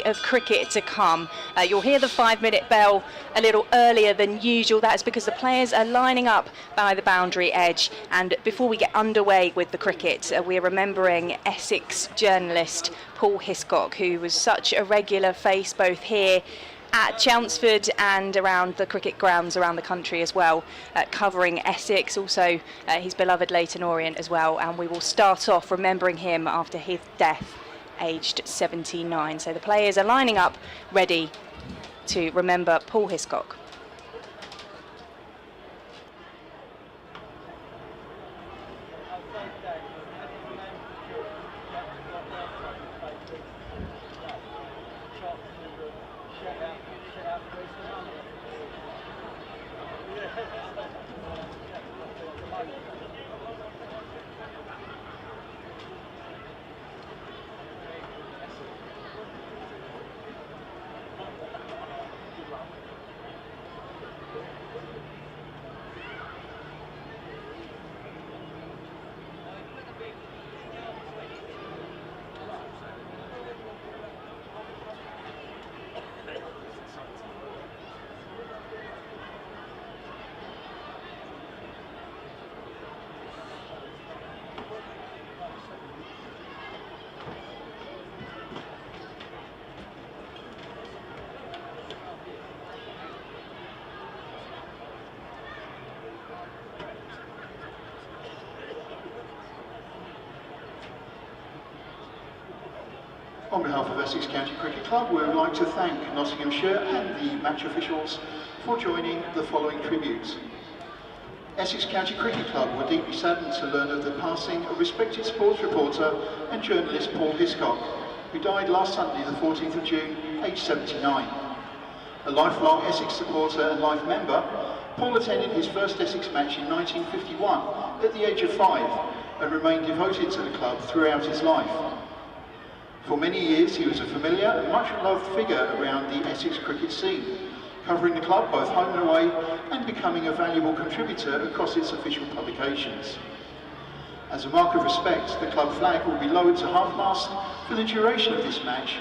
of cricket to come. You'll hear the 5-minute bell a little earlier than usual. That's because the players are lining up by the boundary edge. And before we get underway with the cricket, we're remembering Essex journalist Paul Hiscock, who was such a regular face both here at Chelmsford and around the cricket grounds around the country as well, covering Essex, also his beloved Leyton Orient as well. And we will start off remembering him after his death, aged 79. So the players are lining up ready to remember Paul Hiscock. On behalf of Essex County Cricket Club, we would like to thank Nottinghamshire and the match officials for joining the following tributes. Essex County Cricket Club were deeply saddened to learn of the passing of respected sports reporter and journalist Paul Hiscock, who died last Sunday, the 14th of June, aged 79. A lifelong Essex supporter and life member, Paul attended his first Essex match in 1951 at the age of 5 and remained devoted to the club throughout his life. For many years he was a familiar and much loved figure around the Essex cricket scene, covering the club both home and away and becoming a valuable contributor across its official publications. As a mark of respect, the club flag will be lowered to half-mast for the duration of this match,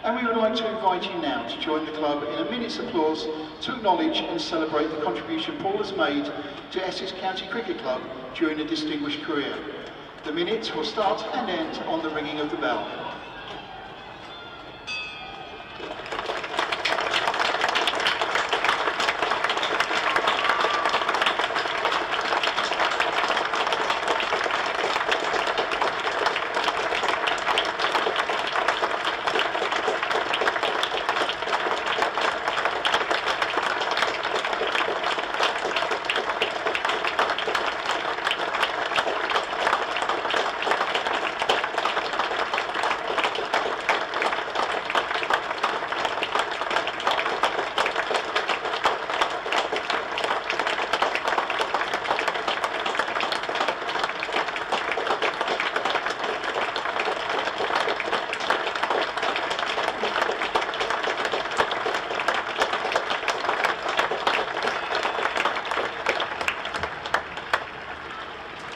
and we would like to invite you now to join the club in a minute's applause to acknowledge and celebrate the contribution Paul has made to Essex County Cricket Club during a distinguished career. The minute will start and end on the ringing of the bell.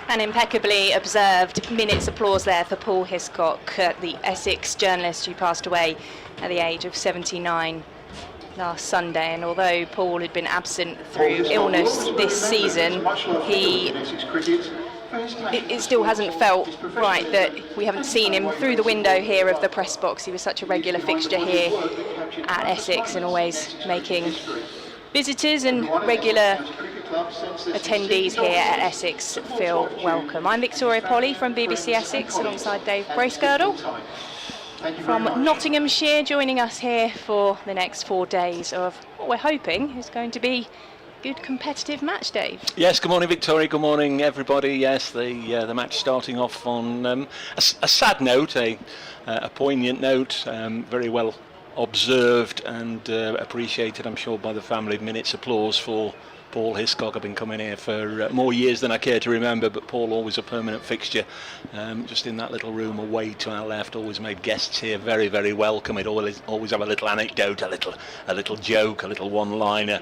An impeccably observed minute's applause there for Paul Hiscock, the Essex journalist who passed away at the age of 79 last Sunday. And although Paul had been absent through illness this season, it still hasn't felt right that we haven't seen him through the window here of the press box. He was such a regular fixture here at Essex and always making visitors and regular attendees here at Essex feel welcome. I'm Victoria Polly from BBC Essex alongside Dave Bracegirdle from Nottinghamshire, joining us here for the next 4 days of what we're hoping is going to be a good competitive match, Dave. Yes, good morning Victoria, good morning everybody. Yes, the match starting off on a sad note, a poignant note, very well observed and appreciated, I'm sure, by the family. Minute's applause for Paul Hiscock. I've been coming here for more years than I care to remember, but Paul always a permanent fixture, just in that little room away to our left. Always made guests here very, very welcome. He'd always have a little anecdote, a little joke, a little one-liner.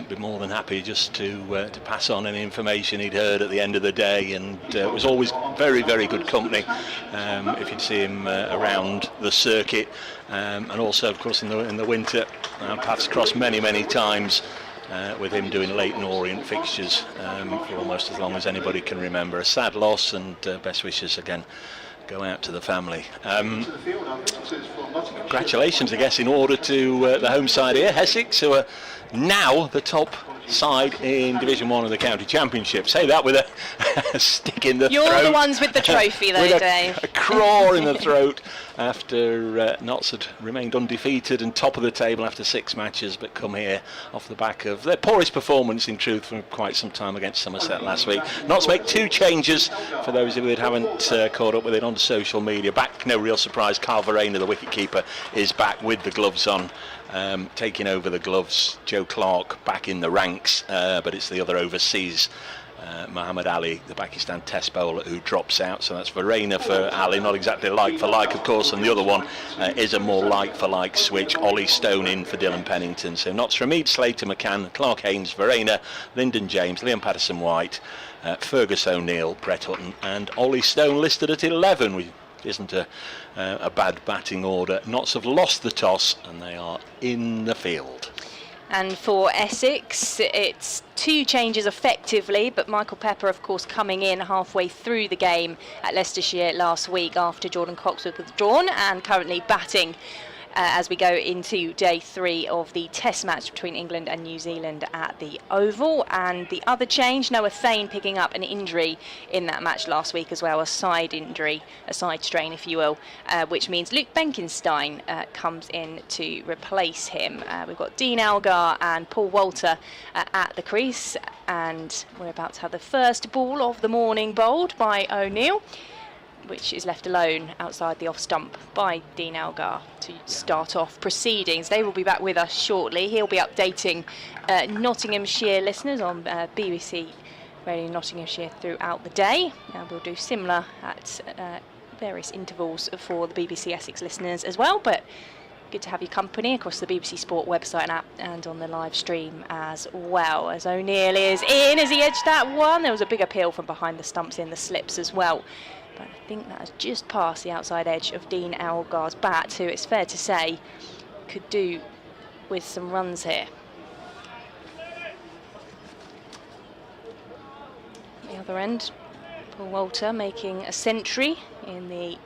Be more than happy just to pass on any information he'd heard at the end of the day, and it was always very, very good company if you'd see him around the circuit, and also, of course, in the winter, our paths crossed many times. With him doing Leighton Orient fixtures for almost as long as anybody can remember. A sad loss, and best wishes again go out to the family. Congratulations, I guess, in order to the home side here, Essex, who are now the top side in Division 1 of the County Championship. Say that with a stick in the throat. You're the ones with the trophy though, Dave. A craw in the throat after Notts had remained undefeated and top of the table after 6 matches, but come here off the back of their poorest performance in truth for quite some time against Somerset last week. Notts make 2 changes for those of you who haven't caught up with it on social media. Back, no real surprise, Carl Verena, the wicket-keeper, is back with the gloves on. Taking over the gloves. Joe Clark back in the ranks, but it's the other overseas, Muhammad Ali, the Pakistan test bowler, who drops out. So that's Verena for Ali, not exactly like for like, of course, and the other one is a more like for like switch. Ollie Stone in for Dylan Pennington. So Notts from Eid, Slater, McCann, Clark Haynes, Verena, Lyndon James, Liam Patterson-White, Fergus O'Neill, Brett Hutton, and Ollie Stone listed at 11. Which isn't a bad batting order. Notts have lost the toss and they are in the field. And for Essex, it's 2 changes effectively, but Michael Pepper, of course, coming in halfway through the game at Leicestershire last week after Jordan Cox was withdrawn, and currently batting as we go into day 3 of the test match between England and New Zealand at the Oval. And the other change, Noah Thane picking up an injury in that match last week as well, a side injury, a side strain if you will, which means Luke Benkenstein comes in to replace him. We've got Dean Algar and Paul Walter at the crease, and we're about to have the first ball of the morning bowled by O'Neill, which is left alone outside the off stump by Dean Algar to start off proceedings. They will be back with us shortly. He'll be updating Nottinghamshire listeners on BBC Radio Nottinghamshire throughout the day. We'll do similar at various intervals for the BBC Essex listeners as well, but good to have your company across the BBC Sport website and app and on the live stream as well. As O'Neill is in as he edged that one. There was a big appeal from behind the stumps in the slips as well. But I think that has just passed the outside edge of Dean Algar's bat, who it's fair to say could do with some runs here. The other end, Paul Walter making a century in the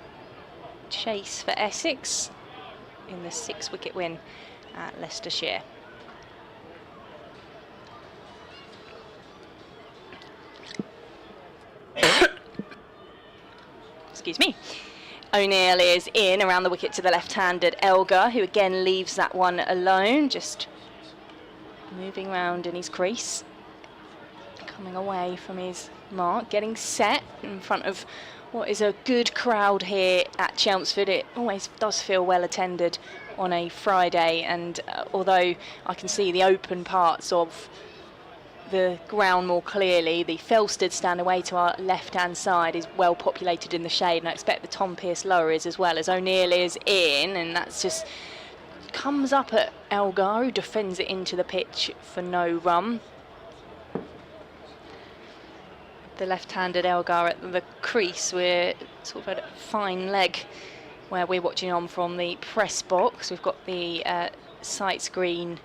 chase for Essex in the 6-wicket win at Leicestershire. Excuse me. O'Neill is in around the wicket to the left-handed Elgar, who again leaves that one alone, just moving round in his crease, coming away from his mark, getting set in front of what is a good crowd here at Chelmsford. It always does feel well attended on a Friday, and although I can see the open parts of the ground more clearly, the Felsted stand away to our left-hand side is well populated in the shade, and I expect the Tom Pearce lower is as well, as O'Neill is in, and that's just comes up at Elgar, who defends it into the pitch for no run. The left-handed Elgar at the crease, we're sort of at a fine leg where we're watching on from the press box. We've got the sight screen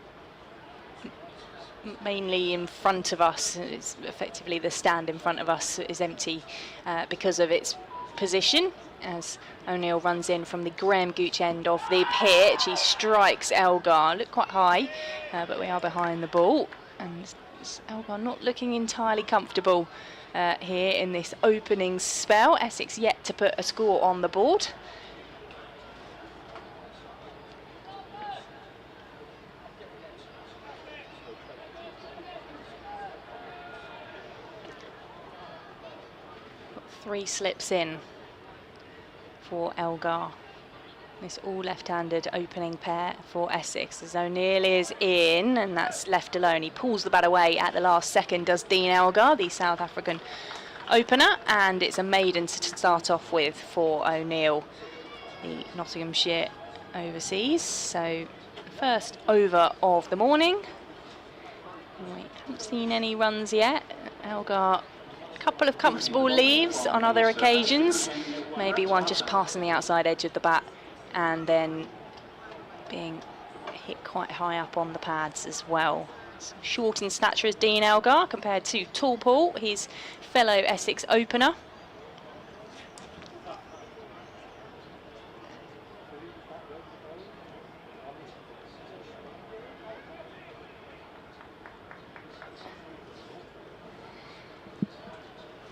mainly in front of us. It's effectively the stand in front of us is empty because of its position, as O'Neill runs in from the Graham Gooch end of the pitch. He strikes Elgar, look quite high, but we are behind the ball, and Elgar not looking entirely comfortable here in this opening spell. Essex yet to put a score on the board. Got 3 slips in for Elgar. This all left-handed opening pair for Essex as O'Neill is in, and that's left alone. He pulls the bat away at the last second, does Dean Elgar, the South African opener, and it's a maiden to start off with for O'Neill, the Nottinghamshire overseas. So first over of the morning. We haven't seen any runs yet. Elgar, a couple of comfortable leaves on other occasions, maybe one just passing the outside edge of the bat and then being hit quite high up on the pads as well. So short in stature as Dean Elgar compared to tall Paul, his fellow Essex opener.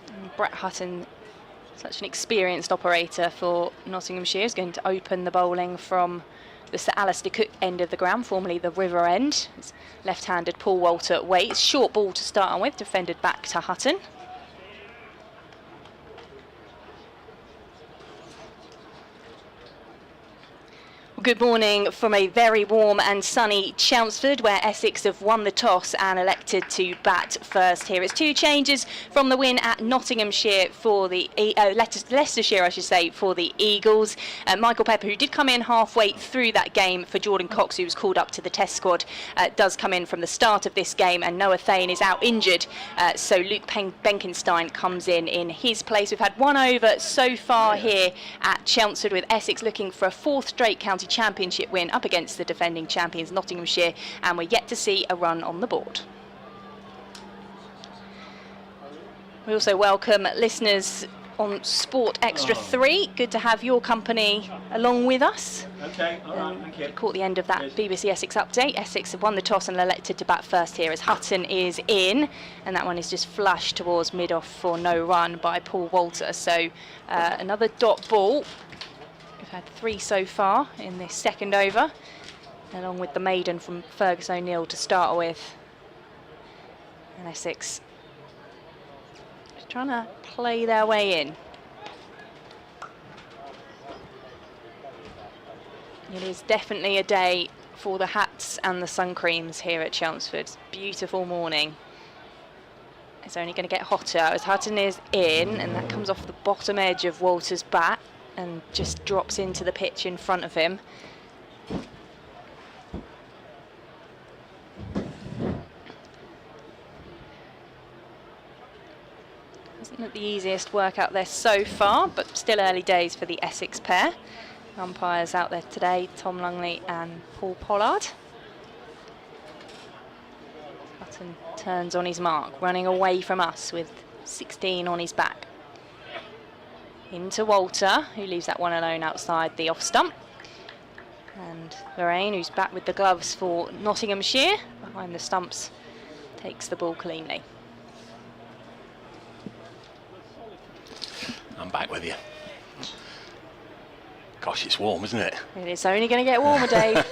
And Brett Hutton, such an experienced operator for Nottinghamshire, is going to open the bowling from the Sir Alistair Cook end of the ground, formerly the River end. It's left-handed Paul Walter waits. Short ball to start on with, defended back to Hutton. Good morning from a very warm and sunny Chelmsford, where Essex have won the toss and elected to bat first here. It's two changes from the win at Nottinghamshire for the Leicestershire, I should say, for the Eagles. Michael Pepper, who did come in halfway through that game for Jordan Cox, who was called up to the Test squad, does come in from the start of this game, and Noah Thane is out injured, so Luke Benkenstein comes in his place. We've had one over so far here at Chelmsford, with Essex looking for a fourth straight county championship win up against the defending champions Nottinghamshire, and we're yet to see a run on the board. We also welcome listeners on Sport Extra 3. Good to have your company along with us. Okay, all right, thank you. Caught the end of that BBC Essex update. Essex have won the toss and elected to bat first here as Hutton is in, and that one is just flushed towards mid-off for no run by Paul Walter. So another dot ball. We've had three so far in this second over, along with the maiden from Fergus O'Neill to start with. And Essex just trying to play their way in. It is definitely a day for the hats and the sun creams here at Chelmsford. Beautiful morning. It's only going to get hotter as Hutton is in, and that comes off the bottom edge of Walter's bat and just drops into the pitch in front of him. Hasn't looked the easiest work out there so far, but still early days for the Essex pair. Umpires out there today, Tom Lungley and Paul Pollard. Hutton turns on his mark, running away from us with 16 on his back. Into Walter, who leaves that one alone outside the off stump. And Lorraine, who's back with the gloves for Nottinghamshire, behind the stumps, takes the ball cleanly. I'm back with you. Gosh, it's warm, isn't it? It is only going to get warmer, Dave.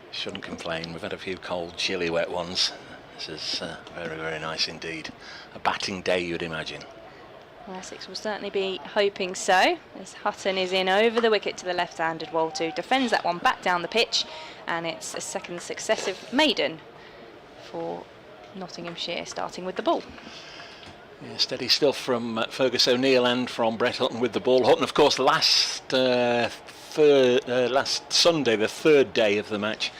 Shouldn't complain. We've had a few cold, chilly, wet ones. This is very, very nice indeed. A batting day, you'd imagine. Well, Essex will certainly be hoping so, as Hutton is in over the wicket to the left-handed Walter, who defends that one back down the pitch, and it's a second successive maiden for Nottinghamshire, starting with the ball. Yeah, steady stuff from Fergus O'Neill and from Brett Hutton with the ball. Hutton, of course, last Sunday, the third day of the match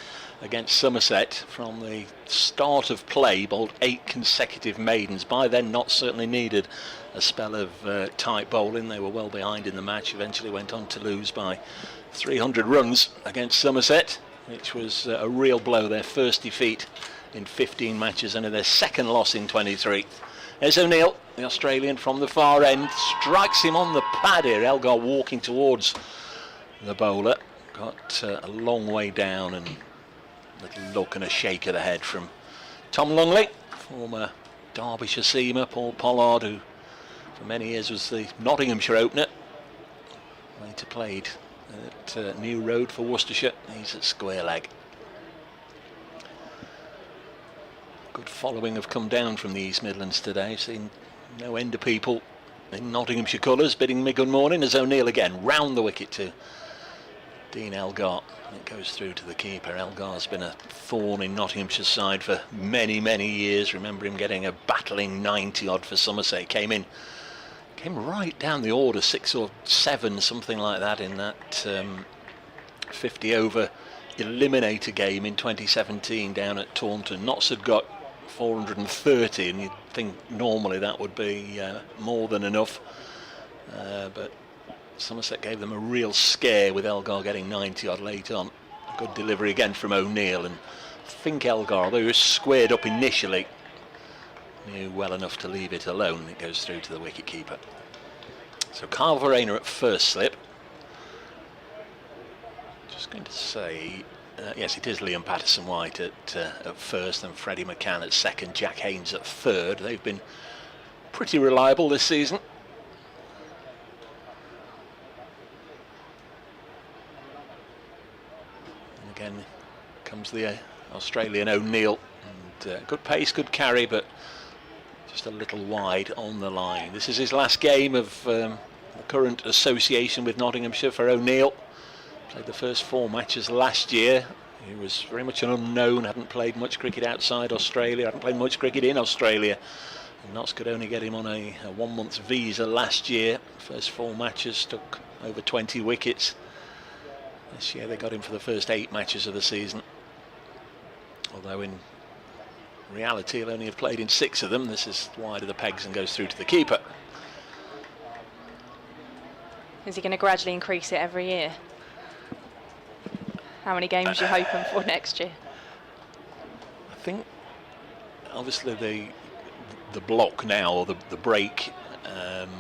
against Somerset, from the start of play, bowled 8 consecutive maidens. By then, not certainly needed a spell of tight bowling. They were well behind in the match, eventually went on to lose by 300 runs against Somerset, which was a real blow, their first defeat in 15 matches and their second loss in 23. There's O'Neill, the Australian from the far end, strikes him on the pad here. Elgar walking towards the bowler, got a long way down, and a little look and a shake of the head from Tom Lungley, former Derbyshire seamer. Paul Pollard, who for many years was the Nottinghamshire opener, later played at New Road for Worcestershire. He's at square leg. Good following have come down from the East Midlands today. I've seen no end of people in Nottinghamshire colours, bidding me good morning as O'Neill again round the wicket to Dean Elgar. It goes through to the keeper. Elgar's been a thorn in Nottinghamshire's side for many, many years. Remember him getting a battling 90 odd for Somerset. Came right down the order, 6 or 7, something like that, in that 50 over eliminator game in 2017 down at Taunton. Notts had got 430, and you'd think normally that would be more than enough, but Somerset gave them a real scare with Elgar getting 90 odd late on. Good delivery again from O'Neill, and I think Elgar, although he was squared up initially, knew well enough to leave it alone. It goes through to the wicket keeper. So Kyle Verena at first slip. Just going to say, yes, it is Liam Patterson-White at first, and Freddie McCann at second, Jack Haynes at third. They've been pretty reliable this season. And again comes the Australian O'Neill. And, good pace, good carry, but just a little wide on the line. This is his last game of the current association with Nottinghamshire for O'Neill. Played the first 4 matches last year. He was very much an unknown, hadn't played much cricket outside Australia, hadn't played much cricket in Australia. And Notts could only get him on a 1-month visa last year. First 4 matches, took over 20 wickets. This year they got him for the first 8 matches of the season. Although in reality he'll only have played in 6 of them. This is wide of the pegs and goes through to the keeper. Is he going to gradually increase it every year? How many games are you hoping for next year? I think obviously the block now, or the break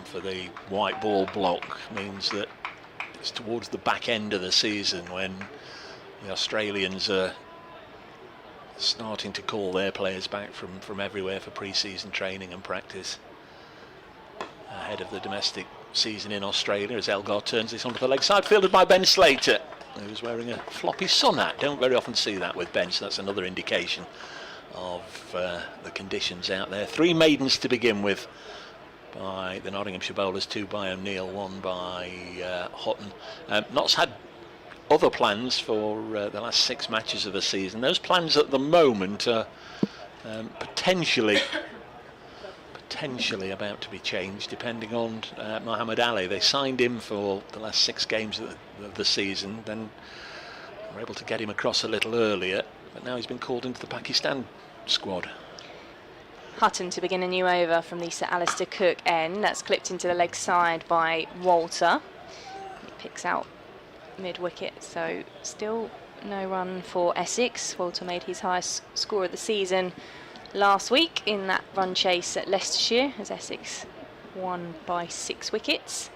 for the white ball block, means that it's towards the back end of the season when the Australians are starting to call their players back from everywhere for pre-season training and practice ahead of the domestic season in Australia, as Elgar turns this onto the leg side, fielded by Ben Slater, who's wearing a floppy sun hat. Don't very often see that with Ben, so that's another indication of the conditions out there. 3 maidens to begin with by the Nottinghamshire bowlers, 2 by O'Neill, 1 by Hutton. Notts had other plans for the last 6 matches of the season. Those plans at the moment are potentially about to be changed, depending on Muhammad Ali. They signed him for the last 6 games of the season, then were able to get him across a little earlier, but now he's been called into the Pakistan squad. Hutton to begin a new over from the Sir Alistair Cook end. That's clipped into the leg side by Walter. He picks out mid-wicket, so still no run for Essex. Walter made his highest score of the season last week in that run chase at Leicestershire, as Essex won by 6 wickets.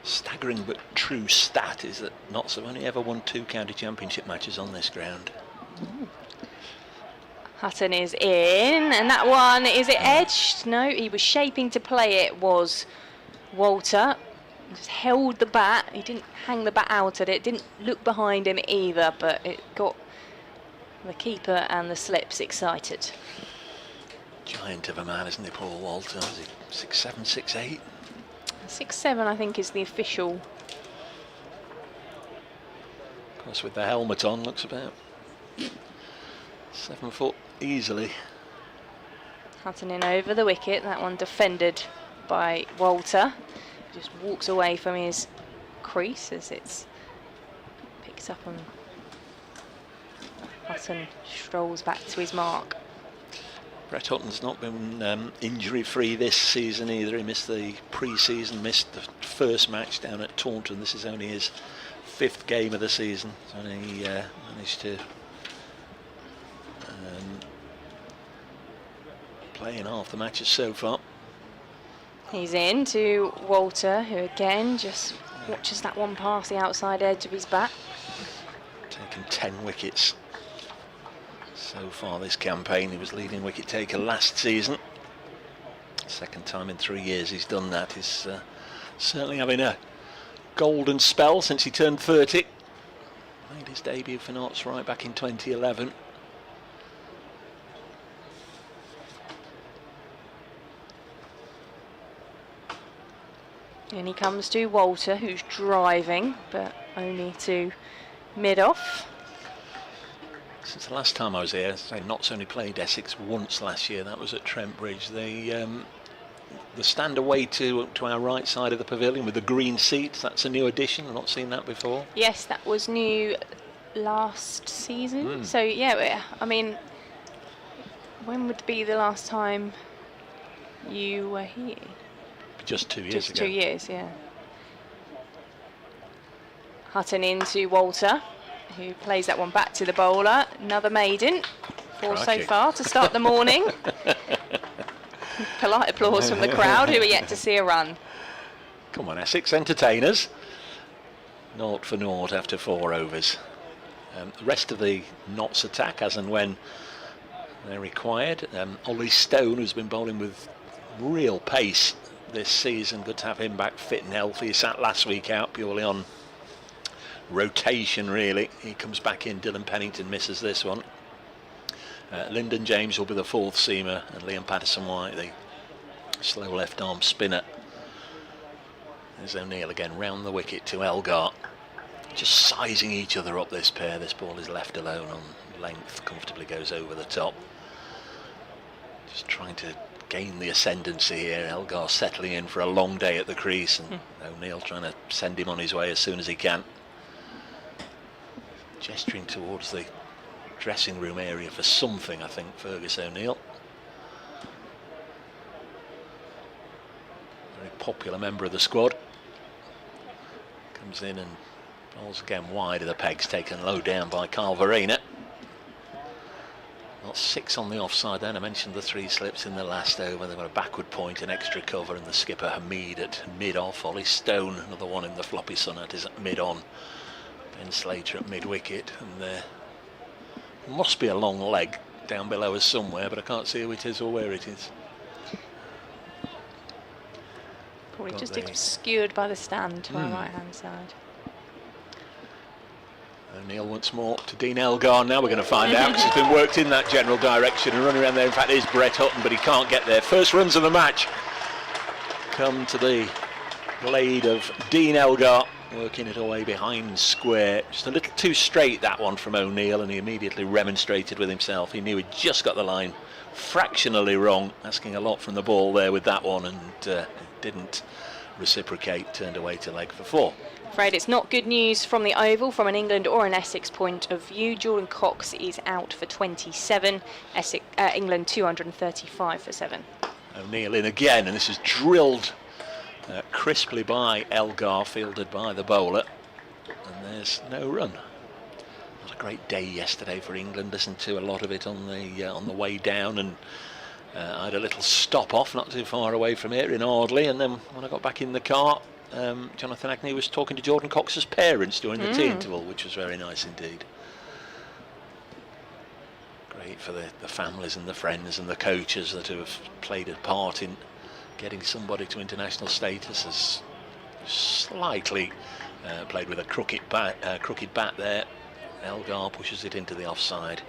Staggering but true stat is that Notts have only ever won 2 county championship matches on this ground. Hutton is in, and that one, is it edged? No, he was shaping to play it, was Walter. Just held the bat, he didn't hang the bat out at it, didn't look behind him either, but it got the keeper and the slips excited. Giant of a man, isn't he, Paul Walter? Is he 6'7", 6'8"? 6'7", I think, is the official. Of course, with the helmet on, looks about 7 foot easily. Hutton in over the wicket, that one defended by Walter. Just walks away from his crease as it's picks up, and Hutton strolls back to his mark. Brett Hutton's not been injury-free this season either. He missed the pre-season, missed the first match down at Taunton. This is only his 5th game of the season. So he managed to play in half the matches so far. He's in to Walter, who again just watches that one past the outside edge of his bat. Taken 10 wickets so far this campaign. He was leading wicket taker last season. 2nd time in 3 years he's done that. He's certainly having a golden spell since he turned 30. Made his debut for Notts right back in 2011. And he comes to Walter, who's driving, but only to mid-off. Since the last time I was here, Notts only played Essex once last year. That was at Trent Bridge. The stand away to our right side of the pavilion with the green seats, that's a new addition. I've not seen that before. Yes, that was new last season. So yeah, I mean, when would be the last time you were here? Just 2 years Just ago. 2 years, yeah. Hutton into Walter, who plays that one back to the bowler. Another maiden, 4 so far to start the morning. Polite applause from the crowd, who are yet to see a run. Come on, Essex, entertainers. 0 for 0 after 4 overs. The rest of the Notts attack, as and when they're required. Ollie Stone, who's been bowling with real pace this season, good to have him back fit and healthy. He sat last week out purely on rotation, really. He comes back in. Dylan Pennington misses this one. Lyndon James will be the 4th seamer, and Liam Patterson-White, the slow left arm spinner. There's O'Neill again round the wicket to Elgar. Just sizing each other up, this pair. This ball is left alone on length, comfortably goes over the top. Just trying to gain the ascendancy here. Elgar settling in for a long day at the crease, and O'Neill trying to send him on his way as soon as he can. Gesturing towards the dressing room area for something, I think, Fergus O'Neill. Very popular member of the squad. Comes in and bowls again wide of the pegs, taken low down by Carl Verena. Well, 6 on the offside then. I mentioned the 3 slips in the last over. They've got a backward point, an extra cover, and the skipper Hamid at mid-off. Ollie Stone, another one in the floppy sonnet, is at mid-on. Ben Slater at mid-wicket, and there must be a long leg down below us somewhere, but I can't see who it is or where it is. Probably just obscured by the stand to our right-hand side. O'Neill once more to Dean Elgar. Now we're going to find out, because he's been worked in that general direction and running around there. In fact, it is Brett Hutton, but he can't get there. First runs of the match come to the blade of Dean Elgar, working it away behind square. Just a little too straight, that one, from O'Neill, and he immediately remonstrated with himself. He knew he'd just got the line fractionally wrong, asking a lot from the ball there with that one, and didn't reciprocate, turned away to leg for 4. Afraid it's not good news from the Oval from an England or an Essex point of view. Jordan Cox is out for 27, England 235 for 7. O'Neill in again, and this is drilled crisply by Elgar, fielded by the bowler, and there's no run. Not a great day yesterday for England. Listened to a lot of it on the way down, and I had a little stop off not too far away from here in Ardley, and then when I got back in the car, Jonathan Agnew was talking to Jordan Cox's parents during the tea interval, which was very nice indeed. Great for the families and the friends and the coaches that have played a part in getting somebody to international status. Has slightly played with a crooked bat there. Elgar pushes it into the offside,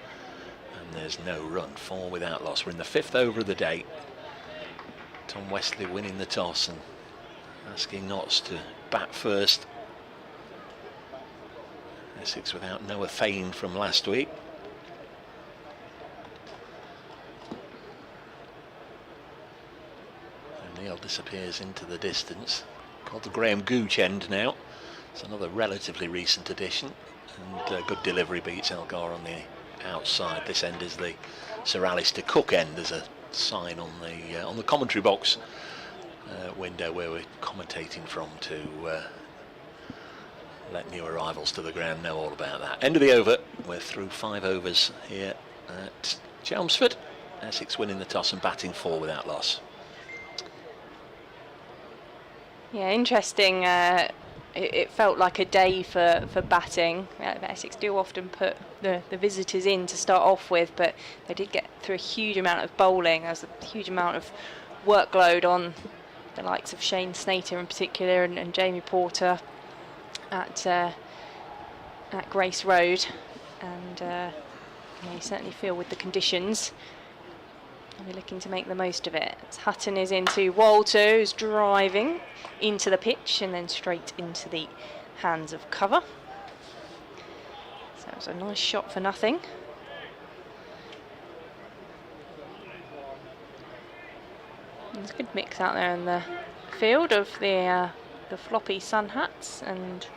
and there's no run. 4 without loss. We're in the 5th over of the day. Tom Westley winning the toss and asking Notts to bat first. Essex without Noah Fain from last week. O'Neill disappears into the distance. Called the Graham Gooch end now. It's another relatively recent addition, and good delivery beats Elgar on the outside. This end is the Sir Alistair Cook end. There's a sign on the commentary box window where we're commentating from to let new arrivals to the ground know all about that. End of the over. We're through 5 overs here at Chelmsford. Essex winning the toss and batting 4 without loss. Yeah, interesting. It felt like a day for batting. Essex do often put the visitors in to start off with, but they did get through a huge amount of bowling. There was a huge amount of workload on the likes of Shane Snater in particular, and Jamie Porter at Grace Road, and you certainly feel with the conditions We're looking to make the most of it. As Hutton is into Walter, who's driving into the pitch and then straight into the hands of cover. So it was a nice shot for nothing. There's a good mix out there in the field of the floppy sun hats and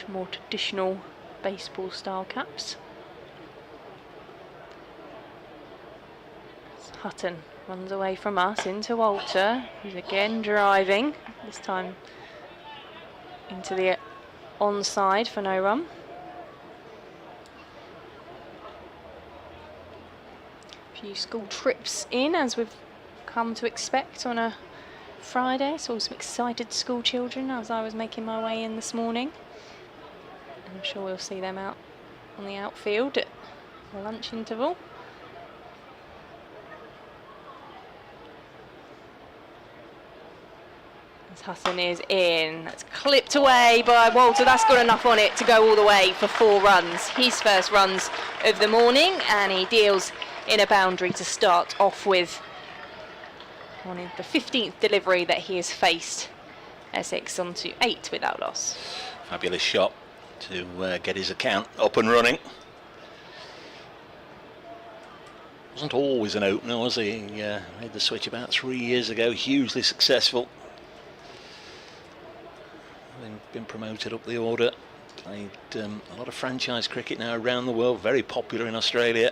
more traditional baseball style caps. Hutton runs away from us into Walter, who's again driving, this time into the onside for no run. A few school trips in, as we've come to expect on a Friday. Saw some excited school children as I was making my way in this morning. And I'm sure we'll see them out on the outfield at the lunch interval. Hutton is in. That's clipped away by Walter. That's got enough on it to go all the way for 4 runs. His first runs of the morning, and he deals in a boundary to start off with. On the 15th delivery that he has faced Essex onto 8 without loss. Fabulous shot to get his account up and running. Wasn't always an opener, was he? He made the switch about 3 years ago, hugely successful. Been promoted up the order, played a lot of franchise cricket now around the world, very popular in Australia.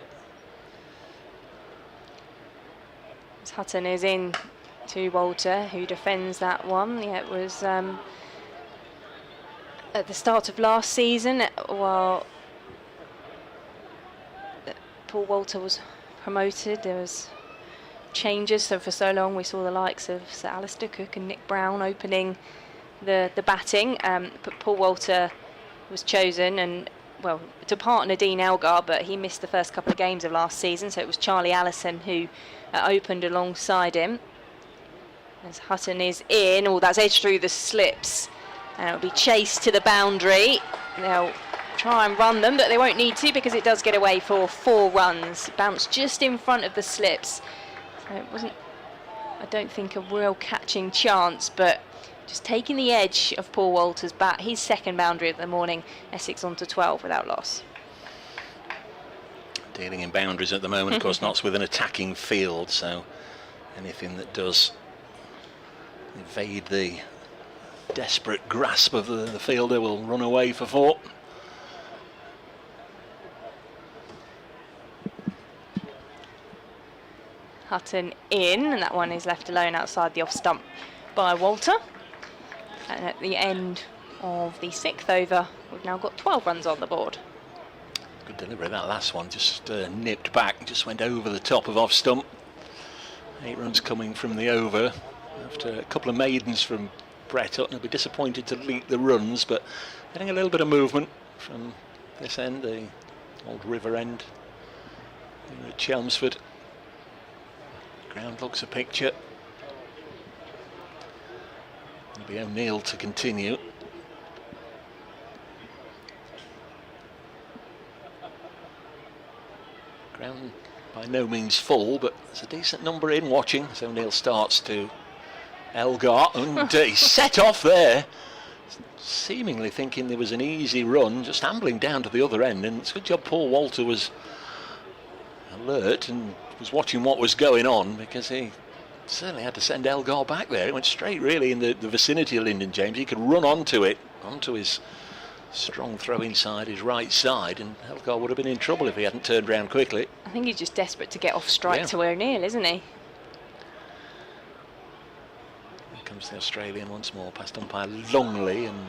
As Hutton is in to Walter, who defends that one. Yeah, it was at the start of last season, while Paul Walter was promoted, there was changes, so for so long we saw the likes of Sir Alistair Cook and Nick Brown opening the batting, but Paul Walter was chosen and, well, to partner Dean Elgar, but he missed the first couple of games of last season, so it was Charlie Allison who opened alongside him. As Hutton is in, that's edged through the slips, and it'll be chased to the boundary. They'll try and run them, but they won't need to because it does get away for 4 runs. Bounced just in front of the slips, so it wasn't, I don't think, a real catching chance, but just taking the edge of Paul Walter's bat. His second boundary of the morning. Essex onto 12 without loss. Dealing in boundaries at the moment, of course, Notts with an attacking field, so anything that does evade the desperate grasp of the fielder will run away for 4. Hutton in, and that one is left alone outside the off stump by Walter. And at the end of the 6th over, we've now got 12 runs on the board. Good delivery, that last one, just nipped back, just went over the top of off stump. 8 runs coming from the over after a couple of maidens from Brett Hutton. He'll be disappointed to leak the runs, but getting a little bit of movement from this end, the old river end here at Chelmsford. Ground looks a picture. It'll be O'Neill to continue. Ground by no means full, but there's a decent number in watching. So O'Neill starts to Elgar, and he set off there, seemingly thinking there was an easy run, just ambling down to the other end. And it's a good job Paul Walter was alert and was watching what was going on, because he certainly had to send Elgar back there. It went straight really in the vicinity of Lyndon James. He could run onto it, onto his strong throw inside his right side, and Elgar would have been in trouble if he hadn't turned round quickly. I think he's just desperate to get off strike to O'Neill, isn't he? Here comes the Australian once more, past umpire Longley, and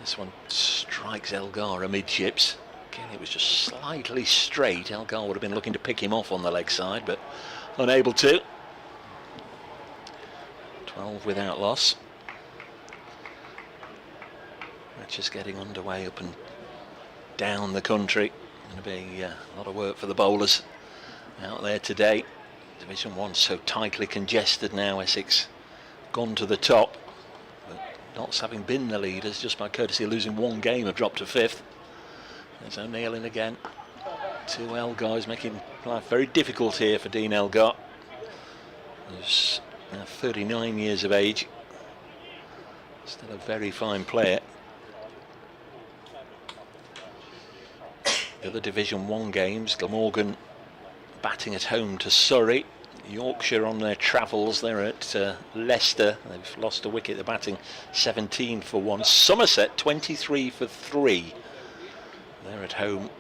this one strikes Elgar amidships. Again, it was just slightly straight. Elgar would have been looking to pick him off on the leg side, but unable to. 12 without loss. Matches getting underway up and down the country. Going to be a lot of work for the bowlers out there today. Division 1 so tightly congested now. Essex gone to the top, but Notts, having been the leaders just by courtesy of losing 1 game, have dropped to 5th. There's O'Neill in again. to Elgar is making life very difficult here for Dean Elgar. He's now 39 years of age. Still a very fine player. The other Division 1 games, Glamorgan batting at home to Surrey. Yorkshire on their travels, they're at Leicester. They've lost a wicket, they're batting 17 for 1. Somerset 23 for 3. They're at home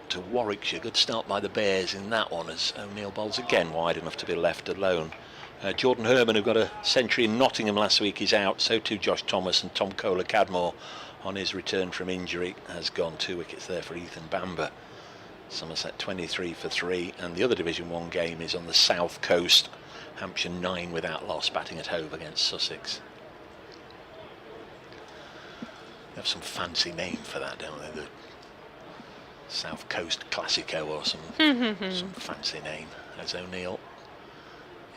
to Warwickshire. Good start by the Bears in that one, as O'Neill bowls again wide enough to be left alone. Jordan Herman, who got a century in Nottingham last week, is out. So too Josh Thomas, and Tom Kohler-Cadmore on his return from injury has gone. 2 wickets there for Ethan Bamber. Somerset 23 for 3, and the other Division 1 game is on the south coast. Hampshire 9 without loss, batting at home against Sussex. They have some fancy name for that, don't they? The South Coast Classico or some fancy name. As O'Neill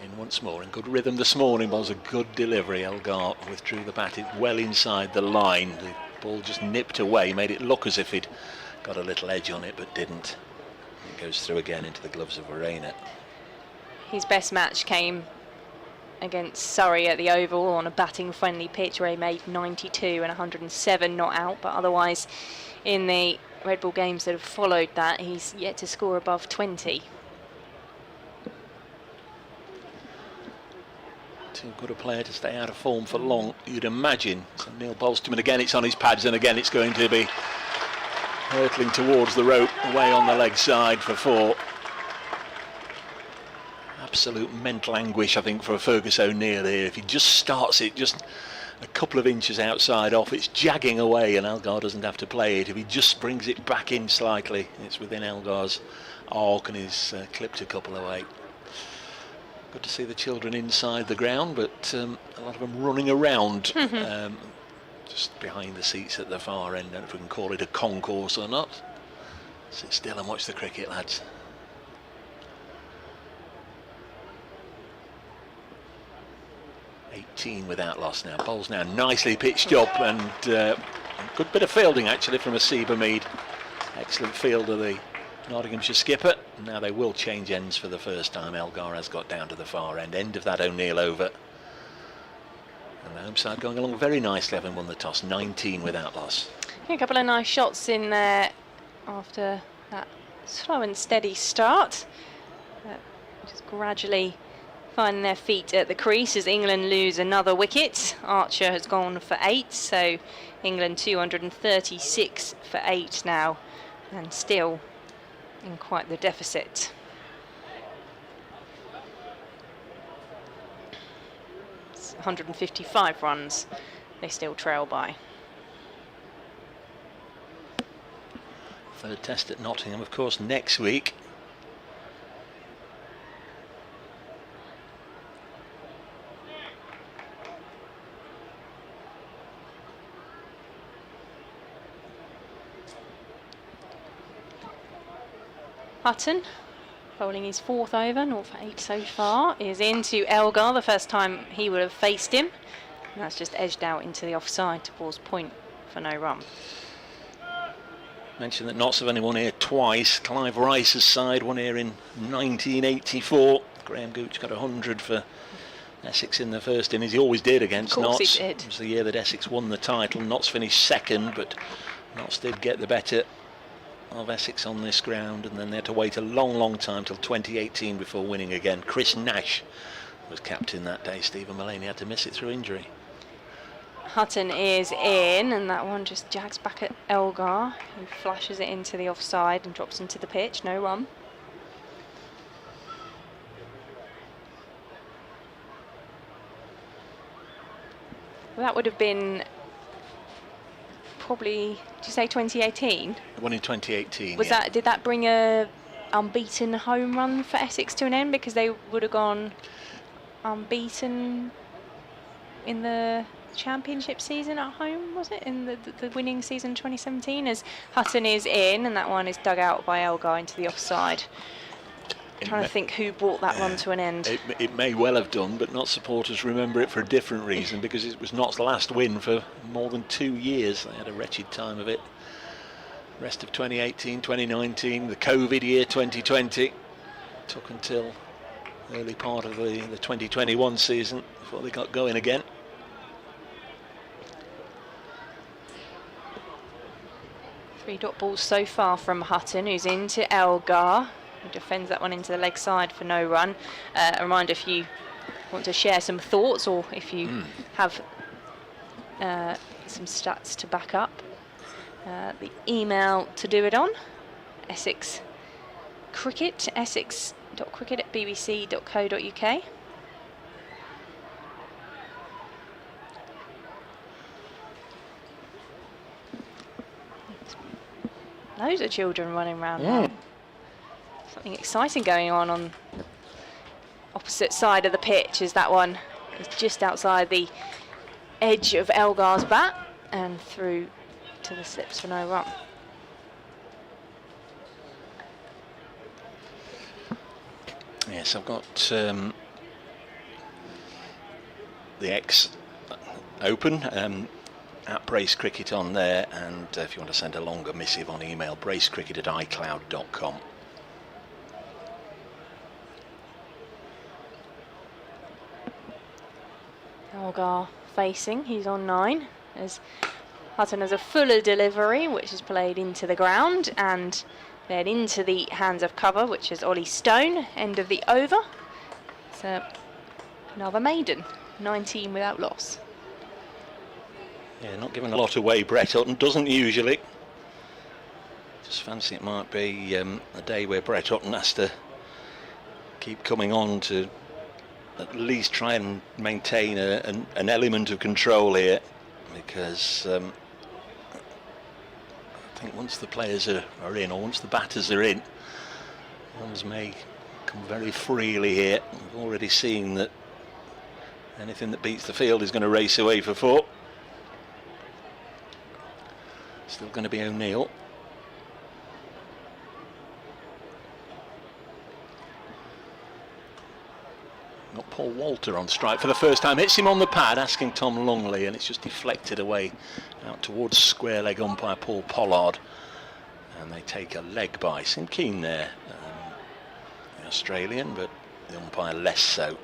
in once more in good rhythm this morning. Was a good delivery. Elgar withdrew the bat well inside the line. The ball just nipped away, made it look as if he'd got a little edge on it, but didn't. It goes through again into the gloves of Verena. His best match came against Surrey at the Oval on a batting friendly pitch where he made 92 and 107 not out, but otherwise in the Red Bull games that have followed that, he's yet to score above 20. Too good a player to stay out of form for long, you'd imagine. So Neil bowls to him, and again it's on his pads, and again it's going to be hurtling towards the rope, away on the leg side for 4. Absolute mental anguish, I think, for Fergus O'Neill here. If he just starts it just a couple of inches outside off, it's jagging away and Elgar doesn't have to play it. If he just brings it back in slightly, it's within Elgar's arc and he's clipped a couple away. Good to see the children inside the ground, but a lot of them running around just behind the seats at the far end. I don't know if we can call it a concourse or not. Sit still and watch the cricket, lads. Without loss now. Bowls now nicely pitched up, and a good bit of fielding actually from Asiba Mead. Excellent field of the Nottinghamshire skipper. Now they will change ends for the first time. Elgar has got down to the far end of that O'Neill over. And the home side going along very nicely, having won the toss. 19 without loss. A couple of nice shots in there after that slow and steady start. Just gradually finding their feet at the crease as England lose another wicket. Archer has gone for 8, so England 236 for 8 now, and still in quite the deficit. It's 155 runs they still trail by. Third test at Nottingham, of course, next week. Hutton, bowling his 4th over, 0 for 8 so far, is into Elgar, the first time he would have faced him. And that's just edged out into the offside towards point for no run. Mentioned that Notts have only won here twice. Clive Rice's side won here in 1984. Graham Gooch got 100 for Essex in the first innings. He always did against Notts. He did. It was the year that Essex won the title. Notts finished 2nd, but Notts did get the better of Essex on this ground, and then they had to wait a long time till 2018 before winning again. Chris Nash was captain that day. Stephen Mullaney had to miss it through injury. Hutton is in, and that one just jags back at Elgar, who flashes it into the offside and drops into the pitch. No run. Well, that would have been probably, did you say 2018? The one in 2018. Was that, did that bring a unbeaten home run for Essex to an end, because they would have gone unbeaten in the championship season at home, was it, in the winning season 2017? As Hutton is in, and that one is dug out by Elgar into the offside. Trying to think who brought that run to an end. It may well have done, but Notts supporters remember it for a different reason, because it was Notts' last win for more than 2 years. They had a wretched time of it Rest of 2018, 2019, the COVID year 2020 took until early part of the 2021 season before they got going again. Three dot balls so far from Hutton, who's into Elgar, who defends that one into the leg side for no run. A reminder, if you want to share some thoughts or if you have some stats to back up, the email to do it on, Essex Cricket, essex.cricket@bbc.co.uk. Loads of children running around now. Something exciting going on the opposite side of the pitch, as that one is just outside the edge of Elgar's bat and through to the slips for no run. Yes, I've got the X open at Brace Cricket on there, and if you want to send a longer missive on email, bracecricket@icloud.com. Elgar facing, he's on 9, as Hutton has a fuller delivery, which is played into the ground and then into the hands of cover, which is Ollie Stone, end of the over. So another maiden, 19 without loss. Yeah, not giving a lot away, Brett Hutton doesn't usually. Just fancy it might be a day where Brett Hutton has to keep coming on to at least try and maintain an element of control here, because I think once the players are in, or once the batters are in, runs may come very freely here. We've already seen that anything that beats the field is going to race away for 4. Still going to be O'Neill. Got Paul Walter on strike for the first time. Hits him on the pad, asking Tom Longley, and it's just deflected away out towards square leg umpire Paul Pollard. And they take a leg by. Seemed keen there, the Australian, but the umpire less so.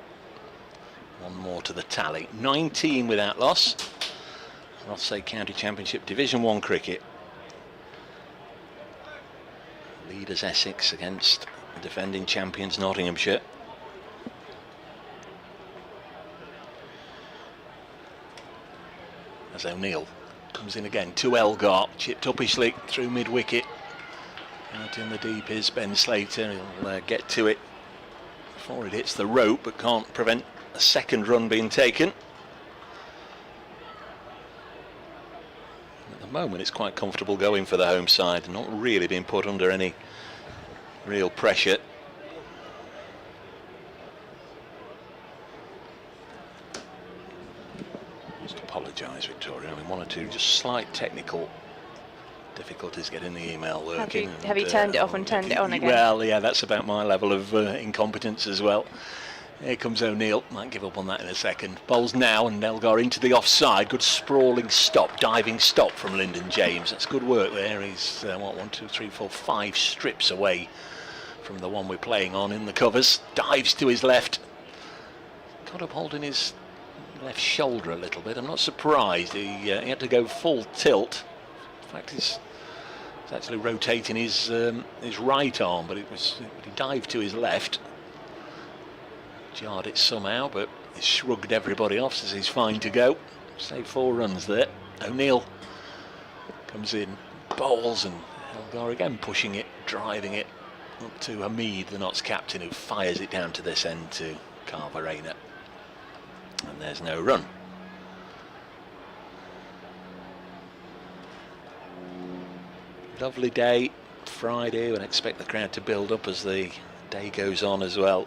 One more to the tally. 19 without loss. Rothesay County Championship Division 1 cricket. Leaders Essex against the defending champions Nottinghamshire. As O'Neill comes in again to Elgar, chipped uppishly through mid-wicket. Out in the deep is Ben Slater. He'll get to it before it hits the rope, but can't prevent a second run being taken. At the moment it's quite comfortable going for the home side, not really being put under any real pressure. Just apologise, Victoria. I mean, one or two just slight technical difficulties getting the email working. Have you turned it off and turned it on again? Well, yeah, that's about my level of incompetence as well. Here comes O'Neill, might give up on that in a second. Bowls now, and Elgar into the offside. Good sprawling stop, diving stop from Lyndon James. That's good work there. He's, 1, 2, 3, 4, 5 strips away from the one we're playing on in the covers. Dives to his left. Got up holding his left shoulder a little bit. I'm not surprised. He had to go full tilt. In fact, he's actually rotating his right arm, but he dived to his left. Jarred it somehow, but he shrugged everybody off, says he's fine to go. Saved 4 runs there. O'Neill comes in, bowls, and Elgar again pushing it, driving it up to Hamid, the Notts captain, who fires it down to this end to Carver Rayner. And there's no run. Lovely day, Friday. Would expect the crowd to build up as the day goes on as well.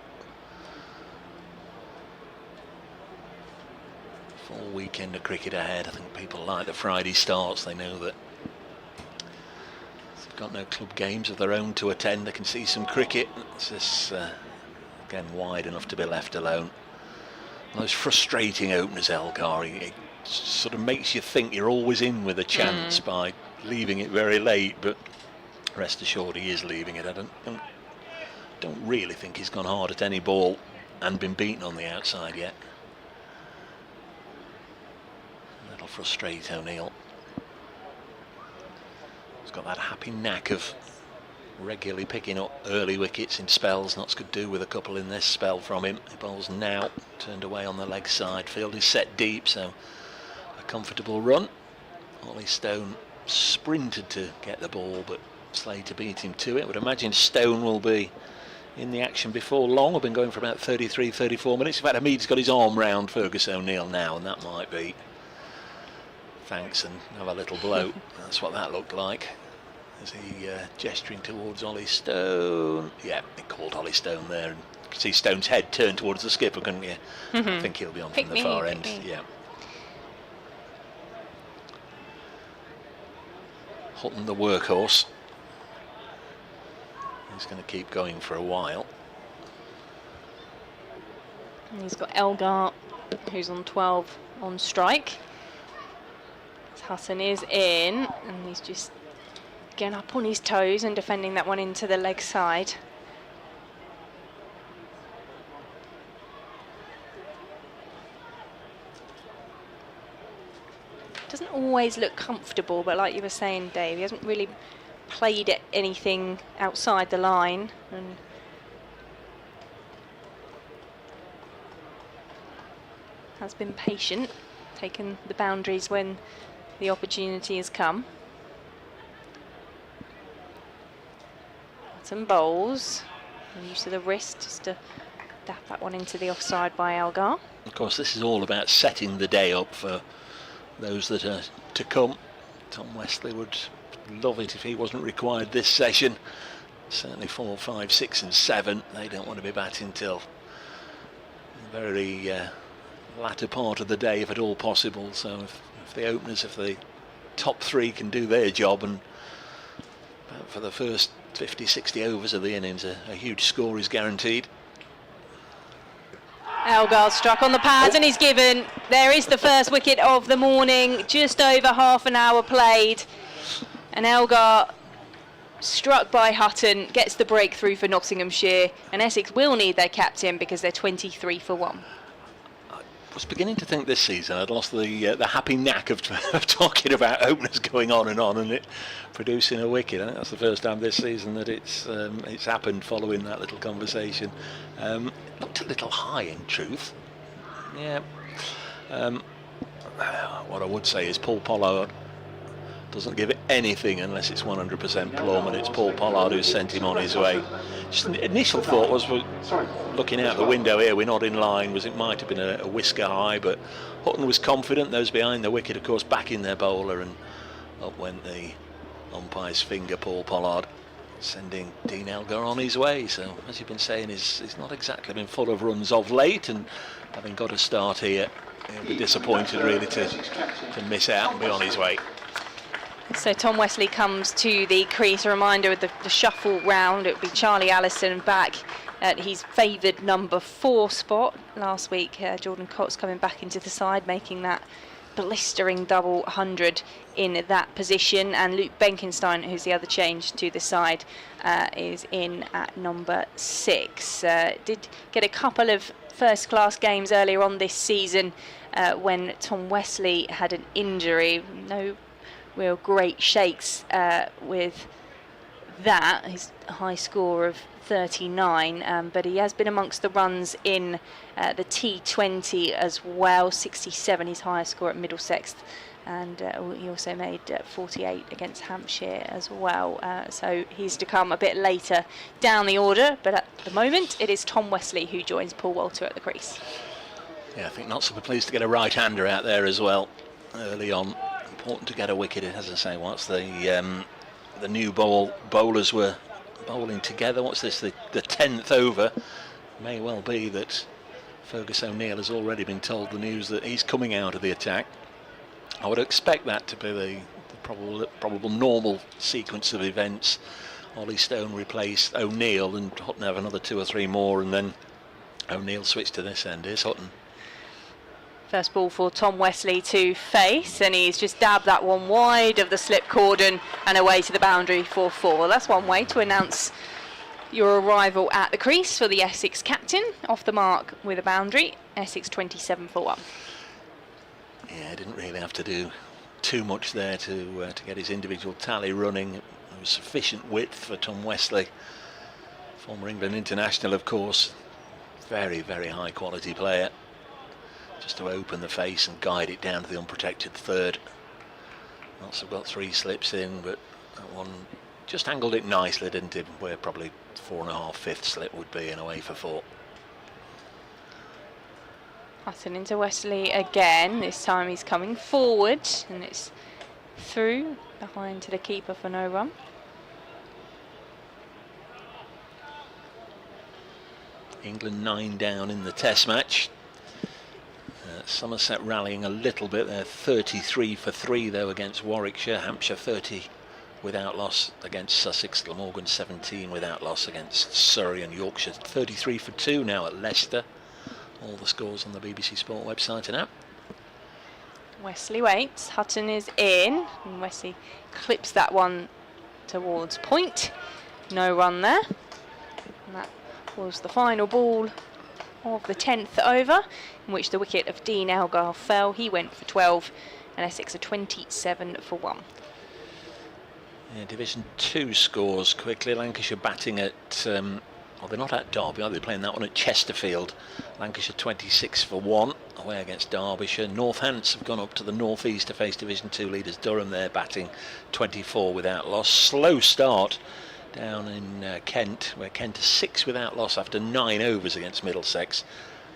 Full weekend of cricket ahead. I think people like the Friday starts. They know that if they've got no club games of their own to attend, they can see some cricket. It's just again wide enough to be left alone. Those frustrating openers, Elgar. He sort of makes you think you're always in with a chance by leaving it very late, but rest assured he is leaving it. I don't really think he's gone hard at any ball and been beaten on the outside yet. That'll frustrate O'Neill. He's got that happy knack of regularly picking up early wickets in spells. Notts could do with a couple in this spell from him. He bowls now, turned away on the leg side. Field is set deep, so a comfortable run. Ollie Stone sprinted to get the ball, but Slater beat him to it. I would imagine Stone will be in the action before long. I've been going for about 33-34 minutes. In fact, Hamid's got his arm round Fergus O'Neill now, and that might be thanks and have a little blow. That's what that looked like. Is he gesturing towards Ollie Stone? Yeah, he called Ollie Stone there. And you could see Stone's head turn towards the skipper, couldn't you? I think he'll be on from the far end. Yeah. Hutton, the workhorse. He's going to keep going for a while. And he's got Elgar, who's on 12 on strike. Hutton is in, and he's just getting up on his toes and defending that one into the leg side. Doesn't always look comfortable, but like you were saying, Dave, he hasn't really played at anything outside the line, and has been patient, taken the boundaries when the opportunity has come. Some bowls, and use of the wrist just to dap that one into the offside by Elgar. Of course, this is all about setting the day up for those that are to come. Tom Wesley would love it if he wasn't required this session. Certainly 4, 5, 6 and 7. They don't want to be batting till the very latter part of the day, if at all possible. So if the openers, if the top 3 can do their job, and for the first 50, 60 overs of the innings, a huge score is guaranteed. Elgar struck on the pads and he's given. There is the first wicket of the morning, just over half an hour played. And Elgar, struck by Hutton, gets the breakthrough for Nottinghamshire, and Essex will need their captain because they're 23 for 1. I was beginning to think this season I'd lost the happy knack of talking about openers going on and it producing a wicket. I think that's the first time this season that it's happened following that little conversation. Looked a little high in truth. Yeah. What I would say is Paul Pollard doesn't give it anything unless it's 100% plumb, and it's Paul Pollard who's sent him on his way. Just an initial thought was, we're looking out the window here, we're not in line, it might have been a whisker high, but Hutton was confident. Those behind the wicket, of course, backing their bowler, and up went the umpire's finger, Paul Pollard, sending Dean Elgar on his way. So, as you've been saying, he's not exactly been full of runs of late, and having got a start here, he'll be disappointed really to miss out and be on his way. So Tom Wesley comes to the crease. A reminder of the shuffle round, it would be Charlie Allison back at his favoured number 4 spot. Last week, Jordan Cox coming back into the side, making that blistering double 100 in that position, and Luke Benkenstein, who's the other change to the side, is in at number 6. Did get a couple of first-class games earlier on this season when Tom Wesley had an injury. No real great shakes with that. His high score of 39, but he has been amongst the runs in the T20 as well. 67, his highest score at Middlesex, and he also made 48 against Hampshire as well. So he's to come a bit later down the order, but at the moment it is Tom Wesley who joins Paul Walter at the crease. Yeah, I think not so pleased to get a right-hander out there as well early on. Important to get a wicket, as I say. Once the new bowlers were bowling together, what's this, the 10th over, may well be that Fergus O'Neill has already been told the news that he's coming out of the attack. I would expect that to be the probable normal sequence of events. Ollie Stone replace O'Neill and Hutton have another 2 or 3 more, and then O'Neill switch to this end. Here's Hutton. First ball for Tom Wesley to face, and he's just dabbed that one wide of the slip cordon and away to the boundary for 4. That's one way to announce your arrival at the crease for the Essex captain. Off the mark with a boundary, Essex 27 for 1. Yeah, didn't really have to do too much there to get his individual tally running. There was sufficient width for Tom Wesley, former England international, of course. Very, very high quality player. Just to open the face and guide it down to the unprotected third. Lots have got 3 slips in, but that one just angled it nicely, didn't it? Where probably 4.5, 5th slip would be, and away for 4. Hutton into Wesley again. This time he's coming forward, and it's through behind to the keeper for no run. England 9 down in the Test match. Somerset rallying a little bit. They're 33 for 3 though against Warwickshire. Hampshire 30 without loss against Sussex. Glamorgan 17 without loss against Surrey, and Yorkshire 33 for 2 now at Leicester. All the scores on the BBC Sport website and app. Wesley waits, Hutton is in, and Wesley clips that one towards point. No run there. And that was the final ball of the 10th over, in which the wicket of Dean Elgar fell. He went for 12, and Essex are 27 for 1. Yeah, Division 2 scores quickly. Lancashire batting at, well, they're not at Derby, are they? They're playing that one at Chesterfield. Lancashire 26 for 1 away against Derbyshire. Northants have gone up to the North East to face Division 2 leaders Durham. They're batting 24 without loss. Slow start down in Kent, where Kent are 6 without loss after 9 overs against Middlesex,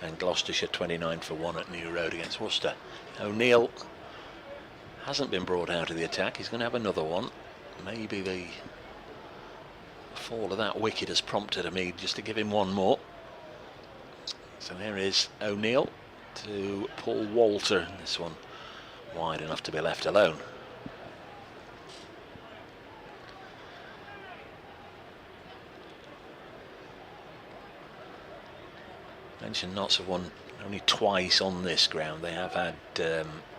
and Gloucestershire 29 for 1 at New Road against Worcester. O'Neill hasn't been brought out of the attack. He's going to have another one. Maybe the fall of that wicket has prompted Hamid just to give him one more. So here is O'Neill to Paul Walter. This one wide enough to be left alone. Mentioned Notts have won only twice on this ground. They have had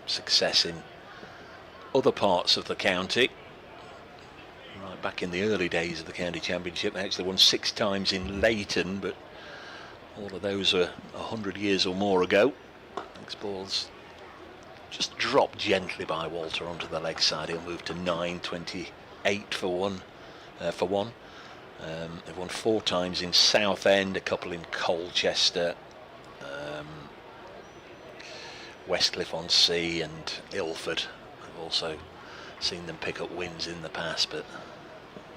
success in other parts of the county. Right back in the early days of the county championship, they actually won 6 times in Leighton, but all of those are 100 years or more ago. Next ball's just dropped gently by Walter onto the leg side. He'll move to 9, 28 for 1. They've won 4 times in Southend, a couple in Colchester, Westcliff-on-Sea and Ilford. I've also seen them pick up wins in the past, but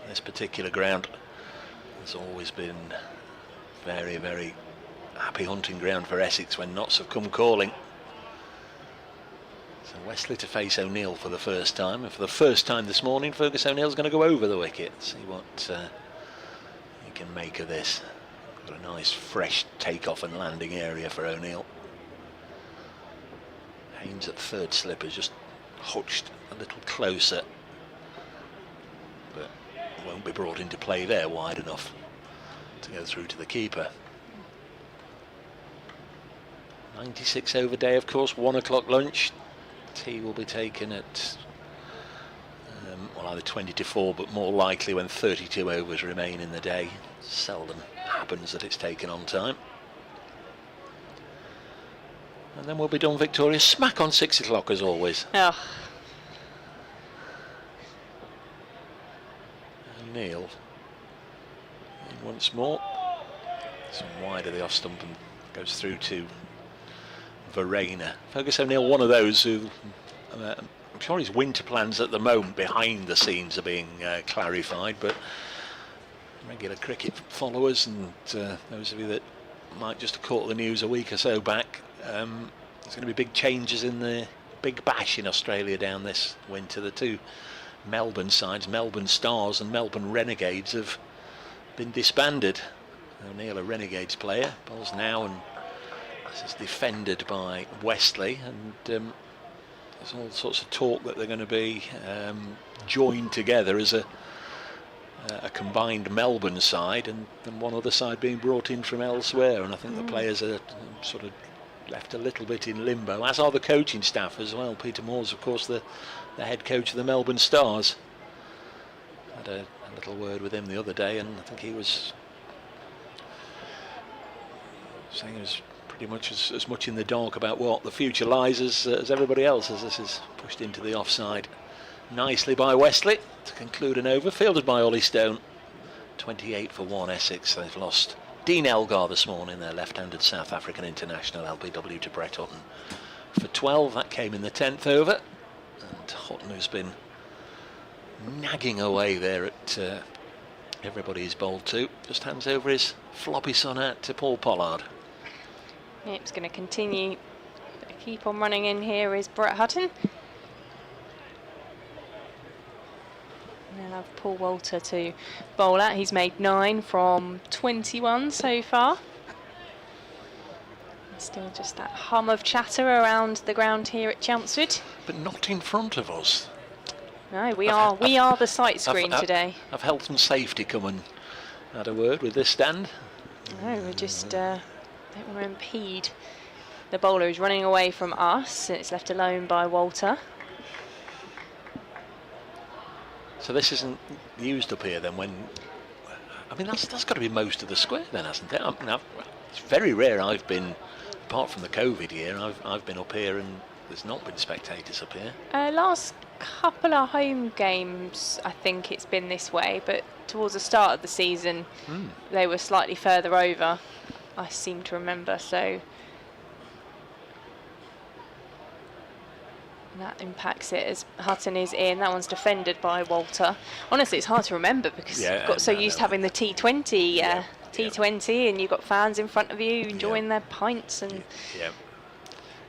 this particular ground has always been very, very happy hunting ground for Essex when Notts have come calling. So Wesley to face O'Neill for the first time, and for the first time this morning Fergus O'Neill's going to go over the wicket. See what he can make of this. Got a nice fresh takeoff and landing area for O'Neill. Haynes at third slip has just hutched a little closer, but won't be brought into play there wide enough to go through to the keeper. 96 over day, of course, 1 o'clock lunch. Tea will be taken at well, either 20 to 4, but more likely when 32 overs remain in the day. Seldom happens that it's taken on time. And then we'll be done victorious. Smack on 6 o'clock as always. Oh. O'Neill in once more. Some wide of the off stump and goes through to Verena. Fergus O'Neill, one of those who I'm sure his winter plans at the moment behind the scenes are being clarified, but regular cricket followers and those of you that might just have caught the news a week or so back, there's going to be big changes in the Big Bash in Australia down this winter. The 2 Melbourne sides, Melbourne Stars and Melbourne Renegades, have been disbanded. O'Neill, a Renegades player, bowls now, and this is defended by Wesley, and there's all sorts of talk that they're going to be joined together as a combined Melbourne side, and one other side being brought in from elsewhere. And I think the players are sort of left a little bit in limbo, as are the coaching staff as well. Peter Moore's, of course, the head coach of the Melbourne Stars. Had a little word with him the other day, and I think he was saying he was pretty much as much in the dark about what the future lies as everybody else, as this is pushed into the offside nicely by Wesley to conclude an over, fielded by Ollie Stone. 28 for 1 Essex. They've lost Dean Elgar this morning, their left-handed South African international, LBW, to Brett Hutton for 12. That came in the 10th over, and Hutton, who's been nagging away there at everybody he's bowled to, just hands over his floppy son out to Paul Pollard. It's going to continue. Keep on running in here is Brett Hutton. They'll have Paul Walter to bowl at. He's made 9 from 21 so far. Still just that hum of chatter around the ground here at Chelmsford. But not in front of us. No, we are the sight screen today. Have health and safety come and had a word with this stand? No, we just don't want to impede the bowler who's running away from us. It's left alone by Walter. So this isn't used up here then, when... I mean, that's got to be most of the square then, hasn't it? It's very rare I've been, apart from the COVID year, I've been up here and there's not been spectators up here. Last couple of home games, I think it's been this way, but towards the start of the season, they were slightly further over, I seem to remember, so that impacts it as Hutton is in. That one's defended by Walter. Honestly, it's hard to remember because you've got so used to having the T20, T20, and you've got fans in front of you enjoying their pints. And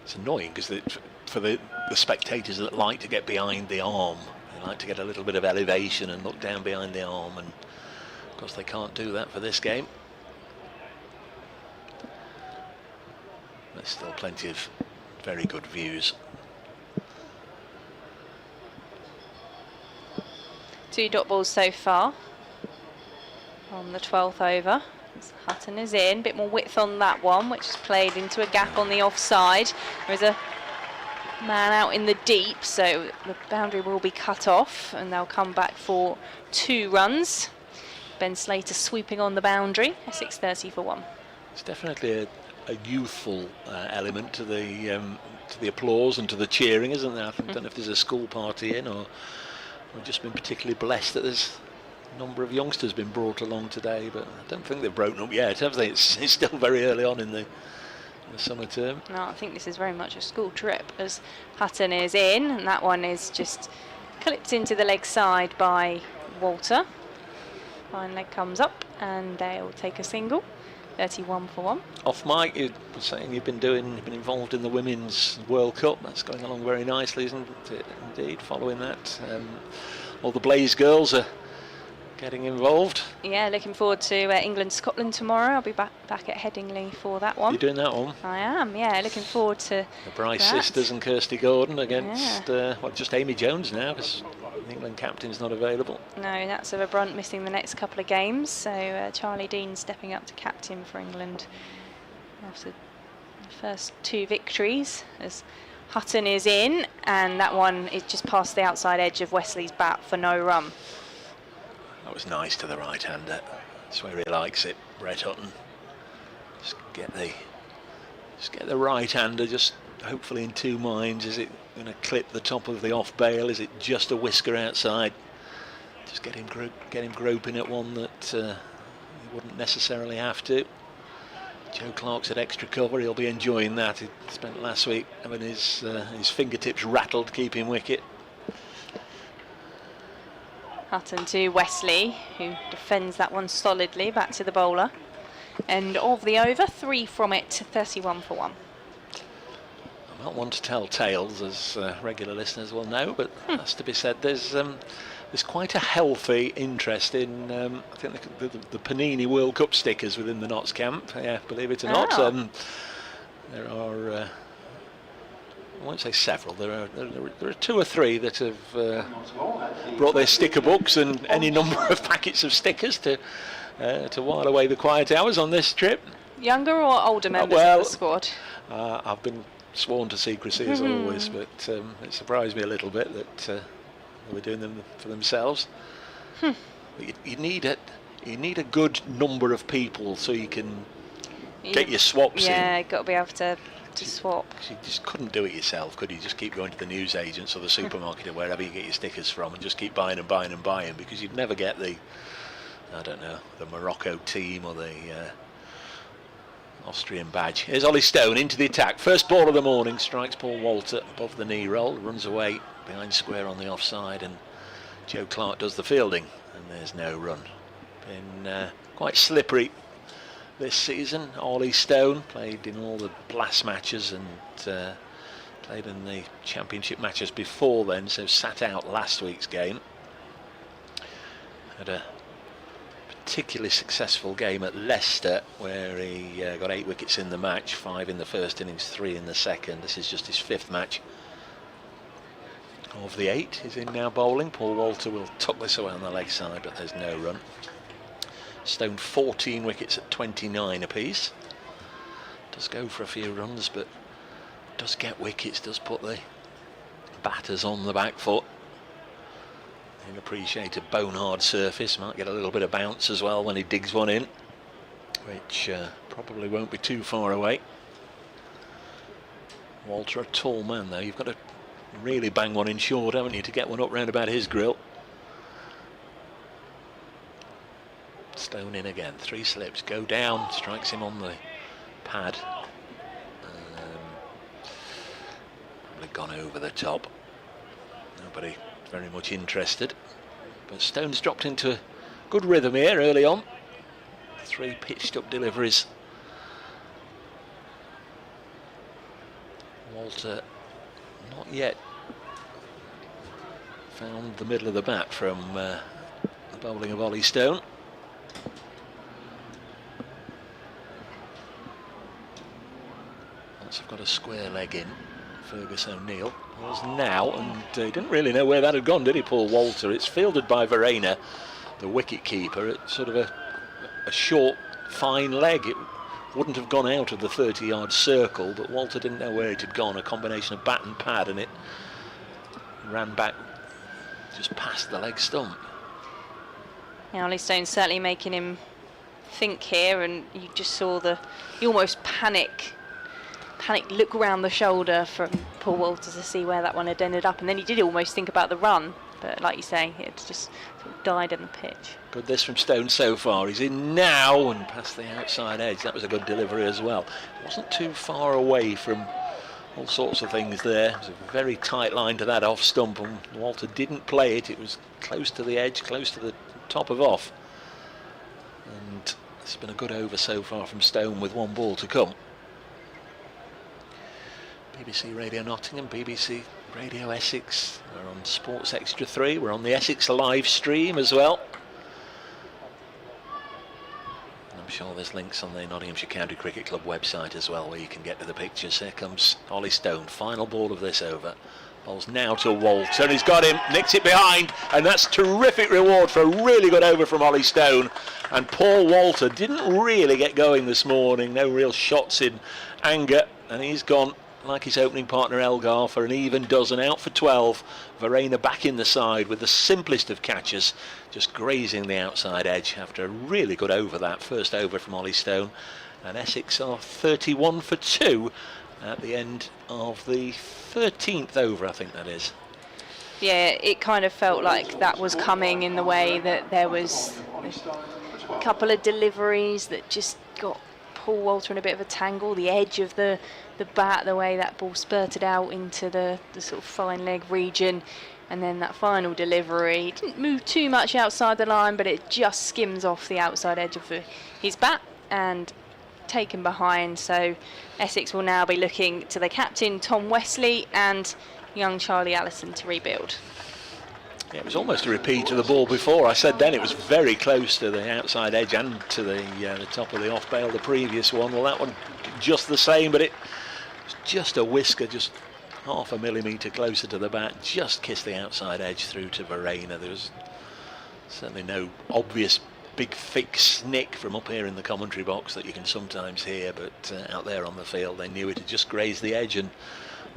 it's annoying because for the spectators that like to get behind the arm, they like to get a little bit of elevation and look down behind the arm, and of course they can't do that for this game. There's still plenty of very good views. 2 dot balls so far on the 12th over. Hutton is in, a bit more width on that one, which is played into a gap on the offside. There is a man out in the deep, so the boundary will be cut off and they'll come back for 2 runs. Ben Slater swooping on the boundary, Essex 30 for 1. It's definitely a youthful element to the applause and to the cheering, isn't there? I don't know if there's a school party in, or we've just been particularly blessed that there's a number of youngsters been brought along today, but I don't think they've broken up yet, have they? It's still very early on in the summer term. No, I think this is very much a school trip as Hutton is in, and that one is just clipped into the leg side by Walter. Fine leg comes up and they'll take a single. 31 for 1. Off mic, you were saying you've been involved in the Women's World Cup. That's going along very nicely, isn't it? Indeed, following that, all the Blaze girls are getting involved. Yeah, looking forward to England-Scotland tomorrow. I'll be back at Headingley for that one. You're doing that one? I am, yeah, looking forward to the Bryce that. sisters and Kirsty Gordon against, just Amy Jones now, because the England captain's not available. No, that's of a Brunt missing the next couple of games, so Charlie Dean stepping up to captain for England after the first 2 victories, as Hutton is in, and that one is just past the outside edge of Wesley's bat for no run. That was nice to the right-hander. That's where he likes it, Brett Hutton. Just get the right-hander just hopefully in 2 minds. Is it going to clip the top of the off bail? Is it just a whisker outside? Just get him groping at one that he wouldn't necessarily have to. Joe Clark's at extra cover. He'll be enjoying that. He spent last week having his fingertips rattled keeping wicket. Hutton to Wesley, who defends that one solidly, back to the bowler. End of the over, 3 from it, 31 for 1. I'm not one to tell tales, as regular listeners will know, but that's to be said. There's quite a healthy interest in, I think, the Panini World Cup stickers within the Notts camp. Yeah, believe it or not. There are, I won't say several, there are 2 or 3 that have brought their sticker books and any number of packets of stickers to while away the quiet hours on this trip. Younger or older members of the squad? I've been sworn to secrecy as always, but it surprised me a little bit that they were doing them for themselves. But you need a good number of people so you can get your swaps in. Yeah, got to be able to swap. You just couldn't do it yourself, could you? Just keep going to the news agents or the supermarket or wherever you get your stickers from and just keep buying and buying and buying, because you'd never get the, I don't know, the Morocco team or the Austrian badge. Here's Ollie Stone into the attack. First ball of the morning, strikes Paul Walter above the knee roll, runs away behind square on the offside, and Joe Clark does the fielding, and there's no run. Been quite slippery this season. Ollie Stone played in all the blast matches and played in the championship matches before then, so sat out last week's game. Had a particularly successful game at Leicester where he got 8 wickets in the match, 5 in the first innings, 3 in the second. This is just his 5th match of the 8. He's in now bowling. Paul Walter will tuck this away on the leg side, but there's no run. Stone 14 wickets at 29 apiece. Does go for a few runs, but does get wickets, does put the batters on the back foot. He'll appreciate a bone hard surface, might get a little bit of bounce as well when he digs one in, which probably won't be too far away. Walter, a tall man though, you've got to really bang one in short, haven't you, to get one up round about his grill. Stone in again, 3 slips, go down, strikes him on the pad. Probably gone over the top. Nobody very much interested. But Stone's dropped into a good rhythm here early on. 3 pitched up deliveries. Walter not yet found the middle of the bat from the bowling of Ollie Stone. I've got a square leg in. Fergus O'Neill was now, and he didn't really know where that had gone, did he, Paul Walter? It's fielded by Verena, the wicket keeper, at sort of a short, fine leg. It wouldn't have gone out of the 30-yard circle, but Walter didn't know where it had gone. A combination of bat and pad, and it ran back just past the leg stump. Yeah, Ollie Stone's certainly making him think here, and you just saw he almost panic look around the shoulder from Paul Walter to see where that one had ended up, and then he did almost think about the run, but like you say, it just sort of died in the pitch. Good this from Stone so far. He's in now and past the outside edge. That was a good delivery as well. Wasn't too far away from all sorts of things there. It was a very tight line to that off stump, and Walter didn't play it. It was close to the edge, close to the top of off, and it's been a good over so far from Stone with 1 ball to come. BBC Radio Nottingham, BBC Radio Essex. We're on Sports Extra 3. We're on the Essex live stream as well. And I'm sure there's links on the Nottinghamshire County Cricket Club website as well where you can get to the pictures. Here comes Ollie Stone, final ball of this over. Ball's now to Walter, and he's got him, nicks it behind, and that's terrific reward for a really good over from Ollie Stone. And Paul Walter didn't really get going this morning, no real shots in anger, and he's gone like his opening partner Elgar for an even dozen, out for 12. Verena back in the side with the simplest of catches, just grazing the outside edge after a really good over, that first over from Ollie Stone. And Essex are 31 for 2 at the end of the 13th over, I think that is. Yeah, it kind of felt like that was coming, in the way that there was a couple of deliveries that just got Paul Walter in a bit of a tangle. The edge of the bat, the way that ball spurted out into the sort of fine leg region, and then that final delivery didn't move too much outside the line, but it just skims off the outside edge of his bat and taken behind. So Essex will now be looking to the captain Tom Wesley and young Charlie Allison to rebuild. Yeah, it was almost a repeat of the ball before. I said then it was very close to the outside edge and to the top of the off bail, the previous one. Well, that one just the same, but it was just a whisker, just half a millimetre closer to the bat, just kissed the outside edge through to Verena. There was certainly no obvious big thick snick from up here in the commentary box that you can sometimes hear, but out there on the field they knew it had just grazed the edge, and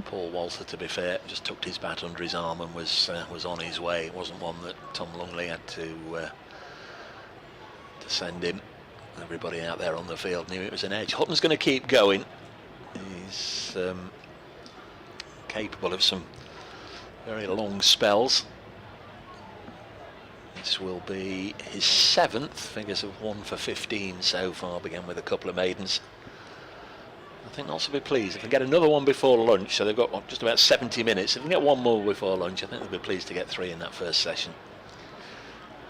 Paul Walter, to be fair, just tucked his bat under his arm and was on his way. It wasn't one that Tom Lungley had to send him. Everybody out there on the field knew it was an edge. Hutton's going to keep going. He's capable of some very long spells. This will be his 7th. Figures of 1 for 15 so far. Began with a couple of maidens. I think Notts will be pleased if they get another one before lunch. So they've got just about 70 minutes. If they get one more before lunch, I think they'll be pleased to get 3 in that first session.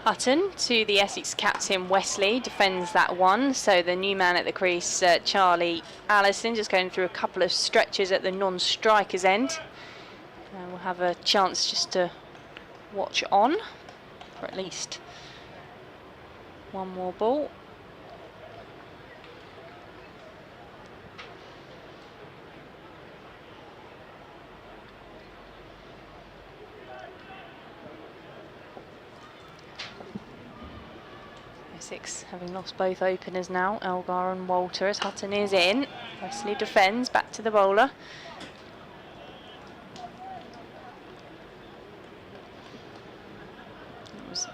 Hutton to the Essex captain Wesley, defends that one. So the new man at the crease, Charlie Allison, just going through a couple of stretches at the non-striker's end. And we'll have a chance just to watch on for at least one more ball. Essex having lost both openers now, Elgar and Walter, as Hutton is in. Wesley defends, back to the bowler. It was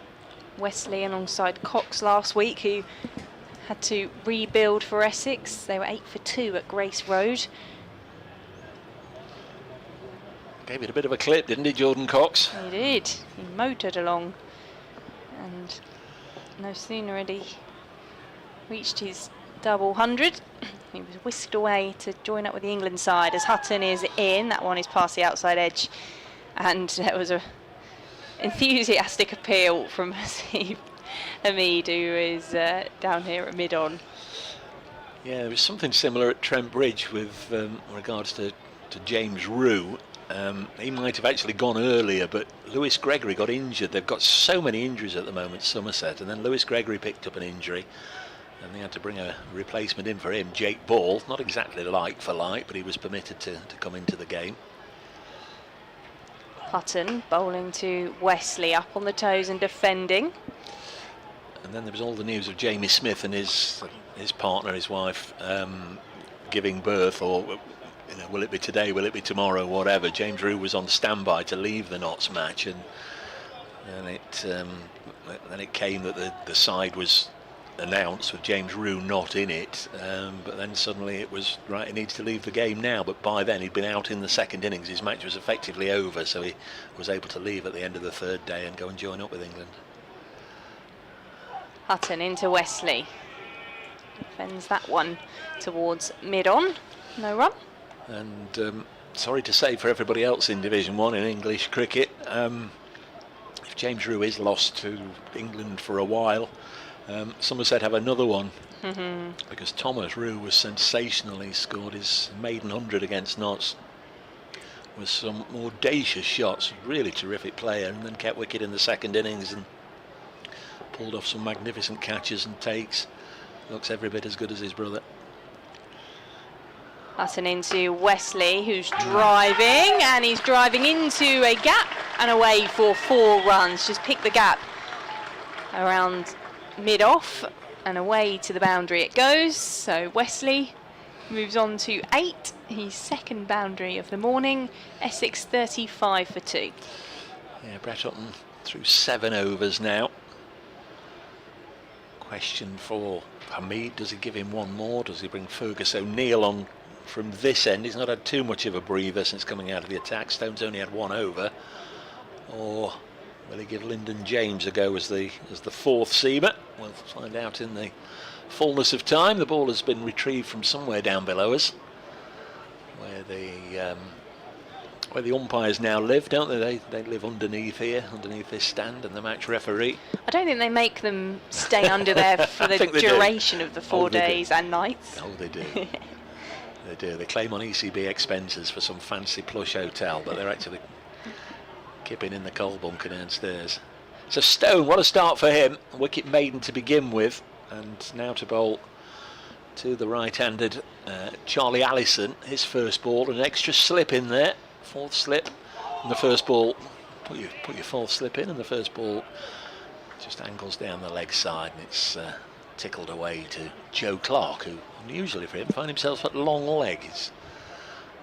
Wesley alongside Cox last week who had to rebuild for Essex. They were 8 for 2 at Grace Road. Gave it a bit of a clip, didn't he, Jordan Cox? He did. He motored along, and no sooner had he reached his double 100, he was whisked away to join up with the England side as Hutton is in. That one is past the outside edge, and there was a enthusiastic appeal from Hasib Hamid, who is down here at mid-on. Yeah, there was something similar at Trent Bridge with regards to James Rue. He might have actually gone earlier, but Lewis Gregory got injured. They've got so many injuries at the moment, Somerset, and then Lewis Gregory picked up an injury and they had to bring a replacement in for him, Jake Ball. Not exactly like for like, but he was permitted to come into the game. Hutton bowling to Wesley, up on the toes and defending. And then there was all the news of Jamie Smith and his partner, his wife, giving birth, or will it be today, will it be tomorrow, whatever. James Rue was on standby to leave the Notts match, and then it came that the side was announced with James Rue not in it, but then suddenly it was, right, he needs to leave the game now. But by then he'd been out in the second innings, his match was effectively over, so he was able to leave at the end of the third day and go and join up with England. Hutton into Wesley, defends that one towards mid-on, no run. And sorry to say for everybody else in Division 1 in English cricket, if James Rue is lost to England for a while, Somerset have another one, because Thomas Rue was sensational. He scored his maiden 100 against Notts with some audacious shots, really terrific player, and then kept wicket in the second innings and pulled off some magnificent catches and takes. Looks every bit as good as his brother. Hutton into Wesley, who's driving, and he's driving into a gap and away for 4 runs. Just pick the gap around mid-off and away to the boundary it goes. So Wesley moves on to 8, his second boundary of the morning. Essex 35 for 2. Yeah, Brett Hutton through 7 overs now. Question for Hamid, does he give him one more? Does he bring Fergus O'Neill on from this end? He's not had too much of a breather since coming out of the attack. Stone's only had 1 over. Or will he give Lyndon James a go as the 4th seamer? We'll find out in the fullness of time. The ball has been retrieved from somewhere down below us, where the umpires now live, don't they? They live underneath here, underneath this stand, and the match referee. I don't think they make them stay under there for the duration of the 4 days and nights. Oh, they do. They do. They claim on ECB expenses for some fancy plush hotel, but they're actually kipping in the coal bunker downstairs. So Stone, what a start for him. Wicket maiden to begin with, and now to bowl to the right-handed Charlie Allison. His first ball, an extra slip in there, 4th slip, and the first ball. Put your 4th slip in, and the first ball just angles down the leg side, and it's tickled away to Joe Clark, who unusually for him find himself at long leg. He's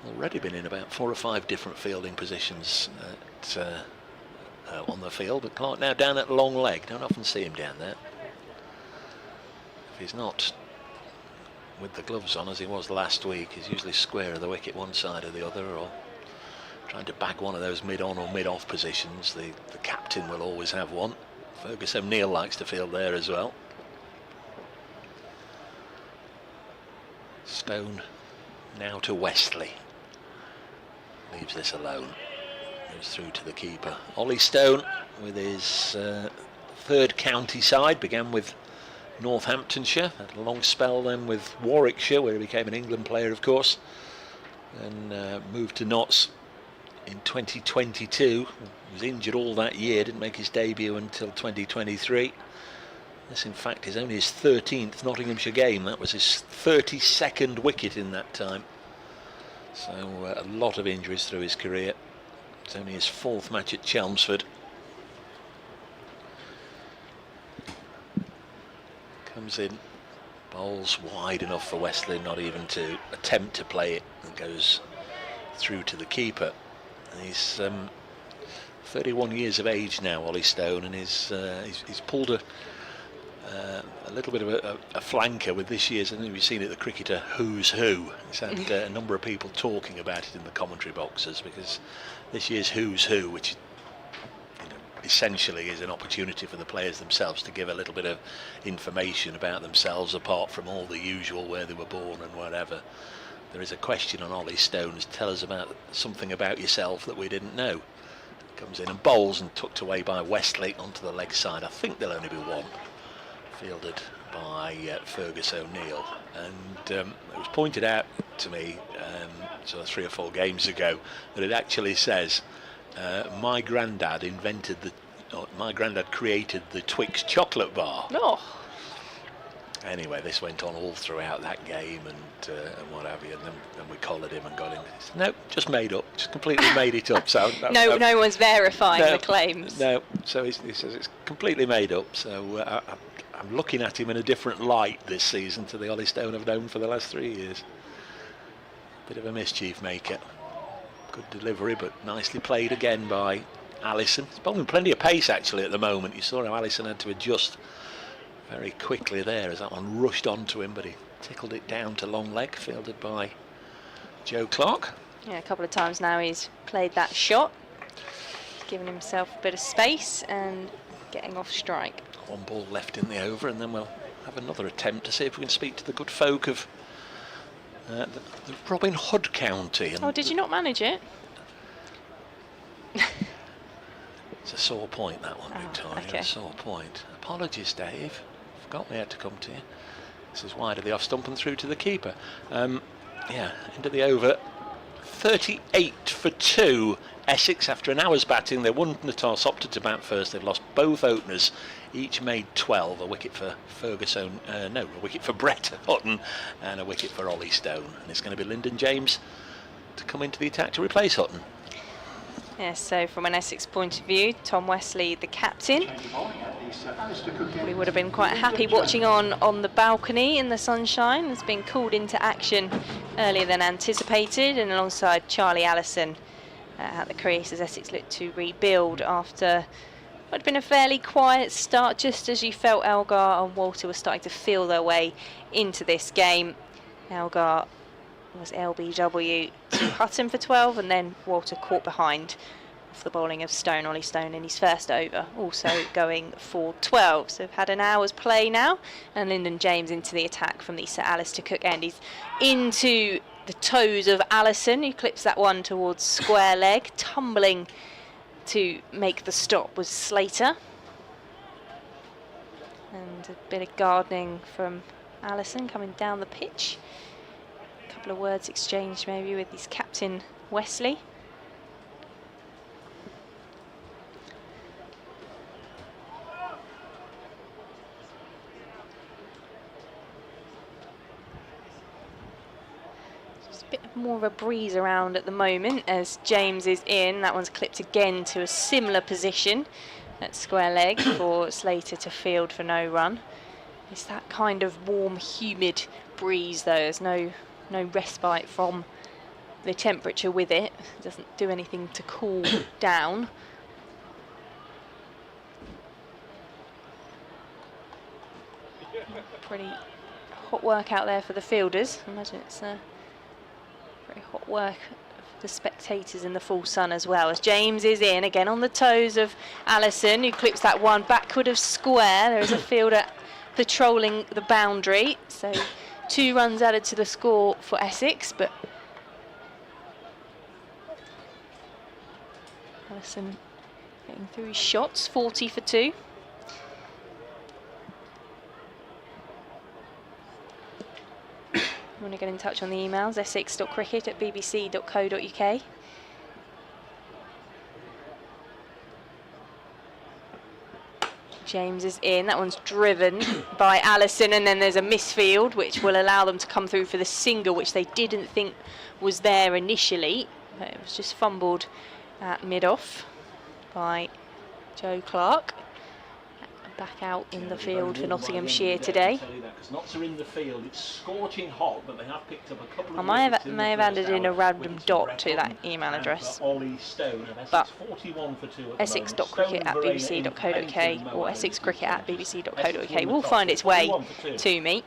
already been in about 4 or 5 different fielding positions on the field, but Clark now down at long leg. Don't often see him down there. If he's not with the gloves on as he was last week, he's usually square of the wicket one side or the other, or trying to bag one of those mid-on or mid-off positions. The captain will always have one. Fergus O'Neill likes to field there as well. Stone now to Westley. Leaves this alone. Goes through to the keeper. Ollie Stone with his third county side. Began with Northamptonshire. Had a long spell then with Warwickshire, where he became an England player, of course. And moved to Notts in 2022. He was injured all that year. Didn't make his debut until 2023. This, in fact, is only his 13th Nottinghamshire game. That was his 32nd wicket in that time. So a lot of injuries through his career. It's only his 4th match at Chelmsford. Comes in, bowls wide enough for Westley not even to attempt to play it, and goes through to the keeper. And he's 31 years of age now, Ollie Stone, and he's pulled a little bit of a flanker with this year's, I think we've seen it, the cricketer Who's Who. He's had a number of people talking about it in the commentary boxes, because this year's Who's Who, which essentially is an opportunity for the players themselves to give a little bit of information about themselves, apart from all the usual where they were born and whatever. There is a question on Ollie Stone's tell us about something about yourself that we didn't know. Comes in and bowls, and tucked away by Westley onto the leg side. I think there'll only be one. Fielded by Fergus O'Neill, and it was pointed out to me so 3 or 4 games ago that it actually says my granddad created the Twix chocolate bar. Oh. Anyway, this went on all throughout that game, and what have you, and then we collared him and got him. He said, no, just made up, just completely made it up. So no one's verifying the claims. No, so he says it's completely made up. So I'm looking at him in a different light this season to the Ollie Stone I've known for the last 3 years. Bit of a mischief maker. Good delivery, but nicely played again by Allison. He's bowling plenty of pace actually at the moment. You saw how Allison had to adjust very quickly there as that one rushed onto him, but he tickled it down to long leg, fielded by Joe Clark. Yeah, a couple of times now he's played that shot, giving himself a bit of space and getting off strike. 1 ball left in the over, and then we'll have another attempt to see if we can speak to the good folk of the Robin Hood County. And did you not manage it? It's a sore point, that one, Victoria. Okay. A sore point. Apologies, Dave. Forgot we had to come to you. This is wide of the off stump and through to the keeper. Yeah, into the over. 38 for 2. Essex, after an hour's batting, they won the toss, opted to bat first. They've lost both openers. Each made 12. A wicket for Ferguson, a wicket for Brett Hutton, and a wicket for Ollie Stone. And it's going to be Lyndon James to come into the attack to replace Hutton. Yes, so from an Essex point of view, Tom Westley, the captain. We would have been quite happy watching on the balcony in the sunshine. Has been called into action earlier than anticipated, and alongside Charlie Allison at the crease as Essex looked to rebuild after what had been a fairly quiet start, just as you felt Elgar and Walter were starting to feel their way into this game. Elgar was LBW to Hutton for 12, and then Walter caught behind off the bowling of Ollie Stone in his first over, also going for 12. So we've had an hour's play now, and Lyndon James into the attack from the Sir Alistair Cook end. He's into the toes of Allison, who clips that one towards square leg. Tumbling to make the stop was Slater. And a bit of gardening from Allison coming down the pitch. A couple of words exchanged maybe with his captain Westley. Just a bit more of a breeze around at the moment as James is in. That one's clipped again to a similar position at square leg for Slater to field for no run. It's that kind of warm, humid breeze though. There's no respite from the temperature with it. It doesn't do anything to cool down. Pretty hot work out there for the fielders. I imagine it's very hot work for the spectators in the full sun as well. As James is in again on the toes of Allison, who clips that one backward of square. There is a fielder patrolling the boundary, so 2 runs added to the score for Essex, but Allison getting through his shots, 40 for 2. You want to get in touch on the emails, essex.cricket@bbc.co.uk. James is in, that one's driven by Allison, and then there's a misfield which will allow them to come through for the single, which they didn't think was there initially. But it was just fumbled at mid-off by Joe Clark. Back out in the field for Nottinghamshire today. Notts are in the field. It's scorching hot, but they have picked up a couple of I may have added in a random dot to that email address. But essex.cricket@bbc.co.uk or essexcricket@bbc.co.uk will find its way to me.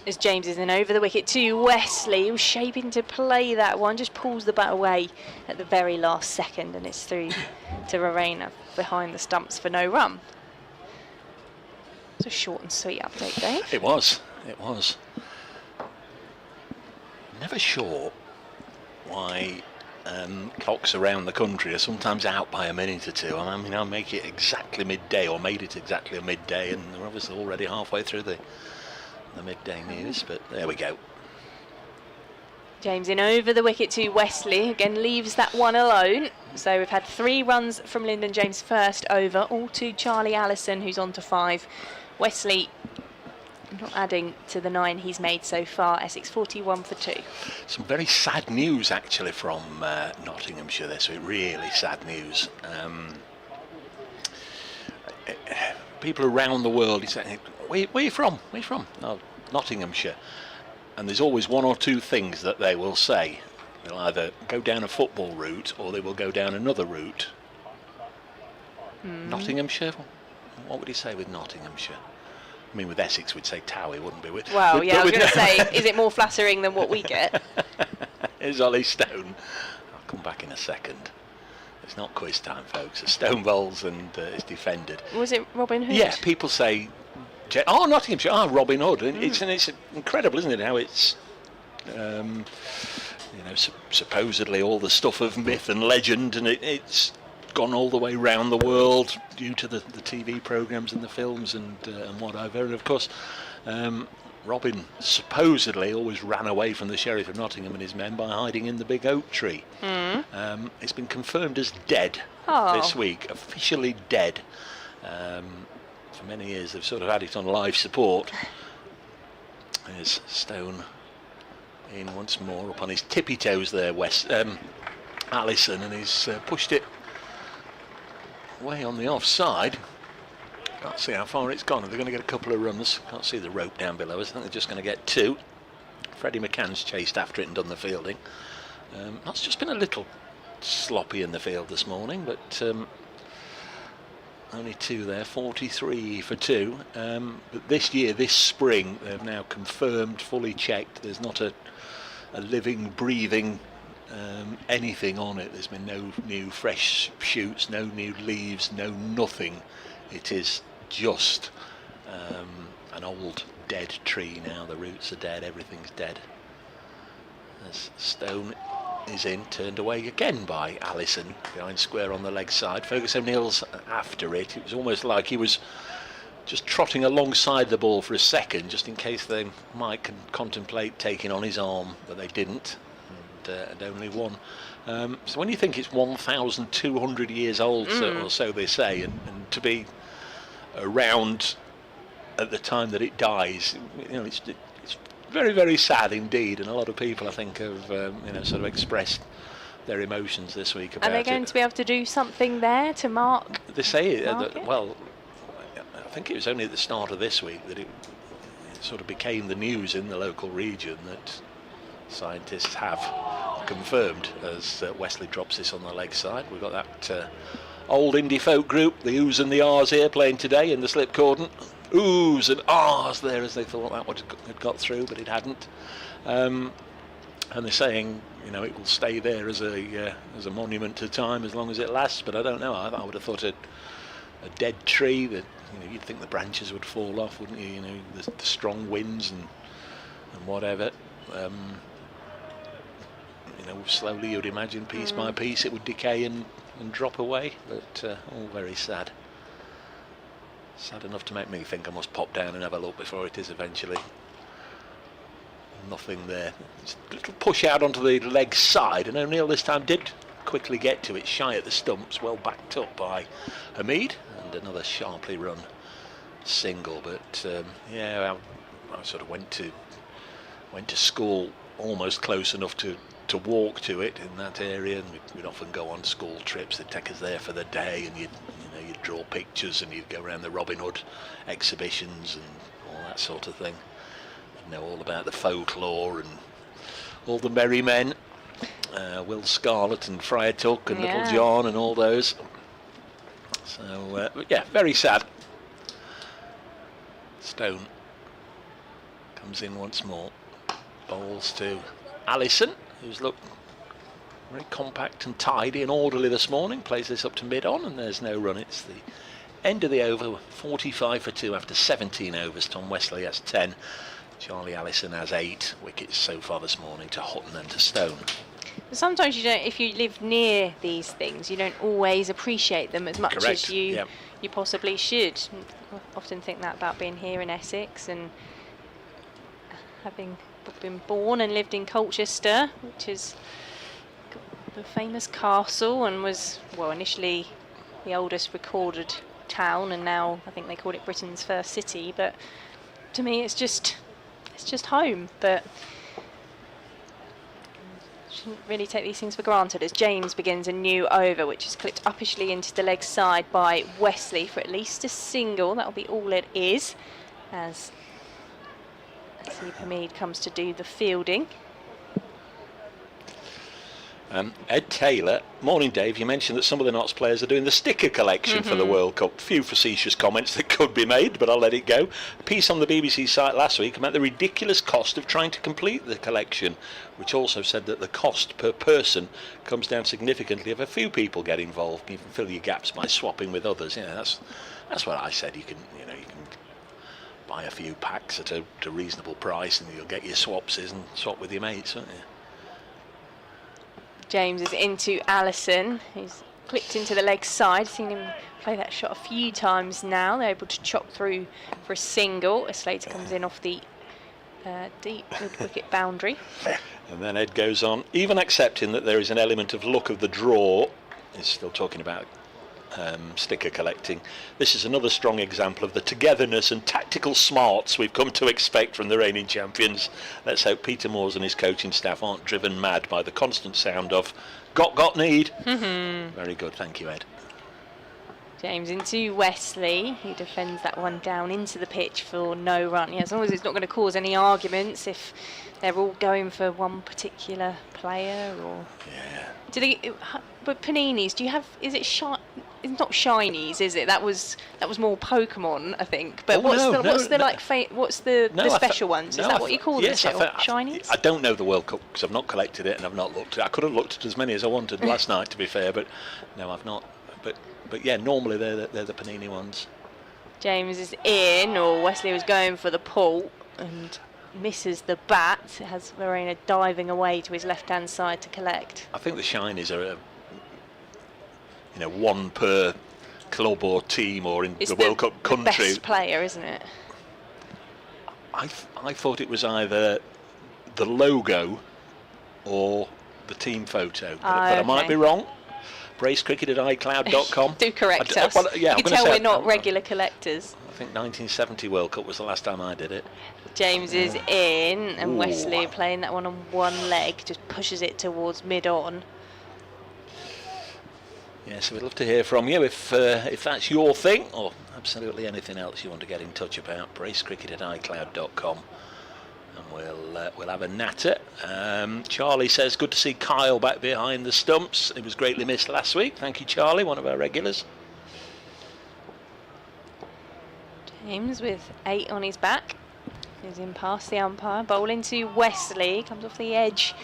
As James is in over the wicket to Wesley, who's shaping to play that one, just pulls the bat away at the very last second, and it's through to Rarena behind the stumps for no run. It's a short and sweet update, Dave. It was. Never sure why clocks around the country are sometimes out by a minute or two. I mean, I'll make it exactly midday, or made it exactly a midday, and we're obviously already halfway through the midday news, but there we go. James in over the wicket to Wesley, again leaves that one alone. So we've had 3 runs from Lyndon James first over, all to Charlie Allison, who's on to 5. Wesley not adding to the 9 he's made so far. Essex 41 for 2. Some very sad news actually from Nottinghamshire this week, really sad news. People around the world, he said, where are you from? Where are you from? Oh, Nottinghamshire. And there's always one or two things that they will say. They'll either go down a football route or they will go down another route. Nottinghamshire? What would he say with Nottinghamshire? I mean, with Essex we'd say Towie, wouldn't we? Well, yeah, I was going to say, is it more flattering than what we get? Here's Ollie Stone. I'll come back in a second. It's not quiz time, folks. The Stone bowls and is defended. Was it Robin Hood? Yeah, people say, oh, Nottinghamshire, Robin Hood. And it's incredible, isn't it, how it's, supposedly all the stuff of myth and legend, and it's gone all the way round the world due to the TV programmes and the films and whatever. And of course, Robin supposedly always ran away from the Sheriff of Nottingham and his men by hiding in the big oak tree. It's been confirmed as dead this week, officially dead. For many years they've sort of had it on life support. There's Stone in once more up on his tippy toes there, Allison, and he's pushed it way on the offside. Can't see how far it's gone. They're going to get a couple of runs. Can't see the rope down below us. I think they're just going to get 2. Freddie McCann's chased after it and done the fielding. That's just been a little sloppy in the field this morning, but only 2 there, 43 for 2. But this year, this spring, they've now confirmed, fully checked, there's not a living, breathing anything on it. There's been no new fresh shoots, no new leaves, no nothing. It is just an old dead tree now. The roots are dead, everything's dead. As Stone is in, turned away again by Allison, behind square on the leg side. Fergus O'Neill's after it. It was almost like he was just trotting alongside the ball for a second, just in case they might contemplate taking on his arm, but they didn't, and only one. So when you think it's 1,200 years old, or so they say, and to be around at the time that it dies, it's very, very sad indeed. And a lot of people, I think, have sort of expressed their emotions this week about Are they going to be able to do something there to mark? They say, mark it? well, I think it was only at the start of this week that it sort of became the news in the local region that scientists have confirmed as Wesley drops this on the leg side. We've got that old indie folk group, the Oohs and the Ahs here playing today in the slip cordon. Oohs and Ahs there, as they thought that would had got through, but it hadn't. And they're saying, you know, it will stay there as a monument to time as long as it lasts. But I don't know. I would have thought a dead tree that, you know, you'd think the branches would fall off, wouldn't you? You know, the strong winds and whatever. You know, slowly you'd imagine piece by piece it would decay and drop away. But all very sad. Sad enough to make me think I must pop down and have a look before it is eventually. Nothing there. Just a little push out onto the leg side, and O'Neill this time did quickly get to it, shy at the stumps, well backed up by Hamid, and another sharply run single. But yeah, I sort of went to school almost close enough to walk to it in that area, and we'd often go on school trips. They'd take us there for the day, and you'd draw pictures, and you'd go around the Robin Hood exhibitions and all that sort of thing. Know all about the folklore and all the merry men, Will Scarlett and Friar Tuck and Little John and all those. So yeah, very sad. Stone comes in once more, bowls to Allison, who's looked very compact and tidy and orderly this morning. Plays this up to mid-on, and there's no run. It's the end of the over, 45 for 2 after 17 overs. Tom Wesley has 10. Charlie Allison has 8 wickets so far this morning to Hutton and to Stone. Sometimes you don't, if you live near these things, you don't always appreciate them as much as you possibly should. I often think that about being here in Essex and having been born and lived in Colchester, which is the famous castle and was, well, initially the oldest recorded town, and now I think they call it Britain's first city. But to me, it's just home. But shouldn't really take these things for granted as James begins a new over, which is clipped uppishly into the leg side by Wesley for at least a single. That'll be all it is, as Asif Hamid comes to do the fielding. Ed Taylor, morning Dave, you mentioned that some of the Notts players are doing the sticker collection for the World Cup. Few facetious comments that could be made, but I'll let it go. A piece on the BBC site last week about the ridiculous cost of trying to complete the collection, which also said that the cost per person comes down significantly if a few people get involved. You can fill your gaps by swapping with others. Yeah, that's what I said. You can buy a few packs at a reasonable price, and you'll get your swapsies and swap with your mates, won't you? James is into Allison, who's clipped into the leg side. Seen him play that shot a few times now. They're able to chop through for a single. Slater comes in off the deep mid-wicket boundary. And then Ed goes on, even accepting that there is an element of luck of the draw, he's still talking about sticker collecting. This is another strong example of the togetherness and tactical smarts we've come to expect from the reigning champions. Let's hope Peter Moores and his coaching staff aren't driven mad by the constant sound of got need. Very good, thank you, Ed. James into Wesley, who defends that one down into the pitch for no run. Yeah, as long as it's not going to cause any arguments if they're all going for one particular player, or do they? But Paninis, do you have? Is it shy? It's not shinies, is it? That was more Pokemon, I think. But what's the special ones? Is that what you call them? Shinies? I don't know the World Cup because I've not collected it and I've not looked. I could have looked at as many as I wanted last night, to be fair, but no, I've not. But yeah, normally they're the Panini ones. James is in, or Wesley was going for the pull and misses the bat. It has Verena diving away to his left-hand side to collect. I think the shinies are one per club or team or in the World Cup country. It's the best player, isn't it? I thought it was either the logo or the team photo, but I might be wrong. bracecricket@icloud.com. Do correct us. You can tell we're not regular collectors. I think 1970 World Cup was the last time I did it. James is in, and Wesley playing that one on one leg, just pushes it towards mid-on. Yes, we'd love to hear from you if that's your thing, or absolutely anything else you want to get in touch about. bracecricket@icloud.com, and we'll have a natter. Charlie says, good to see Kyle back behind the stumps. It was greatly missed last week. Thank you, Charlie, one of our regulars. James with 8 on his back. He's in past the umpire. Bowling to Wesley. Comes off the edge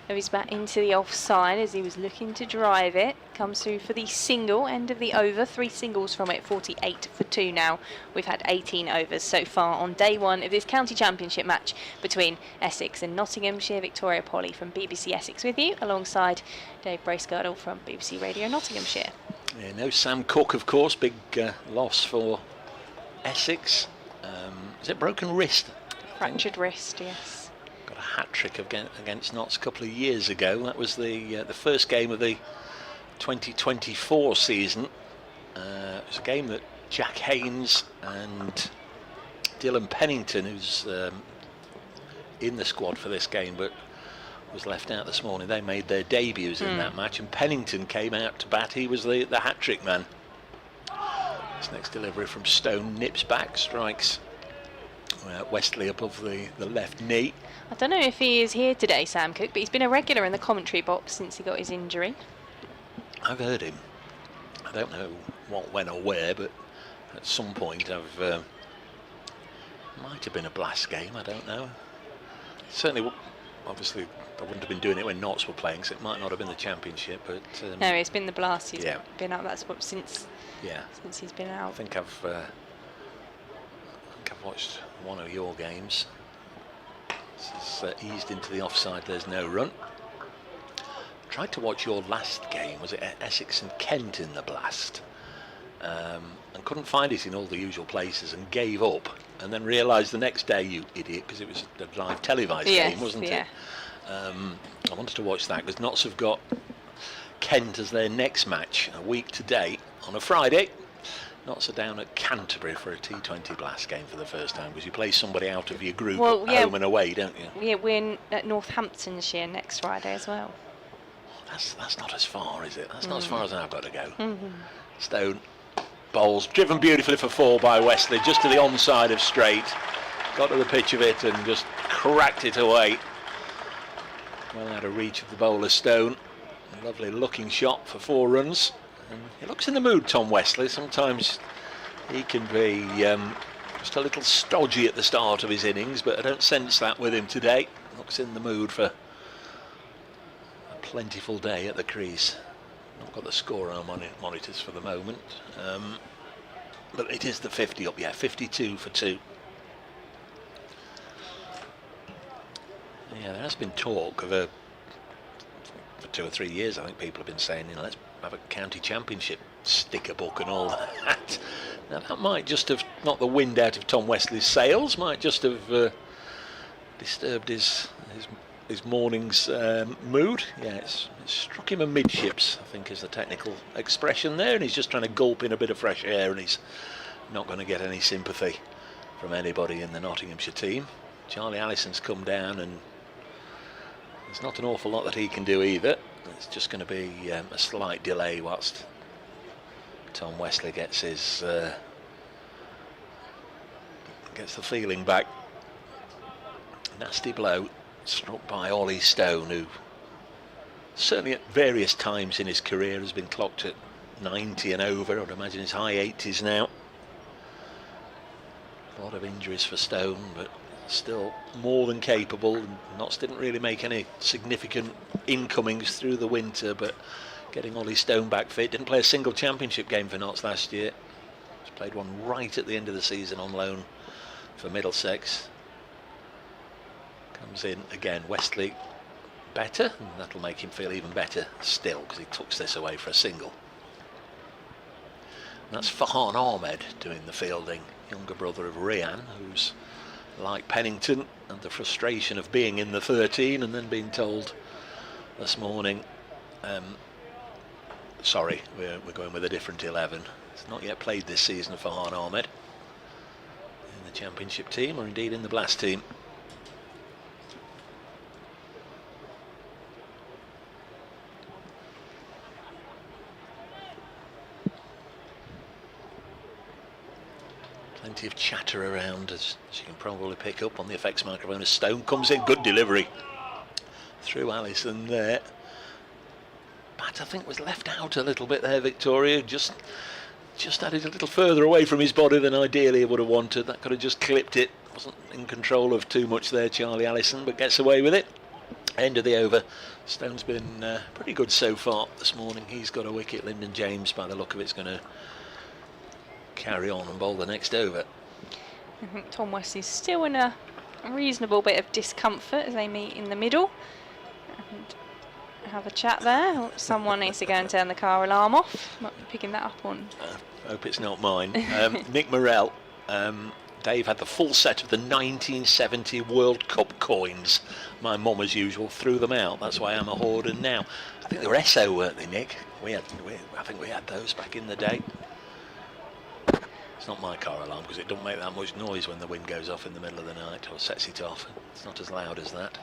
of his bat into the offside as he was looking to drive it. Comes through for the single, end of the over. 3 singles from it, 48 for 2 now. We've had 18 overs so far on day 1 of this county championship match between Essex and Nottinghamshire. Victoria Polly from BBC Essex with you, alongside Dave Bracegirdle from BBC Radio Nottinghamshire. Yeah, no Sam Cook, of course. Big loss for Essex. Is it broken wrist? Fractured wrist, yes. Got a hat-trick against Notts a couple of years ago. That was the first game of the 2024 season. It was a game that Jack Haynes and Dylan Pennington, who's in the squad for this game but was left out this morning, they made their debuts in that match, and Pennington came out to bat. He was the hat-trick man. This next delivery from Stone nips back, strikes Wesley above the left knee. I don't know if he is here today, Sam Cook, but he's been a regular in the commentary box since he got his injury. I've heard him. I don't know what, when or where, but at some point might have been a Blast game, I don't know. Certainly, obviously, I wouldn't have been doing it when Notts were playing, so it might not have been the championship, but... no, it's been the Blast. He's been out, that's what, since he's been out. I think I've watched one of your games. This is eased into the offside, there's no run. Tried to watch your last game, was it Essex and Kent in the Blast? And couldn't find it in all the usual places and gave up, and then realised the next day, you idiot, because it was a live televised game, wasn't it? I wanted to watch that because Notts have got Kent as their next match a week today on a Friday. Notts are down at Canterbury for a T20 Blast game for the first time, because you play somebody out of your group home and away, don't you? Yeah, we're at Northamptonshire next Friday as well. That's not as far, is it? That's not as far as I've got to go. Stone bowls, driven beautifully for 4 by Wesley, just to the onside of straight. Got to the pitch of it and just cracked it away. Well out of reach of the bowler, Stone. A lovely looking shot for 4 runs. And he looks in the mood, Tom Wesley. Sometimes he can be just a little stodgy at the start of his innings, but I don't sense that with him today. Looks in the mood for a plentiful day at the crease. Not got the score on monitors for the moment, but it is the 50 up, 52 for 2. Yeah, there has been talk of for 2 or 3 years, I think people have been saying, let's have a county championship sticker book and all that. Now that might just have knocked the wind out of Tom Wesley's sails, might just have disturbed his morning's mood. Yeah, it's struck him amidships, I think is the technical expression there, and he's just trying to gulp in a bit of fresh air, and he's not going to get any sympathy from anybody in the Nottinghamshire team. Charlie Allison's come down, and there's not an awful lot that he can do either. It's just going to be a slight delay whilst Tom Wesley gets his gets the feeling back. Nasty blow struck by Ollie Stone, who certainly at various times in his career has been clocked at 90 and over. I'd imagine his high 80s now. A lot of injuries for Stone, but still more than capable. Notts didn't really make any significant incomings through the winter, but getting Ollie Stone back fit. Didn't play a single championship game for Notts last year. Just played one right at the end of the season on loan for Middlesex. Comes in again, Wesley better, and that'll make him feel even better still, because he tucks this away for a single. And that's Farhan Ahmed doing the fielding, younger brother of Rian, who's like Pennington, and the frustration of being in the 13 and then being told this morning, sorry, we're going with a different 11. It's not yet played this season for Farhan Ahmed in the championship team, or indeed in the Blast team. Plenty of chatter around, as you can probably pick up on the effects microphone. As Stone comes in, good delivery through Allison there. Bat, I think, was left out a little bit there, Victoria. Just had it a little further away from his body than ideally he would have wanted. That could have just clipped it. Wasn't in control of too much there, Charlie Allison, but gets away with it. End of the over. Stone's been pretty good so far this morning. He's got a wicket. Lyndon James, by the look of it, is going to carry on and bowl the next over. I think Tom Wesley's still in a reasonable bit of discomfort as they meet in the middle and have a chat there. Someone needs to go and turn the car alarm off. Might be picking that up on. I hope it's not mine. Nick Morrell. Dave had the full set of the 1970 World Cup coins. My mum, as usual, threw them out. That's why I'm a hoarder now. I think they were SO, weren't they, Nick? I think we had those back in the day. It's not my car alarm because it doesn't make that much noise when the wind goes off in the middle of the night or sets it off. It's not as loud as that.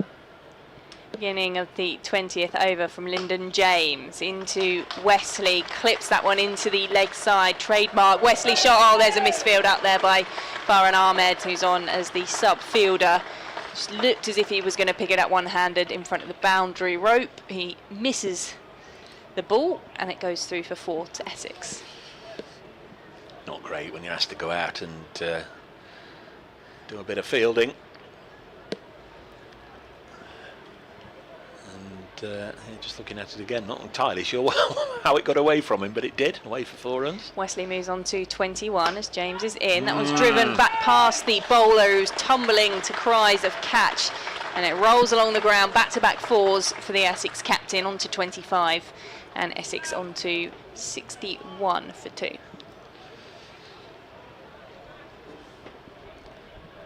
Beginning of the 20th over from Lyndon James into Wesley, clips that one into the leg side, trademark Wesley shot. Oh, there's a misfield out there by Farhan Ahmed, who's on as the sub fielder. Just looked as if he was going to pick it up one-handed in front of the boundary rope. He misses the ball and it goes through for 4 to Essex. Not great when you're asked to go out and do a bit of fielding. Just looking at it again, not entirely sure how it got away from him, but it did, away for 4 runs. Wesley moves on to 21 as James is in. That was driven back past the bowler, who's tumbling to cries of catch, and it rolls along the ground, back-to-back 4s for the Essex captain, on to 25, and Essex on to 61 for 2.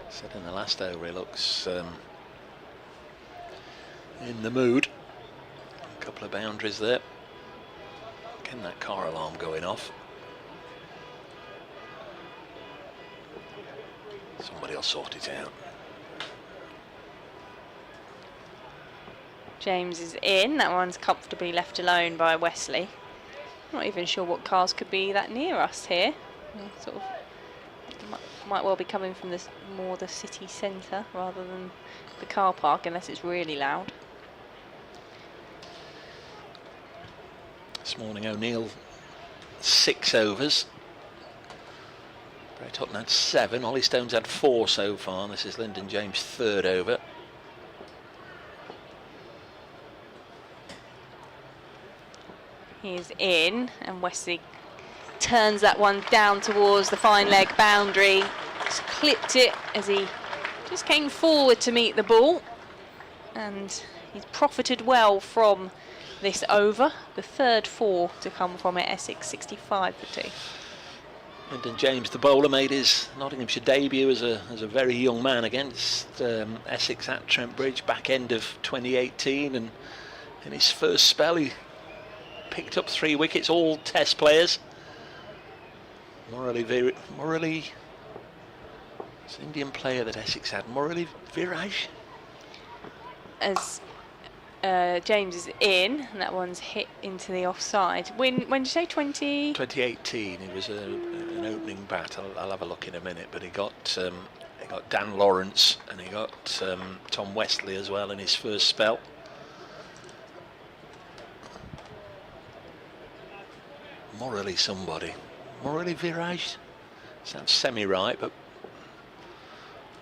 Said in the last over he looks in the mood. A couple of boundaries there. Again, that car alarm going off. Somebody will sort it out. James is in. That one's comfortably left alone by Wesley. Not even sure what cars could be that near us here. Sort of might well be coming from the city centre rather than the car park, unless it's really loud. This morning O'Neill 6 overs. Brett Hutton had 7. Ollie Stone's had 4 so far. And this is Lyndon James' 3rd over. He's in, and Wesley turns that one down towards the fine leg boundary. Just clipped it as he just came forward to meet the ball, and he's profited well from this over. The 3rd 4 to come from it. Essex 65 for 2. Lyndon James, the bowler, made his Nottinghamshire debut as a very young man against Essex at Trent Bridge back end of 2018, and in his first spell he picked up 3 wickets, all Test players. Murali, it's an Indian player that Essex had, Murali Viraj. As James is in, and that one's hit into the offside. When did you say 2018, he was an opening bat. I'll have a look in a minute, but he got Dan Lawrence and he got Tom Wesley as well in his first spell. Murali somebody. Murali Viraj? Sounds semi-right, but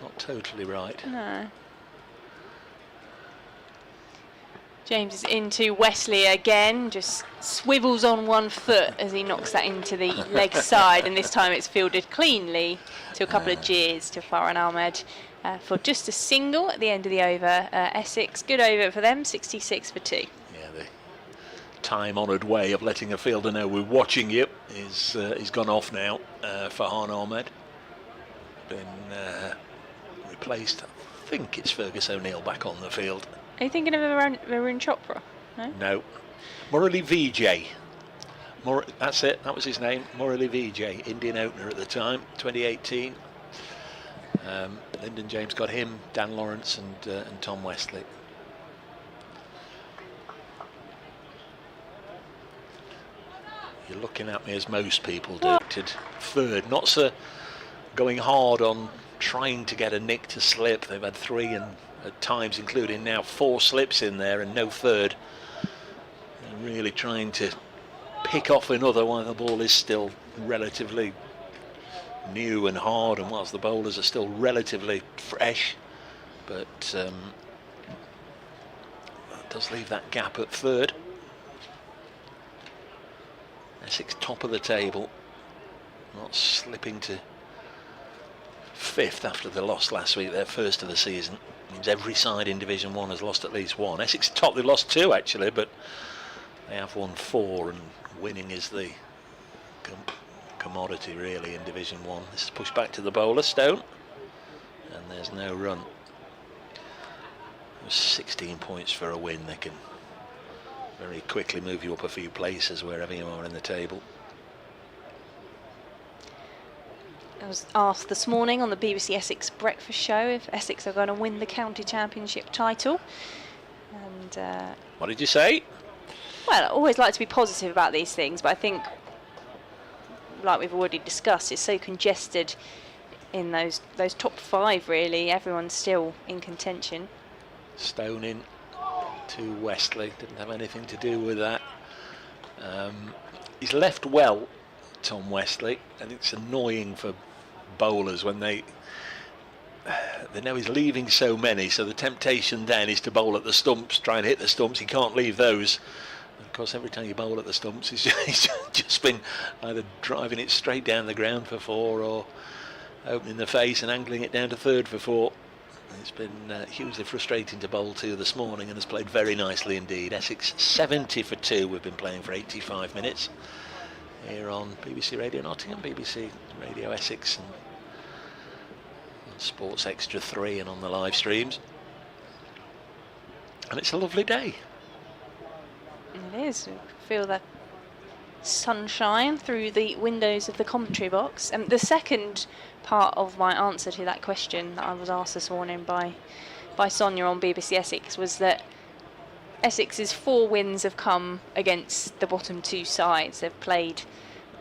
not totally right. No. James is into Wesley again, just swivels on one foot as he knocks that into the leg side, and this time it's fielded cleanly to a couple of jeers to Farhan Ahmed for just a single at the end of the over. Essex, good over for them, 66 for 2. Yeah, the time-honoured way of letting a fielder know we're watching you is gone off now. Farhan Ahmed been replaced. I think it's Fergus O'Neill back on the field. Are you thinking of Varun Chopra? No. Murali Vijay. That's it, that was his name. Murali Vijay, Indian opener at the time, 2018. Lyndon James got him, Dan Lawrence and Tom Wesley. You're looking at me as most people do. 3rd, not so going hard on trying to get a nick to slip. They've had 3 and at times including now 4 slips in there and no third. They're really trying to pick off another while the ball is still relatively new and hard, and whilst the bowlers are still relatively fresh, but that does leave that gap at third. Essex top of the table, not slipping to 5th after the loss last week, their first of the season. Means every side in Division 1 has lost at least one. Essex top, they've lost 2 actually, but they have won 4, and winning is the commodity really in Division 1. This is pushed back to the bowler, Stone, and there's no run. There's 16 points for a win. They can very quickly move you up a few places wherever you are in the table. I was asked this morning on the BBC Essex breakfast show if Essex are going to win the county championship title, and what did you say? well, I always like to be positive about these things, but I think, like we've already discussed, it's so congested in those top 5 really. Everyone's still in contention. Stone in to Westley, didn't have anything to do with that. He's left well, Tom Westley, and it's annoying for bowlers when they know he's leaving so many, so the temptation then is to bowl at the stumps, try and hit the stumps. He can't leave those. Of course, every time you bowl at the stumps, he's just been either driving it straight down the ground for 4 or opening the face and angling it down to third for 4. It's been hugely frustrating to bowl to this morning, and has played very nicely indeed. Essex 70 for 2. We've been playing for 85 minutes here on BBC Radio Nottingham, BBC Radio Essex, and on Sports Extra 3 and on the live streams. And it's a lovely day. It is. You feel that sunshine through the windows of the commentary box. And the second part of my answer to that question that I was asked this morning by Sonia on BBC Essex was that Essex's 4 wins have come against the bottom 2 sides. They've played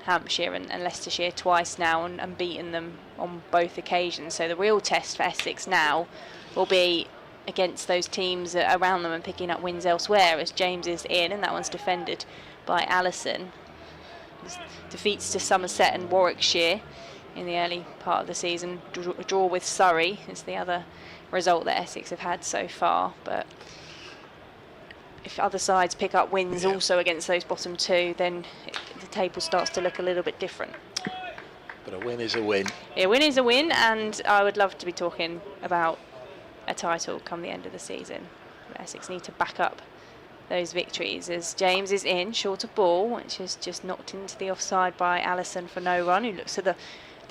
Hampshire and Leicestershire twice now and beaten them on both occasions. So the real test for Essex now will be against those teams around them and picking up wins elsewhere, as James is in, and that one's defended by Allison. Defeats to Somerset and Warwickshire in the early part of the season. Draw with Surrey is the other result that Essex have had so far, but if other sides pick up wins also against those bottom 2, then the table starts to look a little bit different. But a win is a win. A win is a win, and I would love to be talking about a title come the end of the season. But Essex need to back up those victories, as James is in, short of ball, which is just knocked into the offside by Allison for no run, who looks at the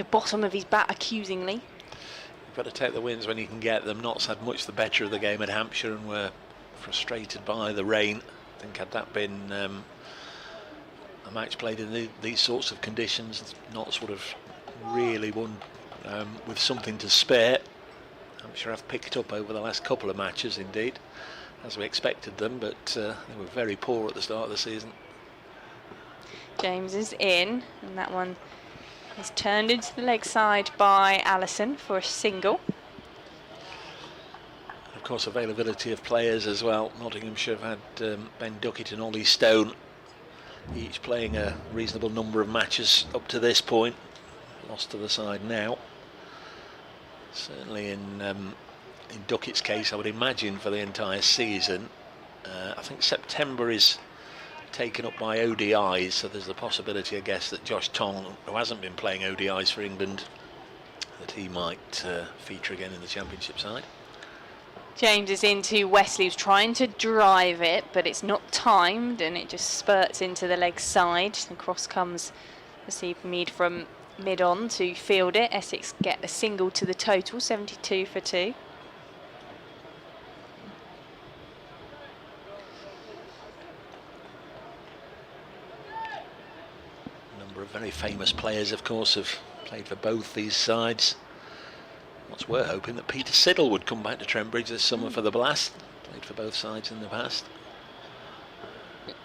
bottom of his bat accusingly. You've got to take the wins when you can get them. Notts had much the better of the game at Hampshire and were frustrated by the rain. I think had that been a match played in these sorts of conditions, Notts would have really won with something to spare. Hampshire have picked up over the last couple of matches indeed, as we expected them, but they were very poor at the start of the season. James is in, and that one is turned into the leg side by Allison for a single. Of course, availability of players as well. Nottinghamshire have had Ben Duckett and Ollie Stone, each playing a reasonable number of matches up to this point. Lost to the side now. Certainly in Duckett's case, I would imagine for the entire season. I think September is taken up by ODIs, so there's the possibility, I guess, that Josh Tong, who hasn't been playing ODIs for England, that he might feature again in the Championship side. James is into Wesley, who's trying to drive it, but it's not timed, and it just spurts into the leg side. Across comes Steve Mead from mid-on to field it. Essex get a single to the total, 72 for 2. A number of very famous players, of course, have played for both these sides. Once we're hoping that Peter Siddle would come back to Trembridge this summer for the Blast. Played for both sides in the past.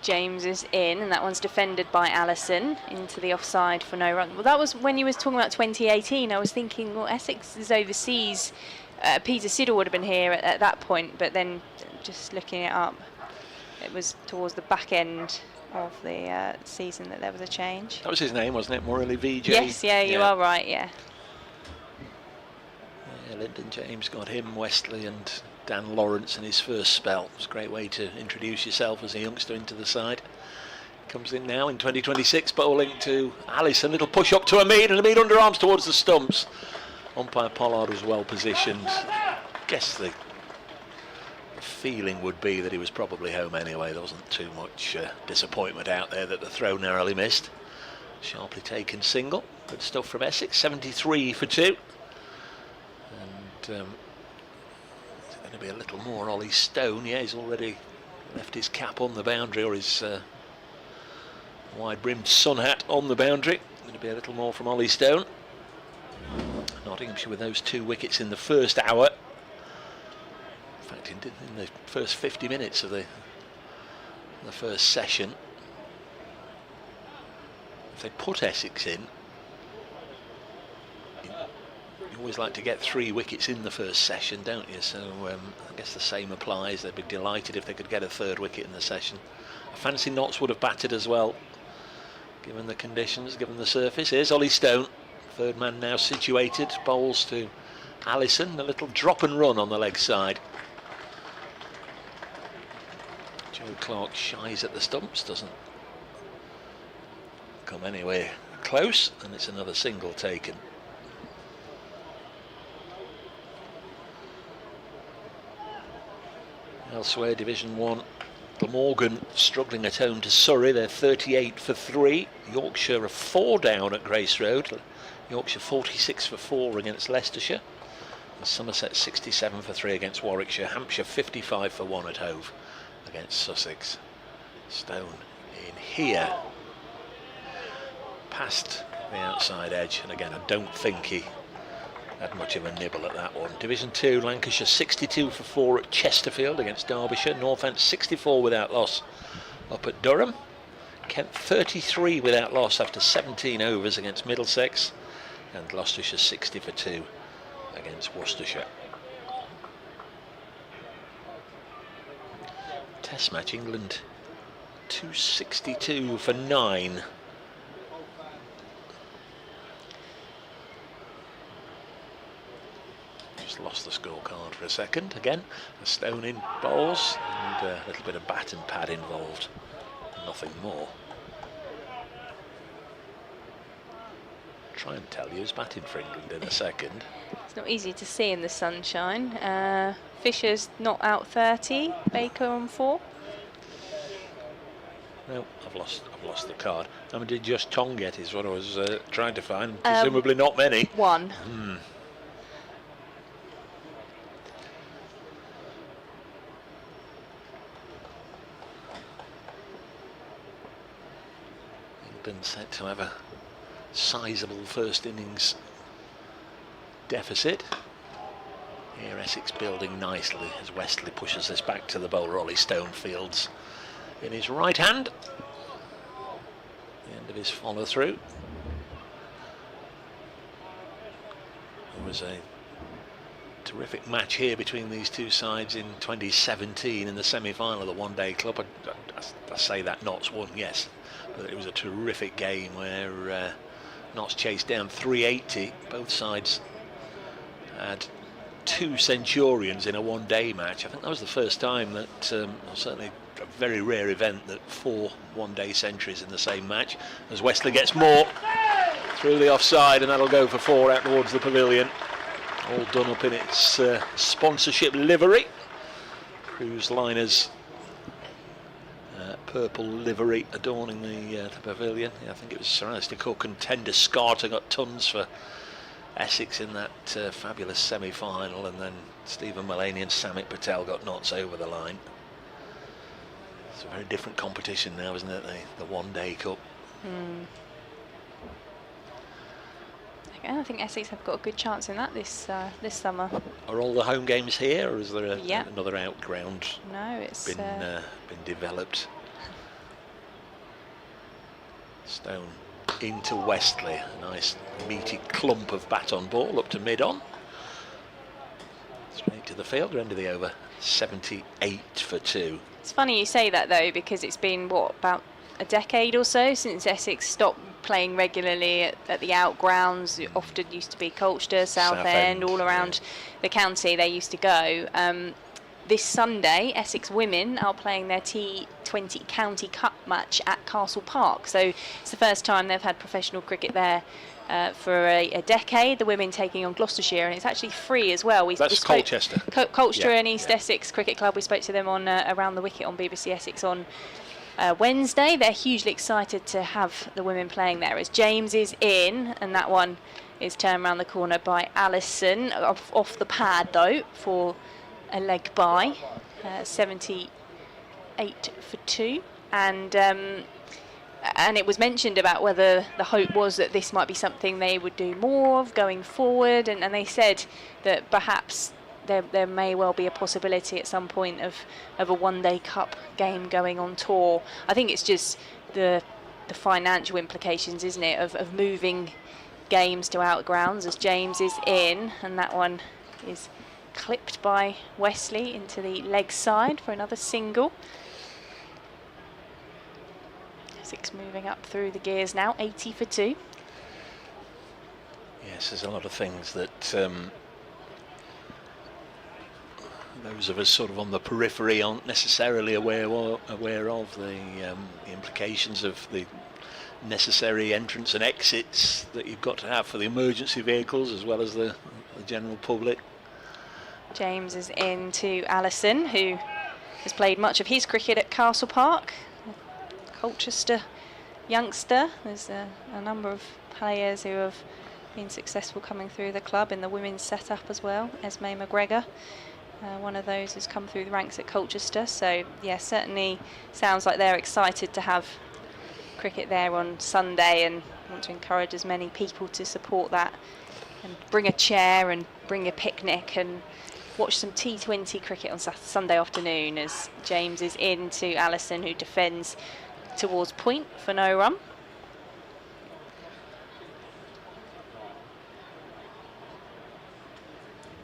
James is in, and that one's defended by Allison into the offside for no run. Well, that was when you was talking about 2018. I was thinking, well, Essex is overseas. Peter Siddle would have been here at that point, but then just looking it up, it was towards the back end of the season that there was a change. That was his name, wasn't it? Morley VJ? Yes, yeah, you are right, yeah. Lyndon James got him, Wesley and Dan Lawrence in his first spell. It's a great way to introduce yourself as a youngster into the side. Comes in now in 2026, bowling to Allison. Little push up to Hamid, and Hamid underarms towards the stumps. Umpire Pollard was well positioned. Guess the feeling would be that he was probably home anyway. There wasn't too much disappointment out there that the throw narrowly missed. Sharply taken single. Good stuff from Essex. 73 for 2. And there's going to be a little more. Ollie Stone, yeah, he's already left his cap on the boundary, or his wide-brimmed sun hat on the boundary. Going to be a little more from Ollie Stone. Nottinghamshire with those 2 wickets in the first hour. In fact, in the first 50 minutes of the first session. If they put Essex in, you always like to get 3 wickets in the first session, don't you? So I guess the same applies. They'd be delighted if they could get a 3rd wicket in the session. I fancy Notts would have batted as well, given the conditions, given the surface. Here's Ollie Stone. 3rd man now situated, bowls to Allison, a little drop and run on the leg side. Joe Clark shies at the stumps, doesn't come anywhere close, and it's another single taken. Elsewhere, Division 1, Glamorgan struggling at home to Surrey. They're 38 for 3. Yorkshire are 4 down at Grace Road. Yorkshire 46 for 4 against Leicestershire. And Somerset 67 for 3 against Warwickshire. Hampshire 55 for 1 at Hove against Sussex. Stone in here, past the outside edge, and again I don't think he had much of a nibble at that one. Division 2, Lancashire 62 for 4 at Chesterfield against Derbyshire. Northants 64 without loss up at Durham. Kent 33 without loss after 17 overs against Middlesex. And Gloucestershire 60 for 2 against Worcestershire. Test match, England 262 for 9. Just lost the scorecard for a second. Again, a Stone in bowls and a little bit of bat and pad involved. Nothing more. Try and tell you who's batting for England in a second. It's not easy to see in the sunshine. Fisher's not out 30, Baker on 4. No, I've lost the card. How many did Just Tong get is what I was trying to find. Presumably not many. 1. England set to have a sizable first innings deficit. Here Essex building nicely as Wesley pushes this back to the bowler. Ollie Stone fields in his right hand. The end of his follow through. There was a terrific match here between these two sides in 2017 in the semi-final of the One Day Club. I say that Notts won, yes, but it was a terrific game where Notts chased down 380. Both sides had 2 centurions in a one-day match. I think that was the first time that, certainly a very rare event, that 4 one-day centuries in the same match. As Wesley gets more through the offside, and that'll go for 4 out towards the pavilion. All done up in its sponsorship livery. Cruise Liners purple livery adorning the pavilion. Yeah, I think it was Sir Alistair Cook and Tender Scarter got tons for Essex in that fabulous semi-final, and then Stephen Mullaney and Samit Patel got Notts over the line. It's a very different competition now, isn't it? The One Day Cup. I think Essex have got a good chance in that this summer. Are all the home games here, or is there another outground No, it's been developed? Stone into Westley, a nice meaty clump of bat on ball up to mid-on. Straight to the fielder, end of the over, 78 for 2. It's funny you say that though, because it's been, what, about a decade or so since Essex stopped playing regularly at the out grounds. It often used to be Colchester, Southend, all around the county they used to go. This Sunday, Essex women are playing their T20 County Cup match at Castle Park. So it's the first time they've had professional cricket there for a decade. The women taking on Gloucestershire, and it's actually free as well. That's Colchester. Colchester and East Essex Cricket Club. We spoke to them on Around the Wicket on BBC Essex on Wednesday. They're hugely excited to have the women playing there as James is in, and that one is turned around the corner by Allison off the pad though for a leg by, 78 for 2, and it was mentioned about whether the hope was that this might be something they would do more of going forward, and they said that perhaps there may well be a possibility at some point of a one-day cup game going on tour. I think it's just the financial implications, isn't it, of moving games to out grounds as James is in, and that one is clipped by Wesley into the leg side for another single. Essex moving up through the gears now, 80 for 2. Yes, there's a lot of things that those of us sort of on the periphery aren't necessarily aware of, the implications of the necessary entrance and exits that you've got to have for the emergency vehicles as well as the general public. James is in to Allison, who has played much of his cricket at Castle Park. Colchester youngster. There's a number of players who have been successful coming through the club in the women's setup as well. Esme McGregor, one of those who's come through the ranks at Colchester. So yeah, certainly sounds like they're excited to have cricket there on Sunday and want to encourage as many people to support that and bring a chair and bring a picnic and watch some T20 cricket on Sunday afternoon as James is in to Allison, who defends towards point for no run.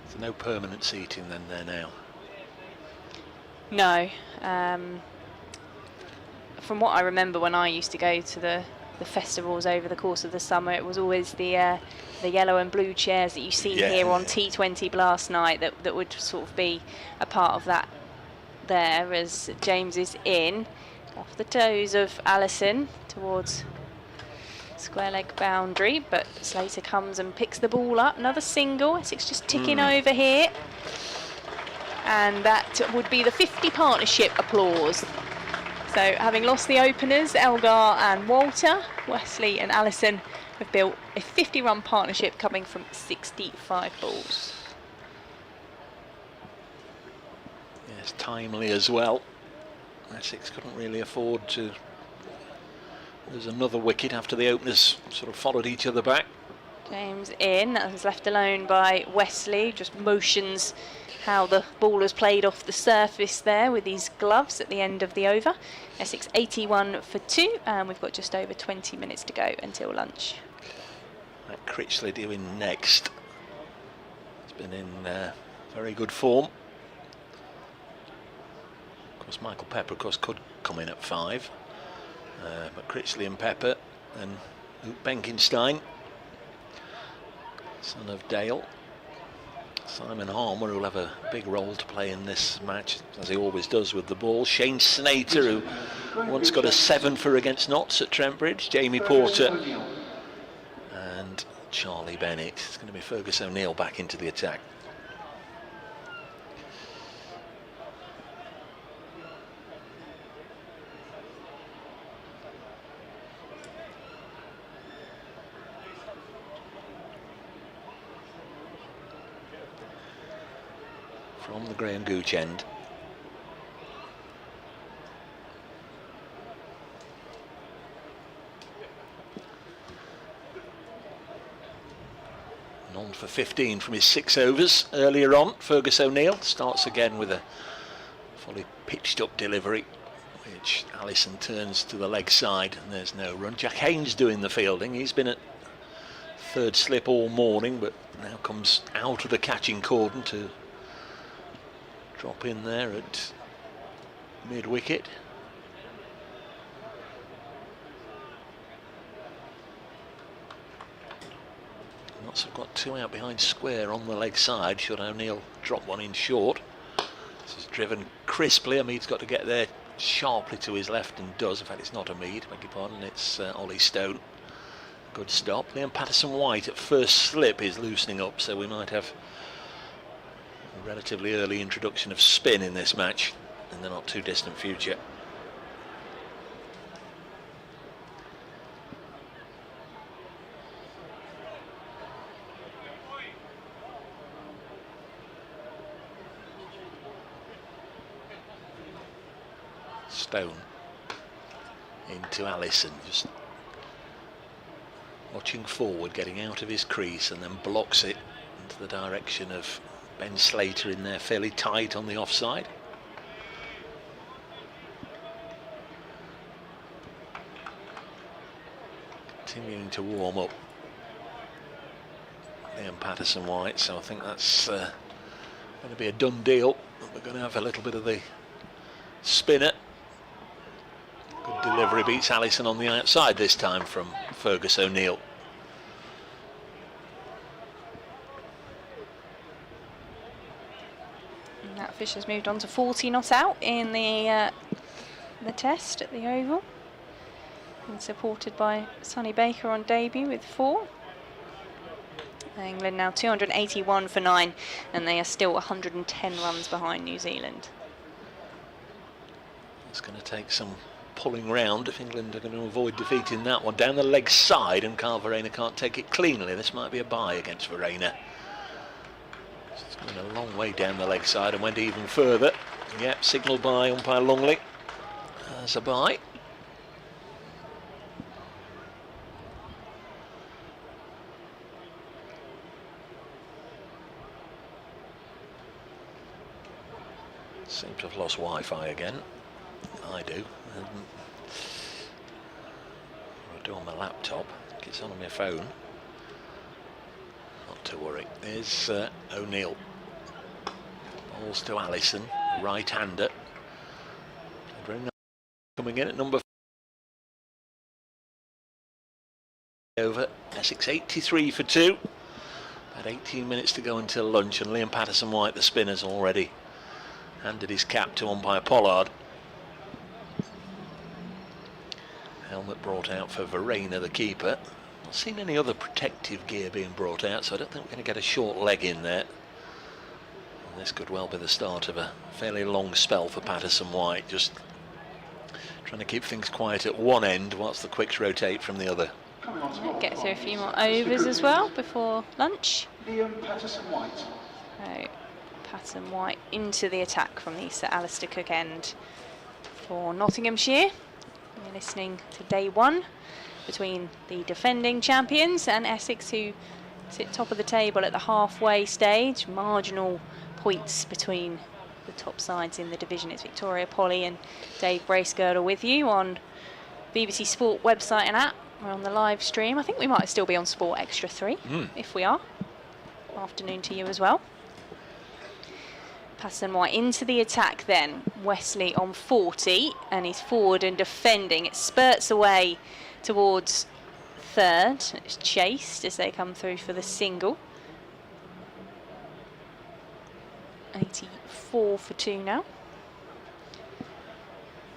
So no permanent seating then there now? No. From what I remember when I used to go to the festivals over the course of the summer, it was always the yellow and blue chairs that you see here on T20 Blast Night that would sort of be a part of that there, as James is in off the toes of Allison towards square leg boundary, but Slater comes and picks the ball up. Another single. Essex just ticking over here, and that would be the 50 partnership applause. So having lost the openers, Elgar and Walter, Wesley and Allison have built a 50-run partnership coming from 65 balls. Yes, timely as well. Essex couldn't really afford to. There's another wicket after the openers sort of followed each other back. James in, that was left alone by Wesley, just motions how the ball has played off the surface there with these gloves at the end of the over. Essex 81 for 2, and we've got just over 20 minutes to go until lunch. That Critchley doing next. It's been in very good form. Of course, Michael Pepper, of course, could come in at 5. But Critchley and Pepper and Benkenstein, son of Dale. Simon Harmer, who will have a big role to play in this match, as he always does with the ball. Shane Snater, who once got a 7 for against Notts at Trent Bridge. Jamie Porter and Charlie Bennett. It's going to be Fergus O'Neill back into the attack. From the Graham Gooch end. And on for 15 from his 6 overs earlier on. Fergus O'Neill starts again with a fully pitched up delivery, Which Allison turns to the leg side, and there's no run. Jack Haynes doing the fielding. He's been at third slip all morning, but now comes out of the catching cordon to drop in there at mid-wicket. Knots have got two out behind square on the leg side. Should O'Neill drop one in short. This is driven crisply. Mead's got to get there sharply to his left, and does. In fact, it's not Mead, beg your pardon, it's Ollie Stone. Good stop. Liam Patterson-White at first slip is loosening up, so we might have a relatively early introduction of spin in this match in the not too distant future. Stone into Allison, just watching forward, getting out of his crease, and then blocks it into the direction of Ben Slater in there, fairly tight on the offside. Continuing to warm up Liam Patterson-White, so I think that's going to be a done deal. We're going to have a little bit of the spinner. Good delivery, beats Allison on the outside this time from Fergus O'Neill. And that fish has moved on to 40 not out in the test at the Oval. And supported by Sonny Baker on debut with 4. England now 281 for 9, and they are still 110 runs behind New Zealand. It's going to take some pulling round if England are going to avoid defeating that one. Down the leg side, and Carl Verreynne can't take it cleanly. This might be a bye against Verreynne. It's going a long way down the leg side and went even further. Yep, signalled by umpire Longley as a bye. Seem to have lost Wi-Fi again. I do. I do on my laptop. It's on my phone. Not to worry. There's O'Neill. Balls to Allison, right-hander. Coming in at number 5 over. Essex 83 for 2. About 18 minutes to go until lunch, and Liam Patterson-White, the spinner's already handed his cap to umpire Pollard. Helmet brought out for Verreynne, the keeper. Not seen any other protective gear being brought out, so I don't think we're going to get a short leg in there. And this could well be the start of a fairly long spell for Patterson-White, just trying to keep things quiet at one end whilst the quicks rotate from the other. Get through a few more overs as well before lunch. Liam Patterson-White. So, Patterson-White into the attack from the Sir Alistair Cook end for Nottinghamshire. You're listening to day 1 between the defending champions and Essex, who sit top of the table at the halfway stage. Marginal points between the top sides in the division. It's Victoria Polly and Dave Bracegirdle with you on BBC Sport website and app. We're on the live stream. I think we might still be on Sport Extra 3 if we are. Afternoon to you as well. Patterson-White into the attack then. Wesley on 40, and he's forward and defending. It spurts away towards third. It's chased as they come through for the single. 84 for 2 now.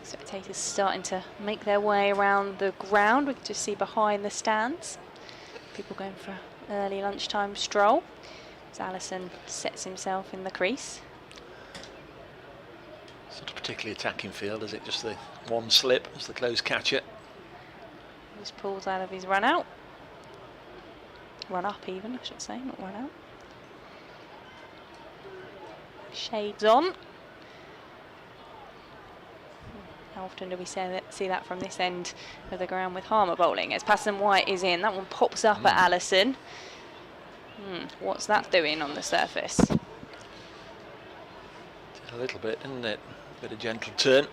Spectators starting to make their way around the ground. We can just see behind the stands people going for an early lunchtime stroll as Allison sets himself in the crease. It's not a particularly attacking field, is it? Just the one slip as the close catcher. Just pulls out of his run out. Run up even, I should say, not run out. Shades on. How often do we see that from this end of the ground with Harmer bowling? As Patterson-White is in, that one pops up at Allison. What's that doing on the surface? A little bit, isn't it? A bit of gentle turn.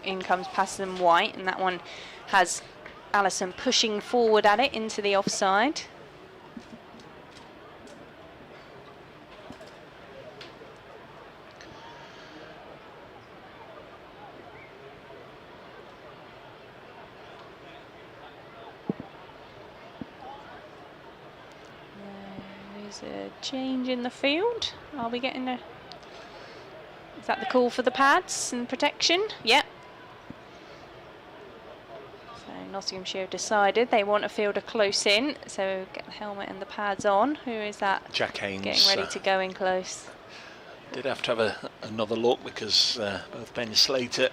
in comes Patterson White, and that one has Allison pushing forward at it into the offside. There's a change in the field. Are we getting a... Is that the call for the pads and protection? Yep. So Nottinghamshire have decided they want a fielder close in, so get the helmet and the pads on. Who is that? Jack Haynes. Getting ready to go in close. Did have to have another look because both Ben Slater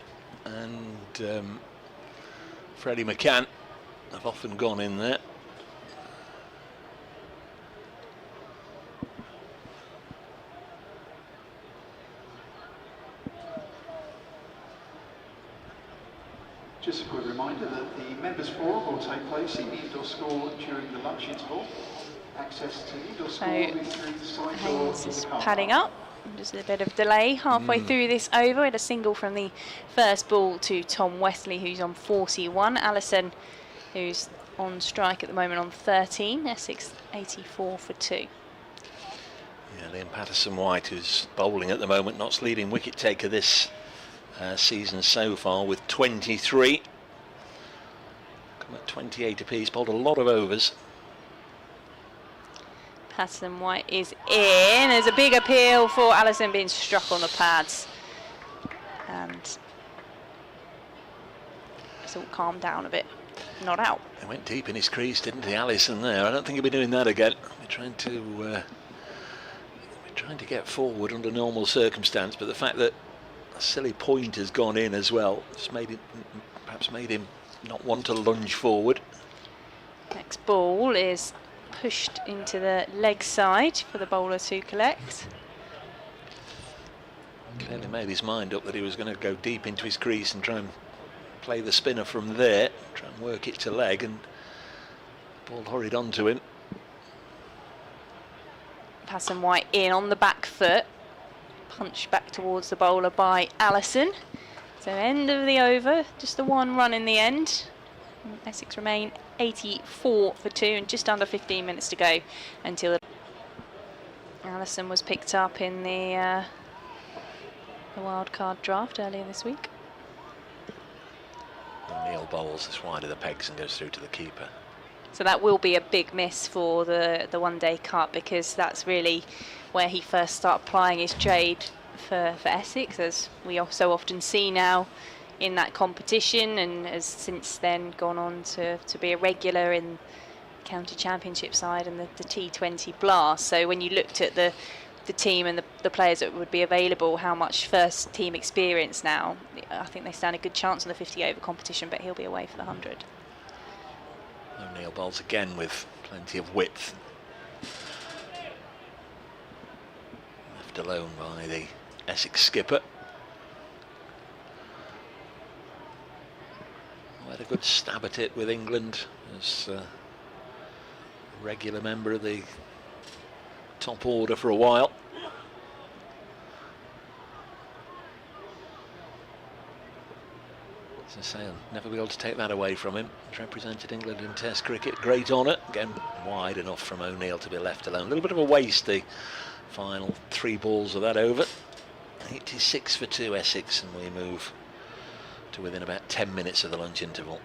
and Freddie McCann have often gone in there. Just a quick reminder that the members' forum will take place in the indoor school during the lunch interval. Access to the indoor school will be through the side door Haynes of is the car padding park. up. Just a bit of delay halfway through this over. We had a single from the first ball to Tom Wesley, who's on 41. Allison, who's on strike at the moment, on 13. Essex 84 for 2. Yeah, Liam Patterson-White, who's bowling at the moment, Notts leading wicket taker this season so far with 23. Come at 28 apiece, bowled a lot of overs. Patterson White is in. There's a big appeal for Allison being struck on the pads. And it's all calmed down a bit. Not out. He went deep in his crease, didn't he, Allison, there? I don't think he'll be doing that again. We're trying to get forward under normal circumstance, but the fact that a silly point has gone in as well, it's perhaps made him not want to lunge forward. Next ball is pushed into the leg side for the bowler to collect. Clearly made his mind up that he was going to go deep into his crease and try and play the spinner from there, try and work it to leg, and the ball hurried onto him. Patterson White in on the back foot. Punch back towards the bowler by Allison. So end of the over, just the one run in the end. Essex remain 84 for 2 and just under 15 minutes to go until Allison was picked up in the wildcard draft earlier this week. O'Neill bowls this wide of the pegs and goes through to the keeper. So that will be a big miss for the One Day Cup, because that's really where he first started plying his trade for Essex, as we so often see now in that competition, and has since then gone on to be a regular in County Championship side and the T20 Blast. So when you looked at the team and the players that would be available, how much first team experience now, I think they stand a good chance in the 50 over competition, but he'll be away for the 100. O'Neill bowls again with plenty of width. Left alone by the Essex skipper. Had a good stab at it with England as a regular member of the top order for a while. As I say, I'll never be able to take that away from him. He's represented England in Test cricket, great honour. Again, wide enough from O'Neill to be left alone. A little bit of a waste, the final 3 balls of that over. 86 for 2 Essex, and we move to within about 10 minutes of the lunch interval.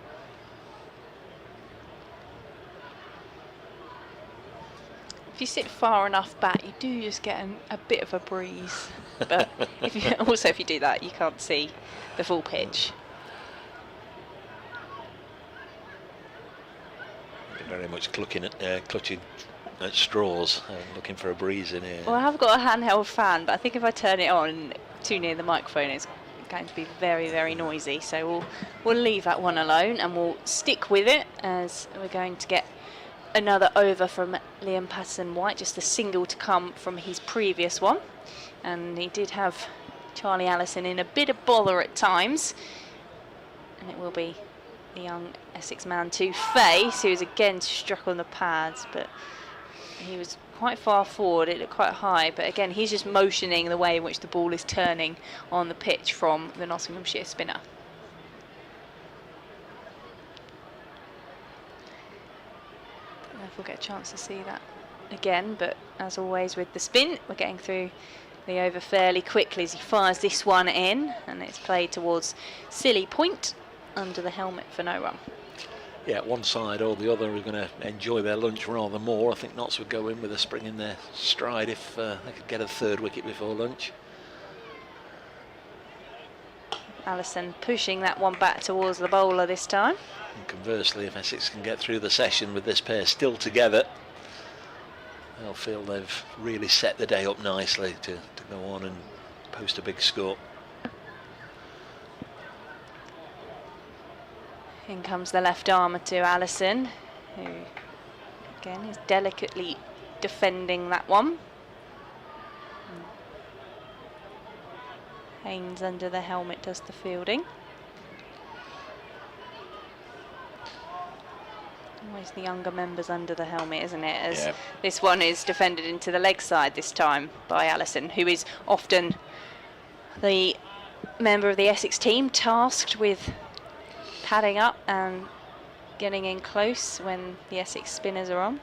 If you sit far enough back, you do just get a bit of a breeze. But if you do that, you can't see the full pitch. Very much clutching at straws, looking for a breeze in here. Well, I have got a handheld fan, but I think if I turn it on too near the microphone, it's going to be very, very noisy. So we'll leave that one alone, and we'll stick with it, as we're going to get another over from Liam Patterson-White, just a single to come from his previous one. And he did have Charlie Allison in a bit of bother at times, and it will be the young Essex man to face, who's again struck on the pads, but he was quite far forward, it looked quite high, but again he's just motioning the way in which the ball is turning on the pitch from the Nottinghamshire spinner. if we'll get a chance to see that again, but as always with the spin, we're getting through the over fairly quickly as he fires this one in, and it's played towards silly point under the helmet for no run. Yeah, one side or the other are going to enjoy their lunch rather more. I think Notts would go in with a spring in their stride if they could get a third wicket before lunch. Allison pushing that one back towards the bowler this time. And conversely, if Essex can get through the session with this pair still together, they'll feel they've really set the day up nicely to go on and post a big score. In comes the left armour to Allison, who again is delicately defending that one. Haynes under the helmet does the fielding. Always the younger members under the helmet, isn't it? As this one is defended into the leg side this time by Allison, who is often the member of the Essex team tasked with padding up and getting in close when the Essex spinners are on.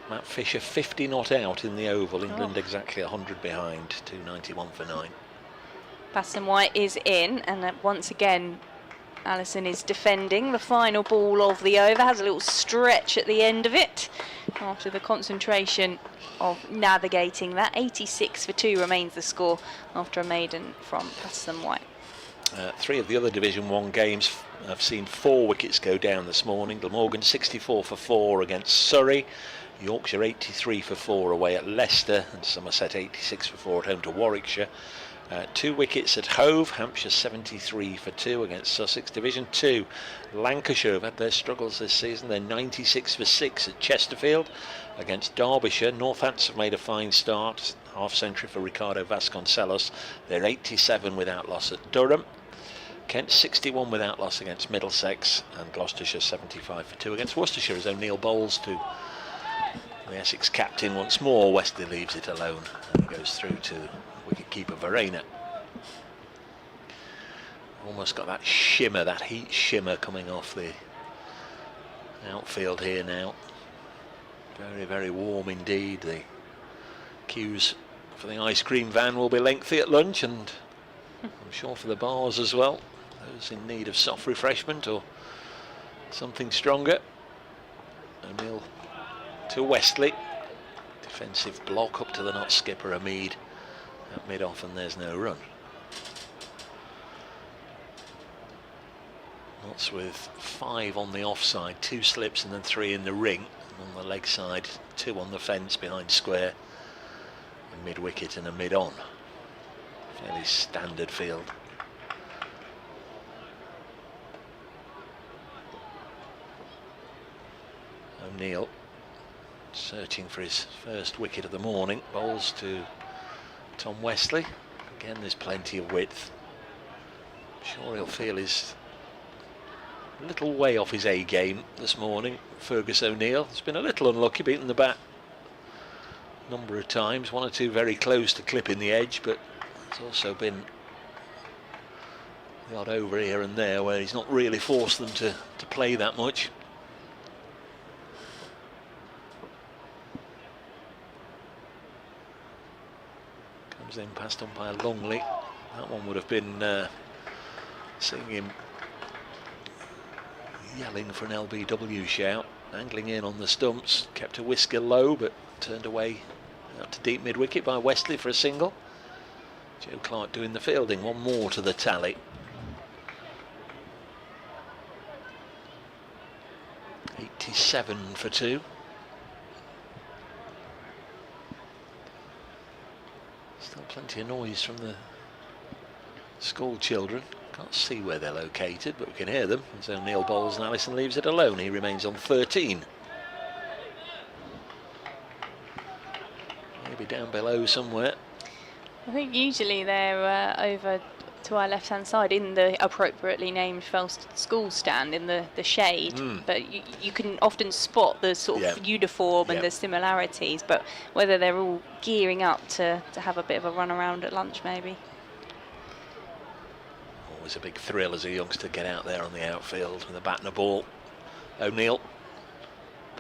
Matt Fisher 50 not out in the Oval. England exactly 100 behind, 291 for 9. Patterson White is in, and once again Allison is defending the final ball of the over. Has a little stretch at the end of it after the concentration of navigating that. 86 for 2 remains the score after a maiden from Patterson White. 3 of the other Division 1 games have seen 4 wickets go down this morning. Glamorgan 64 for 4 against Surrey, Yorkshire 83 for 4 away at Leicester, and Somerset 86 for 4 at home to Warwickshire. 2 wickets at Hove, Hampshire 73 for 2 against Sussex. Division 2, Lancashire have had their struggles this season. They're 96 for 6 at Chesterfield against Derbyshire. Northants have made a fine start, half century for Ricardo Vasconcelos. They're 87 without loss at Durham. Kent 61 without loss against Middlesex, and Gloucestershire 75 for 2 against Worcestershire as O'Neill bowls to the Essex captain once more. Wesley leaves it alone and goes through to wicket-keeper Verena. Almost got that shimmer, that heat shimmer coming off the outfield here now. Very, very warm indeed. The queues for the ice cream van will be lengthy at lunch, and I'm sure for the bars as well. Those in need of soft refreshment or something stronger. O'Neill to Westley. Defensive block up to the Notts skipper Hamid at mid-off, and there's no run. Notts with 5 on the offside, 2 slips and then 3 in the ring. And on the leg side, 2 on the fence behind square, a mid-wicket and a mid-on. Fairly standard field. O'Neill searching for his first wicket of the morning, bowls to Tom Westley. Again, there's plenty of width. I'm sure he'll feel he's a little way off his A game this morning. Fergus O'Neill has been a little unlucky, beaten the bat a number of times, 1 or 2 very close to clipping the edge, but there's also been the odd over here and there where he's not really forced them to play that much. Comes in past umpire Longley. That one would have been seeing him yelling for an LBW shout. Angling in on the stumps, kept a whisker low but turned away out to deep mid-wicket by Westley for a single. Joe Clark doing the fielding, 1 more to the tally. 87 for 2. Still plenty of noise from the school children. Can't see where they're located, but we can hear them. As O'Neill bowls and Allison leaves it alone. He remains on 13. Maybe down below somewhere. I think usually they're over to our left-hand side in the appropriately named first school stand in the shade, but you can often spot the sort of uniform and the similarities, but whether they're all gearing up to have a bit of a run around at lunch maybe. Always a big thrill as a youngster get out there on the outfield with a bat and a ball. O'Neill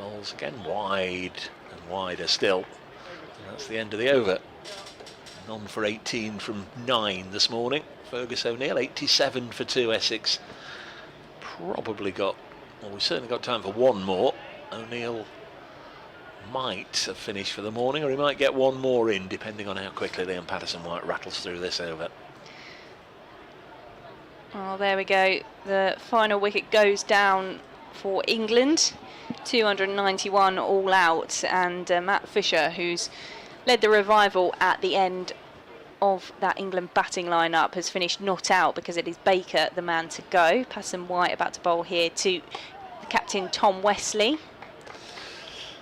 Bowls again wide and wider still. And that's the end of the over. None for 18 from 9 this morning. Fergus O'Neill, 87 for 2. Essex probably got, well, we've certainly got time for one more. O'Neill might have finished for the morning, or he might get one more in, depending on how quickly Liam Patterson-White rattles through this over. Oh, there we go. The final wicket goes down for England. 291 all out, and Matt Fisher, who's led the revival at the end of that England batting lineup, has finished not out because it is Baker the man to go. Patterson-White about to bowl here to the captain Tom Wesley.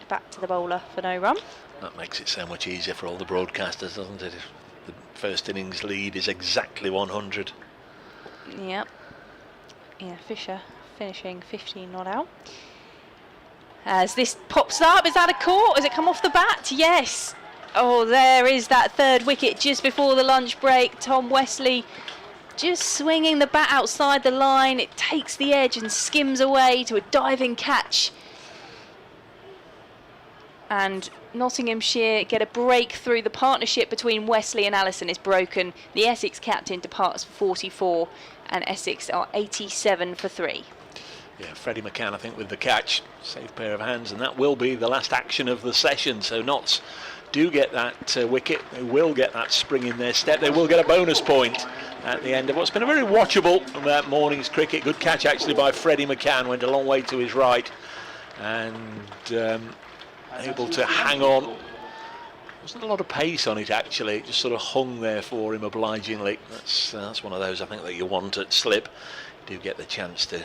Back to the bowler for no run. That makes it so much easier for all the broadcasters, doesn't it? If the first innings lead is exactly 100. Yep. Yeah, Fisher finishing 15 not out. As this pops up, is that a caught? Has it come off the bat? Yes. Oh, there is that third wicket just before the lunch break. Tom Wesley just swinging the bat outside the line. It takes the edge and skims away to a diving catch. And Nottinghamshire get a break through. The partnership between Wesley and Allison is broken. The Essex captain departs for 44, and Essex are 87 for 3. Yeah, Freddie McCann, I think, with the catch. Safe pair of hands, and that will be the last action of the session. So Notts do get that wicket. They will get that spring in their step. They will get a bonus point at the end of what's been a very watchable morning's cricket. Good catch, actually, by Freddie McCann. Went a long way to his right. And able to hang on. Wasn't a lot of pace on it, actually. It just sort of hung there for him obligingly. That's one of those, I think, that you want at slip. You do get the chance to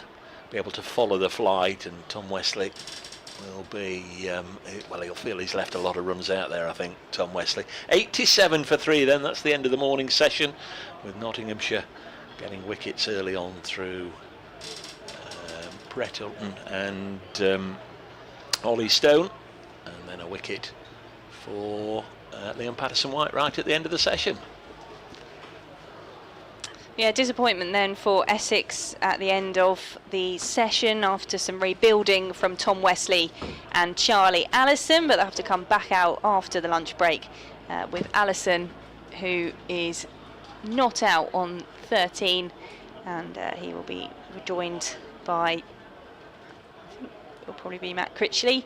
be able to follow the flight, and Tom Wesley will be, well, he'll feel he's left a lot of runs out there, I think, Tom Wesley. 87 for 3 then, that's the end of the morning session, with Nottinghamshire getting wickets early on through Brett Hutton and Ollie Stone, and then a wicket for Liam Patterson-White right at the end of the session. Yeah, disappointment then for Essex at the end of the session after some rebuilding from Tom Wesley and Charlie Allison, but they'll have to come back out after the lunch break with Allison, who is not out on 13, and he will be rejoined by, I think it will probably be Matt Critchley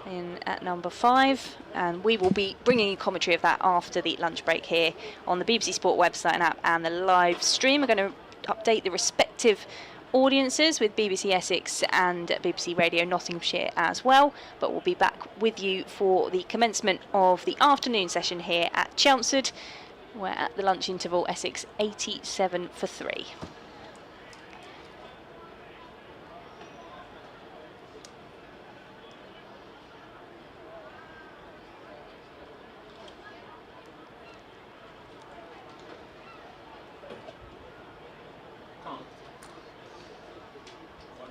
in at number 5, and we will be bringing you commentary of that after the lunch break here on the BBC Sport website and app and the live stream. We're going to update the respective audiences with BBC Essex and BBC Radio Nottinghamshire as well, but we'll be back with you for the commencement of the afternoon session here at Chelmsford, where at the lunch interval Essex 87 for 3.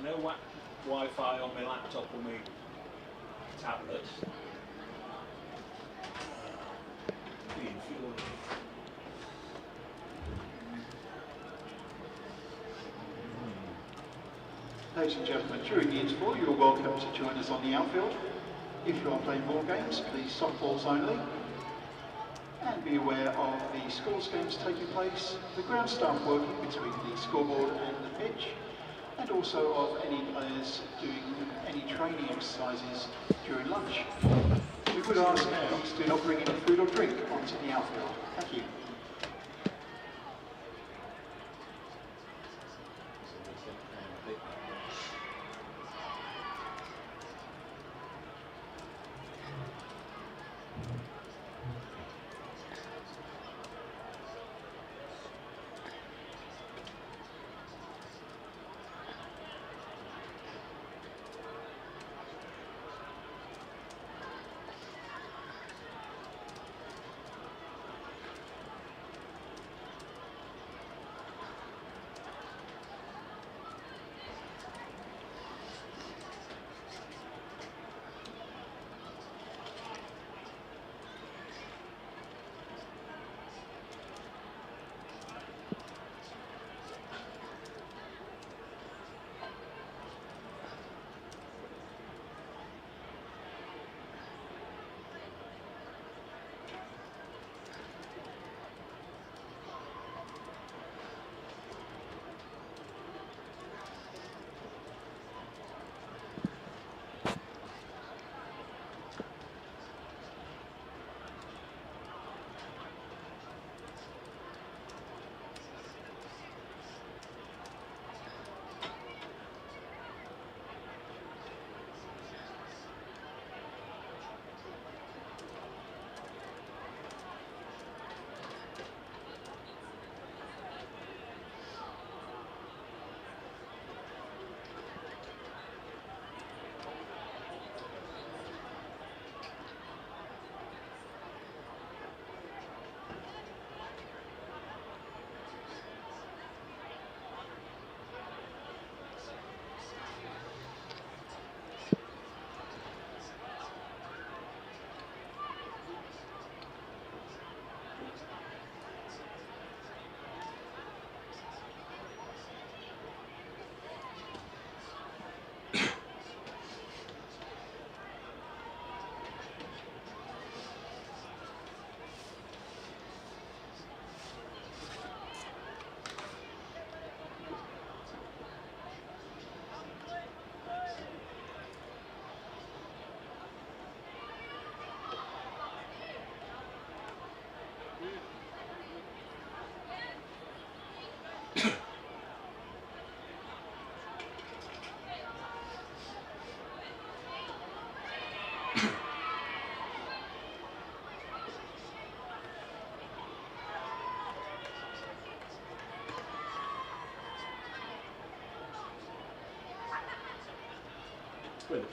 No Wi-Fi on my laptop or my tablet. Ladies and gentlemen, during the interval, you are welcome to join us on the outfield. If you are playing ball games, please softballs only. And be aware of the scores games taking place, the ground staff working between the scoreboard and the pitch, and also of any players doing any training exercises during lunch. We would ask please do not bring any food or drink onto the outfield. Thank you.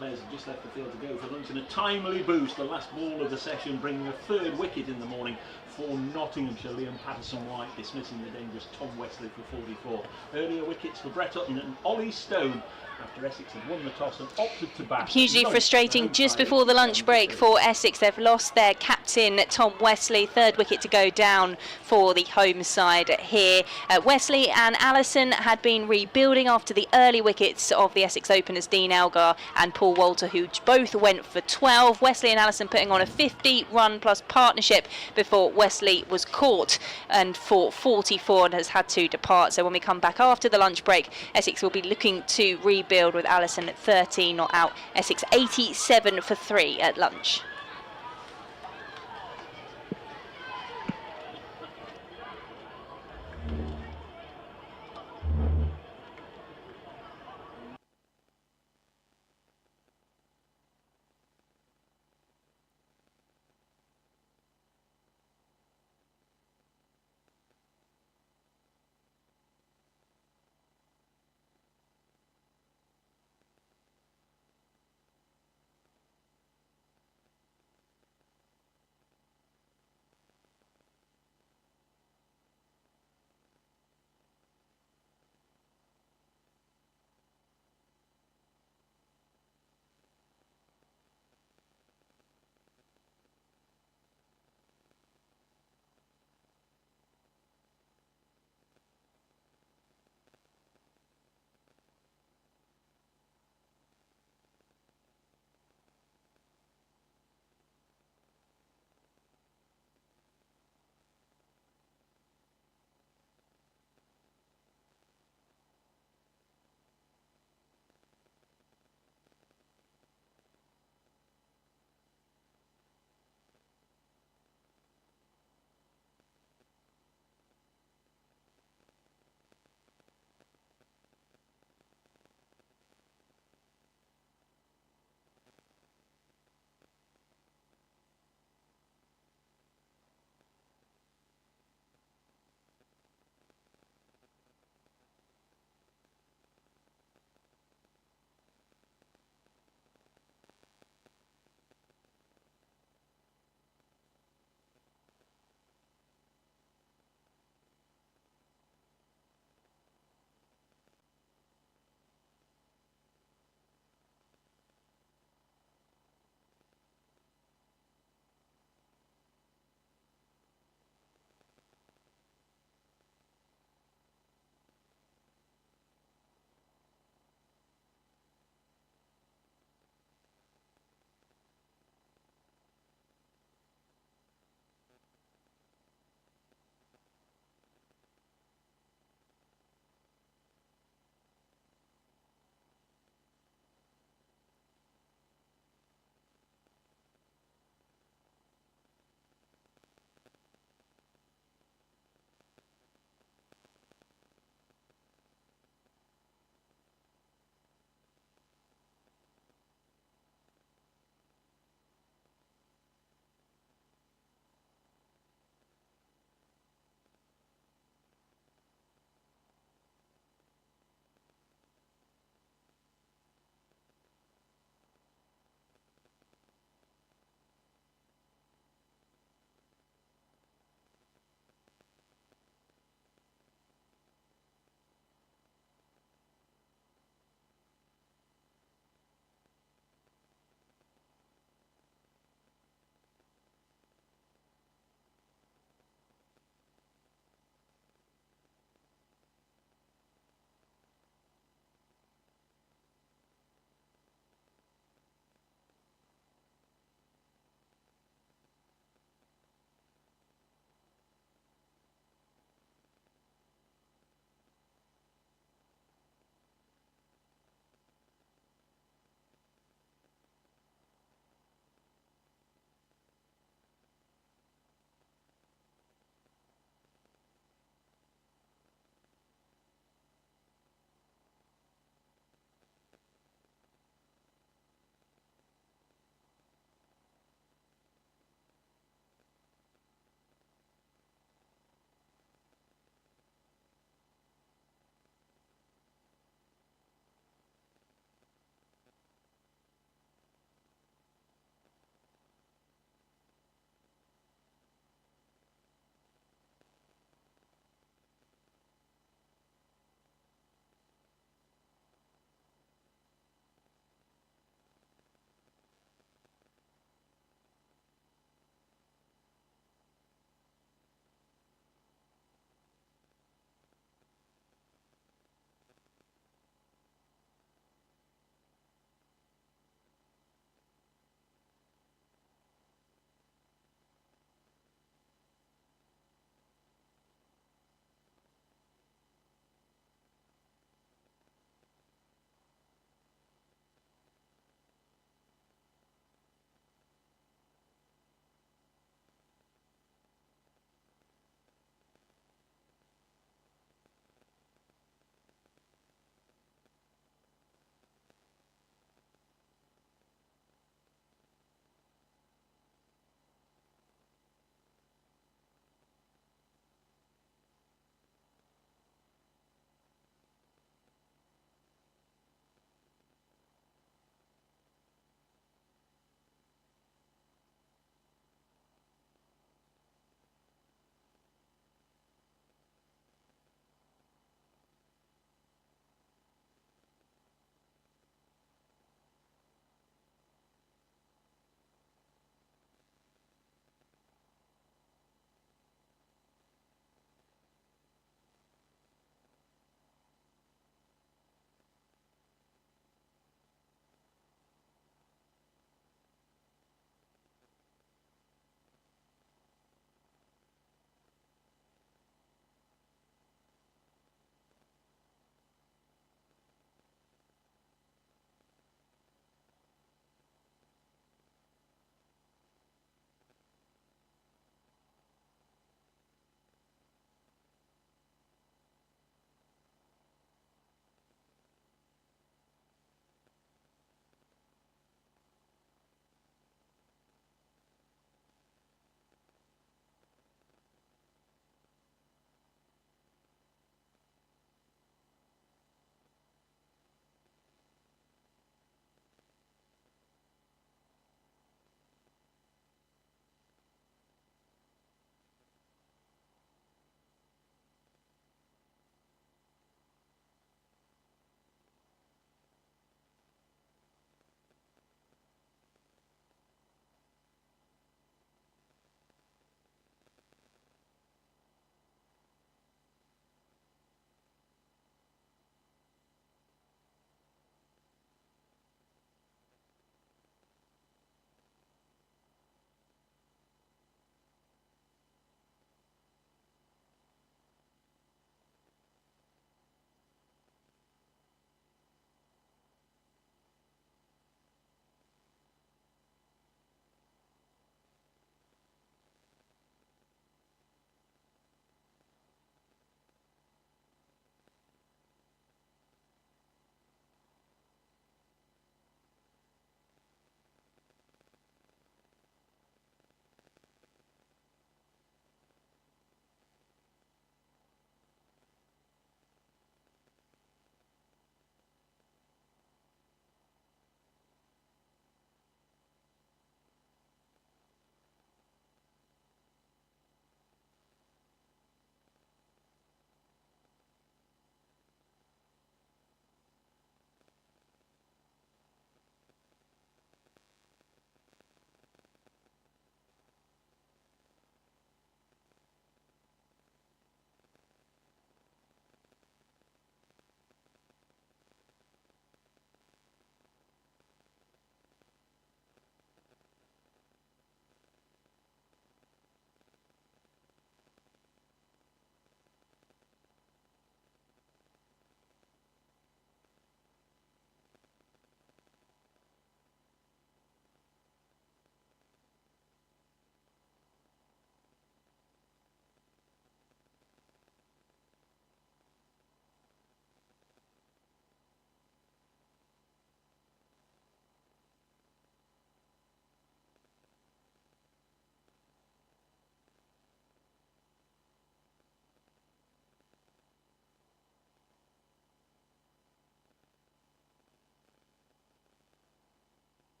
players have just left the field to go for lunch, and a timely boost, the last ball of the session, bringing a third wicket in the morning for Nottinghamshire. Liam Patterson-White dismissing the dangerous Tom Wesley for 44. Earlier wickets for Brett Hutton and Ollie Stone after Essex had won the toss and opted to bat. Hugely frustrating just before the lunch break for Essex. They've lost their captain Tom Wesley, third wicket to go down for the home side here. Wesley and Allison had been rebuilding after the early wickets of the Essex openers Dean Elgar and Paul Walter, who both went for 12. Wesley and Allison putting on a 50-run plus partnership before Wesley was caught and for 44 and has had to depart. So when we come back after the lunch break, Essex will be looking to rebuild with Allison at 13 not out. Essex 87 for 3 at lunch.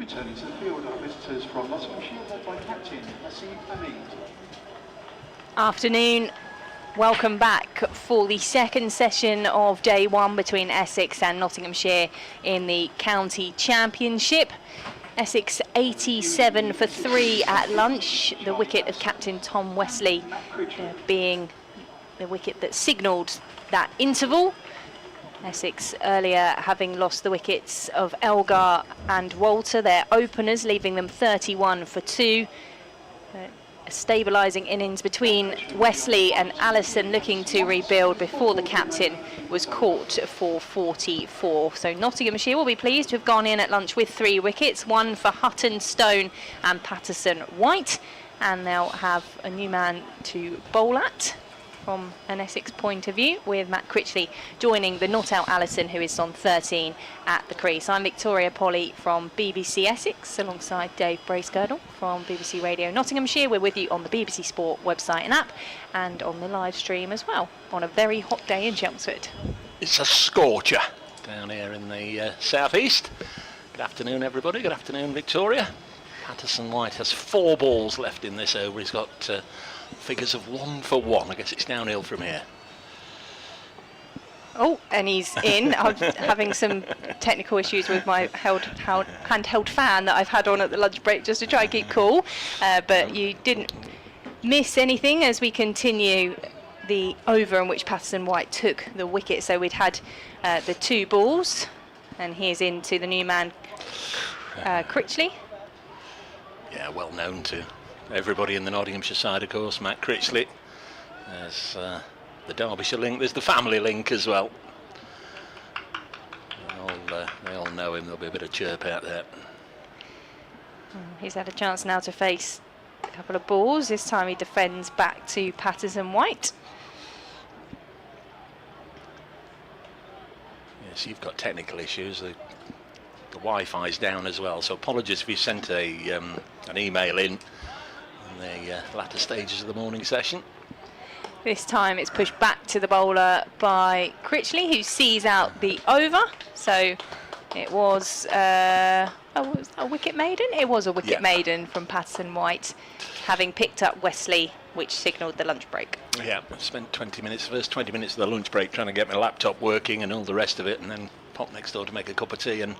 Returning to the field are visitors from Nottinghamshire, led by captain Nassim Hamid. Afternoon. Welcome back for the second session of day one between Essex and Nottinghamshire in the County Championship. Essex 87 for 3 at lunch. The wicket of captain Tom Wesley being the wicket that signalled that interval. Essex earlier having lost the wickets of Elgar and Walter, their openers, leaving them 31 for 2. A stabilising innings between Wesley and Allison, looking to rebuild before the captain was caught for 44. So Nottinghamshire will be pleased to have gone in at lunch with 3 wickets, 1 for Hutton, Stone and Patterson White, and they'll have a new man to bowl at from an Essex point of view, with Matt Critchley joining the not out Allison, who is on 13 at the crease. I'm Victoria Polly from BBC Essex, alongside Dave Bracegirdle from BBC Radio Nottinghamshire. We're with you on the BBC Sport website and app, and on the live stream as well, on a very hot day in Chelmsford. It's a scorcher down here in the southeast. Good afternoon, everybody. Good afternoon, Victoria. Patterson White has 4 balls left in this over. He's got figures of 1 for 1. I guess it's downhill from here. Oh, and he's in. I'm having some technical issues with my handheld fan that I've had on at the lunch break just to try and keep cool. But you didn't miss anything as we continue the over in which Patterson White took the wicket. So we'd had the 2 balls, and here's into the new man, Critchley. Yeah, well known to everybody in the Nottinghamshire side, of course, Matt Critchley. There's the Derbyshire link, there's the family link as well. They all know him, there'll be a bit of chirp out there. He's had a chance now to face a couple of balls. This time he defends back to Patterson White. Yes, you've got technical issues. The Wi-Fi's down as well, so apologies if you sent an email in the latter stages of the morning session. This time it's pushed back to the bowler by Critchley, who sees out the over. So it was a wicket maiden? It was a wicket maiden from Patterson White, having picked up Wesley, which signalled the lunch break. Yeah, I spent 20 minutes, first 20 minutes of the lunch break trying to get my laptop working and all the rest of it, and then popped next door to make a cup of tea, and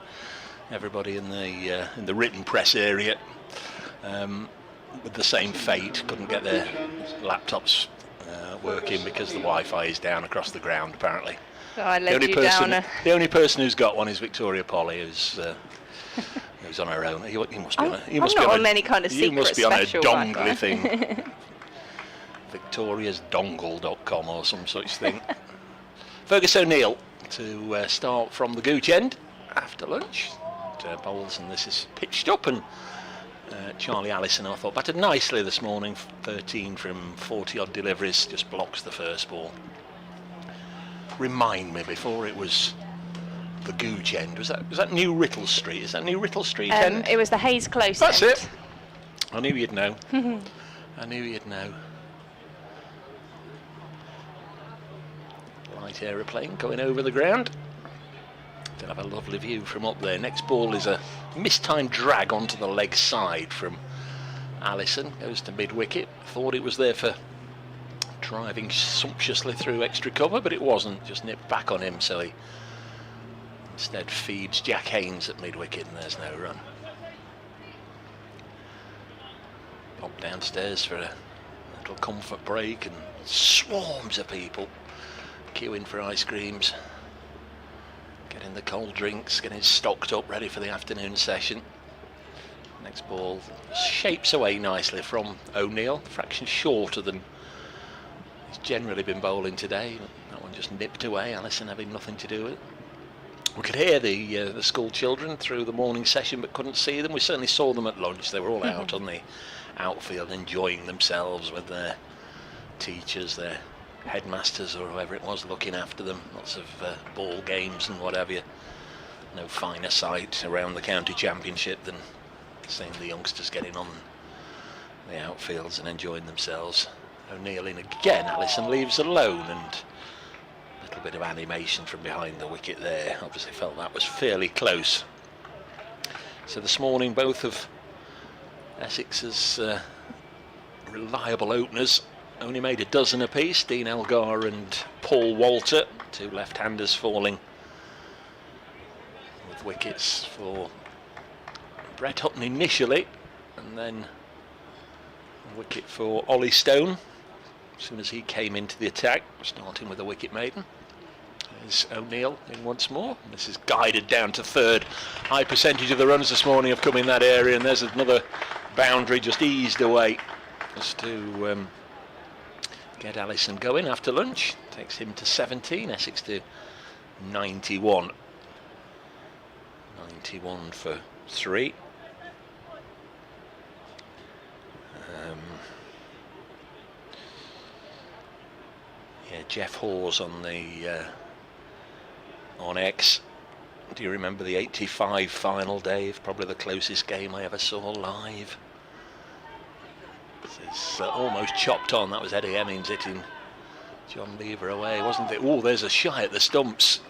everybody in the written press area with the same fate, couldn't get their laptops working because the Wi-Fi is down across the ground apparently. So I led you down the only person who's got one is Victoria Polly, who's on her own. You must be on a, you must I'm be not on on any kind of secret you must be on a special dongly thing. victoriasdongle.com or some such thing. Fergus O'Neill to start from the gooch end after lunch. Bowls, and this is pitched up, and Charlie Allison, I thought, batted nicely this morning. 13 from 40 odd deliveries, just blocks the first ball. Remind me, before it was the gooch end, was that New Riddle Street? Is that New Riddle Street end? It was the Hayes Close That's end. it. I knew you'd know. I knew you'd know. Light aeroplane going over the ground. They'll have a lovely view from up there. Next ball is a mistimed drag onto the leg side from Allison. Goes to mid-wicket. Thought it was there for driving sumptuously through extra cover, but it wasn't. Just nipped back on him, so he instead feeds Jack Haynes at mid-wicket, and there's no run. Pop downstairs for a little comfort break, and swarms of people queuing for ice creams, getting the cold drinks, getting stocked up, ready for the afternoon session. Next ball shapes away nicely from O'Neill, a fraction shorter than he's generally been bowling today. That one just nipped away, Allison having nothing to do with it. We could hear the school children through the morning session, but couldn't see them. We certainly saw them at lunch. They were all out on the outfield enjoying themselves with their teachers, their headmasters or whoever it was looking after them. Lots of ball games and whatever. No finer sight around the county championship than seeing the youngsters getting on the outfields and enjoying themselves. O'Neill in again. Allison leaves alone, and a little bit of animation from behind the wicket there. Obviously felt that was fairly close. So this morning, both of Essex's reliable openers only made a dozen apiece. Dean Elgar and Paul Walter, two left-handers, falling with wickets for Brett Hutton initially, and then a wicket for Ollie Stone as soon as he came into the attack, starting with a wicket maiden. There's O'Neill in once more. This is guided down to third. High percentage of the runs this morning have come in that area, and there's another boundary just eased away just to get Allison going after lunch. Takes him to 17, Essex to 91. 91 for 3. Yeah, Jeff Hawes on the on X. Do you remember the 85 final, Dave? Probably the closest game I ever saw live. This is almost chopped on. That was Eddie Hemmings hitting John Lever away, wasn't it? Oh, there's a shy at the stumps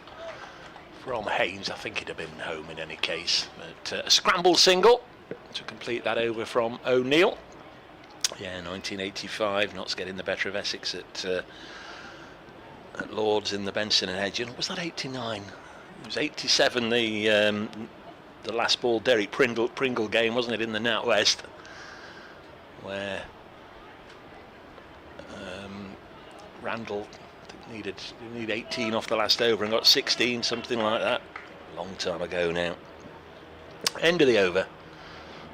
from Haynes. I think it'd have been home in any case. But a scrambled single to complete that over from O'Neill. Yeah, 1985. Notts getting the better of Essex at Lords in the Benson and Hedge. Was that 89? It was 87. The last ball Derek Pringle game, wasn't it, in the NatWest, where Randall needed 18 off the last over and got 16, something like that. A long time ago now. End of the over.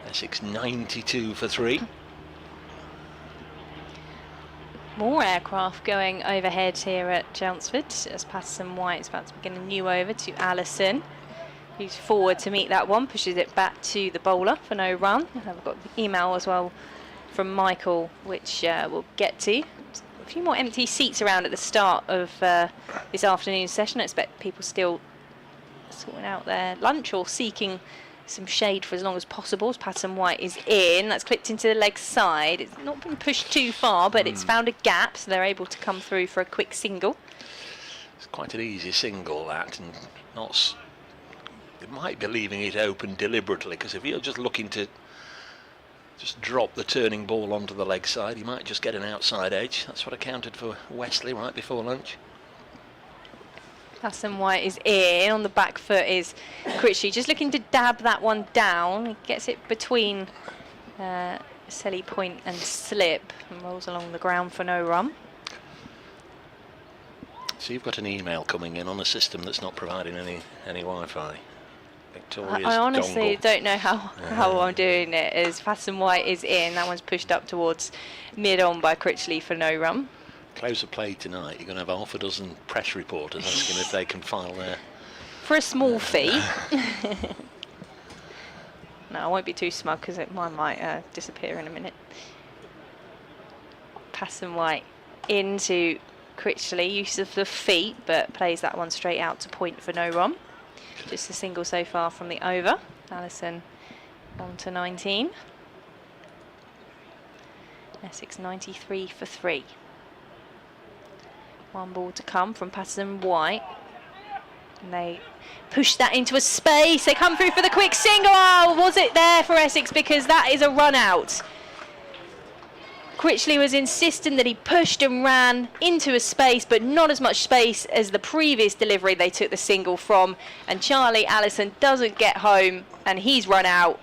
Essex 92 for 3. More aircraft going overhead here at Chelmsford as Patterson White is about to begin a new over to Allison, who's forward to meet that one, pushes it back to the bowler for no run. And I've got the email as well from Michael, which we'll get to. A few more empty seats around at the start of this afternoon session. I expect people still sorting out their lunch or seeking some shade for as long as possible. As Patterson White is in, that's clipped into the leg side. It's not been pushed too far, but it's found a gap, so they're able to come through for a quick single. It's quite an easy single, that, and Notts, they might be leaving it open deliberately, because if you're just looking to just drop the turning ball onto the leg side, you might just get an outside edge. That's what accounted for Wesley right before lunch. Patterson White is in. On the back foot is Critchley, just looking to dab that one down. He gets it between Selly point and slip and rolls along the ground for no run. So you've got an email coming in on a system that's not providing any Wi-Fi. Victoria's I honestly dongle. Don't know how I'm doing it. As Patterson White is in, that one's pushed up towards mid-on by Critchley for no run. Close of play tonight, you're going to have half a dozen press reporters asking if they can file their... For a small fee. No, I won't be too smug because mine might disappear in a minute. Patterson White into Critchley, use of the feet, but plays that one straight out to point for no run. Just a single so far from the over. Allison on to 19. Essex 93 for 3. One ball to come from Patterson White. And they push that into a space. They come through for the quick single. Oh, was it there for Essex? Because that is a run out. Critchley was insistent that he pushed and ran into a space, but not as much space as the previous delivery they took the single from. And Charlie Allison doesn't get home, and he's run out.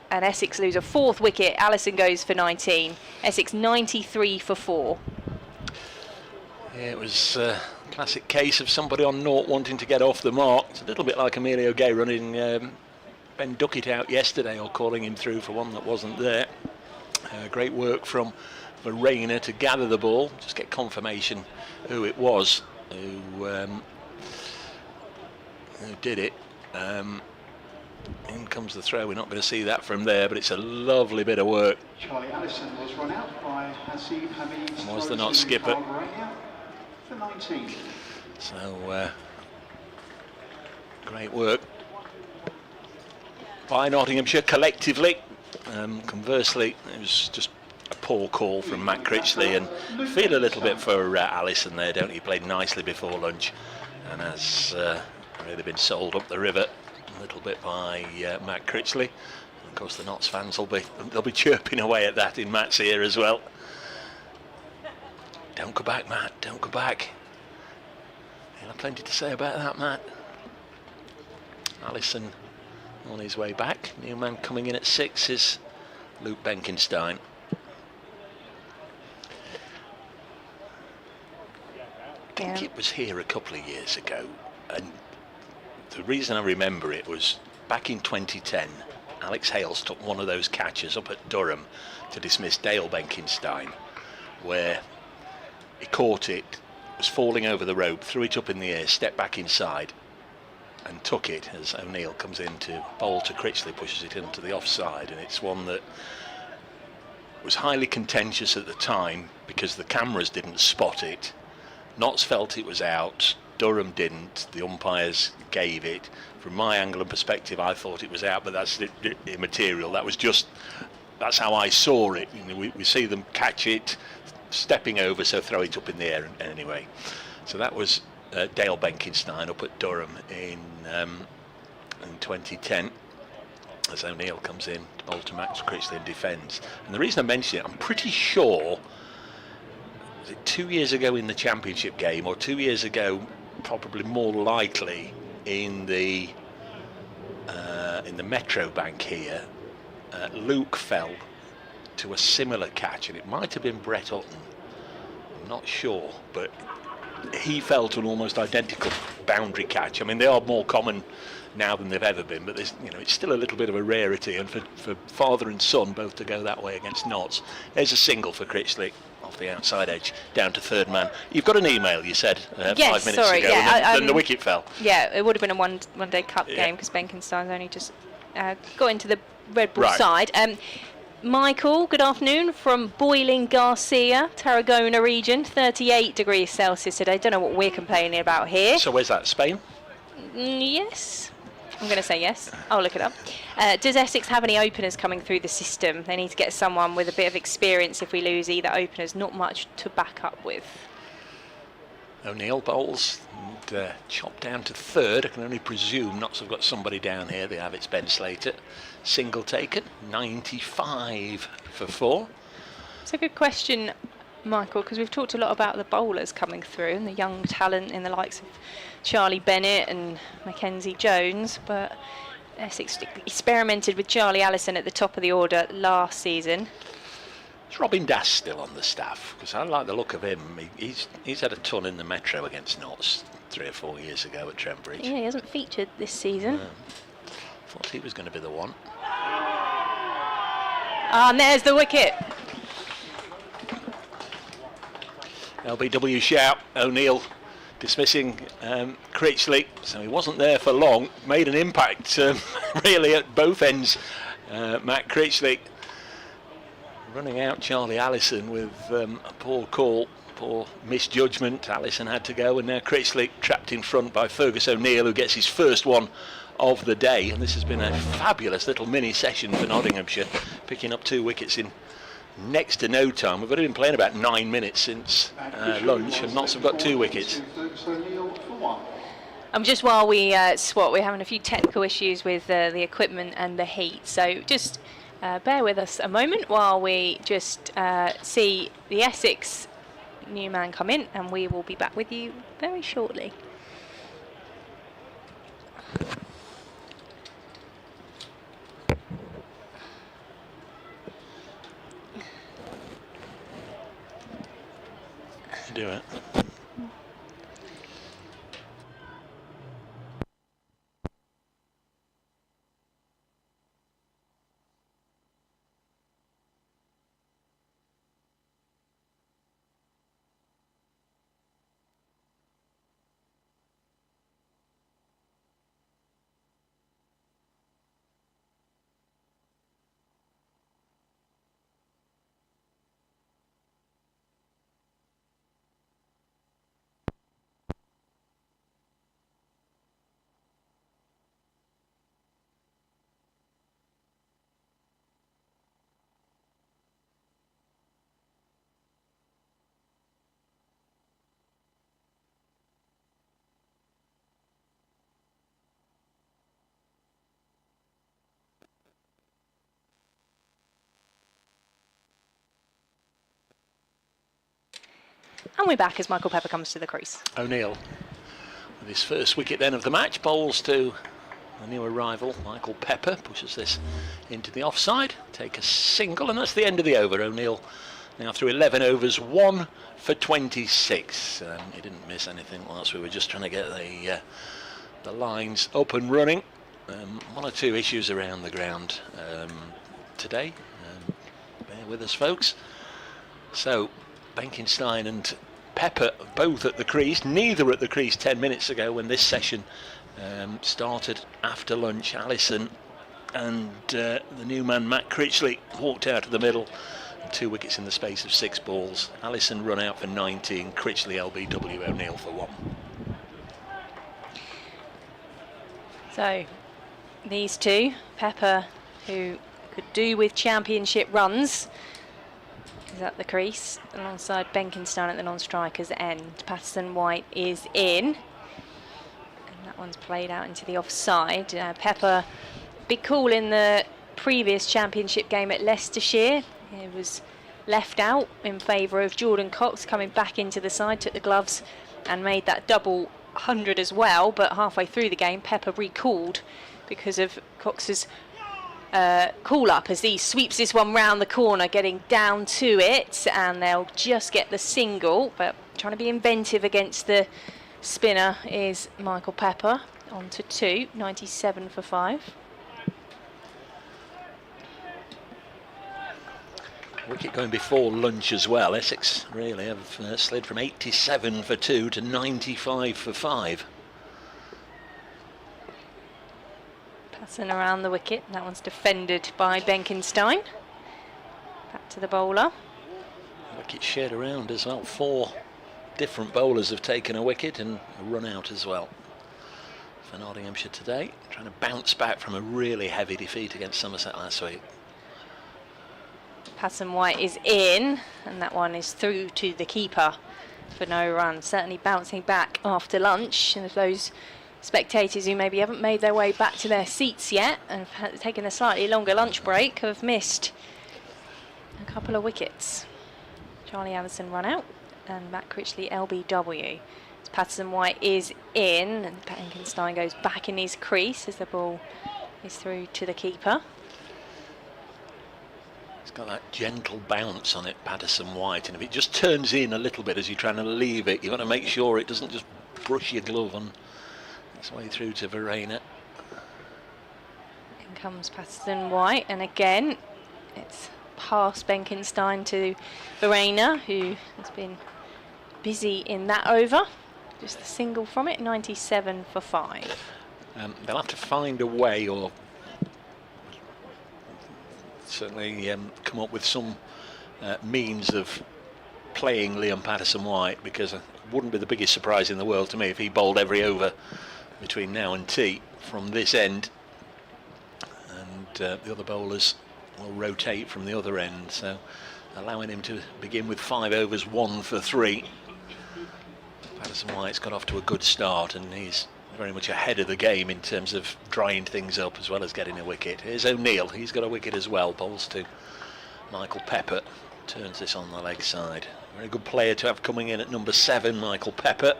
And Essex lose a 4th wicket. Allison goes for 19. Essex 93 for 4. Yeah, it was a classic case of somebody on naught wanting to get off the mark. It's a little bit like Emilio Gay running Ben Duckett out yesterday, or calling him through for one that wasn't there. Great work from Verena to gather the ball, just get confirmation who it was who did it. In comes the throw. We're not going to see that from there, but it's a lovely bit of work. Charlie Allison was run out by Hasib Hamid. Was the Notts skipper. For 19. So great work by Nottinghamshire collectively. Conversely, it was just a poor call from Matt Critchley, and feel a little bit for Allison there, don't you? He played nicely before lunch and has really been sold up the river a little bit by Matt Critchley. And of course, the Notts fans they'll be chirping away at that in Matt's ear as well. Don't go back, Matt. Don't go back. He'll have plenty to say about that, Matt. Allison on his way back. New man coming in at 6 is Luke Benkenstein. I think it was here a couple of years ago, and the reason I remember it was back in 2010. Alex Hales took one of those catches up at Durham to dismiss Dale Benkenstein, where he caught it, was falling over the rope, threw it up in the air, stepped back inside and took it as O'Neill comes in to bowl to Critchley, pushes it into the offside. And it's one that was highly contentious at the time because the cameras didn't spot it. Notts felt it was out, Durham didn't, the umpires gave it. From my angle and perspective, I thought it was out, but that's immaterial. That's how I saw it. You know, we see them catch it, stepping over, so throw it up in the air anyway. So that was Dale Benkenstein up at Durham in 2010, as O'Neill comes in to bowl to Max Critchley and defends. And the reason I mention it, I'm pretty sure, was it 2 years ago in the championship game, or 2 years ago, probably more likely in the Metro Bank here, Luke fell to a similar catch, and it might have been Brett Hutton, I'm not sure, but he fell to an almost identical boundary catch. I mean, they are more common now than they've ever been, but there's, you know, it's still a little bit of a rarity, and for father and son both to go that way against Notts. There's a single for Critchley off the outside edge down to third man. You've got an email, you said, yes, 5 minutes ago, yeah, and then the wicket fell. Yeah, it would have been a one-day cup game because Benkenstein's only just got into the Red Bull side. Michael, good afternoon from Boiling Garcia, Tarragona region, 38 degrees Celsius today. Don't know what we're complaining about here. So where's that, Spain? Yes. I'm going to say yes. I'll look it up. Does Essex have any openers coming through the system? They need to get someone with a bit of experience if we lose either openers. Not much to back up with. O'Neill bowls and chopped down to third. I can only presume Notts have got somebody down here. They have. It's Ben Slater. Single taken, 95 for 4. It's a good question, Michael, because we've talked a lot about the bowlers coming through and the young talent in the likes of Charlie Bennett and Mackenzie Jones, but Essex experimented with Charlie Allison at the top of the order last season. Is Robin Das still on the staff? Because I like the look of him. He's had a ton in the Metro against Notts 3 or 4 years ago at Trent Bridge. Yeah, he hasn't featured this season. Thought he was going to be the one. And there's the wicket. LBW shout. O'Neill dismissing Critchley, so he wasn't there for long. Made an impact really at both ends. Matt Critchley running out Charlie Allison with a poor call, poor misjudgment. Allison had to go, and now Critchley trapped in front by Fergus O'Neill, who gets his first one of the day. And this has been a fabulous little mini session for Nottinghamshire, picking up 2 wickets in next to no time. We've only been playing about 9 minutes since lunch, and Notts have got 2 wickets. Just while we swap, we're having a few technical issues with the equipment and the heat, so just bear with us a moment while we just see the Essex new man come in, and we will be back with you very shortly. Do it. And we're back as Michael Pepper comes to the crease. O'Neill with his first wicket then of the match, bowls to a new arrival, Michael Pepper, pushes this into the offside, take a single, and that's the end of the over. O'Neill now through 11 overs, 1 for 26. He didn't miss anything whilst we were just trying to get the lines up and running. One or two issues around the ground today. Bear with us, folks. So Benkenstein and Pepper both at the crease, neither at the crease 10 minutes ago when this session started after lunch. Allison and the new man Matt Critchley walked out of the middle, 2 wickets in the space of 6 balls. Allison run out for 19, Critchley LBW, O'Neill for 1. So these two, Pepper, who could do with championship runs, is at the crease alongside Benkenstein at the non-striker's end. Patterson-White is in, and that one's played out into the offside. Pepper, big call in the previous championship game at Leicestershire. He was left out in favour of Jordan Cox, coming back into the side, took the gloves and made that double 100 as well, but halfway through the game Pepper recalled because of Cox's call up as he sweeps this one round the corner, getting down to it, and they'll just get the single. But trying to be inventive against the spinner is Michael Pepper. On to 2, 97 for 5. Wicket going before lunch as well. Essex really have slid from 87 for 2 to 95 for 5. Passing around the wicket, that one's defended by Benkenstein. Back to the bowler. Wicket shared around as well. 4 different bowlers have taken a wicket and a run out as well for Nottinghamshire today, trying to bounce back from a really heavy defeat against Somerset last week. Patterson-White is in, and that one is through to the keeper for no run. Certainly bouncing back after lunch, and if those spectators who maybe haven't made their way back to their seats yet and have taken a slightly longer lunch break have missed a couple of wickets. Charlie Allison run out and Matt Critchley LBW. So Patterson-White is in, and Benkenstein goes back in his crease as the ball is through to the keeper. It's got that gentle bounce on it, Patterson-White, and if it just turns in a little bit as you're trying to leave it, you've got to make sure it doesn't just brush your glove on its way through to Verena. In comes Patterson-White, and again it's past Benkenstein to Verena, who has been busy in that over. Just a single from it, 97 for 5. They'll have to find a way, or certainly come up with some means of playing Liam Patterson-White, because it wouldn't be the biggest surprise in the world to me if he bowled every over between now and tea from this end, and the other bowlers will rotate from the other end, so allowing him to begin with 5 overs, 1 for 3. Patterson-White's got off to a good start, and he's very much ahead of the game in terms of drying things up as well as getting a wicket. Here's O'Neill, he's got a wicket as well, bowls to Michael Pepper, turns this on the leg side. Very good player to have coming in at number 7, Michael Pepper.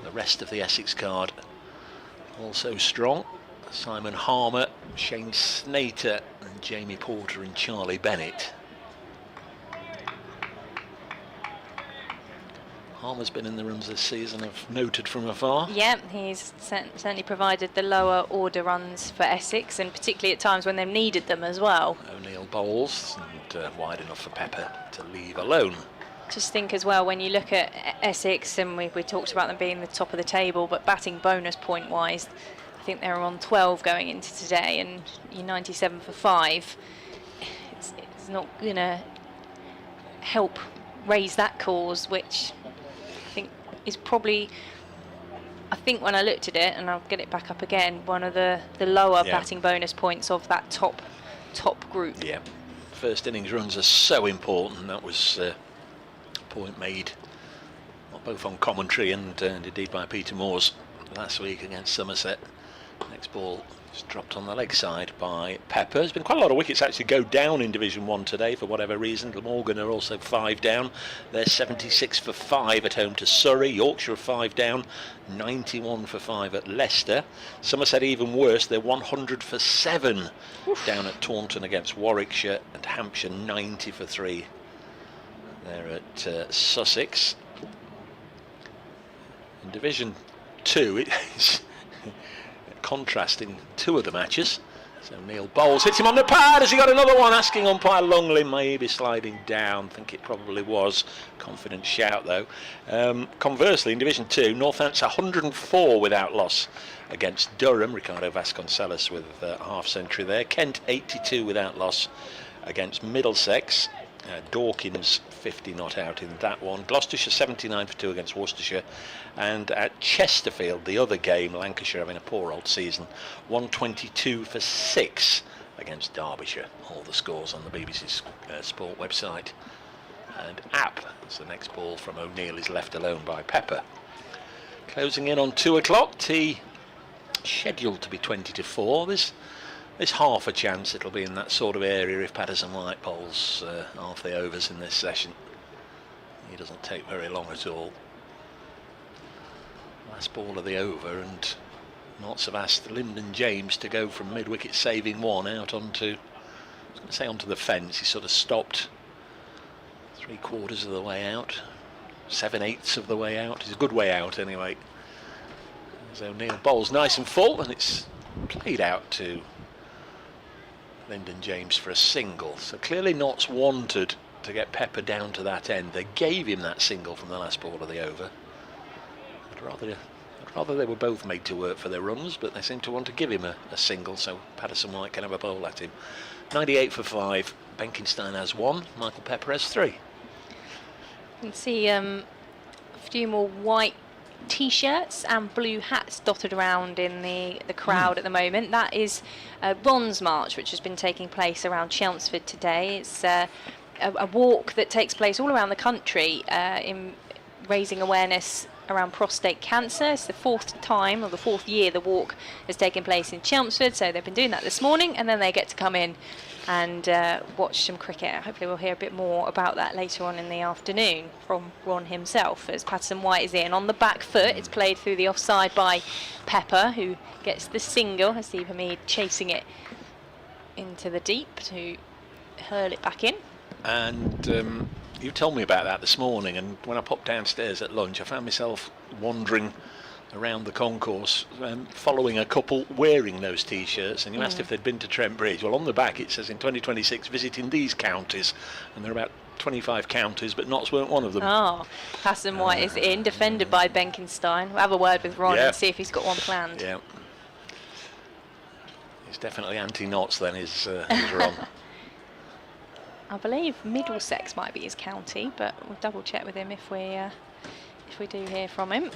The rest of the Essex card also strong. Simon Harmer, Shane Snater and Jamie Porter and Charlie Bennett. Harmer's been in the runs this season, I've noted from afar. Yeah, he's certainly provided the lower order runs for Essex, and particularly at times when they've needed them as well. O'Neill bowls, and wide enough for Pepper to leave alone. Just think as well, when you look at Essex, and we talked about them being the top of the table, but batting bonus point wise, I think they're on 12 going into today, and you're 97 for 5. It's not going to help raise that cause, which I think is probably, I think when I looked at it, and I'll get it back up again, one of the lower batting bonus points of that top group. Yeah, first innings runs are so important. That was a point made both on commentary and indeed by Peter Moores last week against Somerset. Next ball It's dropped on the leg side by Pepper. There's been quite a lot of wickets actually go down in Division 1 today for whatever reason. Glamorgan are also 5 down. They're 76 for 5 at home to Surrey. Yorkshire are 5 down, 91 for 5 at Leicester. Somerset even worse, they're 100 for 7 down at Taunton against Warwickshire, and Hampshire 90 for 3. They're at Sussex. In Division 2, it's contrasting 2 of the matches. So Neil Bowles hits him on the pad. Has he got another one? Asking umpire Longley, may he be sliding down? I think it probably was. Confident shout though. Conversely, in Division 2, Northants 104 without loss against Durham. Ricardo Vasconcelos with a half century there. Kent 82 without loss against Middlesex. Dawkins 50 not out in that one. Gloucestershire 79 for 2 against Worcestershire. And at Chesterfield, the other game, Lancashire having a poor old season, 122 for 6 against Derbyshire. All the scores on the BBC Sport website and app. As the next ball from O'Neill is left alone by Pepper. Closing in on 2 o'clock. Tea scheduled to be 20 to 4. There's half a chance it'll be in that sort of area if Patterson White bowls half the overs in this session. He doesn't take very long at all. Last ball of the over, and Notts have asked Lyndon James to go from mid-wicket saving 1 out onto, I was going to say onto the fence. He sort of stopped 3/4 of the way out, 7/8 of the way out. It's a good way out anyway. As O'Neill bowls nice and full, and it's played out to Lyndon James for a single. So clearly Notts wanted to get Pepper down to that end. They gave him that single from the last ball of the over. I'd rather they were both made to work for their runs, but they seem to want to give him a single so Patterson White can have a bowl at him. 98 for 5. Benkenstein has 1. Michael Pepper has 3. You can see a few more white T-shirts and blue hats dotted around in the crowd at the moment. That is a Bronze March which has been taking place around Chelmsford today. It's a walk that takes place all around the country in raising awareness around prostate cancer. It's the 4th time or the 4th year the walk has taken place in Chelmsford, so they've been doing that this morning, and then they get to come in and watch some cricket. Hopefully we'll hear a bit more about that later on in the afternoon from Ron himself, as Patterson White is in on the back foot. It's played through the offside by Pepper, who gets the single. Haseeb Hameed chasing it into the deep to hurl it back in. And you told me about that this morning, and when I popped downstairs at lunch I found myself wandering around the concourse following a couple wearing those T-shirts, and you asked if they'd been to Trent Bridge. Well, on the back it says in 2026 visiting these counties, and there are about 25 counties, but Notts weren't one of them. Oh, Patterson White is in, defended by Benkenstein. We'll have a word with Ron and see if he's got one planned. Yeah, he's definitely anti-Notts then, is Ron. I believe Middlesex might be his county, but we'll double check with him if we do hear from him.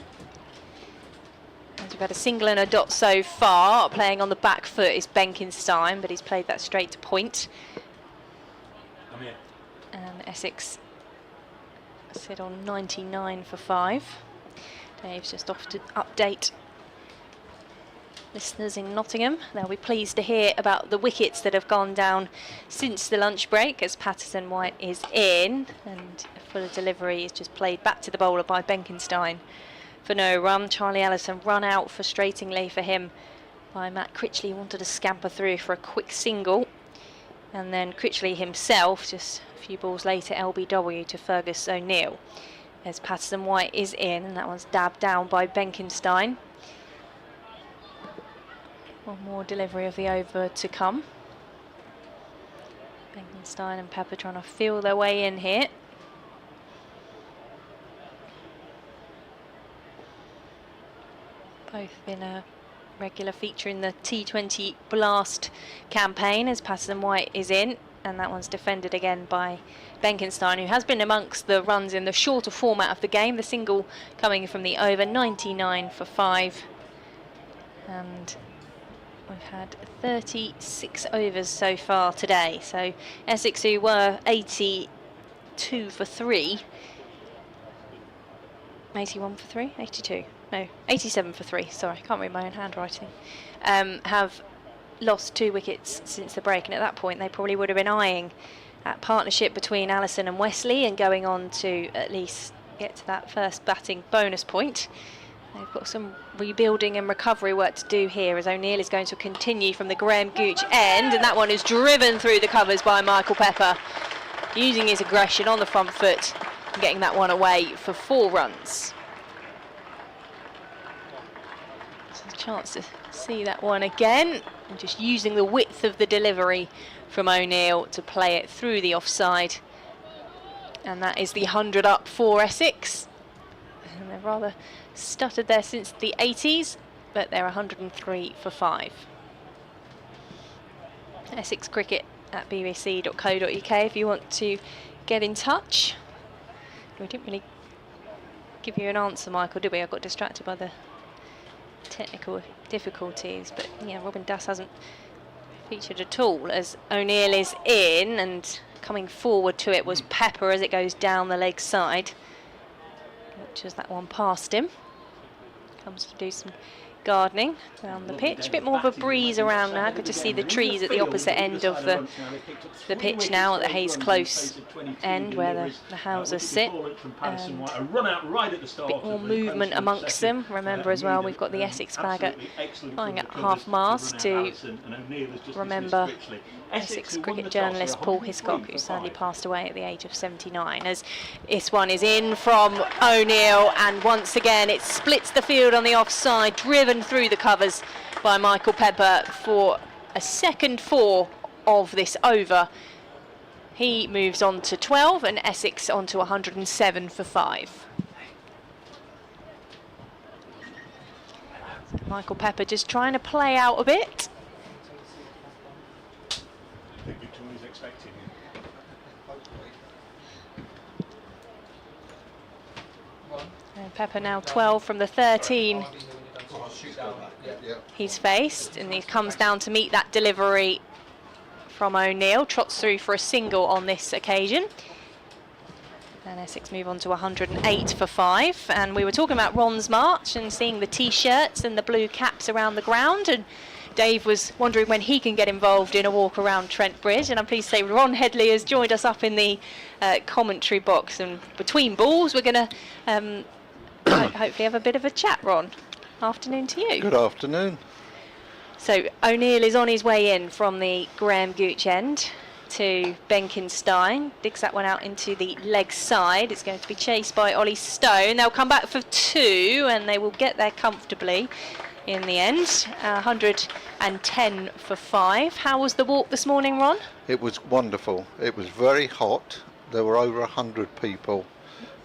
And we've had a single and a dot so far. Playing on the back foot is Benkenstein, but he's played that straight to point. And Essex sit on 99 for 5. Dave's just off to update listeners in Nottingham. They'll be pleased to hear about the wickets that have gone down since the lunch break, as Patterson White is in, and a fuller delivery is just played back to the bowler by Benkenstein for no run. Charlie Ellison run out frustratingly for him by Matt Critchley. He wanted to scamper through for a quick single, and then Critchley himself just a few balls later LBW to Fergus O'Neill, as Patterson White is in, and that one's dabbed down by Benkenstein. One more delivery of the over to come. Benkenstein and Pepper trying to feel their way in here. Both been a regular feature in the T20 Blast campaign, as Patterson White is in, and that one's defended again by Benkenstein, who has been amongst the runs in the shorter format of the game. The single coming from the over, 99 for 5. And we've had 36 overs so far today. So Essex, who were 82 for 3, 81 for 3, 82. No, 87 for 3. Sorry, I can't read my own handwriting. Have lost 2 wickets since the break, and at that point they probably would have been eyeing that partnership between Allison and Wesley and going on to at least get to that first batting bonus point. They've got some rebuilding and recovery work to do here, as O'Neill is going to continue from the Graham Gooch end, and that one is driven through the covers by Michael Pepper, using his aggression on the front foot and getting that one away for 4 runs. So a chance to see that one again, and just using the width of the delivery from O'Neill to play it through the offside. And that is the 100 up for Essex. And they're rather stuttered there since the 80s, but they're 103 for 5. Essex Cricket at bbc.co.uk if you want to get in touch. We didn't really give you an answer, Michael, did we? I got distracted by the technical difficulties, but yeah, Robin Das hasn't featured at all, as O'Neill is in, and coming forward to it was Pepper as it goes down the leg side. Watches that one past him. Comes to do some gardening around the pitch. A bit more of a breeze around now. Good to see the trees at the opposite end of the pitch now, at the Hayes Close end where the houses sit. And a bit more movement amongst them. Remember as well, we've got the Essex flag flying at half-mast to remember Essex cricket journalist Paul Hiscock, who sadly passed away at the age of 79. As this one is in from O'Neill, and once again it splits the field on the offside, driven through the covers by Michael Pepper for a second 4 of this over. He moves on to 12 and Essex on to 107 for 5. So Michael Pepper just trying to play out a bit. And Pepper now 12 from the 13 he's faced, and he comes down to meet that delivery from O'Neill, trots through for a single on this occasion. And Essex move on to 108 for 5. And we were talking about Ron's march and seeing the T-shirts and the blue caps around the ground, and Dave was wondering when he can get involved in a walk around Trent Bridge, and I'm pleased to say Ron Headley has joined us up in the commentary box, and between balls we're going to hopefully have a bit of a chat. Ron, afternoon to you. Good afternoon. So O'Neill is on his way in from the Graham Gooch end to Benkenstein, digs that one out into the leg side. It's going to be chased by Ollie Stone. They'll come back for 2 and they will get there comfortably in the end. 110 for 5. How was the walk this morning, Ron? It was wonderful. It was very hot. There were over 100 people,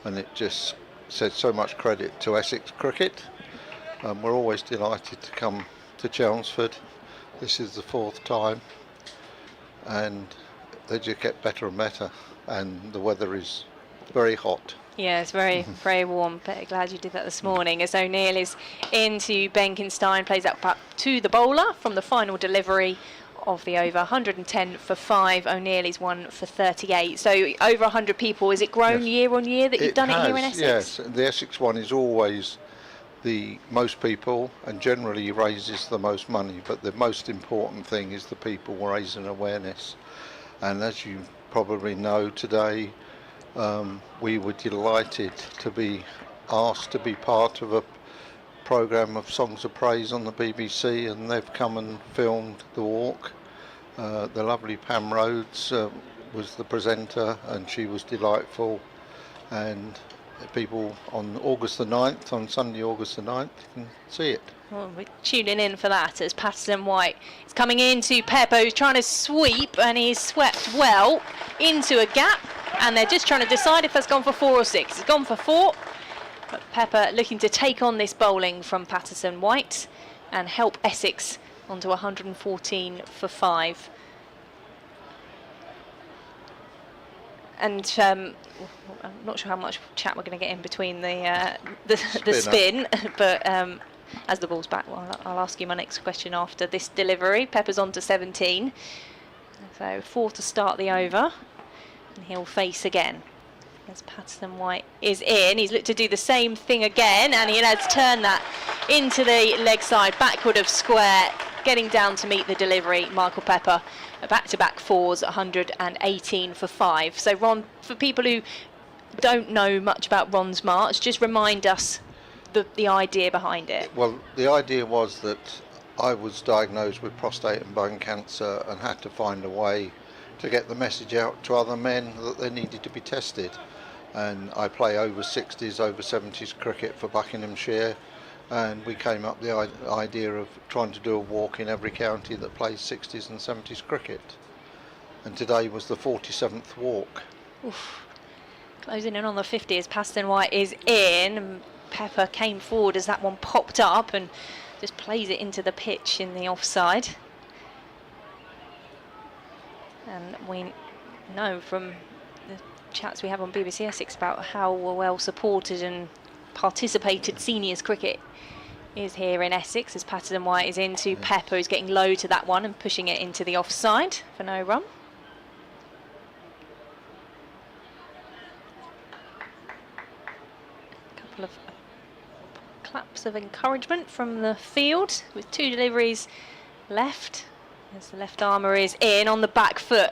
and it just said so much credit to Essex Cricket. We're always delighted to come to Chelmsford. This is the 4th time, and they just get better and better, and the weather is very hot. Yeah, it's very, very warm. But glad you did that this morning. As O'Neill is into Benkenstein, plays that back to the bowler from the final delivery of the over. 110 for 5. O'Neill is 1 for 38. So over 100 people. Is it grown year on year that you've done it here in Essex? Yes, the Essex one is always the most people and generally raises the most money, but the most important thing is the people raising awareness. And as you probably know, today we were delighted to be asked to be part of a programme of Songs of Praise on the BBC, and they've come and filmed the walk. The lovely Pam Rhodes was the presenter, and she was delightful, and people on August the 9th, on Sunday August the 9th, can see it. Well, we're tuning in for that as Patterson White is coming into Pepper, who's trying to sweep, and he's swept well into a gap, and they're just trying to decide if that's gone for 4 or 6. It's gone for 4, but Pepper looking to take on this bowling from Patterson White and help Essex onto 114 for 5. And I'm not sure how much chat we're going to get in between the spin, but as the ball's back, well, I'll ask you my next question after this delivery. Pepper's on to 17, so 4 to start the over, and he'll face again. As Patterson White is in, he's looked to do the same thing again, and he has turned that into the leg side, backward of square, getting down to meet the delivery. Michael Pepper, back-to-back fours, 118 for 5. So Ron, for people who don't know much about Ron's March, just remind us the idea behind it. Well, the idea was that I was diagnosed with prostate and bone cancer and had to find a way to get the message out to other men that they needed to be tested. And I play over 60s, over 70s cricket for Buckinghamshire, and we came up with the idea of trying to do a walk in every county that plays 60s and 70s cricket. And today was the 47th walk. Oof. Closing in on the 50 as Paston White is in, and Pepper came forward as that one popped up and just plays it into the pitch in the offside. And we know from the chats we have on BBC Essex about how well supported and participated seniors cricket is here in Essex, as Patterson White is into Pepper, who's getting low to that one and pushing it into the offside for no run. A couple of claps of encouragement from the field with 2 deliveries left as the left armour is in on the back foot.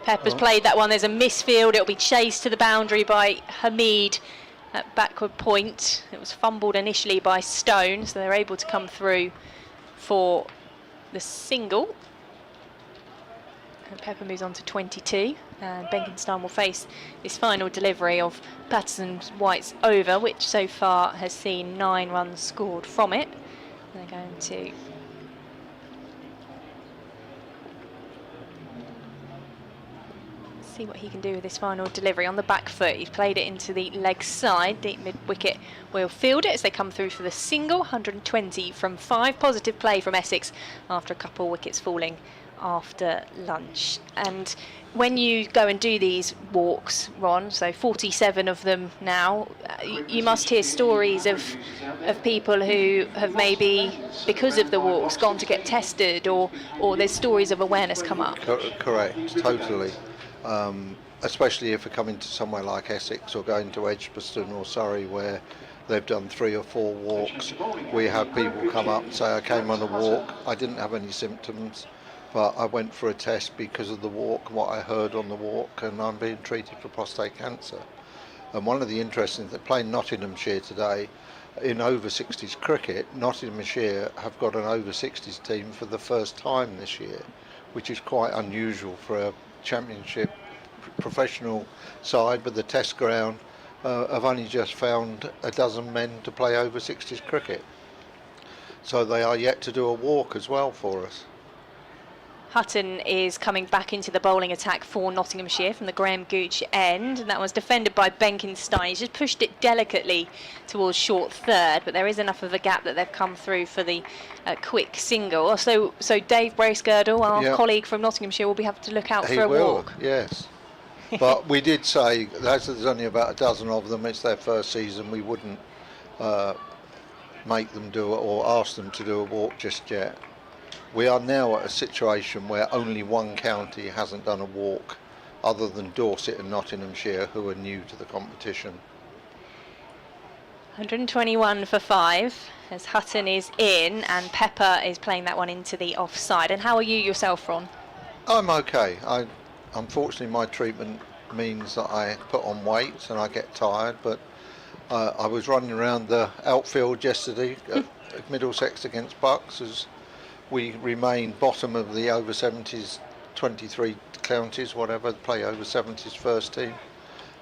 Pepper's played that one. There's a misfield. It'll be chased to the boundary by Hamid at backward point. It was fumbled initially by Stone, so they're able to come through for the single. And Pepper moves on to 22, and Benkenstein will face this final delivery of Patterson White's over, which so far has seen 9 runs scored from it. They're going to see what he can do with this final delivery on the back foot. He's played it into the leg side. Deep mid wicket will field it as they come through for the single. 120 from 5. Positive play from Essex after a couple of wickets falling after lunch. And when you go and do these walks, Ron, so 47 of them now, you must hear stories of people who have maybe, because of the walks, gone to get tested, or there's stories of awareness come up. Correct, totally. Especially if you're coming to somewhere like Essex or going to Edgbaston or Surrey, where they've done 3 or 4 walks. We have people come up and say, I came on a walk, I didn't have any symptoms, but I went for a test because of the walk, what I heard on the walk, and I'm being treated for prostate cancer. And one of the interesting things, playing Nottinghamshire today, in over 60s cricket, Nottinghamshire have got an over 60s team for the first time this year, which is quite unusual for a championship professional side, but the test ground have only just found a dozen men to play over 60s cricket. So they are yet to do a walk as well for us. Hutton is coming back into the bowling attack for Nottinghamshire from the Graham Gooch end, and that was defended by Benkenstein. He's just pushed it delicately towards short third, but there is enough of a gap that they've come through for the quick single. So Dave Bracegirdle, our colleague from Nottinghamshire, will be having to look out for a walk. Yes. But we did say, as there's only about a dozen of them, it's their first season, we wouldn't make them do it or ask them to do a walk just yet. We are now at a situation where only one county hasn't done a walk, other than Dorset and Nottinghamshire, who are new to the competition. 121 for 5 as Hutton is in and Pepper is playing that one into the offside. And how are you yourself, Ron? I'm okay. Unfortunately, my treatment means that I put on weight and I get tired, but I was running around the outfield yesterday at Middlesex against Bucks as we remain bottom of the over 70s 23 counties, whatever, play over 70s first team,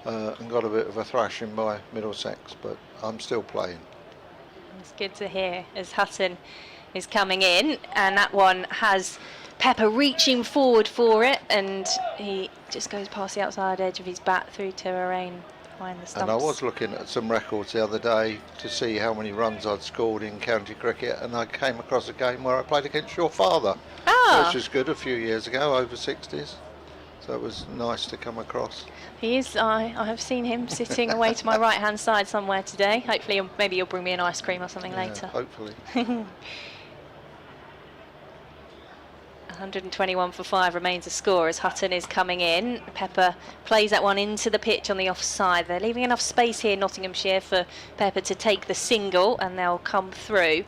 and got a bit of a thrashing by Middlesex, but I'm still playing. It's good to hear as Hutton is coming in, and that one has Pepper reaching forward for it, and he just goes past the outside edge of his bat through to Arain behind the stumps. And I was looking at some records the other day to see how many runs I'd scored in county cricket, and I came across a game where I played against your father, which was good a few years ago, over 60s. So it was nice to come across. He is. I have seen him sitting away to my right hand side somewhere today. Hopefully, maybe you'll bring me an ice cream or something later. Hopefully. 121 for 5 remains a score as Hutton is coming in. Pepper plays that one into the pitch on the offside. They're leaving enough space here, Nottinghamshire, for Pepper to take the single, and they'll come through.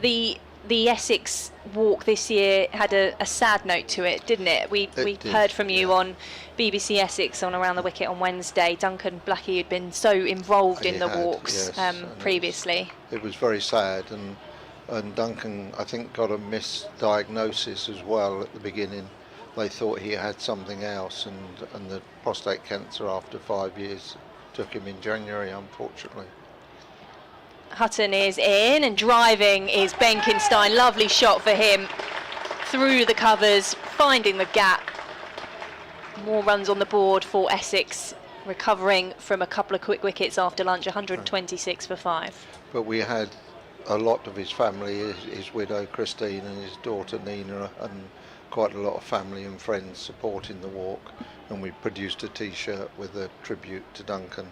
The the Essex walk this year had a sad note to it, didn't it? We heard from you on BBC Essex on Around the Wicket on Wednesday. Duncan Blackie had been so involved in the walks previously. It was very sad, and Duncan, I think, got a misdiagnosis as well at the beginning. They thought he had something else, and the prostate cancer after 5 years took him in January, unfortunately. Hutton is in, and driving is Benkenstein. Lovely shot for him through the covers, finding the gap. More runs on the board for Essex, recovering from a couple of quick wickets after lunch, 126 for 5. But we had a lot of his family, his widow Christine and his daughter Nina, and quite a lot of family and friends supporting the walk, and we produced a t-shirt with a tribute to Duncan.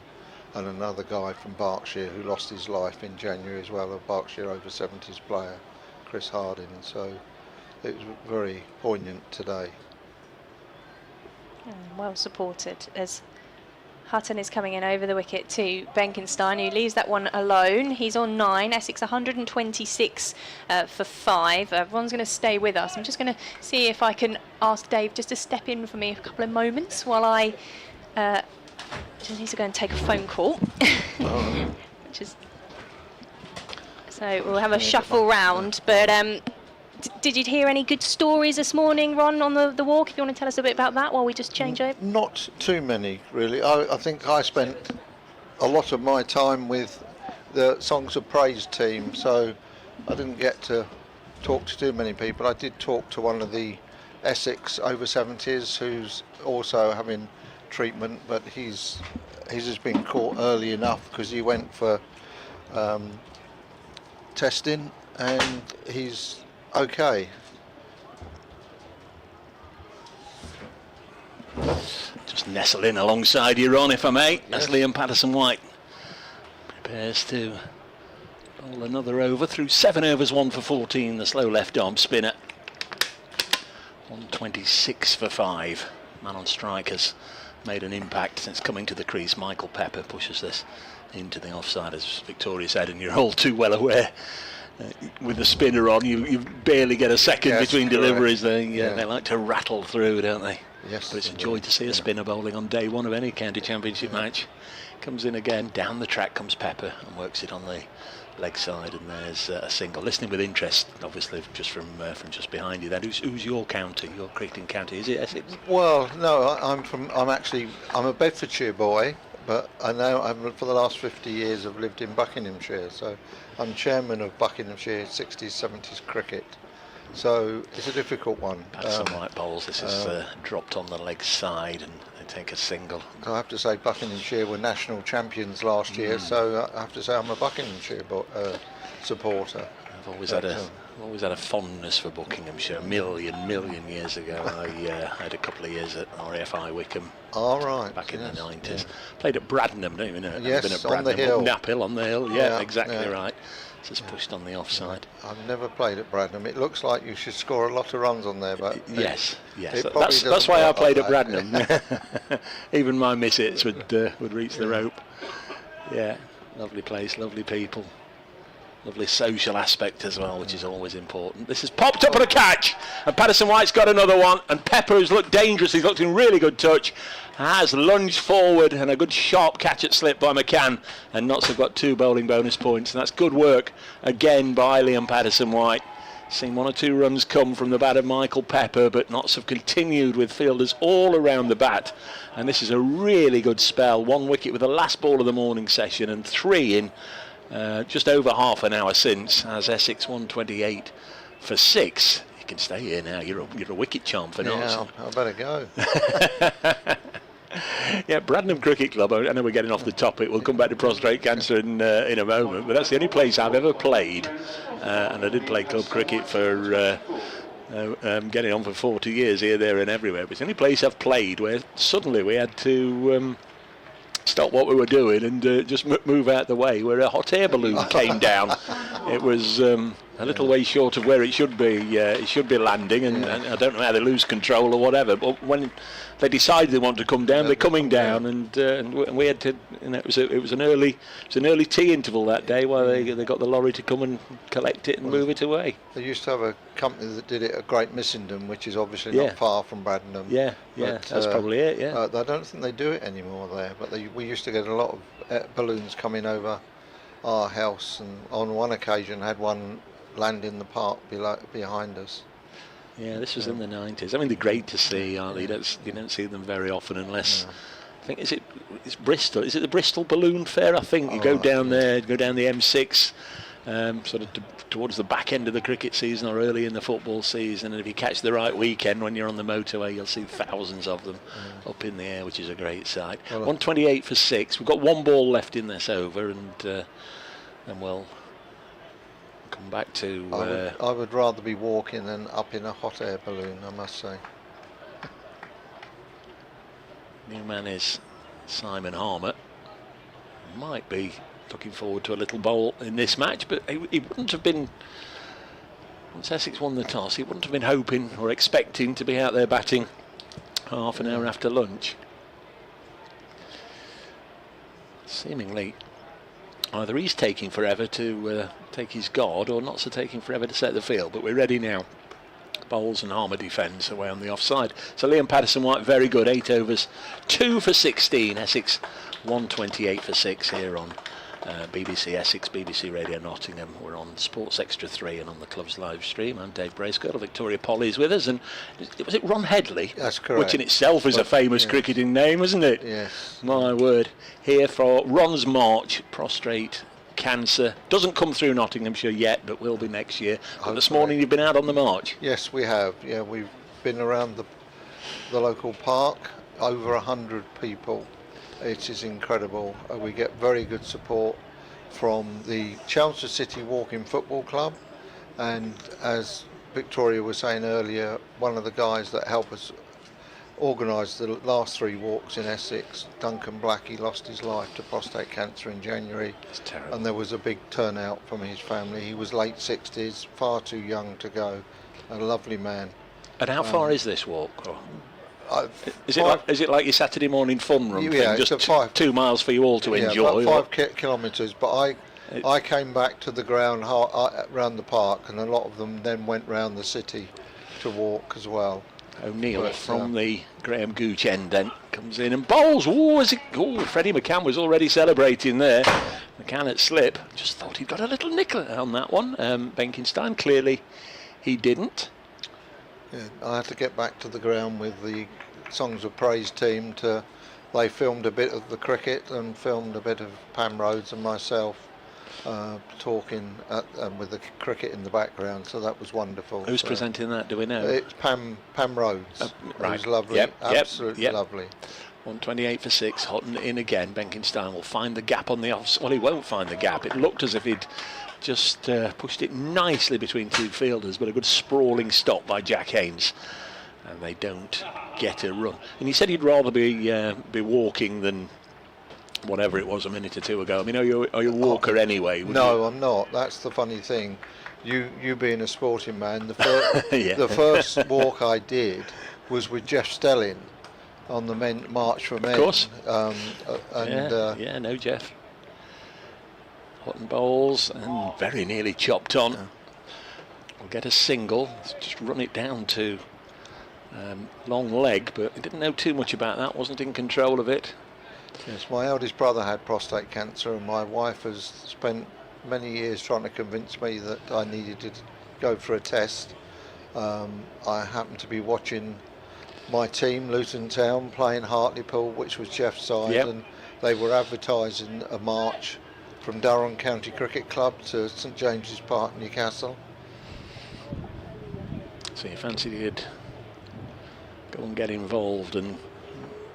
And another guy from Berkshire who lost his life in January as well, a Berkshire over 70s player, Chris Harding. So it was very poignant today. Well supported as Hutton is coming in over the wicket to Benkenstein, who leaves that one alone. He's on 9. Essex 126 for 5. Everyone's going to stay with us. I'm just going to see if I can ask Dave just to step in for me a couple of moments while I just need to go and take a phone call. Which is, so we'll have a shuffle round. But did you hear any good stories this morning, Ron, on the walk? If you want to tell us a bit about that while we just change over. Not too many, really. I think I spent a lot of my time with the Songs of Praise team, so I didn't get to talk to too many people. I did talk to one of the Essex over 70s who's also having treatment, but he's just been caught early enough because he went for testing and he's okay. Just nestle in alongside you, Ron, if I may, as Liam Patterson-White prepares to bowl another over through 7 overs, 1 for 14, the slow left arm spinner. 126 for 5. Man on strike has made an impact since coming to the crease. Michael Pepper pushes this into the offside, as Victoria said, and you're all too well aware. With the spinner on, you barely get a second between deliveries. They like to rattle through, don't they? Yes. But it's a joy to see a spinner bowling on day 1 of any county championship match. Comes in again, down the track comes Pepper and works it on the leg side, and there's a single. Listening with interest, obviously, just from just behind you. Then, who's your county? Your cricketing county? Is it Essex? Well, no, I'm a Bedfordshire boy, but I know for the last 50 years I've lived in Buckinghamshire, so I'm chairman of Buckinghamshire 60s, 70s cricket. So it's a difficult one. Patterson-White bowls. This is dropped on the leg side, and they take a single. I have to say Buckinghamshire were national champions last year, so I have to say I'm a Buckinghamshire supporter. I've always had a fondness for Buckinghamshire. A million years ago, I had a couple of years at RAFI Wickham. All right. Back in the 90s. Played at Bradnam, don't you know? Yes, been at on the Bradnam, hill. Nap Hill on the hill. Yeah, exactly right. Just pushed on the offside. I've never played at Bradnam. It looks like you should score a lot of runs on there, but yes. That's why I played at Bradnam. Even my miss-hits would reach the rope. Yeah, lovely place, lovely people. Lovely social aspect as well, which is always important. This is popped up on a catch, and Patterson-White's got another one, and Pepper, who's looked dangerous, he's looked in really good touch, has lunged forward, and a good sharp catch at slip by McCann, and Notts have got 2 bowling bonus points, and that's good work again by Liam Patterson-White. Seen 1 or 2 runs come from the bat of Michael Pepper, but Notts have continued with fielders all around the bat, and this is a really good spell. 1 wicket with the last ball of the morning session, and 3 in just over half an hour since, as Essex 128 for 6. You can stay here now. You're a wicket charm for Notts. Yeah, I better go. Yeah, Bradnam Cricket Club. I know we're getting off the topic. We'll come back to prostate cancer in a moment. But that's the only place I've ever played, and I did play club cricket for getting on for 40 years here, there, and everywhere. But it's the only place I've played where suddenly we had to stop what we were doing and just move out the way, where a hot air balloon came down. It was a little way short of where it should be landing, and I don't know how they lose control or whatever. But when they decide they want to come down, they're coming down, and we had to. It was an early tea interval that day while they got the lorry to come and collect it and move it away. They used to have a company that did it at Great Missenden, which is obviously not far from Bradenham. Yeah, but, that's probably it. Yeah, I don't think they do it anymore there, but we used to get a lot of balloons coming over our house, and on one occasion had one land in the park behind us. Yeah, this was in the 90s. I mean, they're great to see, aren't they? You don't see them very often unless. I think it's Bristol. Is it the Bristol Balloon Fair? I think you go down there, go down the M6, sort of towards the back end of the cricket season or early in the football season. And if you catch the right weekend when you're on the motorway, you'll see thousands of them up in the air, which is a great sight. Well, 128 for 6. We've got one ball left in this over, and we'll come back to. I would rather be walking than up in a hot air balloon, I must say. New man is Simon Harmer. Might be looking forward to a little bowl in this match, but he wouldn't have been. Once Essex won the toss, he wouldn't have been hoping or expecting to be out there batting half an hour after lunch. Seemingly, either he's taking forever to take his guard, or not so taking forever to set the field. But we're ready now. Bowles and Harmer defends away on the offside. So Liam Patterson-White, very good. 8 overs, 2 for 16. Essex 128 for 6 here on BBC Essex, BBC Radio Nottingham. We're on Sports Extra 3 and on the club's live stream. I'm Dave Bracegirdle. Victoria Polly's with us, and was it Ron Headley? That's correct. Which in itself is a famous cricketing name, isn't it? Yes. My word. Here for Ron's March, prostrate cancer. Doesn't come through Nottinghamshire yet, but will be next year. But this morning you've been out on the march. Yes, we have. Yeah, we've been around the local park. Over 100 people. It is incredible. We get very good support from the Chelmsford City Walking Football Club, and as Victoria was saying earlier, one of the guys that helped us organised the last 3 walks in Essex, Duncan Blackie, lost his life to prostate cancer in January. It's terrible. And there was a big turnout from his family. He was late 60s, far too young to go. A lovely man. And how far is this walk? Is it like your Saturday morning fun run thing? Just 2 miles for you all to enjoy? About 5 kilometres, but I came back to the ground around the park, and a lot of them then went round the city to walk as well. O'Neill from the Graham Gooch end then comes in and bowls. Freddie McCann was already celebrating there. McCann at slip. Just thought he'd got a little nickel on that one. Benkenstein, clearly he didn't. Yeah, I had to get back to the ground with the Songs of Praise team. They filmed a bit of the cricket and filmed a bit of Pam Rhodes and myself talking with the cricket in the background, so that was wonderful. Who's presenting that, do we know? It's Pam Rhodes. Right. Who's lovely, absolutely lovely. 128 for 6, Hutton in again. Benkenstein will find the gap on the off. Well, he won't find the gap. It looked as if he'd just pushed it nicely between 2 fielders, but a good sprawling stop by Jack Haynes, and they don't get a run. And he said he'd rather be walking than whatever it was a minute or 2 ago. I mean, are you a walker anyway? No, I'm not. That's the funny thing. You being a sporting man, the first walk I did was with Jeff Stelling on the March for Men. Of course. No Jeff. Hutton bowls and very nearly chopped on. We'll get a single. Let's just run it down to long leg, but I didn't know too much about that. Wasn't in control of it. Yes, my eldest brother had prostate cancer, and my wife has spent many years trying to convince me that I needed to go for a test. I happened to be watching my team, Luton Town, playing Hartlepool, which was Jeff's side, and they were advertising a march from Durham County Cricket Club to St James's Park, Newcastle. So you fancied you'd go and get involved, and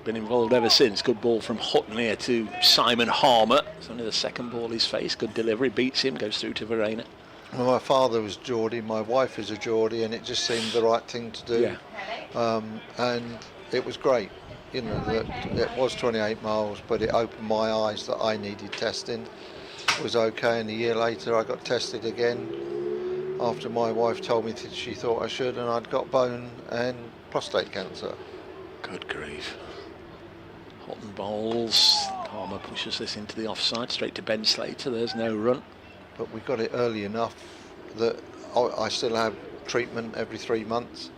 been involved ever since. Good ball from Hutton here to Simon Harmer. It's only the second ball he's faced. Good delivery, beats him, goes through to Verena. Well, my father was Geordie, my wife is a Geordie, and it just seemed the right thing to do. And it was great. You know, it was 28 miles, but it opened my eyes that I needed testing. It was okay, and a year later I got tested again. after my wife told me that she thought I should, and I'd got bone and prostate cancer. Good grief. Hutton bowls. Palmer pushes this into the offside, straight to Ben Slater. There's no run. But we got it early enough that I still have treatment every 3 months.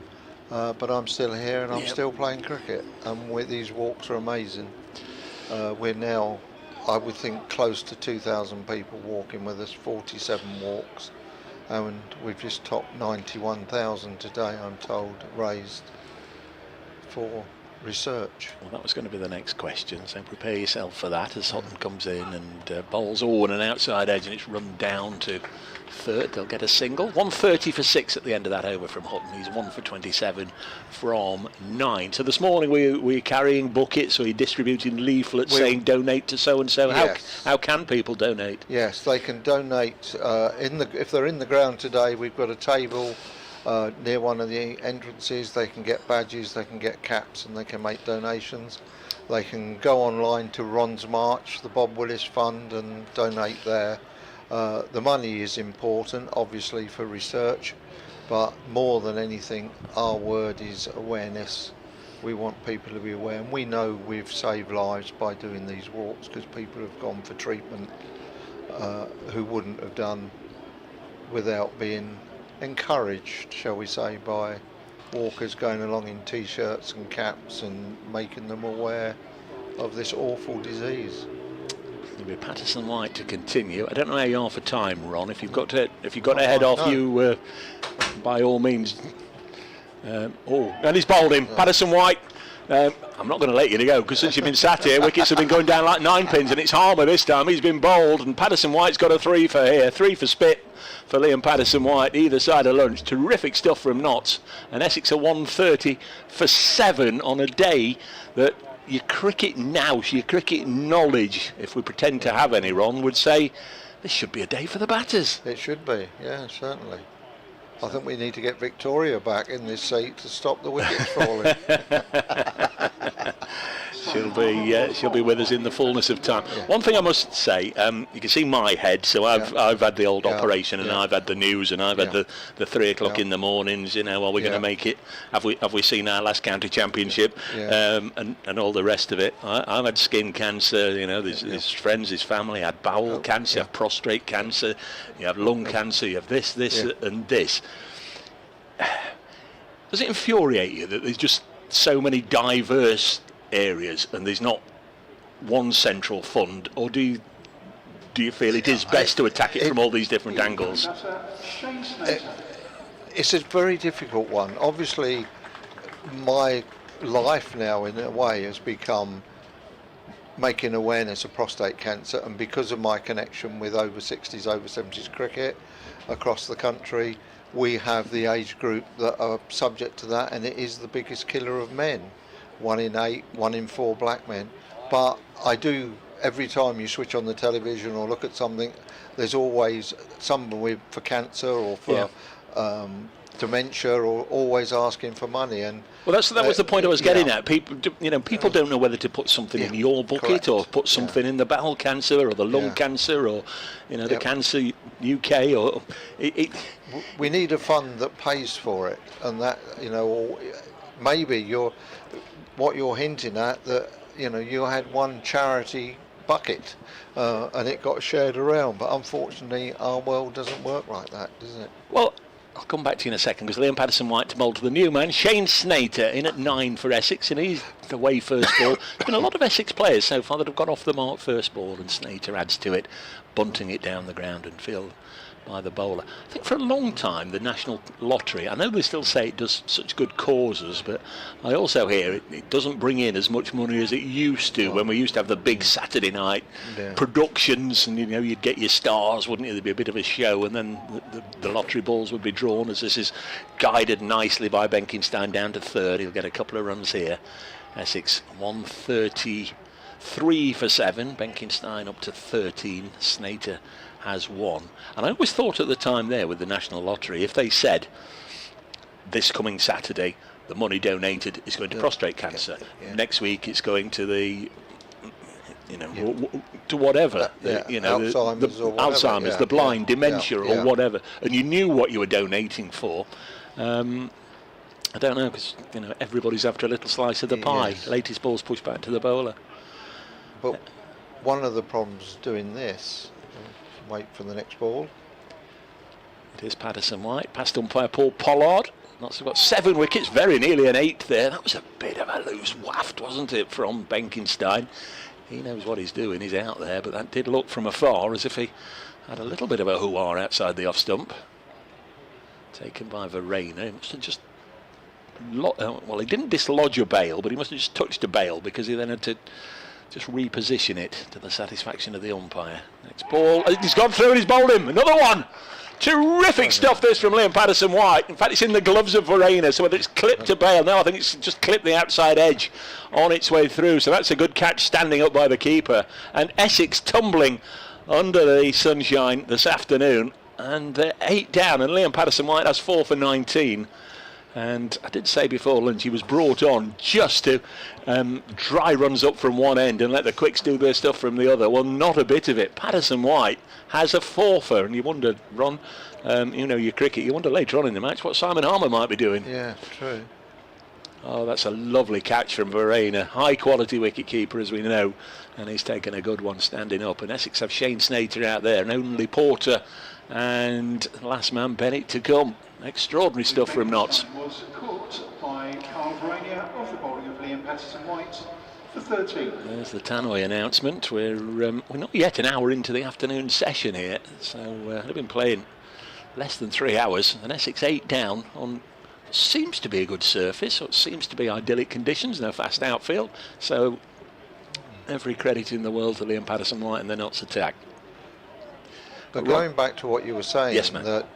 But I'm still here and I'm still playing cricket. And these walks are amazing. We're now, I would think, close to 2,000 people walking with us, 47 walks. And we've just topped 91,000 today, I'm told, raised for research. Well, that was going to be the next question, so prepare yourself for that as Hutton comes in and bowls on an outside edge, and it's run down to third. They'll get a single. 130 for 6 at the end of that over from Hutton. He's 1 for 27 from 9. So this morning we're carrying buckets, we're distributing leaflets saying donate to so and so. How can people donate? Yes, they can donate if they're in the ground today. We've got a table near one of the entrances. They can get badges, they can get caps, and they can make donations. They can go online to Ron's March, the Bob Willis Fund, and donate there. The money is important, obviously, for research, but more than anything, our word is awareness. We want people to be aware, and we know we've saved lives by doing these walks, because people have gone for treatment who wouldn't have done without being encouraged, shall we say, by walkers going along in t-shirts and caps and making them aware of this awful disease. It'll be Patterson White to continue. I don't know how you are for time, Ron. If you've got to head off, you by all means. And he's bowled him. Patterson White. I'm not going to let you go, because since you've been sat here, wickets have been going down like 9 pins, and it's Harmer this time. He's been bowled, and Patterson White's got a 3 for here. 3 for spit for Liam Patterson White, either side of lunch. Terrific stuff from Notts. And Essex are 130 for 7 on a day that your cricket nous, your cricket knowledge, if we pretend to have any, Ron, would say this should be a day for the batters. It should be, yeah, certainly. I think we need to get Victoria back in this seat to stop the wickets falling. She'll be with us in the fullness of time. Yeah. One thing I must say, you can see my head, so I've had the old operation, and I've had the news, and I've had the 3 o'clock in the mornings. You know, are we going to make it? Have we seen our last county championship? And all the rest of it. I've had skin cancer. You know, his friends, his family had bowel cancer, prostate cancer. You have lung cancer. You have this, and this. Does it infuriate you that there's just so many diverse areas and there's not one central fund, or do you feel it is best to attack it from all these different angles? It's a very difficult one. Obviously, my life now, in a way, has become making awareness of prostate cancer, and because of my connection with over 60s, over 70s cricket across the country, we have the age group that are subject to that, and it is the biggest killer of men. 1 in 8, 1 in 4 black men. But I do, every time you switch on the television or look at something, there's always someone for cancer or for dementia, or always asking for money. And well, that was the point I was getting at. People don't know whether to put something in your bucket or put something in the bowel cancer or the lung cancer or the Cancer UK or we need a fund that pays for it, and that or maybe what you're hinting at, that you had one charity bucket and it got shared around, but unfortunately our world doesn't work like that, doesn't it? Well, I'll come back to you in a second, because Liam Patterson White to bowl to the new man, Shane Snater, in at 9 for Essex, and he's away first ball. There's been a lot of Essex players so far that have got off the mark first ball, and Snater adds to it, bunting it down the ground and filled by the bowler. I think for a long time the National Lottery, I know they still say it does such good causes, but I also hear it doesn't bring in as much money as it used to, when we used to have the big Saturday night productions, and you'd get your stars, wouldn't you? There'd be a bit of a show, and then the lottery balls would be drawn, as this is guided nicely by Benkenstein down to third. He'll get a couple of runs here. Essex 133 for 7, Benkenstein up to 13, Snater has 1. And I always thought at the time there with the National Lottery, if they said this coming Saturday the money donated is going to prostate cancer, next week it's going to the you know, Yeah. to whatever, Yeah, you know, Alzheimer's or whatever, Alzheimer's, yeah, the blind, yeah, dementia, yeah, or whatever, and you knew what you were donating for. I don't know, because you know everybody's after a little slice of the pie. Yes. Latest ball's pushed back to the bowler. But one of the problems doing this, wait for the next ball. It is Patterson White, past umpire Paul Pollard. Notts have got 7 wickets, very nearly an 8th there. That was a bit of a loose waft, wasn't it, from Benkenstein? He knows what he's doing, he's out there, but that did look from afar as if he had a little bit of a hoo-ah outside the off stump. Taken by Verena. He must have just well, he didn't dislodge a bail, but he must have just touched a bail, because he then had to just reposition it to the satisfaction of the umpire. Next ball, he's gone through and he's bowled him. Another one. Terrific stuff this from Liam Patterson White. In fact, it's in the gloves of Verena, so whether it's clipped to bail, no, I think it's just clipped the outside edge on its way through. So that's a good catch standing up by the keeper. And Essex tumbling under the sunshine this afternoon, and they're 8 down, and Liam Patterson White has 4 for 19. And I did say before lunch he was brought on just to dry runs up from one end and let the quicks do their stuff from the other. Well, not a bit of it. Patterson White has a 4-fer, and you wonder, Ron, you know your cricket, you wonder later on in the match what Simon Harmer might be doing. Yeah, true. Oh, that's a lovely catch from Verena. High quality wicket keeper, as we know, and he's taken a good one standing up. And Essex have Shane Snater out there, and only Porter and last man Bennett to come. Extraordinary stuff from Notts. Was caught by Carl Verena off the bowling of Liam Patterson White for 13. There's the Tannoy announcement. We're not yet an hour into the afternoon session here, so they've been playing less than 3 hours, and Essex 8 down on seems to be a good surface, or it seems to be idyllic conditions, no fast outfield, so every credit in the world to Liam Patterson White and the Notts attack. But going back to what you were saying, yes, man. that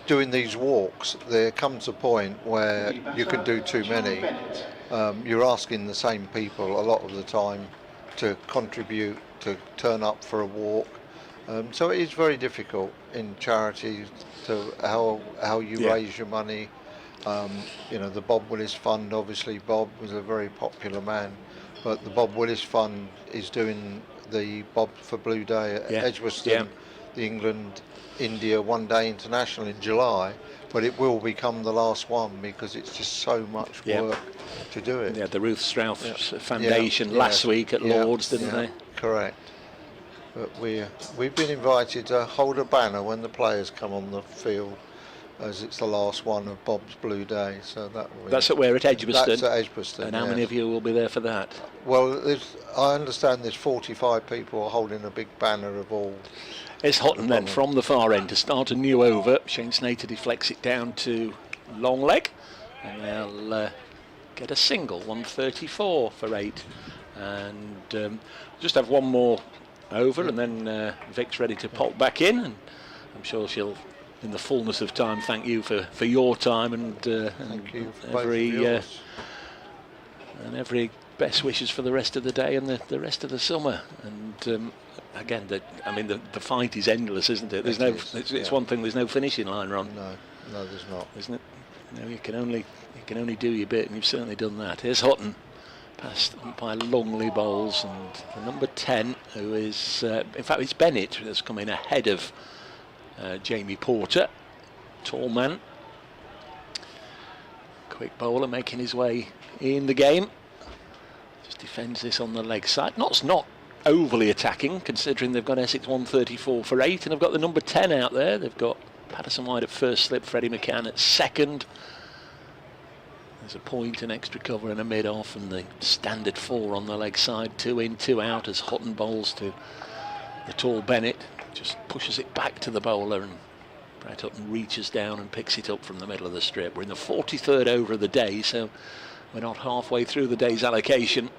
doing these walks, there comes a point where you can do too many. You're asking the same people a lot of the time to contribute, to turn up for a walk. So it is very difficult in charities to how you raise your money. You know, the Bob Willis Fund, obviously Bob was a very popular man, but the Bob Willis Fund is doing the Bob for Blue Day at Edgbaston, the England-India one-day international in July, but it will become the last one because it's just so much work to do it. Yeah, the Ruth Strauss Foundation last week at Lord's, didn't they? Correct. But we've been invited to hold a banner when the players come on the field, as it's the last one of Bob's Blue Day. So that's at where, at Edgbaston? That's at Edgbaston. And how many of you will be there for that? Well, I understand there's 45 people holding a big banner of all. It's Hutton then from the far end to start a new over. Shane Snater deflects it down to long leg, and they'll get a single, 134 for 8. And just have one more over, and then Vic's ready to pop back in, and I'm sure she'll, in the fullness of time, thank you for your time, and thank you for every best wishes for the rest of the day and the rest of the summer. And again, the fight is endless, isn't it? There's it's one thing. There's no finishing line, Ron. No, there's not. Isn't it? No, you can only do your bit, and you've certainly done that. Here's Hutton, passed by Longley bowls, and the number 10, who is in fact it's Bennett, has come in ahead of Jamie Porter, tall man, quick bowler making his way in the game. Just defends this on the leg side. Not overly attacking, considering they've got Essex 134 for 8, and they've got the number 10 out there. They've got Patterson White at first slip, Freddie McCann at second. There's a point, an extra cover and a mid-off, and the standard 4 on the leg side, 2 in, 2 out, as Hutton bowls to the tall Bennett. Just pushes it back to the bowler, and Brett Hutton reaches down and picks it up from the middle of the strip. We're in the 43rd over of the day, so we're not halfway through the day's allocation.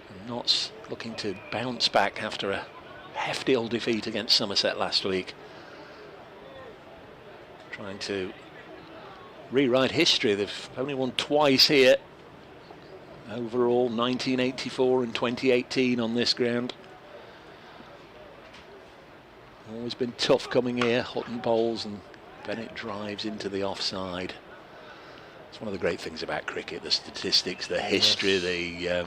And Notts looking to bounce back after a hefty old defeat against Somerset last week. Trying to rewrite history. They've only won twice here. Overall, 1984 and 2018 on this ground. Always been tough coming here. Hutton bowls and Bennett drives into the offside. It's one of the great things about cricket: the statistics, the history, the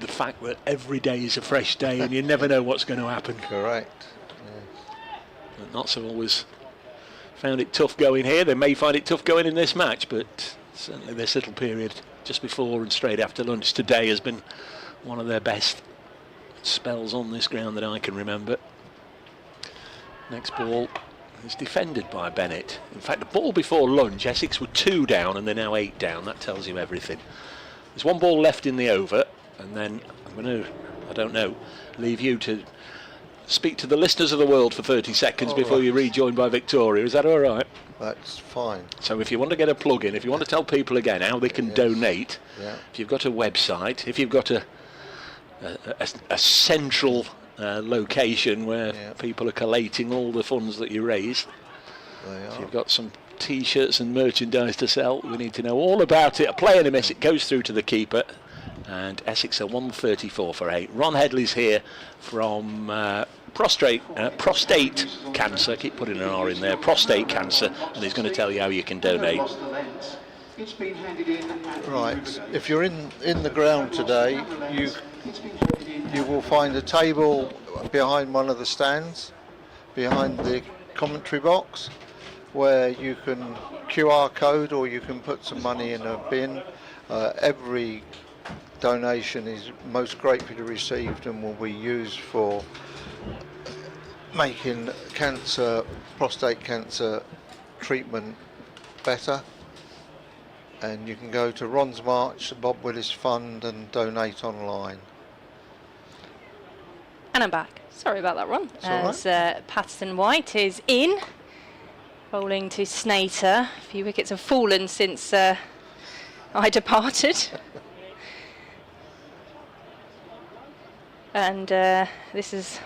the fact that every day is a fresh day and you never know what's going to happen. Correct. Yes. But Notts have always found it tough going here. They may find it tough going in this match, but certainly this little period just before and straight after lunch today has been one of their best spells on this ground that I can remember. Next ball is defended by Bennett. In fact, the ball before lunch, Essex were 2 down and they're now 8 down. That tells you everything. There's 1 ball left in the over, and then I'm going to, I don't know, leave you to speak to the listeners of the world for 30 seconds before you rejoin by Victoria. Is that all right? That's fine. So if you want to get a plug in, if you want to tell people again how they can donate, if you've got a website, if you've got a central location where people are collating all the funds that you raise, if you've got some t-shirts and merchandise to sell, we need to know all about it. A play and a miss, it goes through to the keeper, and Essex are 134 for 8. Ron Headley's here from prostate cancer, keep putting an R in there, prostate cancer, and he's going to tell you how you can donate. Right, if you're in the ground today, you will find a table behind one of the stands, behind the commentary box, where you can QR code or you can put some money in a bin. Every donation is most gratefully received and will be used for making prostate cancer treatment better. And you can go to Ron's March, the Bob Willis Fund, and donate online. And I'm back. Sorry about that, Ron. That's As Patterson White is in, bowling to Snater. A few wickets have fallen since I departed. And this has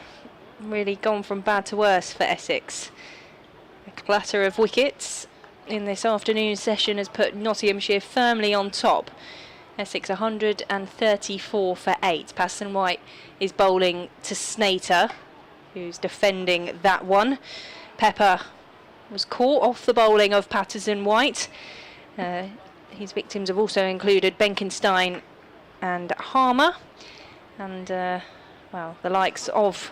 really gone from bad to worse for Essex. A clatter of wickets in this afternoon session has put Nottinghamshire firmly on top. Essex 134 for 8. Patterson White is bowling to Snater, who's defending that one. Pepper was caught off the bowling of Patterson White. His victims have also included Benkenstein and Harmer. And, well, the likes of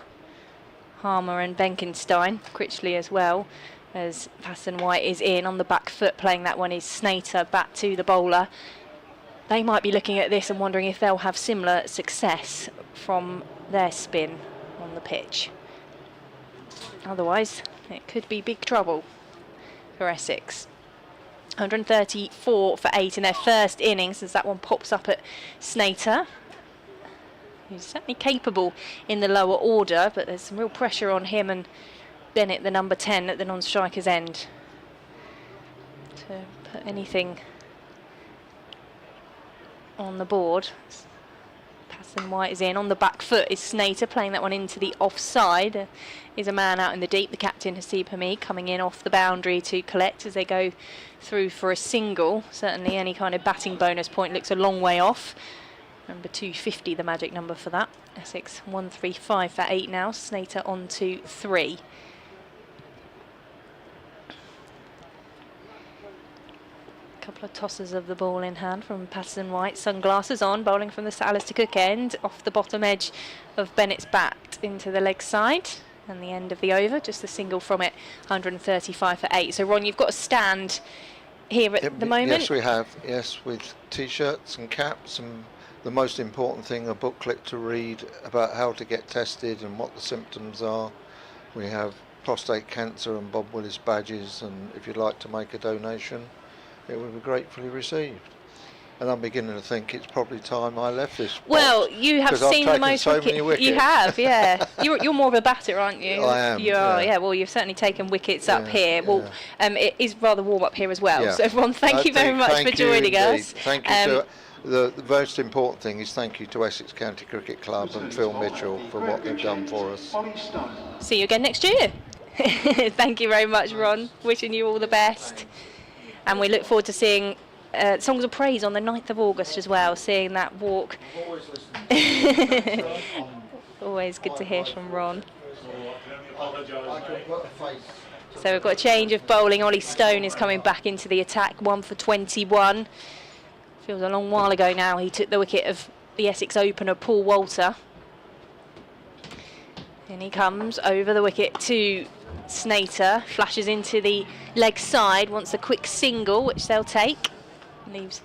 Harmer and Benkenstein, Critchley as well, as Patterson White is in on the back foot. Playing that one is Snater back to the bowler. They might be looking at this and wondering if they'll have similar success from their spin on the pitch. Otherwise, it could be big trouble for Essex. 134 for 8 in their first innings, as that one pops up at Snater, who's certainly capable in the lower order, but there's some real pressure on him and Bennett, the number 10, at the non-striker's end, to put anything on the board. Patterson White is in. On the back foot is Snater, playing that one into the offside. Is a man out in the deep, the captain Hasib Hamid, coming in off the boundary to collect as they go through for a single. Certainly any kind of batting bonus point looks a long way off. Number 250, the magic number for that. Essex 135 for 8 now. Snater on to 3. Couple of tosses of the ball in hand from Patterson White. Sunglasses on, bowling from the Alistair Cook end, off the bottom edge of Bennett's bat into the leg side. And the end of the over, just a single from it, 135 for 8. So Ron, you've got a stand here at the moment. Yes, we have. Yes, with t-shirts and caps, and the most important thing, a booklet to read about how to get tested and what the symptoms are. We have prostate cancer and Bob Willis badges, and if you'd like to make a donation, it will be gratefully received. And I'm beginning to think it's probably time I left this box. Well, you have seen the most wickets. You have, yeah. You're more of a batter, aren't you? I am. You are, yeah. Well, you've certainly taken wickets up here. Well, it is rather warm up here as well. Yeah. So, Ron, thank you very much for joining us. Thank you. The most important thing is thank you to Essex County Cricket Club and Phil Mitchell for what they've done for us. See you again next year. Thank you very much, Ron. Wishing you all the best. And we look forward to seeing Songs of Praise on the 9th of August as well, seeing that walk. Always good to hear from Ron. So we've got a change of bowling. Ollie Stone is coming back into the attack, 1 for 21. Feels a long while ago now he took the wicket of the Essex opener, Paul Walter. And he comes over the wicket to Snater, flashes into the leg side, wants a quick single, which they'll take. Leaves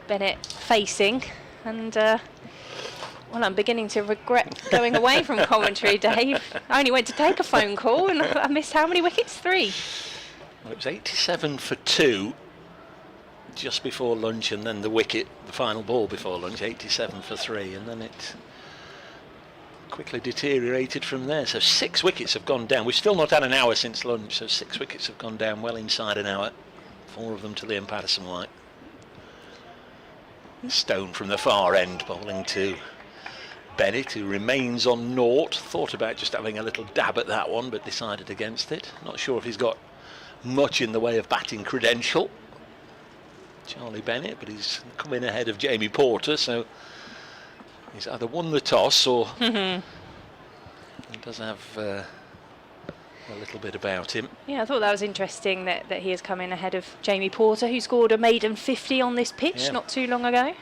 Bennett facing, and well, I'm beginning to regret going away from commentary, Dave. I only went to take a phone call and I missed how many wickets? 3. Well, it was 87 for 2 just before lunch, and then the wicket, the final ball before lunch, 87 for 3, and then it quickly deteriorated from there. So 6 wickets have gone down. We've still not had an hour since lunch, so 6 wickets have gone down well inside an hour. 4 of them to Liam Patterson-White. Stone from the far end bowling to Bennett, who remains on naught. Thought about just having a little dab at that one, but decided against it. Not sure if he's got much in the way of batting credential, Charlie Bennett, but he's come in ahead of Jamie Porter, so he's either won the toss or he does have a little bit about him. Yeah, I thought that was interesting that he has come in ahead of Jamie Porter, who scored a maiden 50 on this pitch not too long ago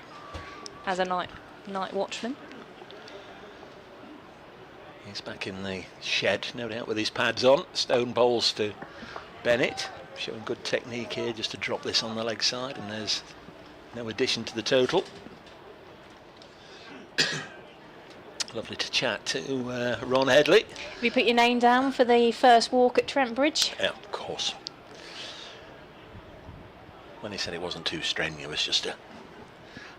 as a night watchman. He's back in the shed, no doubt, with his pads on. Stone bowls to Bennett, showing good technique here just to drop this on the leg side, and there's no addition to the total. Lovely to chat to Ron Headley. Have you put your name down for the first walk at Trent Bridge? Yeah, of course. When he said it wasn't too strenuous, just a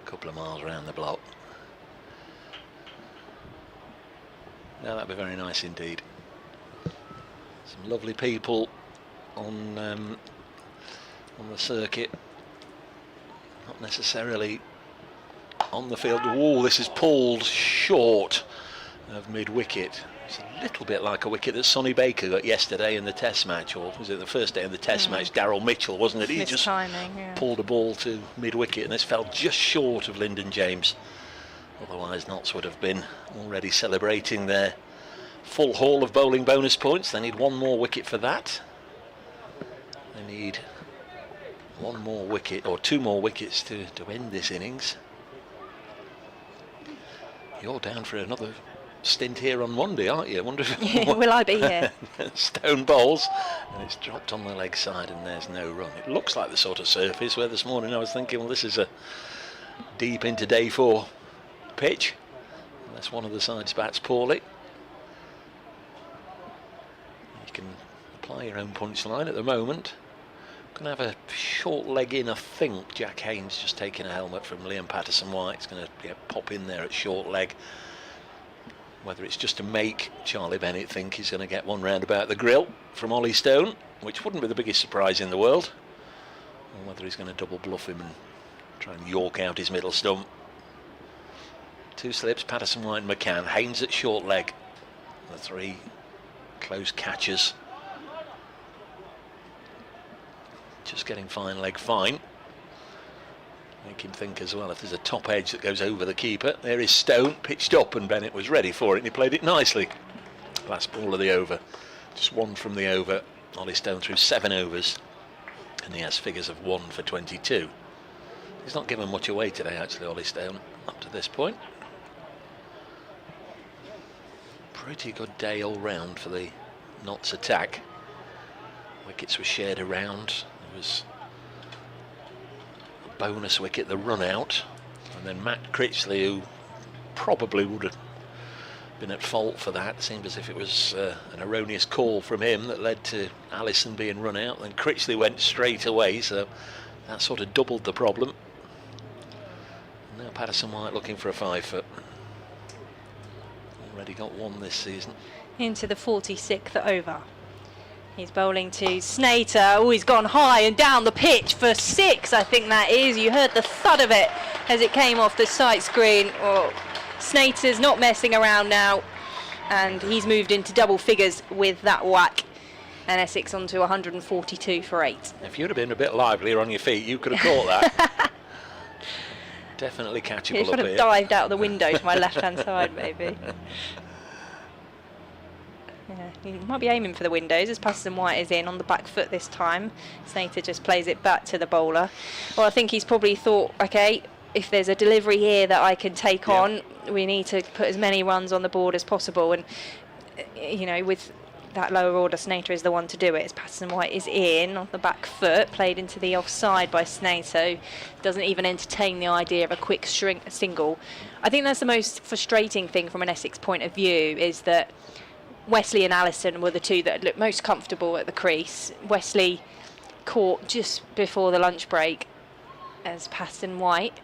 couple of miles around the block. No, that'd be very nice indeed. Some lovely people on the circuit. Not necessarily on the field. Oh, this is pulled short of mid-wicket. It's a little bit like a wicket that Sonny Baker got yesterday in the Test match, or was it the first day of the Test match? Daryl Mitchell, wasn't it? He just pulled a ball to mid-wicket, and this fell just short of Lyndon James. Otherwise, Notts would have been already celebrating their full haul of bowling bonus points. They need 1 more wicket for that. They need 1 more wicket, or 2 more wickets to end this innings. You're down for another stint here on Monday, aren't you? I wonder if will I be here? Stone bowls, and it's dropped on the leg side, and there's no run. It looks like the sort of surface where this morning I was thinking, well, this is a deep into day 4 pitch, unless one of the sides bats poorly. You can apply your own punchline at the moment. Going to have a short leg in, I think. Jack Haynes just taking a helmet from Liam Patterson-White. It's going to pop in there at short leg. Whether it's just to make Charlie Bennett think he's going to get one round about the grill from Ollie Stone, which wouldn't be the biggest surprise in the world, or whether he's going to double bluff him and try and york out his middle stump. 2 slips, Patterson-White and McCann. Haynes at short leg. The 3 close catches. Just getting fine leg fine. Make him think as well if there's a top edge that goes over the keeper. There is Stone, pitched up, and Bennett was ready for it, and he played it nicely. Last ball of the over. Just 1 from the over. Ollie Stone through 7 overs, and he has figures of 1 for 22. He's not given much away today, actually, Ollie Stone, up to this point. Pretty good day all round for the Notts attack. Wickets were shared around. There was a bonus wicket, the run out, and then Matt Critchley, who probably would have been at fault for that. It seemed as if it was an erroneous call from him that led to Allison being run out. Then Critchley went straight away, so that sort of doubled the problem. And now Patterson-White looking for a 5-foot. Already got 1 this season. Into the 46th over. He's bowling to Snater. Oh, he's gone high and down the pitch for 6, I think that is. You heard the thud of it as it came off the sight screen. Oh, Snater's not messing around now, and he's moved into double figures with that whack. And Essex onto 142 for 8. If you'd have been a bit livelier on your feet, you could have caught that. Definitely catchable He up should have here. dived out of the window to my left-hand side, maybe. Yeah, he might be aiming for the windows as Patterson-White is in on the back foot this time. Snater just plays it back to the bowler. Well, I think he's probably thought, okay, if there's a delivery here that I can take Yeah. on, we need to put as many runs on the board as possible. And you know, with that lower order, Snater is the one to do it. As Patterson White is in on the back foot, played into the offside by Snater, doesn't even entertain the idea of a quick single. I think that's the most frustrating thing from an Essex point of view, is that Wesley and Allison were the two that looked most comfortable at the crease. Wesley caught just before the lunch break as Patterson White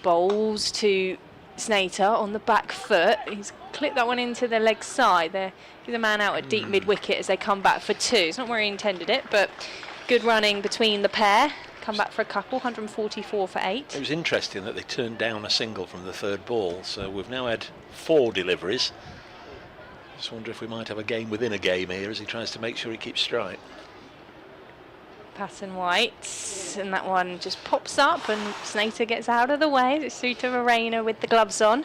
bowls to Snater on the back foot. He's clipped that one into the leg side. There, he's a man out at deep mid-wicket as they come back for 2. It's not where he intended it, but good running between the pair. Come back for a couple, 144 for 8. It was interesting that they turned down a single from the third ball, so we've now had 4 deliveries. Just wonder if we might have a game within a game here as he tries to make sure he keeps straight. Patterson White, and that one just pops up and Snater gets out of the way. It's through to Arena with the gloves on.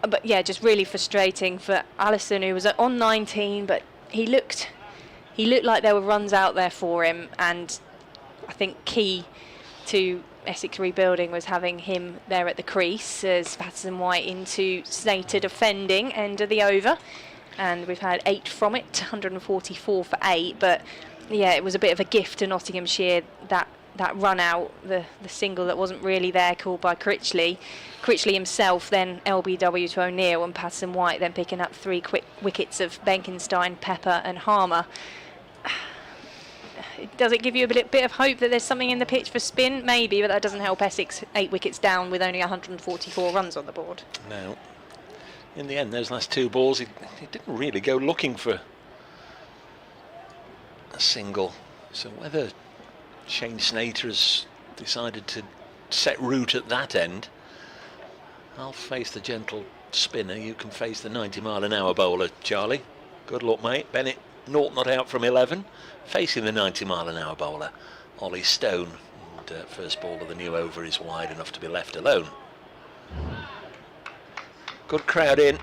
But yeah, just really frustrating for Allison, who was on 19, but he looked like there were runs out there for him, and I think key to Essex rebuilding was having him there at the crease as Patterson White into Snater defending end of the over, and we've had 8 from it, 144 for 8. But yeah, it was a bit of a gift to Nottinghamshire, that run out, the single that wasn't really there, called by Critchley himself, then LBW to O'Neill, and Patterson White then picking up 3 quick wickets of Benkenstein, Pepper and Harmer. Does it give you a bit of hope that there's something in the pitch for spin? Maybe, but that doesn't help Essex 8 wickets down with only 144 runs on the board. No. In the end, those last 2 balls, he didn't really go looking for a single. So whether Shane Snater has decided to set route at that end, I'll face the gentle spinner. You can face the 90-mile-an-hour bowler, Charlie. Good luck, mate. Bennett, naught not out from 11. Facing the 90-mile-an-hour bowler, Ollie Stone. And first ball of the new over is wide enough to be left alone. Good crowd in.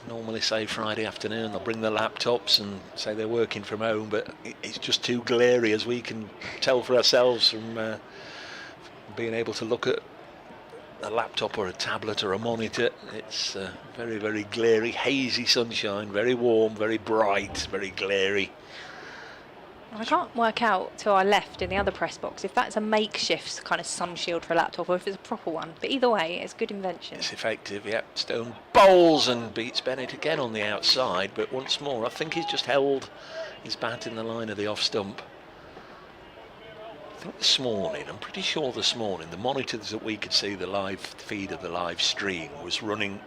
Normally say Friday afternoon they'll bring the laptops and say they're working from home, but it's just too glary, as we can tell for ourselves from being able to look at a laptop or a tablet or a monitor. It's very, very glary, hazy sunshine, very warm, very bright, very glary. I can't work out to our left in the other press box if that's a makeshift kind of sun shield for a laptop or if it's a proper one. But either way, it's good invention. It's effective, yeah. Stone bowls and beats Bennett again on the outside, but once more I think he's just held his bat in the line of the off stump. I think this morning, I'm pretty sure this morning, the monitors that we could see, the live feed of the live stream, was running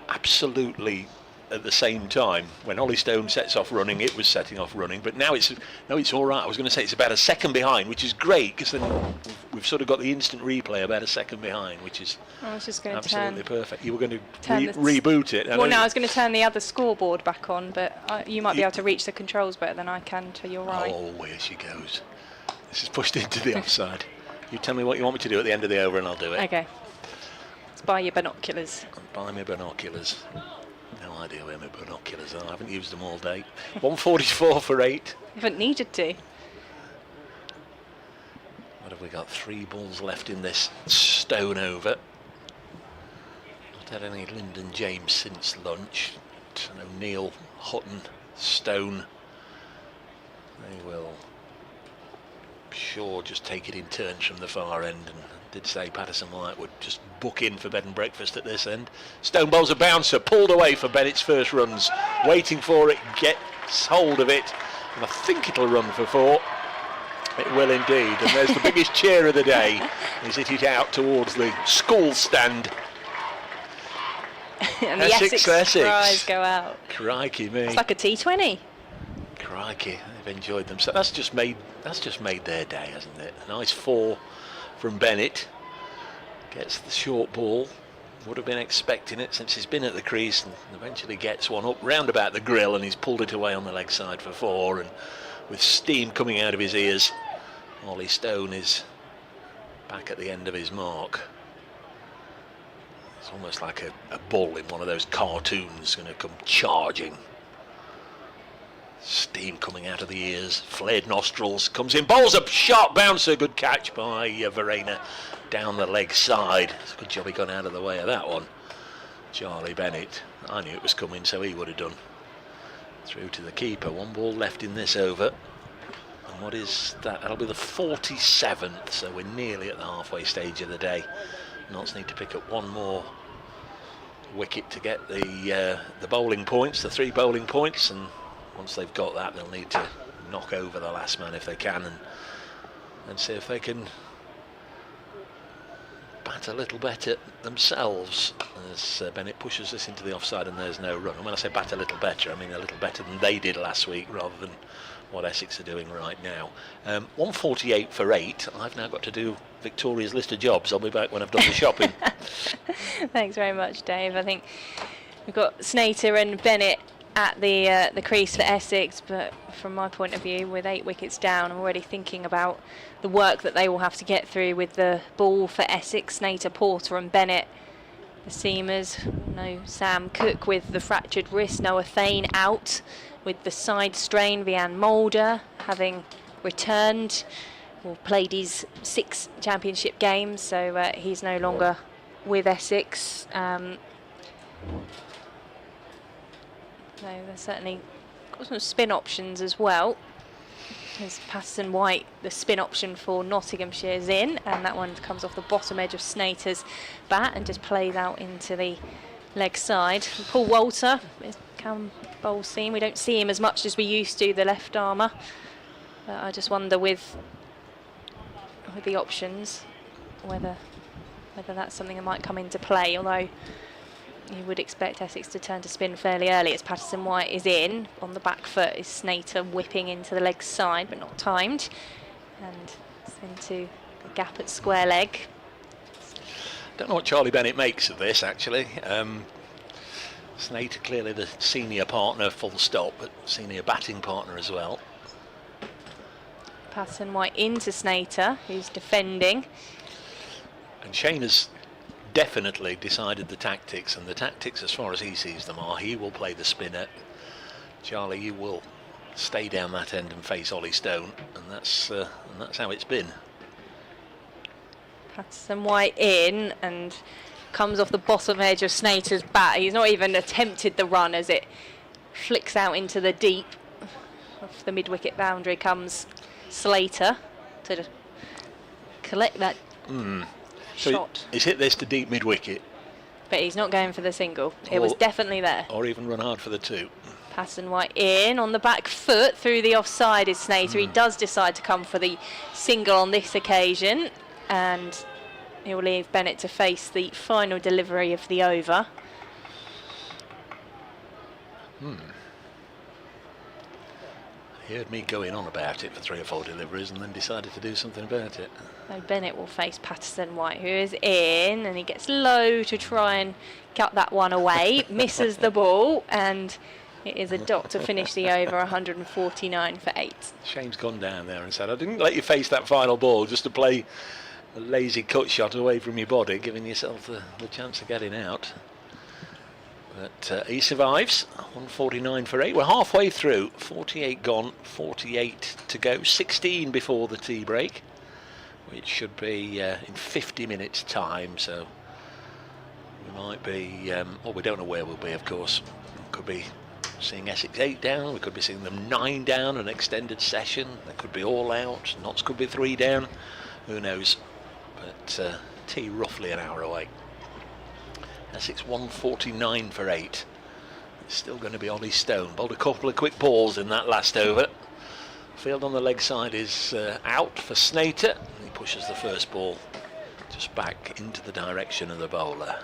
absolutely at the same time. When Ollie Stone sets off running, it was setting off running, but now it's all right. I was going to say it's about a second behind, which is great, because then we've sort of got the instant replay about a second behind, which is I was just going to absolutely perfect. You were going to turn reboot it. Well, no, I was going to turn the other scoreboard back on, but you might be able to reach the controls better than I can to your right. Oh, here she goes. This is pushed into the offside. You tell me what you want me to do at the end of the over and I'll do it. Okay. Let's buy your binoculars. Buy me binoculars. No idea where my binoculars are. I haven't used them all day. 144 for 8. You haven't needed to. What have we got? 3 balls left in this Stone over. Not had any Lyndon James since lunch. O'Neill, Hutton, Stone. They will sure just take it in turns from the far end, and did say Patterson White would just book in for bed and breakfast at this end. Stone bowls a bouncer, pulled away for Bennett's first runs, waiting for it, gets hold of it, and I think it'll run for 4. It will indeed, and there's the biggest cheer of the day. He's hit it out towards the school stand. And the Essex cries go out. Crikey me. It's like a T20. Crikey, they've enjoyed them. So that's just made their day, hasn't it? A nice 4 from Bennett. Gets the short ball. Would have been expecting it since he's been at the crease, and eventually gets one up round about the grill, and he's pulled it away on the leg side for 4. And with steam coming out of his ears, Ollie Stone is back at the end of his mark. It's almost like a bull in one of those cartoons going to come charging. Steam coming out of the ears, flared nostrils, comes in, bowls a sharp bouncer, good catch by Verena down the leg side. It's a good job he got out of the way of that one. Charlie Bennett, I knew it was coming, so he would have done. Through to the keeper, 1 ball left in this over. And what is that? That'll be the 47th, so we're nearly at the halfway stage of the day. Notts need to pick up 1 more wicket to get the bowling points, the 3 bowling points, and once they've got that, they'll need to knock over the last man if they can, and see if they can bat a little better themselves. As Bennett pushes this into the offside and there's no run. And when I say bat a little better, I mean a little better than they did last week rather than what Essex are doing right now. 148 for 8. I've now got to do Victoria's list of jobs. I'll be back when I've done the shopping. Thanks very much, Dave. I think we've got Snater and Bennett at the crease for Essex, but from my point of view, with 8 wickets down, I'm already thinking about the work that they will have to get through with the ball for Essex. Snater, Porter and Bennett, the seamers. No Sam Cook with the fractured wrist, Noah Thane out with the side strain, Vian Mulder having returned or played his 6 championship games, so he's no longer with Essex. So there's certainly got some spin options as well. There's Patterson White, the spin option for Nottinghamshire is in, and that one comes off the bottom edge of Snater's bat and just plays out into the leg side. Paul Walter can bowl seam. We don't see him as much as we used to, the left armour. But I just wonder with the options whether that's something that might come into play, although you would expect Essex to turn to spin fairly early as Patterson White is in. On the back foot is Snater whipping into the leg side, but not timed. And it's into the gap at square leg. Don't know what Charlie Bennett makes of this, actually. Snater clearly the senior partner, full stop, but senior batting partner as well. Patterson White into Snater, who's defending. And Shane has definitely decided the tactics, and the tactics as far as he sees them are he will play the spinner. Charlie, you will stay down that end and face Ollie Stone, and that's how it's been. Patterson White in and comes off the bottom edge of Snater's bat. He's not even attempted the run as it flicks out into the deep. Off the mid-wicket boundary comes Slater to collect that shot. He's hit this to deep mid-wicket. But he's not going for the single. It was definitely there. Or even run hard for the 2. Patterson White in on the back foot through the offside is Snater. He does decide to come for the single on this occasion, and he'll leave Bennett to face the final delivery of the over. He heard me going on about it for 3 or 4 deliveries and then decided to do something about it. So Bennett will face Patterson White, who is in, and he gets low to try and cut that one away. Misses the ball, and it is a dot to finish the over, 149 for 8. Shane's gone down there and said, I didn't let you face that final ball just to play a lazy cut shot away from your body, giving yourself the chance of getting out. But he survives, 149 for 8. We're halfway through, 48 gone, 48 to go, 16 before the tea break, which should be in 50 minutes time, so we might be, well, we don't know where we'll be, of course. Could be seeing Essex 8 down, we could be seeing them 9 down, an extended session, they could be all out, Notts could be 3 down, who knows, but tea roughly an hour away. Essex 149 for 8. It's still going to be Ollie Stone. Bowled a couple of quick balls in that last over. Field on the leg side is out for Snater. He pushes the first ball just back into the direction of the bowler.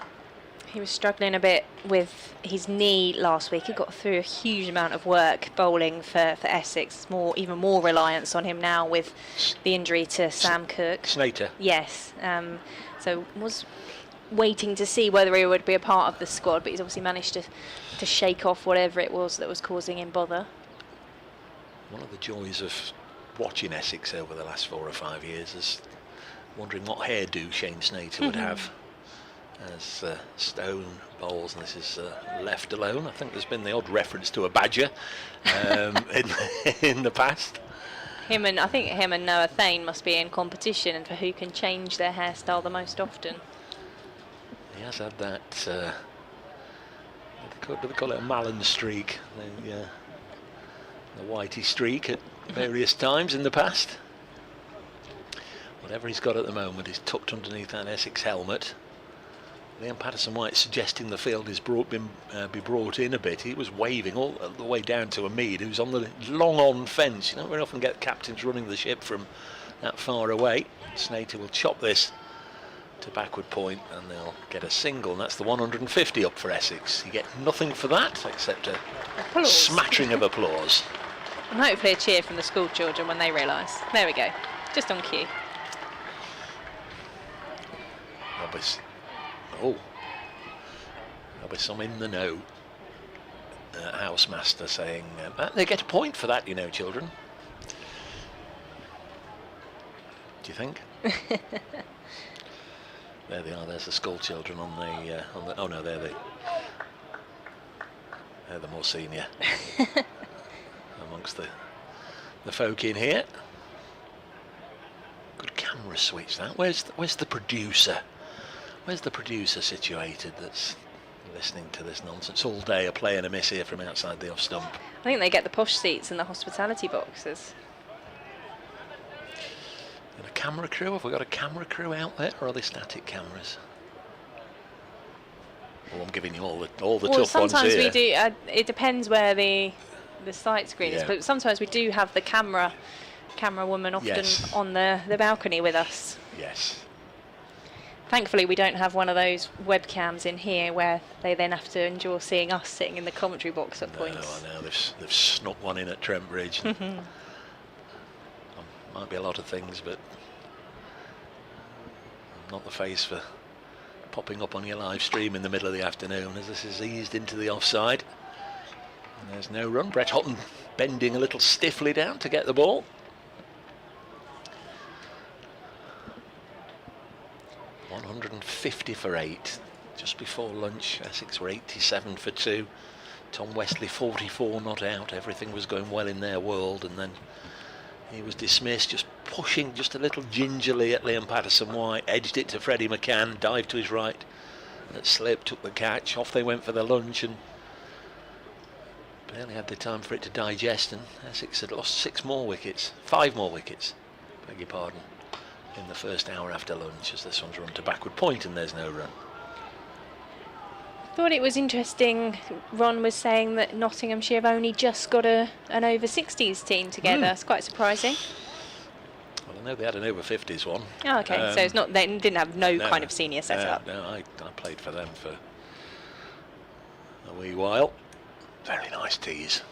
He was struggling a bit with his knee last week. He got through a huge amount of work bowling for Essex. Even more reliance on him now with the injury to Sam Cook. Snater. Yes. So was waiting to see whether he would be a part of the squad, but he's obviously managed to shake off whatever it was that was causing him bother. One of the joys of watching Essex over the last 4 or 5 years is wondering what hairdo Shane Snater would have as Stone bowls, and this is left alone. I think there's been the odd reference to a badger in the past. I think him and Noah Thane must be in competition for who can change their hairstyle the most often. He has had that, do they call it a Malin streak? The whitey streak at various times in the past. Whatever he's got at the moment is tucked underneath that Essex helmet. Liam Patterson-White suggesting the field is be brought in a bit. He was waving all the way down to Amid, who's on the long-on fence. You don't very often get captains running the ship from that far away. Snater will chop this to backward point and they'll get a single, and that's the 150 up for Essex. You get nothing for that except a smattering of applause. And hopefully a cheer from the school children when they realise. There we go, just on cue. There'll be some in the know housemaster saying they get a point for that, you know, children. Do you think? There they are. There's the school children on the. Oh no, they're the more senior amongst the folk in here. Good camera switch. That. Where's the producer? Where's the producer situated that's listening to this nonsense all day? A play and a miss here from outside the off stump. I think they get the posh seats in the hospitality boxes. And a camera crew? Have we got a camera crew out there, or are they static cameras? Well, I'm giving you all the tough ones here. Sometimes we do. It depends where the sight screen is, but sometimes we do have the camera woman often on the balcony with us. Yes. Thankfully, we don't have one of those webcams in here where they then have to endure seeing us sitting in the commentary box at points. No, I know. They've snuck one in at Trent Bridge. Might be a lot of things, but I'm not the face for popping up on your live stream in the middle of the afternoon as this is eased into the offside. And there's no run. Brett Houghton bending a little stiffly down to get the ball. 150 for 8. Just before lunch, Essex were 87 for 2. Tom Westley 44 not out. Everything was going well in their world, and then he was dismissed, just pushing just a little gingerly at Liam Patterson-White, edged it to Freddie McCann, dived to his right, that slipped, took the catch, off they went for their lunch, and barely had the time for it to digest, and Essex had lost 5 more wickets, beg your pardon, in the first hour after lunch, as this one's run to backward point and there's no run. I thought it was interesting. Ron was saying that Nottinghamshire have only just got an over 60s team together. It's quite surprising. Well, I know they had an over 50s one. Oh, okay. So it's not, they didn't have no kind of senior setup. No, I played for them for a wee while. Very nice tees.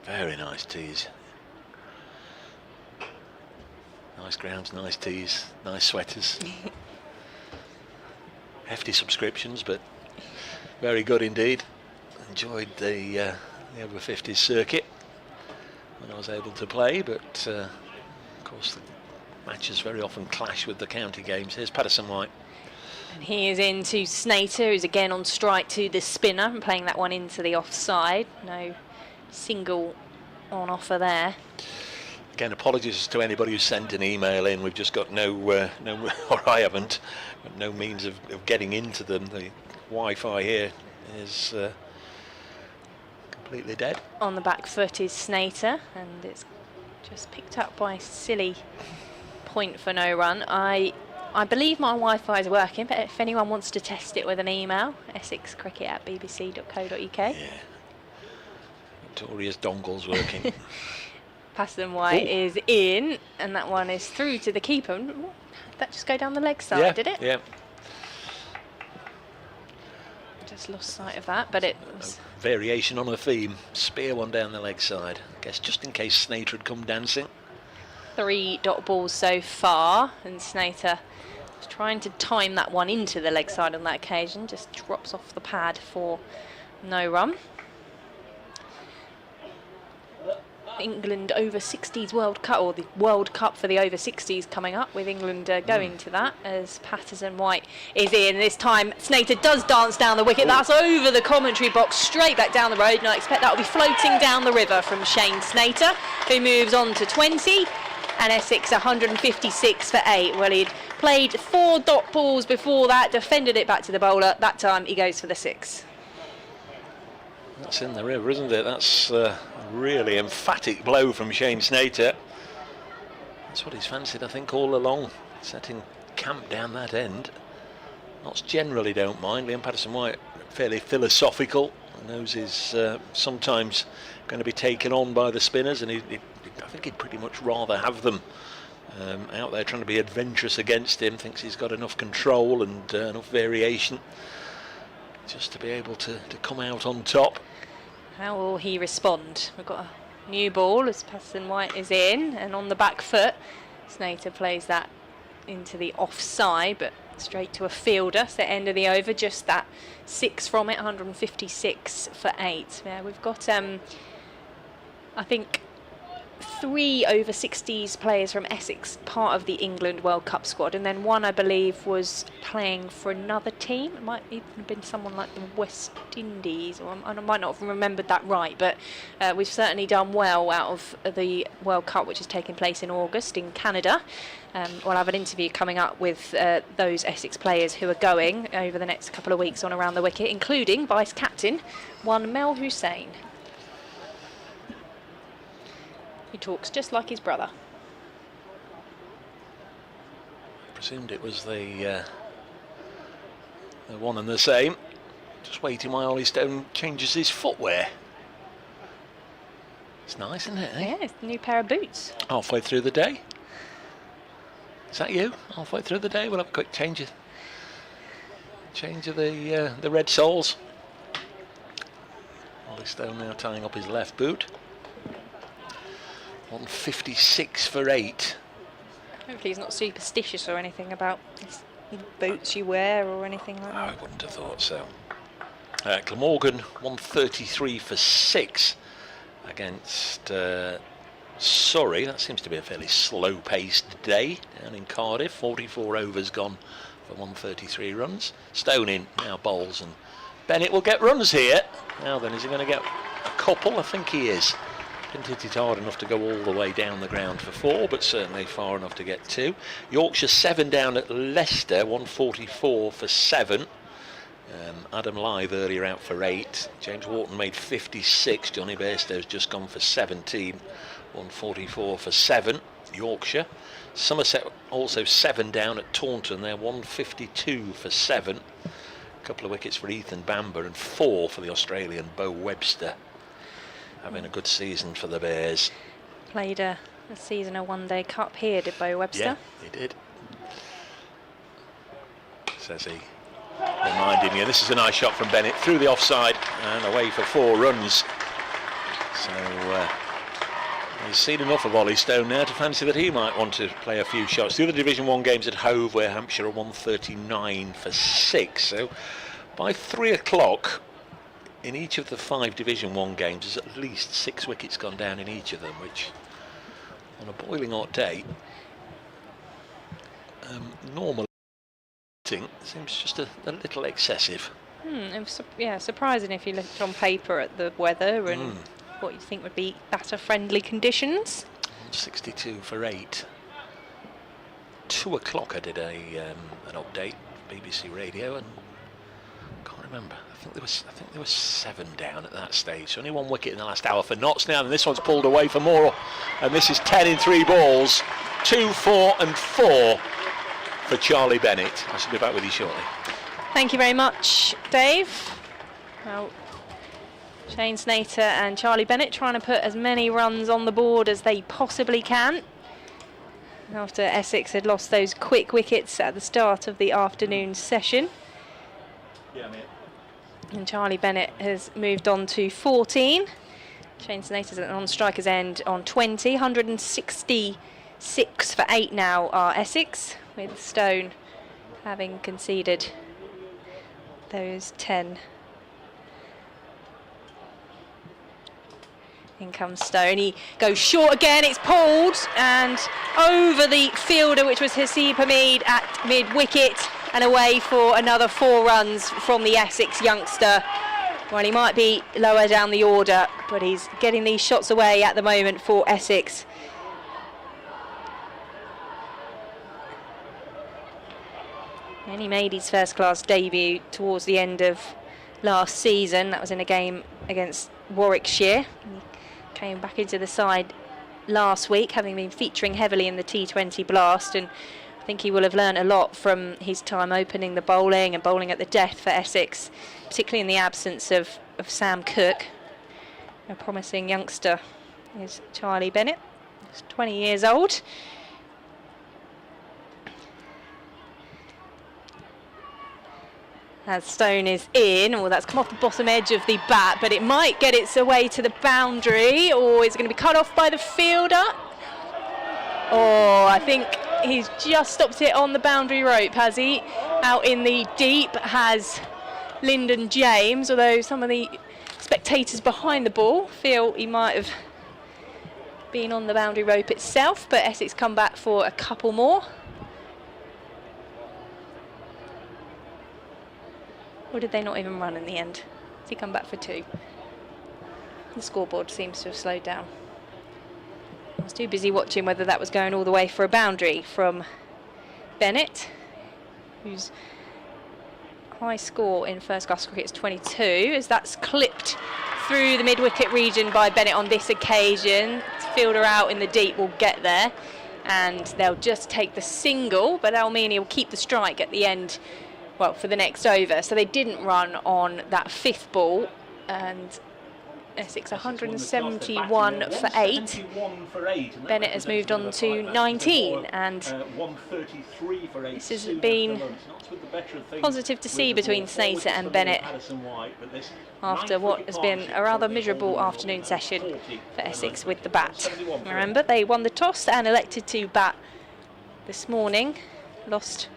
Very nice tees. Nice grounds, nice tees, nice sweaters. Hefty subscriptions, but very good indeed. Enjoyed the over 50s circuit when I was able to play, but of course the matches very often clash with the county games. Here's Patterson-White. And he is into Snater, who's again on strike to the spinner and playing that one into the offside. No single on offer there. Again, apologies to anybody who sent an email in. We've just got no, or I haven't, but no means of getting into them. The Wi-Fi here is completely dead. On the back foot is Snater, and it's just picked up by Silly. Point for no run. I believe my Wi-Fi is working, but if anyone wants to test it with an email, essexcricket@bbc.co.uk. Yeah. Victoria's dongle's working. Patterson-White is in, and that one is through to the keeper. Did that just go down the leg side, did it? Yeah. Just lost sight of that, but it was... A variation on a theme. Spear one down the leg side. I guess just in case Snater had come dancing. 3 dot balls so far, and Snater was trying to time that one into the leg side on that occasion. Just drops off the pad for no run. England over 60s World Cup, or the World Cup for the over 60s coming up, with England going to that, as Patterson-White is in. This time Snater does dance down the wicket. That's over the commentary box, straight back down the road, and I expect that will be floating down the river from Shane Snater, who moves on to 20. And Essex 156 for 8. Well, he'd played 4 dot balls before that, defended it back to the bowler. That time he goes for the 6. That's in the river, isn't it? That's a really emphatic blow from Shane Snater. That's what he's fancied, I think, all along, setting camp down that end. Knots generally don't mind. Liam Patterson-White fairly philosophical. Knows he's sometimes going to be taken on by the spinners, and I think he'd pretty much rather have them out there trying to be adventurous against him. Thinks he's got enough control and enough variation just to be able to come out on top. How will he respond? We've got a new ball as Patterson-White is in, and on the back foot Snater plays that into the offside, but straight to a fielder. So end of the over, just that 6 from it, 156 for 8. Yeah, we've got I think 3 over 60s players from Essex, part of the England World Cup squad, and then one, I believe, was playing for another team. It might even have been someone like the West Indies, or I might not have remembered that right, but we've certainly done well out of the World Cup, which is taking place in August in Canada. We'll have an interview coming up with those Essex players who are going over the next couple of weeks on Around the Wicket, including vice-captain, one Mel Hussain. He talks just like his brother. I presumed it was the one and the same. Just waiting while Ollie Stone changes his footwear. It's nice, isn't it? Eh? Yeah, it's a new pair of boots. Halfway through the day. Is that you? Halfway through the day, we'll have a quick change of the red soles. Ollie Stone now tying up his left boot. 156 for 8. Hopefully he's not superstitious or anything about his boots you wear or anything like that. I wouldn't have thought so. Glamorgan 133 for 6 against Surrey. That seems to be a fairly slow-paced day down in Cardiff. 44 overs gone for 133 runs. Stone in, now bowls, and Bennett will get runs here. Now then, is he going to get a couple? I think he is. Didn't hit it hard enough to go all the way down the ground for 4, but certainly far enough to get 2. Yorkshire 7 down at Leicester, 144 for 7. Adam Lythe earlier out for 8. James Wharton made 56. Johnny Bairstow's just gone for 17. 144 for 7. Yorkshire. Somerset also 7 down at Taunton. They're 152 for 7. A couple of wickets for Ethan Bamber and 4 for the Australian Bo Webster. Having a good season for the Bears. Played a season of One Day Cup here, did Bo Webster? Yeah, he did. Says he. Reminding you, this is a nice shot from Bennett through the offside and away for 4 runs. So he's seen enough of Ollie Stone now to fancy that he might want to play a few shots. The other Division 1 games at Hove, where Hampshire are 139 for 6. So by 3 o'clock, in each of the 5 Division 1 games, there's at least 6 wickets gone down in each of them, which, on a boiling hot day, normally seems just a little excessive. It was, yeah, surprising if you looked on paper at the weather and what you think would be batter-friendly conditions. 62 for 8. 2 o'clock I did an update, BBC Radio, and can't remember. I think there was 7 down at that stage. So only 1 wicket in the last hour for Notts now, and this one's pulled away for more. And this is 10 in 3 balls. 2, 4 and 4 for Charlie Bennett. I shall be back with you shortly. Thank you very much, Dave. Now, Shane Snater and Charlie Bennett trying to put as many runs on the board as they possibly can, after Essex had lost those quick wickets at the start of the afternoon session. Yeah, mate. And Charlie Bennett has moved on to 14. Shane Snater's on striker's end on 20. 166 for 8 now are Essex, with Stone having conceded those 10 In comes Stone, he goes short again, it's pulled and over the fielder, which was Hasib Hamid at mid-wicket, and away for another 4 runs from the Essex youngster. Well, he might be lower down the order, but he's getting these shots away at the moment for Essex. And he made his first-class debut towards the end of last season. That was in a game against Warwickshire. He came back into the side last week, having been featuring heavily in the T20 Blast, and I think he will have learned a lot from his time opening the bowling and bowling at the death for Essex, particularly in the absence of Sam Cook. A promising youngster is Charlie Bennett. He's 20 years old. As Stone is in, or that's come off the bottom edge of the bat, but it might get its way to the boundary, or is it going to be cut off by the fielder? Oh, I think he's just stopped it on the boundary rope, has he? Out in the deep has Lyndon James, although some of the spectators behind the ball feel he might have been on the boundary rope itself, but Essex come back for a couple more. Or did they not even run in the end? Did he come back for 2? The scoreboard seems to have slowed down. I was too busy watching whether that was going all the way for a boundary from Bennett, whose high score in first-class cricket is 22, as that's clipped through the mid-wicket region by Bennett on this occasion. Fielder out in the deep will get there, and they'll just take the single, but that'll mean he'll keep the strike at the end, well, for the next over. So they didn't run on that 5th ball, and Essex 171 for 8. Bennett has moved on to 19, and this has been positive to see between Snater and Bennett after what has been a rather miserable afternoon session for Essex with the bat. Remember, they won the toss and elected to bat this morning. Lost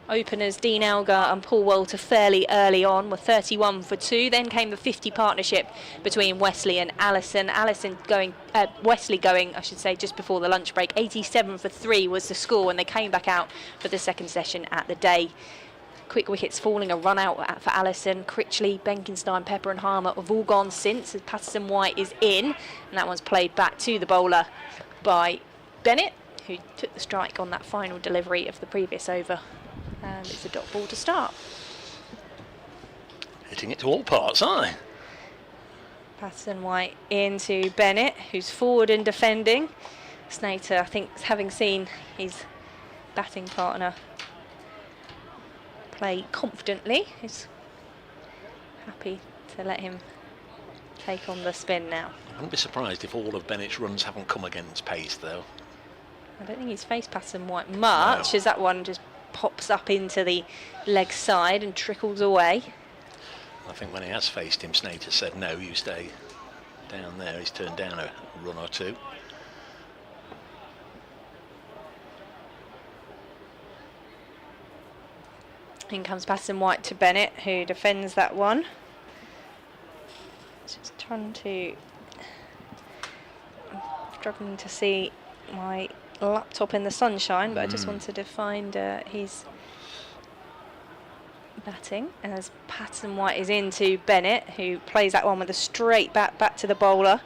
openers Dean Elgar and Paul Walter fairly early on, were 31 for 2. Then came the 50 partnership between Wesley and Allison. Wesley going, I should say, just before the lunch break. 87 for 3 was the score when they came back out for the second session at the day. Quick wickets falling, a run out for Allison. Critchley, Benkenstein, Pepper and Harmer have all gone since, as Patterson White is in, and that one's played back to the bowler by Bennett, who took the strike on that final delivery of the previous over. And it's a dot ball to start. Hitting it to all parts, aren't they? Patterson White into Bennett, who's forward and defending. Snater, I think, having seen his batting partner play confidently, is happy to let him take on the spin now. I wouldn't be surprised if all of Bennett's runs haven't come against pace, though. I don't think he's faced Patterson White much, as that one just pops up into the leg side and trickles away. I think when he has faced him, Snater said, no, you stay down there. He's turned down a run or 2. In comes Patterson White to Bennett, who defends that one. Just trying to... I'm struggling to see my laptop in the sunshine, but I just wanted to find his batting, as Patterson White is into Bennett, who plays that one with a straight bat back to the bowler.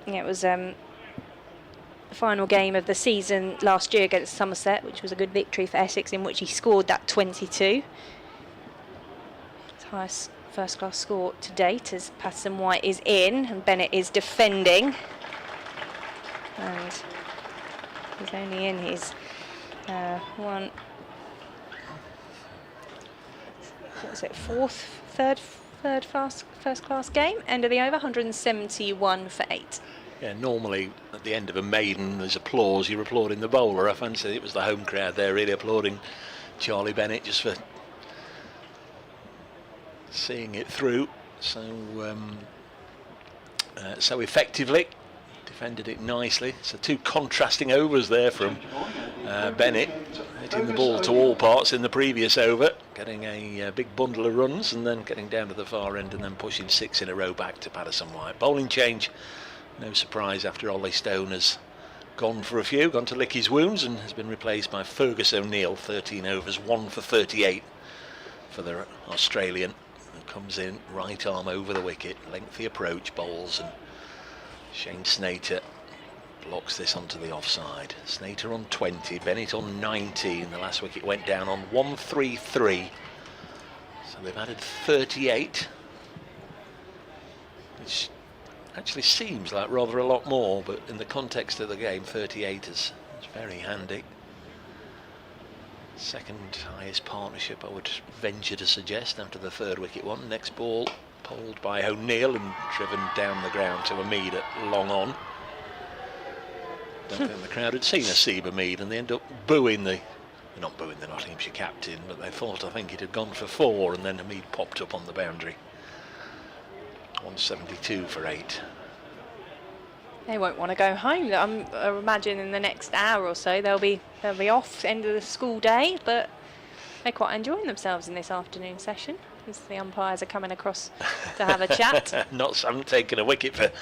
Yeah, it was the final game of the season last year against Somerset, which was a good victory for Essex, in which he scored that 22. His highest first-class score to date, as Patterson White is in and Bennett is defending. And he's only in his third first class game. End of the over, 171 for 8. Yeah, normally at the end of a maiden there's applause, you're applauding the bowler. I fancy it was the home crowd there really applauding Charlie Bennett just for seeing it through so effectively. defended it nicely. So 2 contrasting overs there from Bennett, hitting the ball to all parts in the previous over, getting a big bundle of runs and then getting down to the far end and then pushing 6 in a row back to Patterson White. Bowling change, no surprise after Ollie Stone has gone for a few, gone to lick his wounds, and has been replaced by Fergus O'Neill. 13 overs, 1 for 38 for the Australian, who comes in right arm over the wicket, lengthy approach, bowls, and Shane Snater blocks this onto the offside. Snater on 20, Bennett on 19. The last wicket went down on 133. So they've added 38, which actually seems like rather a lot more, but in the context of the game, 38 is very handy. Second highest partnership, I would venture to suggest, after the 3rd wicket one. Next ball pulled by O'Neill and driven down the ground to Hamid at long on. Don't think the crowd had seen Asib Hamid, and they end up booing not booing the Nottinghamshire captain, but they thought, I think, it had gone for 4, and then Hamid popped up on the boundary. 172 for 8. They won't want to go home. I imagine in the next hour or so they'll be off, end of the school day, but they're quite enjoying themselves in this afternoon session as the umpires are coming across to have a chat. Haven't taken a wicket for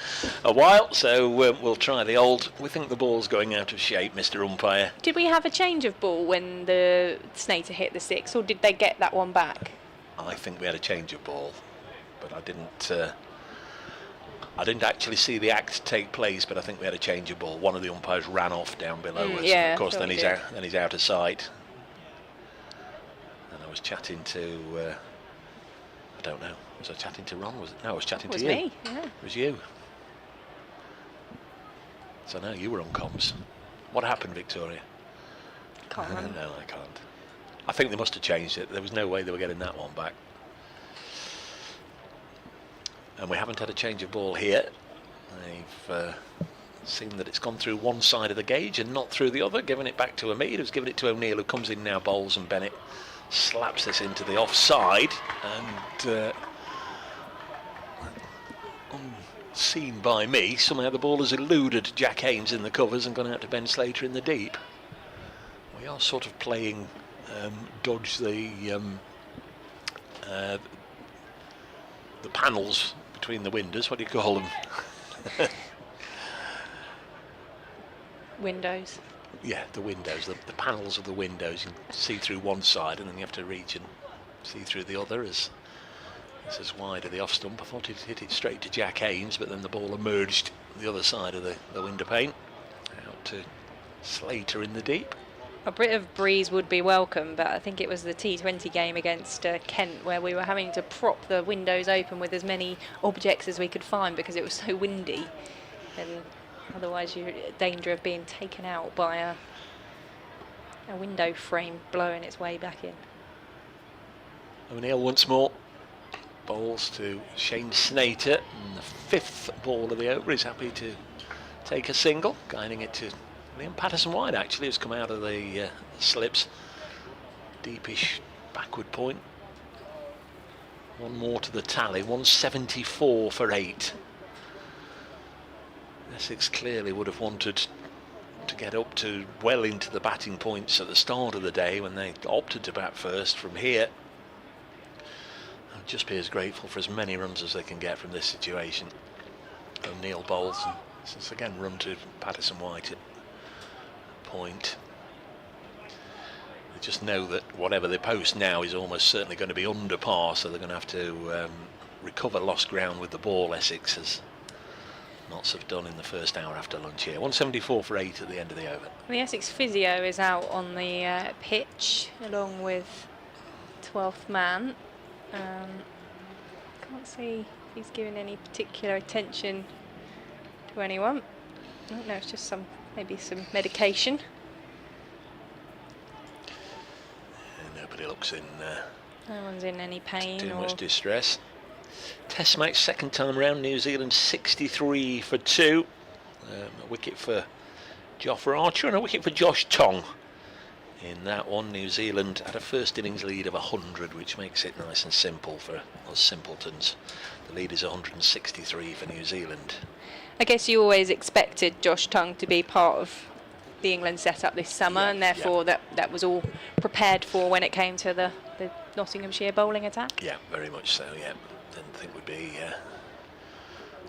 a while, so we'll try the old, we think the ball's going out of shape, Mr. Umpire. Did we have a change of ball when the Snater hit the 6, or did they get that one back? I think we had a change of ball, but I didn't actually see the act take place, but I think we had a change of ball. One of the umpires ran off down below us. Yeah, of course, sure then he's out of sight. And I was chatting to, I don't know, was I chatting to Ron? No, I was chatting to you. It was me, yeah. It was you. So no, you were on comms. What happened, Victoria? Can't remember. No, I can't. I think they must have changed it. There was no way they were getting that one back. And we haven't had a change of ball here. They've seen that it's gone through one side of the gauge and not through the other, giving it back to Hamid, who's given it to O'Neill, who comes in now, bowls, and Bennett slaps this into the offside, and unseen by me, somehow the ball has eluded Jack Haynes in the covers and gone out to Ben Slater in the deep. We are sort of playing dodge the panels between the windows. What do you call them? Windows. Yeah, the windows, the panels of the windows. You can see through one side and then you have to reach and see through the other. As this is wide of the off stump. I thought he'd hit it straight to Jack Haynes, but then the ball emerged the other side of the window pane out to Slater in the deep. A bit of breeze would be welcome, but I think it was the T20 game against Kent where we were having to prop the windows open with as many objects as we could find because it was so windy, and otherwise you're in danger of being taken out by a window frame blowing its way back in. O'Neill once more bowls to Shane Snater, and the 5th ball of the over. Is happy to take a single, guiding it to Liam Patterson White, actually, who's come out of the slips. Deepish backward point. One more to the tally, 174 for 8. Essex clearly would have wanted to get up to well into the batting points at the start of the day when they opted to bat first. From here, I'll just be as grateful for as many runs as they can get from this situation. O'Neill bowls, and this is again run to Patterson White at point. They just know that whatever they post now is almost certainly going to be under par, so they're going to have to recover lost ground with the ball, Essex, as lots have done in the first hour after lunch here. 174 for 8 at the end of the over. The Essex physio is out on the pitch along with 12th man. Can't see if he's giving any particular attention to anyone. I don't know, it's just maybe some medication. Nobody looks in No one's in any pain too or much distress. Test match, second time round, New Zealand 63 for 2. A wicket for Jofra Archer and a wicket for Josh Tong in that one. New Zealand had a first innings lead of 100, which makes it nice and simple for us simpletons. The lead is 163 for New Zealand. I guess you always expected Josh Tongue to be part of the England setup this summer, and therefore that was all prepared for when it came to the Nottinghamshire bowling attack. Yeah, very much so, yeah. Didn't think we'd be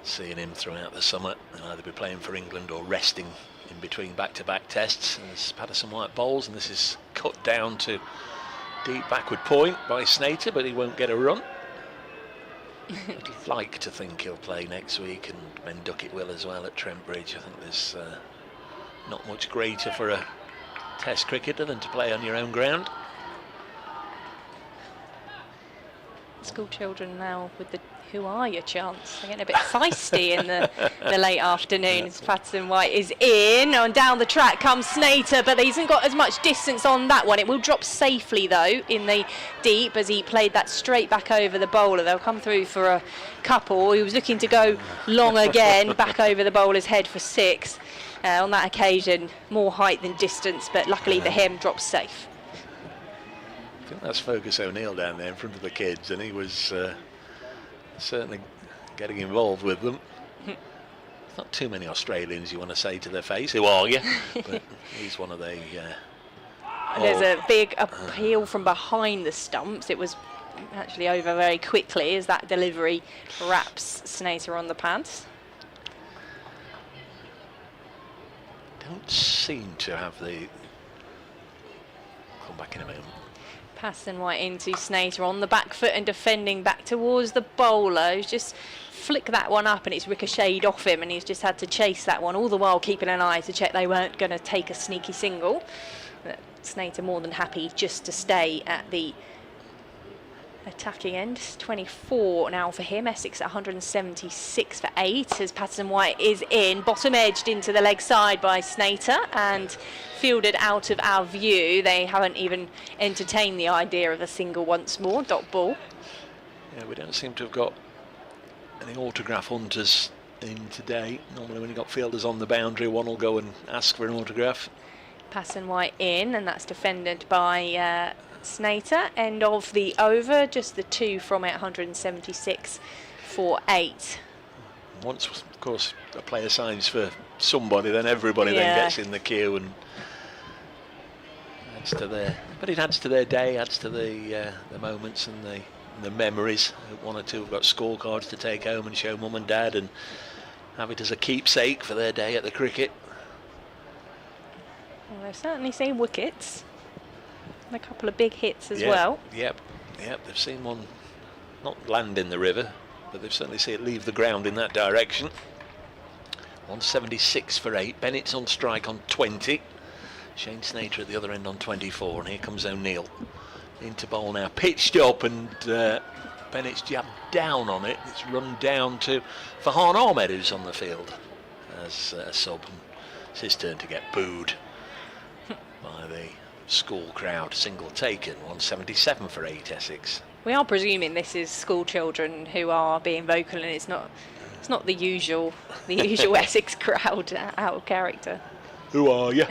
seeing him throughout the summer. He'll either be playing for England or resting in between back-to-back tests. As Patterson White bowls, and this is cut down to deep backward point by Snater, but he won't get a run. I'd like to think he'll play next week, and Ben Duckett will as well at Trent Bridge. I think there's not much greater for a Test cricketer than to play on your own ground. School children now with the "Who Are You" chants. They're getting a bit feisty in the late afternoon. As Patterson White is in, and down the track comes Snater, but he hasn't got as much distance on that one. It will drop safely though in the deep as he played that straight back over the bowler. They'll come through for a couple. He was looking to go long again, back over the bowler's head for 6. On that occasion, more height than distance, but luckily the hem drops safe. I think that's Fergus O'Neill down there in front of the kids, and he was certainly getting involved with them. Not too many Australians you want to say to their face, "Who are you?" But he's one of the... There's a big appeal from behind the stumps. It was actually over very quickly as that delivery wraps Snater on the pads. Don't seem to have the... Come back in a moment. Patterson White into Snater on the back foot and defending back towards the bowler, who's just flicked that one up and it's ricocheted off him, and he's just had to chase that one, all the while keeping an eye to check they weren't going to take a sneaky single. But Snater more than happy just to stay at the attacking end. 24 now for him. Essex at 176 for 8 as Patterson White is in, bottom edged into the leg side by Snater and fielded out of our view. They haven't even entertained the idea of a single once more. Dot ball. Yeah, we don't seem to have got any autograph hunters in today. Normally when you've got fielders on the boundary, one will go and ask for an autograph. Patterson White in, and that's defended by Snater. End of the over, just the 2 from it, 176 for 8. Once, of course, a player signs for somebody, then everybody then gets in the queue and adds to their... But it adds to their day, adds to the moments and the memories. One or two have got scorecards to take home and show mum and dad and have it as a keepsake for their day at the cricket. Well, they've certainly seen wickets. And a couple of big hits as well. Yep, they've seen one not land in the river, but they've certainly seen it leave the ground in that direction. 176 for 8. Bennett's on strike on 20. Shane Snater at the other end on 24, and here comes O'Neill into bowl now, pitched up, and Bennett's jabbed down on it. It's run down to Farhan Ahmed, who's on the field as a sub, and it's his turn to get booed by the school crowd. Single taken. 177 for 8 Essex. We are presuming this is school children who are being vocal, and it's not the usual Essex crowd out of character. Who are you?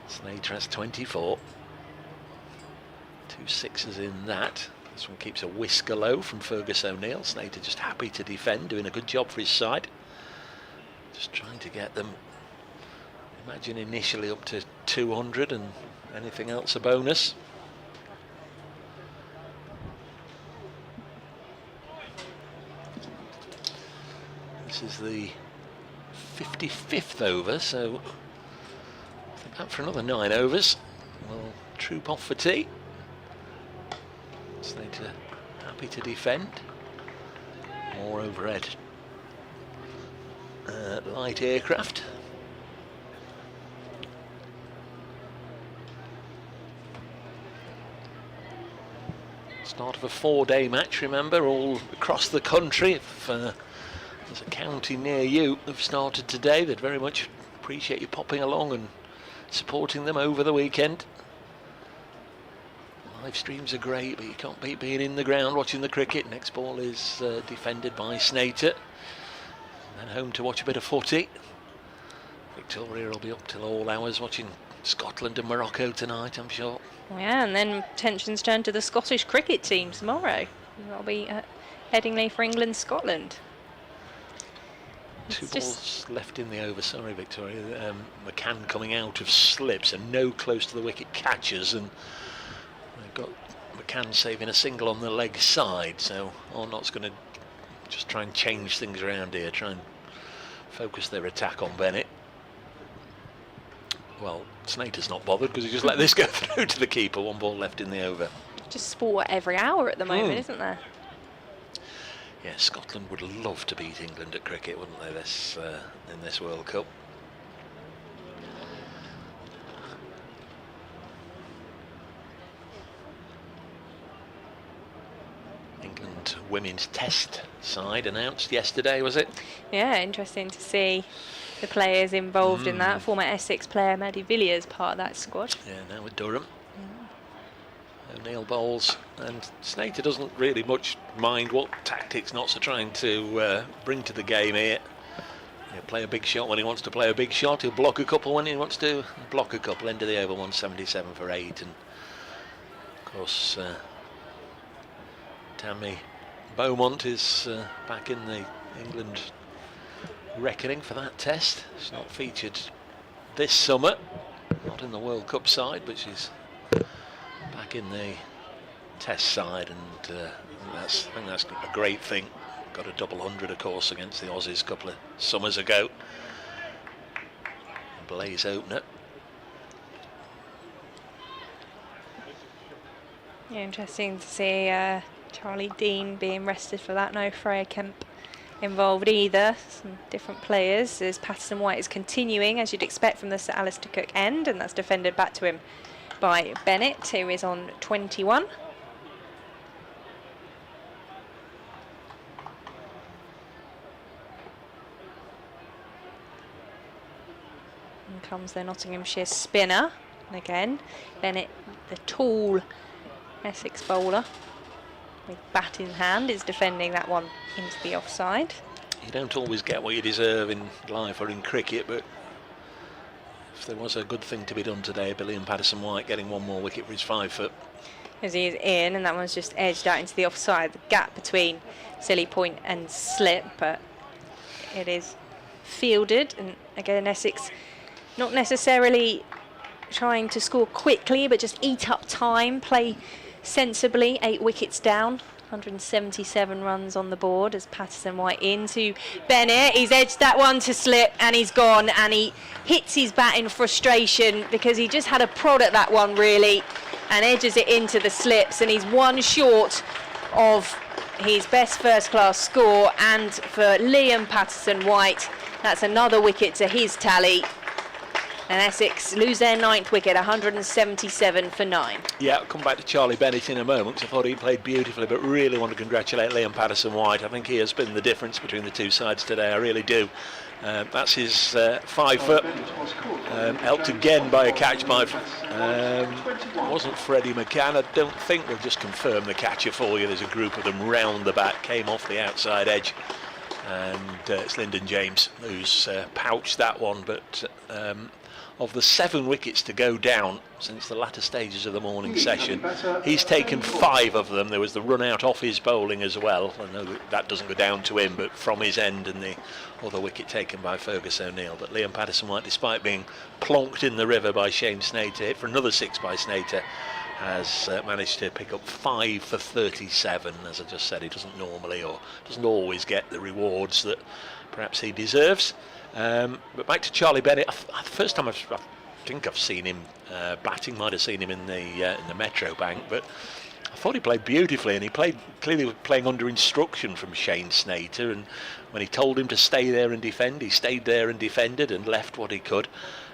Snater has 24. 2 6s in that. This one keeps a whisker low from Fergus O'Neill. Snater just happy to defend, doing a good job for his side. Just trying to get them, imagine, initially up to 200, and anything else a bonus. This is the 55th over, so back for another 9 overs. We'll troop off for tea. Snater happy to defend. More overhead light aircraft. Start of a 4-day match, remember, all across the country. If there's a county near you have started today, they'd very much appreciate you popping along and supporting them over the weekend. Live streams are great, but you can't beat being in the ground watching the cricket. Next ball is defended by Snater. And then home to watch a bit of footy. Victoria will be up till all hours watching Scotland and Morocco tonight, I'm sure. Yeah, and then tensions turn to the Scottish cricket team tomorrow. That'll be Headingley for England, Scotland. Two balls left in the over, sorry Victoria. McCann coming out of slips and no close to the wicket catchers, and they've got McCann saving a single on the leg side, so Arnott's going to just try and change things around here, try and focus their attack on Bennett. Well, Snater's not bothered because he just let this go through to the keeper. One ball left in the over. Just sport every hour at the moment, isn't there? Yeah, Scotland would love to beat England at cricket, wouldn't they, this in this World Cup? England women's test side announced yesterday, was it? Yeah, interesting to see the players involved in that. Former Essex player Maddie Villiers part of that squad. Yeah, now with Durham. O'Neill bowls, and Snater doesn't really much mind what tactics Notts are trying to bring to the game here. He'll play a big shot when he wants to play a big shot. He'll block a couple when he wants to block a couple. End of the over, 177 for 8, and of course Tammy Beaumont is back in the England reckoning for that test. She's not featured this summer, not in the World Cup side, but she's back in the test side, and I think that's a great thing. Got a double 100, of course, against the Aussies a couple of summers ago. Blaze opener. Yeah, interesting to see Charlie Dean being rested for that. No Freya Kemp involved either. Some different players as Patterson White is continuing, as you'd expect from the Sir Alistair Cook end, and that's defended back to him by Bennett, who is on 21. And comes the Nottinghamshire spinner. And again, Bennett, the tall Essex bowler, with bat in hand, is defending that one into the offside. You don't always get what you deserve in life or in cricket, but if there was a good thing to be done today, Billy and Patterson White getting one more wicket for his 5 foot. As he is in, and that one's just edged out into the offside. The gap between silly point and slip, but it is fielded. And again, Essex not necessarily trying to score quickly, but just eat up time, play sensibly. 8 wickets down. 177 runs on the board as Patterson White into Bennett. He's edged that one to slip and he's gone, and he hits his bat in frustration because he just had a prod at that one really and edges it into the slips, and he's one short of his best first class score. And for Liam Patterson White, that's another wicket to his tally. And Essex lose their 9th wicket, 177 for 9. Yeah, I'll come back to Charlie Bennett in a moment, because I thought he played beautifully, but really want to congratulate Liam Patterson White. I think he has been the difference between the two sides today, I really do. That's his 5 foot, helped again by a catch by, wasn't Freddie McCann, I don't think. We'll just confirm the catcher for you. There's a group of them round the bat, came off the outside edge, and it's Lyndon James who's pouched that one, but of the 7 wickets to go down since the latter stages of the morning session, he's taken 5 of them. There was the run out off his bowling as well. I know that doesn't go down to him, but from his end, and the other wicket taken by Fergus O'Neill. But Liam Patterson White, despite being plonked in the river by Shane Snater, hit for another 6 by Snater, has managed to pick up 5 for 37. As I just said, he doesn't normally or doesn't always get the rewards that perhaps he deserves. But back to Charlie Bennett. The first time I think I've seen him batting, might have seen him in the Metro Bank, but I thought he played beautifully, and he played clearly playing under instruction from Shane Snater, and when he told him to stay there and defend, he stayed there and defended and left what he could.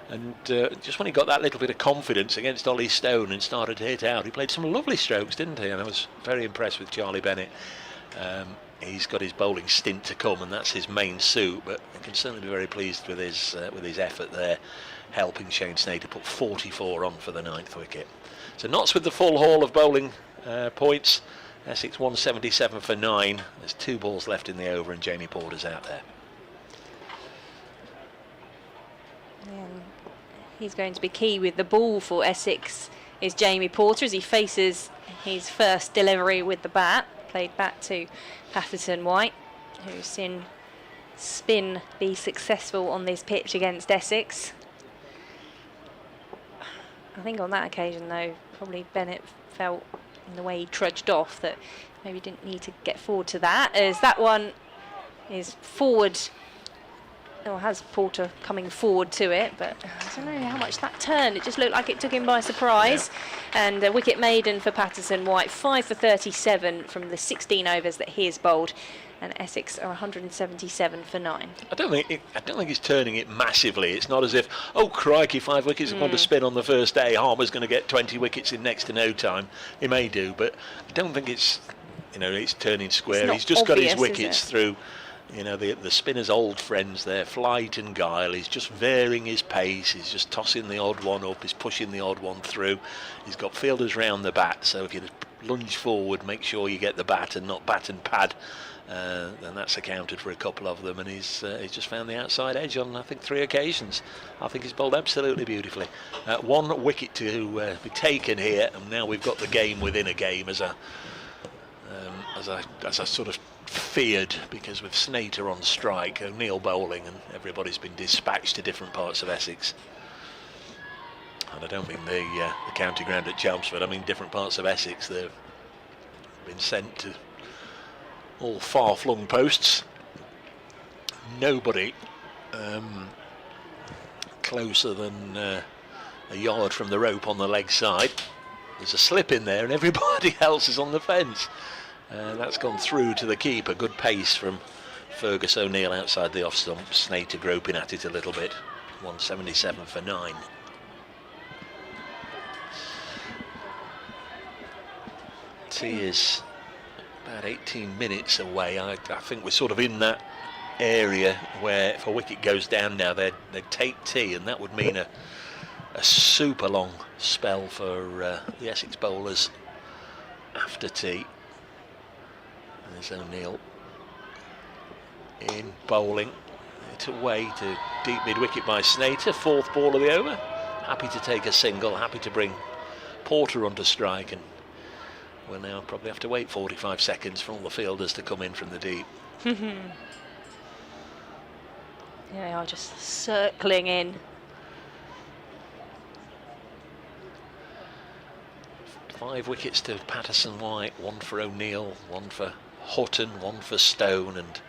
And just when he got that little bit of confidence against Ollie Stone and started to hit out, he played some lovely strokes, didn't he? And I was very impressed with Charlie Bennett. He's got his bowling stint to come, and that's his main suit, but I can certainly be very pleased with his effort there, helping Shane Snater put 44 on for the 9th wicket. So Notts with the full haul of bowling points. Essex 177 for 9. There's 2 balls left in the over, and Jamie Porter's out there. he's going to be key with the ball for Essex, is Jamie Porter, as he faces his first delivery with the bat. Played back to Patterson White, who's seen spin be successful on this pitch against Essex. I think on that occasion, though, probably Bennett felt in the way he trudged off that maybe didn't need to get forward to that, as that one is forward, or has Porter coming forward to it, but I don't know how much that turned. It just looked like it took him by surprise. Yeah. And a wicket maiden for Patterson White, 5 for 37 from the 16 overs that he has bowled, and Essex are 177 for 9. I don't think he's turning it massively. It's not as if, oh crikey, 5 wickets have gone to spin on the first day. Harmer's going to get 20 wickets in next to no time. He may do, but I don't think it's, it's turning square. He's just obvious, got his wickets through. The spinner's old friends there, Flight and Guile. He's just varying his pace. He's just tossing the odd one up. He's pushing the odd one through. He's got fielders round the bat, so if you lunge forward, make sure you get the bat and not bat and pad. Then that's accounted for a couple of them, and he's just found the outside edge on, I think, 3 occasions. I think he's bowled absolutely beautifully. 1 wicket to be taken here, and now we've got the game within a game, as I sort of feared, because with Snater on strike, O'Neill bowling, and everybody's been dispatched to different parts of Essex. And I don't mean the county ground at Chelmsford, I mean different parts of Essex. They've been sent to all far-flung posts. Nobody closer than a yard from the rope on the leg side. There's a slip in there and everybody else is on the fence. That's gone through to the keeper. Good pace from Fergus O'Neill outside the off stump. Snater groping at it a little bit. 177 for 9. Tea is about 18 minutes away. I think we're sort of in that area where if a wicket goes down now, they'd take tea, and that would mean a super long spell for the Essex bowlers after tea. There's O'Neill in bowling. It's away to deep mid-wicket by Snater. 4th ball of the over. Happy to take a single, happy to bring Porter onto strike, and we'll now probably have to wait 45 seconds for all the fielders to come in from the deep. They are just circling in. 5 wickets to Patterson White, 1 for O'Neill, 1 for Hutton, 1 for Stone, and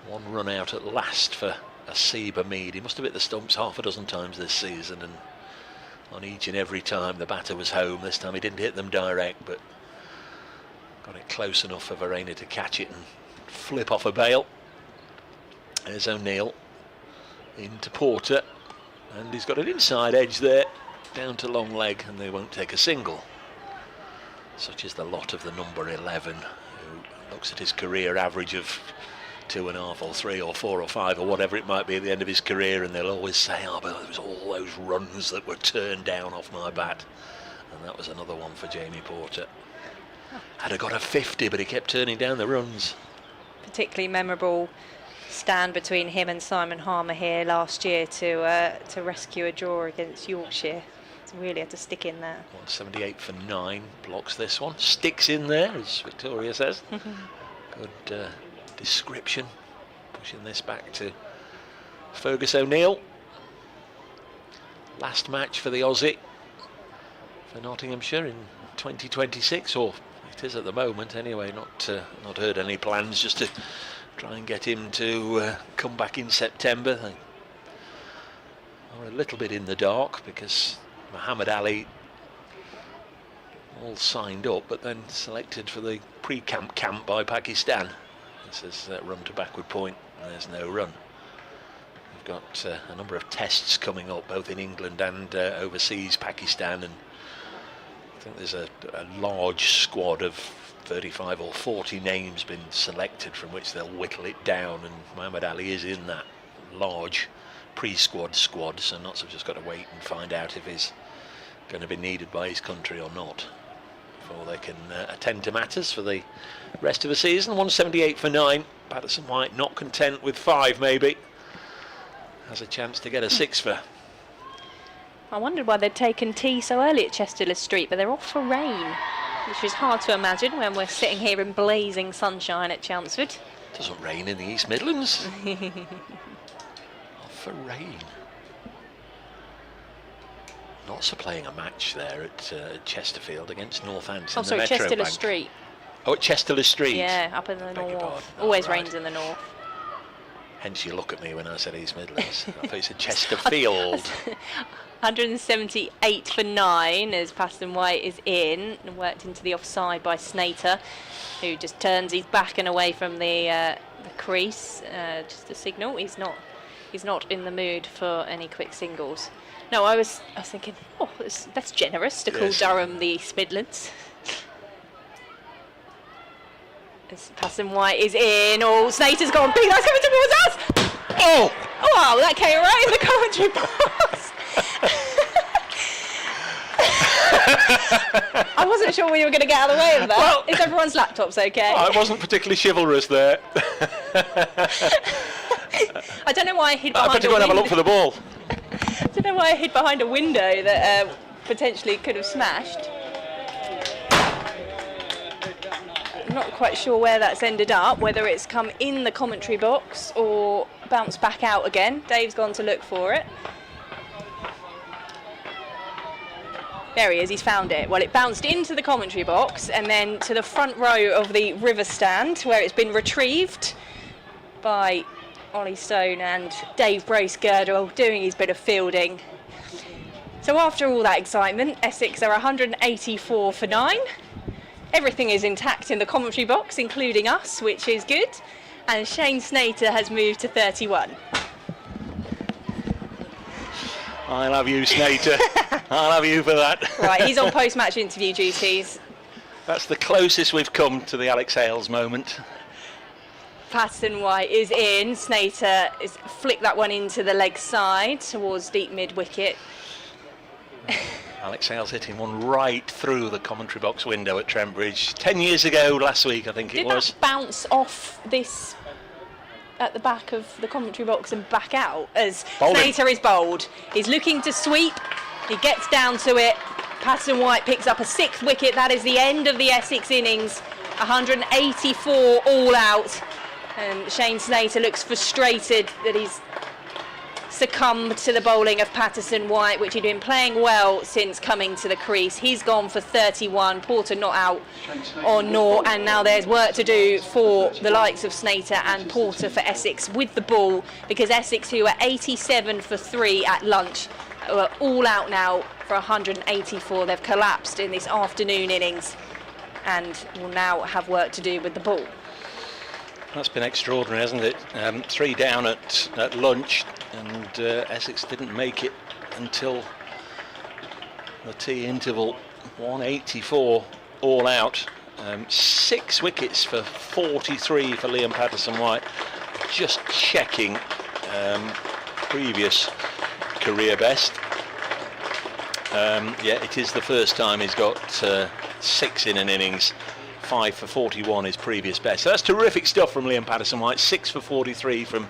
1 run out at last for Asiba Mead. He must have hit the stumps half a dozen times this season, and on each and every time the batter was home. This time he didn't hit them direct, but got it close enough for Verena to catch it and flip off a bail. There's O'Neill into Porter, and he's got an inside edge there down to long leg, and they won't take a single. Such is the lot of the number 11, who looks at his career average of 2.5 or 3 or 4 or 5 or whatever it might be at the end of his career, and they'll always say, oh, but there was all those runs that were turned down off my bat. And that was another one for Jamie Porter. Had have got a 50, but he kept turning down the runs. Particularly memorable stand between him and Simon Harmer here last year to rescue a draw against Yorkshire. So really had to stick in there. 178 for 9, blocks this one. Sticks in there, as Victoria says. Good description. Pushing this back to Fergus O'Neill. Last match for the Aussie for Nottinghamshire in 2026, or it is at the moment anyway. Not heard any plans, just to try and get him to come back in September. They are a little bit in the dark because Muhammad Ali all signed up, but then selected for the pre-camp camp by Pakistan. This is run to backward point, and there's no run. We've got a number of tests coming up, both in England and overseas, Pakistan, and I think there's a large squad of 35 or 40 names been selected, from which they'll whittle it down, and Muhammad Ali is in that large pre-squad squad, so Notts have just got to wait and find out if he's going to be needed by his country or not before they can attend to matters for the rest of the season. 178 for 9. Patterson White not content with 5, maybe has a chance to get a 6 for I wondered why they'd taken tea so early at Chesterless Street, but they're off for rain, which is hard to imagine when we're sitting here in blazing sunshine at Chelmsford. It doesn't rain in the East Midlands. Off for rain. Notts are playing a match there at Chesterfield against Northampton. Oh, sorry, Chesterless Street. Oh, at Chesterless Street. Yeah, up in the Beg your north. pardon. Always Right. rains in the north. Hence you look at me when I said East Midlands. I thought you said Chesterfield. 178 for 9 as Patterson White is in and worked into the offside by Snater, who just turns his back and away from the crease. Just a signal. He's not in the mood for any quick singles. No, I was thinking, oh, that's generous to call Yes. Durham the East Midlands. As Patterson White is in. Oh, Snater's gone big. That's coming towards us. Oh! Oh, wow, that came right in the commentary box. I wasn't sure when you were going to get out of the way of that. Well, is everyone's laptops okay? I wasn't particularly chivalrous there. I don't know why I hid I behind better go and have a look for the ball. I don't know why I hid behind a window that potentially could have smashed. I'm not quite sure where that's ended up, whether it's come in the commentary box or bounced back out again. Dave's gone to look for it. There he is, he's found it. Well, it bounced into the commentary box and then to the front row of the river stand, where it's been retrieved by Ollie Stone and Dave Bracegirdle doing his bit of fielding. So after all that excitement, Essex are 184 for 9. Everything is intact in the commentary box, including us, which is good. And Shane Snater has moved to 31. I love you, Snater. I love you for that. Right, he's on post-match interview duties. That's the closest we've come to the Alex Hales moment. Patterson White is in. Snater is flicked that one into the leg side towards deep mid-wicket. Alex Hales hitting one right through the commentary box window at Trent Bridge 10 years ago, last week I think it was. Did that bounce off this at the back of the commentary box and back out as Bowling. Snater is bowled? He's looking to sweep. He gets down to it. Patterson White picks up a 6th wicket. That is the end of the Essex innings. 184 all out. And Shane Snater looks frustrated that he's succumbed to the bowling of Patterson White, which he'd been playing well since coming to the crease. He's gone for 31. Porter not out on naught, and now there's work to do for the likes of Snater and Porter for Essex with the ball, because Essex, who are 87 for 3 at lunch, are all out now for 184. They've collapsed in this afternoon innings and will now have work to do with the ball. That's been extraordinary, hasn't it? 3 down at lunch, and Essex didn't make it until the tea interval. 184 all out. 6 wickets for 43 for Liam Patterson White. Just checking previous career best. Yeah, it is the first time he's got 6 in an innings. 5 for 41 is previous best. So that's terrific stuff from Liam Patterson White. 6 for 43 from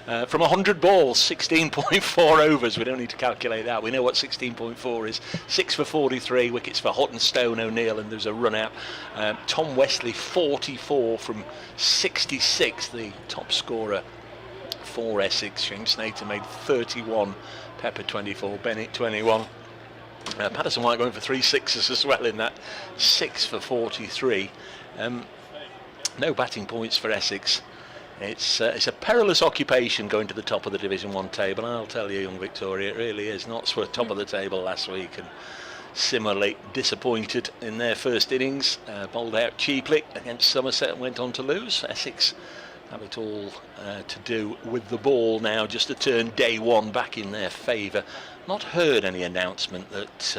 100 balls, 16.4 overs. We don't need to calculate that. We know what 16.4 is. 6 for 43, wickets for Hutton, Stone, O'Neill, and there's a run out. Tom Wesley 44 from 66, the top scorer for Essex. Shane Snater made 31, Pepper 24, Bennett 21. Patterson White going for 3 sixes as well in that. 6 for 43. No batting points for Essex. It's a perilous occupation going to the top of the Division 1 table. I'll tell you, young Victoria, it really is. Notts were top of the table last week and similarly disappointed in their first innings. Bowled out cheaply against Somerset and went on to lose. Essex have it all to do with the ball now, just to turn day one back in their favour. Not heard any announcement that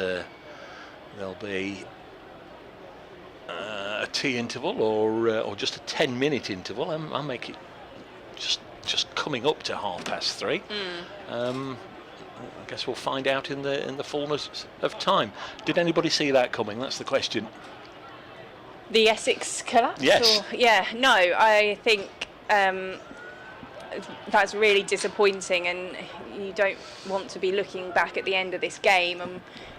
there'll be a tea interval or just a 10-minute interval. I'll make it just coming up to 3:30. I guess we'll find out in the fullness of time. Did anybody see that coming? That's the question. The Essex collapse? Yes. Yeah, no, I think that's really disappointing, and you don't want to be looking back at the end of this game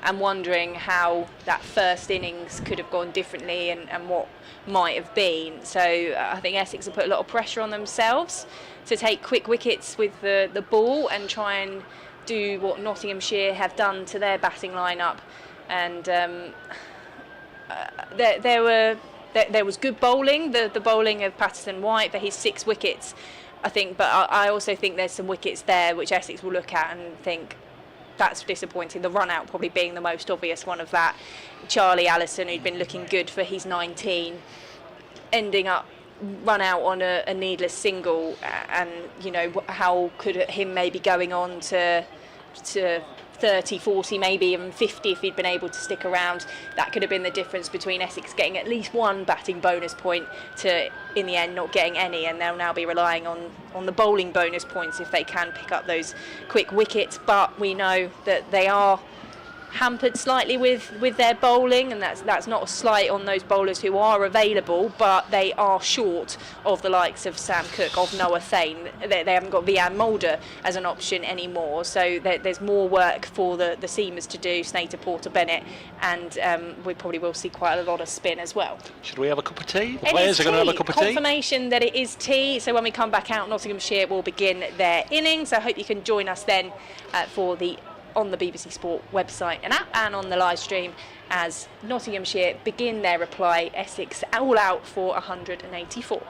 and wondering how that first innings could have gone differently and what might have been. So I think Essex have put a lot of pressure on themselves to take quick wickets with the ball and try and do what Nottinghamshire have done to their batting lineup. And there was good bowling, the bowling of Patterson White for his 6 wickets, I think, but I also think there's some wickets there which Essex will look at and think that's disappointing. The run out probably being the most obvious one of that. Charlie Allison, who'd been looking good for his 19, ending up run out on a needless single, and you know, how could him maybe going on to 30, 40, maybe even 50 if he'd been able to stick around. That could have been the difference between Essex getting at least 1 batting bonus point to, in the end, not getting any, and they'll now be relying on the bowling bonus points if they can pick up those quick wickets. But we know that they are hampered slightly with their bowling, and that's not a slight on those bowlers who are available, but they are short of the likes of Sam Cook, of Noah Thane. They haven't got Vian Mulder as an option anymore, so there's more work for the seamers to do, Snater, Porter, Bennett, and we probably will see quite a lot of spin as well. Should we have a cup of tea? The players are going to have a cup of tea. Confirmation that it is tea, so when we come back out, Nottinghamshire will begin their innings. I hope you can join us then on the BBC Sport website and app, and on the live stream as Nottinghamshire begin their reply. Essex all out for 184.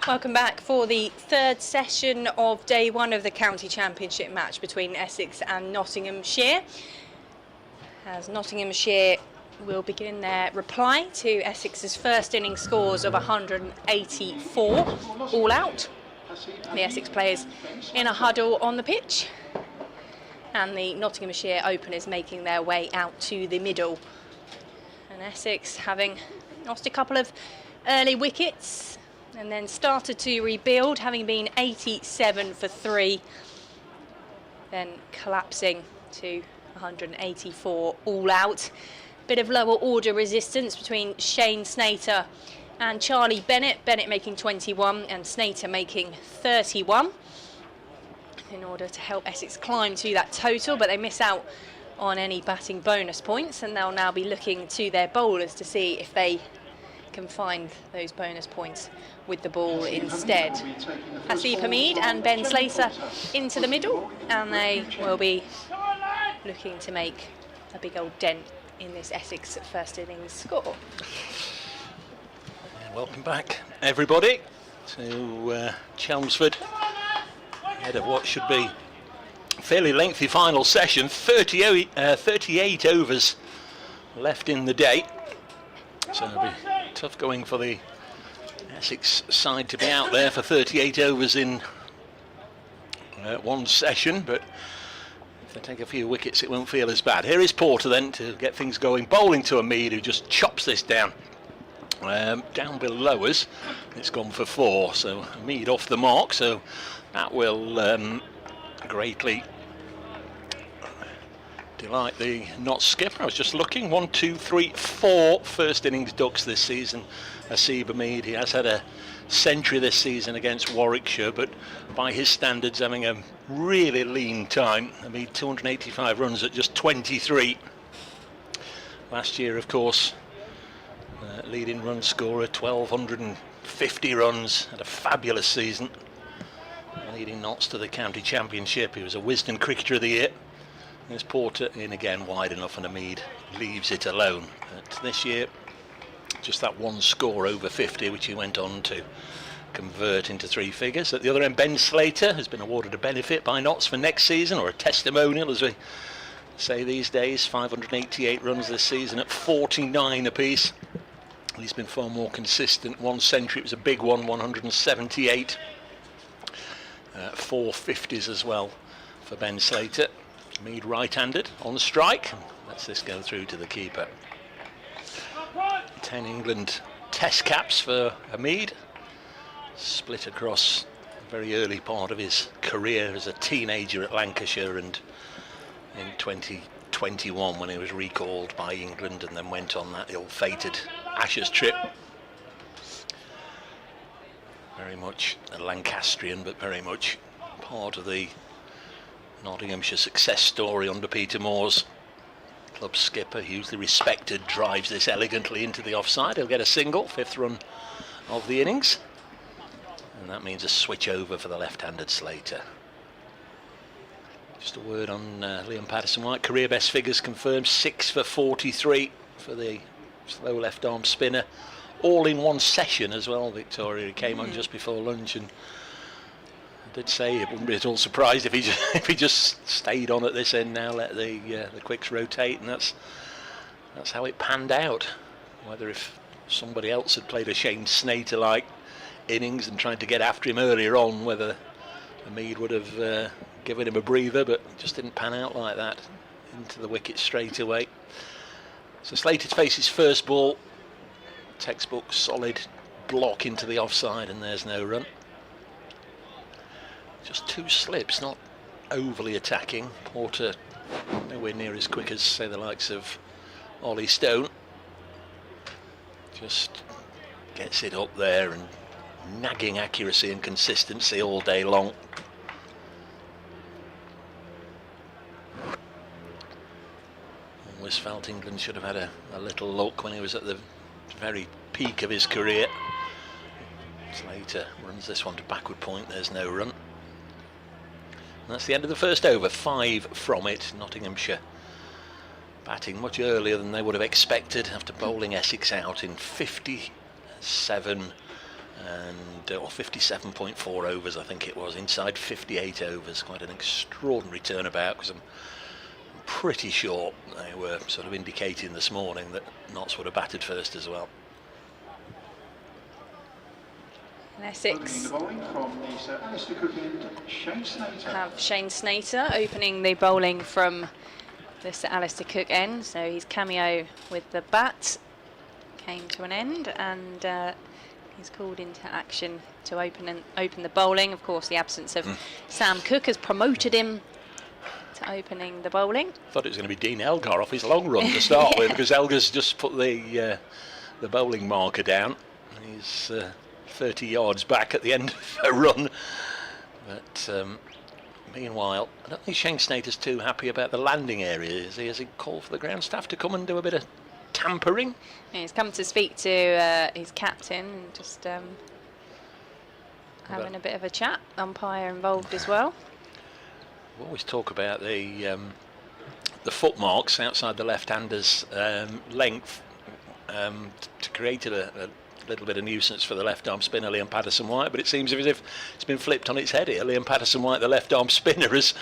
Welcome back for the third session of day one of the County Championship match between Essex and Nottinghamshire. As Nottinghamshire will begin their reply to Essex's first innings scores of 184, all out. The Essex players in a huddle on the pitch, and the Nottinghamshire openers making their way out to the middle. And Essex, having lost a couple of early wickets and then started to rebuild, having been 87 for 3, then collapsing to 184 all out. Bit of lower order resistance between Shane Snater and Charlie Bennett. Bennett making 21 and Snater making 31 in order to help Essex climb to that total, but they miss out on any batting bonus points, and they'll now be looking to their bowlers to see if they can find those bonus points with the ball instead. Haseeb Hameed and Ben Slater into the middle, and they will be looking to make a big old dent in this Essex first innings score. And welcome back, everybody, to Chelmsford, ahead of what should be a fairly lengthy final session. 38 overs left in the day, so it'll be tough going for the Essex side to be out there for 38 overs in one session, but if they take a few wickets it won't feel as bad. Here is Porter then to get things going, bowling to Hameed, who just chops this down. Down below us, it's gone for 4, so Hameed off the mark, so that will greatly delight the not skipper. I was just looking, 1, 2, 3, 4 first innings ducks this season. Haseeb Hameed, he has had a century this season against Warwickshire, but by his standards having a really lean time. Hameed 285 runs at just 23. Last year, of course, leading run scorer, 1,250 runs, had a fabulous season, leading Notts to the County Championship. He was a Wisden Cricketer of the Year. There's Porter in again, wide enough, and Hameed leaves it alone. But this year, just that one score over 50, which he went on to convert into 3 figures. At the other end, Ben Slater has been awarded a benefit by Notts for next season, or a testimonial as we say these days. 588 runs this season at 49 apiece. He's been far more consistent. 1 century, it was a big one, 178. 4 50s as well for Ben Slater. Hameed right-handed on the strike. Lets this go through to the keeper. 10 England test caps for Hameed, split across a very early part of his career as a teenager at Lancashire, and in 2021 when he was recalled by England and then went on that ill-fated Ashes trip. Very much a Lancastrian, but very much part of the Nottinghamshire success story under Peter Moore's club skipper, hugely respected, drives this elegantly into the offside. He'll get a single, 5th run of the innings, and that means a switch over for the left-handed Slater. Just a word on Liam Patterson-White, career best figures confirmed, 6 for 43 for the slow left-arm spinner, all in one session as well. Victoria, he came on just before lunch, and I did say it wouldn't be at all surprised if he just stayed on at this end now, let the quicks rotate, and that's how it panned out. Whether if somebody else had played a Shane Snater-like innings and tried to get after him earlier on, whether Hameed would have given him a breather, but it just didn't pan out like that. Into the wicket straight away. So Slater to face his first ball, textbook solid block into the offside, and there's no run. Just 2 slips, not overly attacking. Porter nowhere near as quick as, say, the likes of Ollie Stone. Just gets it up there, and nagging accuracy and consistency all day long. Always felt England should have had a little luck when he was at the very peak of his career. Slater runs this one to backward point, there's no run. And that's the end of the first over, 5 from it. Nottinghamshire batting much earlier than they would have expected after bowling Essex out in 57 and or 57.4 overs, I think it was, inside 58 overs. Quite an extraordinary turnabout, because I'm pretty sure they were sort of indicating this morning that Notts would have batted first as well. And Essex have Shane Snater opening the bowling from the Sir Alistair Cook end. So his cameo with the bat came to an end, and he's called into action to open the bowling. Of course, the absence of Sam Cook has promoted him to opening the bowling. Thought it was going to be Dean Elgar off his long run to start with, because Elgar's just put the bowling marker down. He's 30 yards back at the end of a run. But meanwhile, I don't think Shane Snater's too happy about the landing area, is he? Has he called for the ground staff to come and do a bit of tampering? Yeah, he's come to speak to his captain, and just having a bit of a chat. Umpire involved as well. We always talk about the footmarks outside the left-hander's length to create a little bit of nuisance for the left-arm spinner Liam Patterson-White, but it seems as if it's been flipped on its head here. Liam Patterson-White, the left-arm spinner, has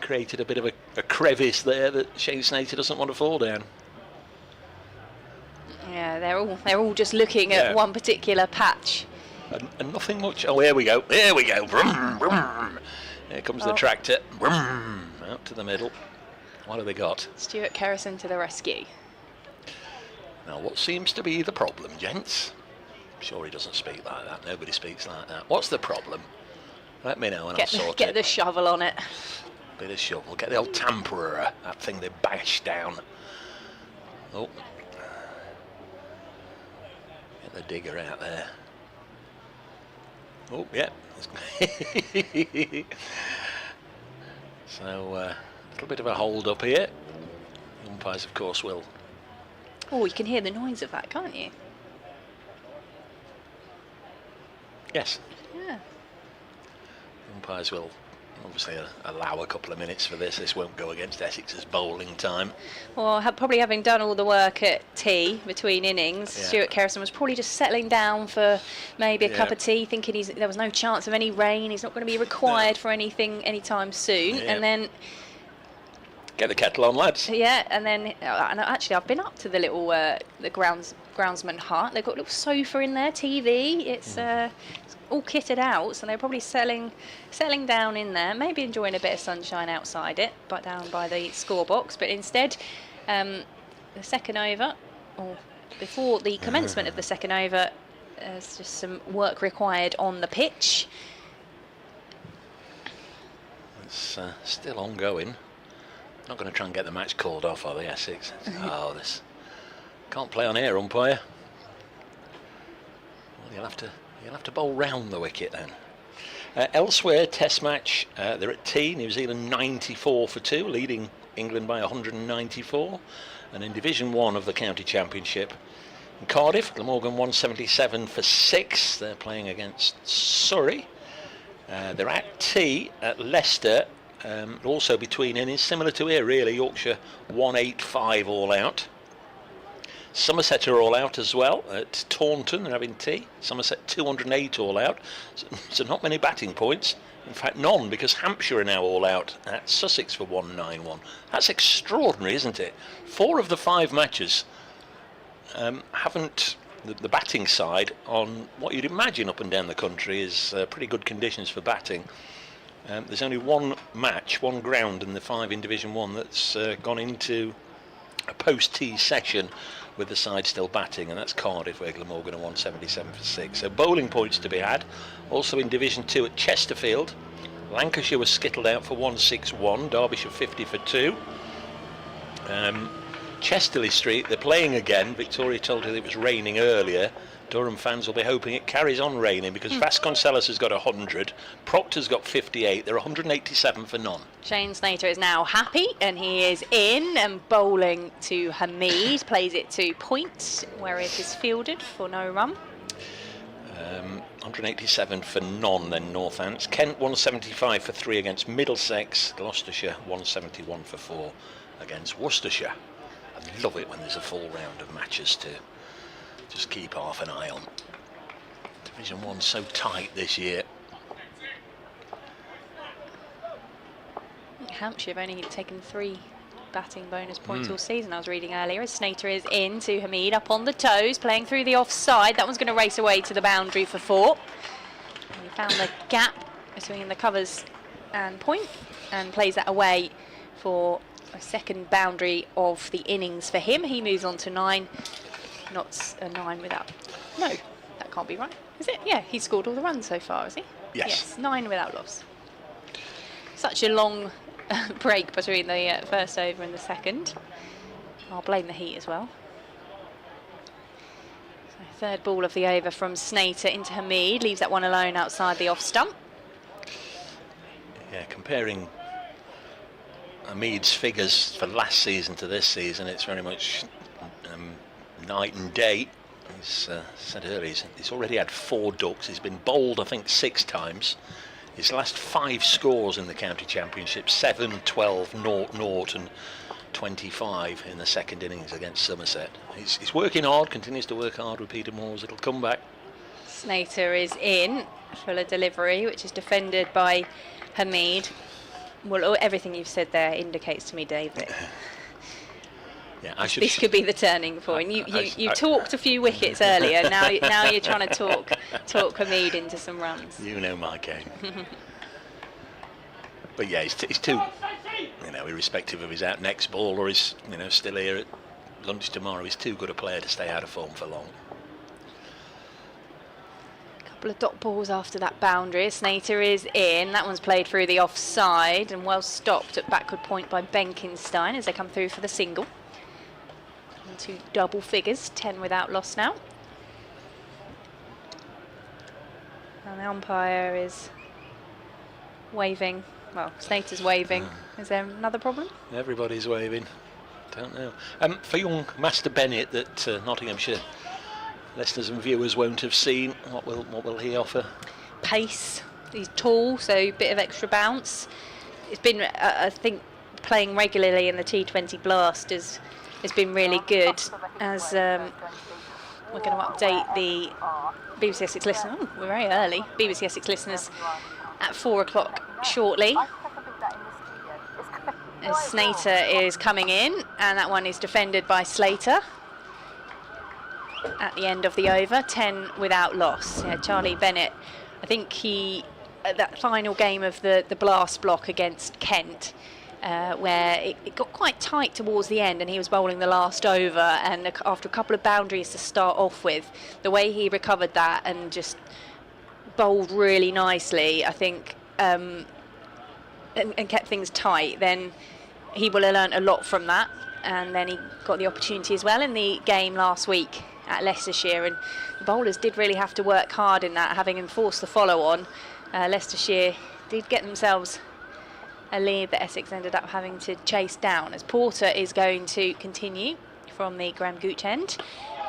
created a bit of a crevice there that Shane Snater doesn't want to fall down. Yeah, they're all just looking at one particular patch. And nothing much. Oh, here we go. Here we go. Vroom, vroom. Here comes the tractor. Vroom, out to the middle. What have they got? Stuart Kerrison to the rescue. Now, what seems to be the problem, gents? I'm sure he doesn't speak like that. Nobody speaks like that. What's the problem? Let me know and I'll sort it. Get the shovel on it. Bit of shovel. Get the old tamperer, that thing they bash down. Oh. Get the digger out there. Oh, yeah. So, a little bit of a hold up here. The umpires, of course, will. Oh, you can hear the noise of that, can't you? Yes. Yeah. Umpires will obviously allow a couple of minutes for this. This won't go against Essex's bowling time. Well, probably having done all the work at tea between innings, Stuart Kerrison was probably just settling down for maybe a cup of tea, thinking there was no chance of any rain. He's not going to be required for anything anytime soon. And then get the kettle on, lads. Yeah, and then and actually I've been up to the little the groundsman hut. They've got a little sofa in there, TV. It's all kitted out, so they're probably settling down in there, maybe enjoying a bit of sunshine outside it, but down by the score box. But instead, the second over, or before the commencement of the second over, there's just some work required on the pitch. It's still ongoing. Not going to try and get the match called off, are they, Essex? Oh, this can't play on air, umpire. Well, you'll have to bowl round the wicket then. Elsewhere, Test match. They're at tea. New Zealand 94 for 2, leading England by 194. And in Division 1 of the County Championship, in Cardiff, Glamorgan 177 for 6. They're playing against Surrey. They're at tea at Leicester. Also between innings, similar to here really, Yorkshire 185 all out. Somerset are all out as well at Taunton, they're having tea. Somerset 208 all out, so not many batting points. In fact, none, because Hampshire are now all out at Sussex for 191. That's extraordinary, isn't it? 4 of the 5 matches haven't, the batting side on what you'd imagine up and down the country is pretty good conditions for batting. There's only one match, one ground in the 5 in Division 1 that's gone into a post-tea session with the side still batting, and that's Cardiff, where Glamorgan are 177 for 6. So bowling points to be had. Also in Division 2 at Chesterfield, Lancashire was skittled out for 161, Derbyshire 50 for 2. Chesterley Street, they're playing again. Victoria told her it was raining earlier. Durham fans will be hoping it carries on raining, because Vasconcelos has got 100, Proctor's got 58, they're 187 for none. Shane Snater is now happy, and he is in and bowling to Hamid, plays it to point, where it is fielded for no run. 187 for none then, Northants. Kent 175 for 3 against Middlesex. Gloucestershire 171 for 4 against Worcestershire. I love it when there's a full round of matches to just keep half an eye on. Division 1 so tight this year. Hampshire have only taken 3 batting bonus points all season, I was reading earlier, as Snater is in to Hamid, up on the toes, playing through the offside. That one's going to race away to the boundary for 4. And he found the gap between the covers and point, and plays that away for a second boundary of the innings for him. He moves on to 9. Not a 9 without... No, that can't be right, is it? Yeah, he scored all the runs so far, has he? Yes. 9 without loss. Such a long break between the first over and the second. I'll blame the heat as well. So third ball of the over from Snater into Hamid, leaves that one alone outside the off stump. Yeah, comparing Hamid's figures for last season to this season, it's very much night and day. As said earlier, he's already had 4 ducks. He's been bowled, I think, 6 times. His last 5 scores in the county championship: 7, 12, 0, 0 and 25 in the second innings against Somerset. He's working hard, continues to work hard with Peter Moore's little comeback. Snater is in for a delivery, which is defended by Hamid. Well, everything you've said there indicates to me, Dave, that Yeah, this could be the turning point. You talked a few wickets earlier. Now you're trying to talk Hamid into some runs. You know my game. But yeah, he's too, irrespective of his out next ball or he's still here at lunch tomorrow, he's too good a player to stay out of form for long. Couple of dot balls after that boundary. Snater is in. That one's played through the offside and well stopped at backward point by Benkenstein as they come through for the single. Into double figures, 10 without loss now. And the umpire is waving. Well, Snater's waving. Is there another problem? Everybody's waving. Don't know. For young Master Bennett, that Nottinghamshire listeners and viewers won't have seen, what will he offer? Pace. He's tall, so a bit of extra bounce. It's been, I think, playing regularly in the T20 Blast has been really good. As we're going to update the BBC Essex listeners. Oh, we're very early. BBC Essex listeners at 4 o'clock shortly. As Snater is coming in, and that one is defended by Slater. At the end of the over, 10 without loss. Yeah, Charlie Bennett, I think he, at that final game of the Blast block against Kent, where it got quite tight towards the end and he was bowling the last over, and after a couple of boundaries to start off with, the way he recovered that and just bowled really nicely, I think, and kept things tight, then he will have learnt a lot from that. And then he got the opportunity as well in the game last week at Leicestershire, and the bowlers did really have to work hard in that, having enforced the follow-on. Leicestershire did get themselves a lead that Essex ended up having to chase down, as Porter is going to continue from the Graham Gooch end,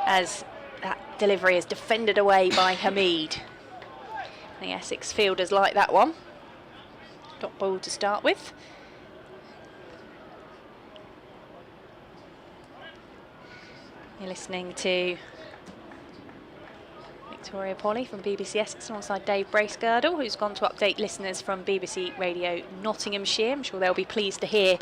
as that delivery is defended away by Hamid. The Essex fielders like that one. Dot ball to start with. You're listening to Victoria Polly from BBC Essex alongside Dave Bracegirdle, who's gone to update listeners from BBC Radio Nottinghamshire. I'm sure they'll be pleased to hear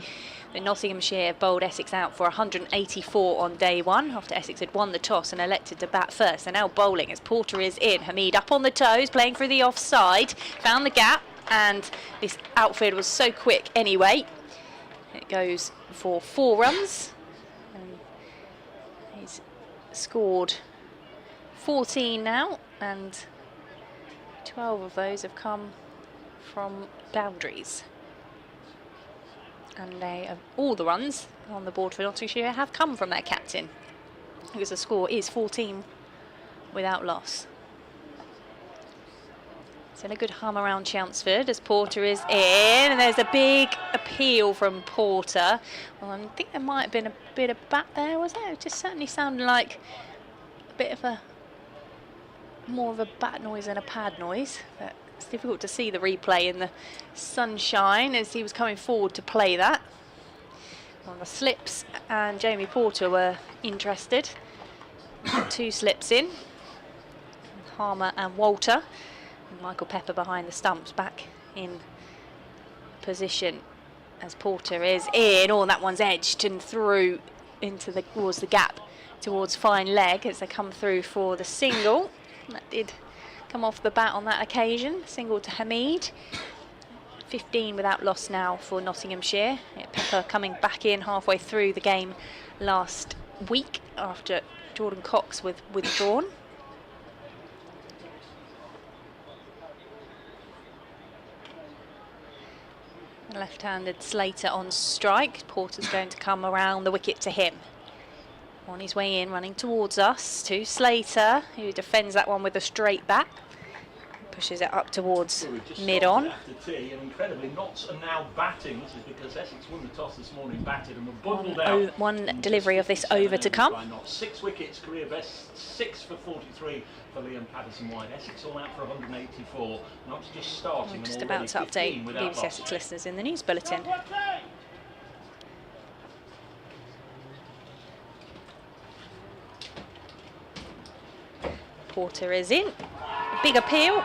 that Nottinghamshire bowled Essex out for 184 on day 1 after Essex had won the toss and elected to bat first. They're now bowling as Porter is in. Hamid up on the toes, playing through the offside, found the gap, and this outfield was so quick anyway. It goes for 4 runs. And he's scored 14 now, and 12 of those have come from boundaries. And they have, all the runs on the board for Nottinghamshire have come from their captain, because the score is 14 without loss. Still a good hum around Chelmsford as Porter is in, and there's a big appeal from Porter. Well, I think there might have been a bit of bat there, was there? It just certainly sounded like a bit of more of a bat noise than a pad noise. But it's difficult to see the replay in the sunshine as he was coming forward to play that. On the slips, and Jamie Porter were interested. 2 slips in. Harmer and Walter. And Michael Pepper behind the stumps, back in position as Porter is in. Oh, and that one's edged and through into towards the gap, towards fine leg as they come through for the single. That did come off the bat on that occasion. Single to Hamid. 15 without loss now for Nottinghamshire. Pepper coming back in halfway through the game last week after Jordan Cox was withdrawn. Left-handed Slater on strike. Porter's going to come around the wicket to him. On his way in, running towards us to Slater, who defends that one with a straight bat. Pushes it up towards mid-on. After tea, and incredibly, Notts are now batting. This is because Essex won the toss this morning, batted, and were bundled out. One delivery of this over to come. 6 wickets, career best, 6 for 43 for Liam Patterson-White. Essex all out for 184. Notts just starting. I'm just about to update BBC Essex listeners in the news bulletin. Porter is in. Big appeal.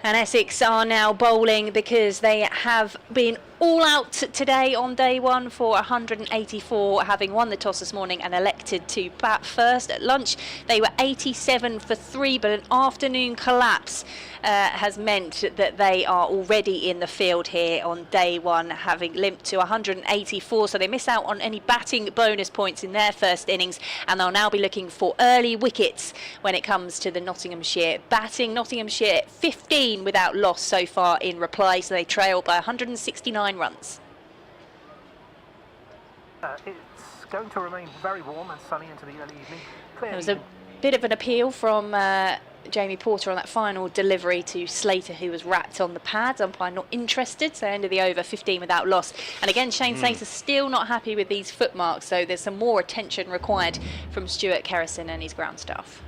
And Essex are now bowling because they have been all out today on day one for 184, having won the toss this morning and elected to bat first. At lunch, they were 87 for 3, but an afternoon collapse has meant that they are already in the field here on day one, having limped to 184, so they miss out on any batting bonus points in their first innings, and they'll now be looking for early wickets when it comes to the Nottinghamshire batting. Nottinghamshire 15 without loss so far in reply, so they trail by 169 runs. It's going to remain very warm and sunny into the early evening. There was a bit of an appeal from Jamie Porter on that final delivery to Slater, who was wrapped on the pads. Umpire not interested, so end of the over, 15 without loss. And again, Shane Slater's still not happy with these foot marks, so there's some more attention required from Stuart Kerrison and his ground staff.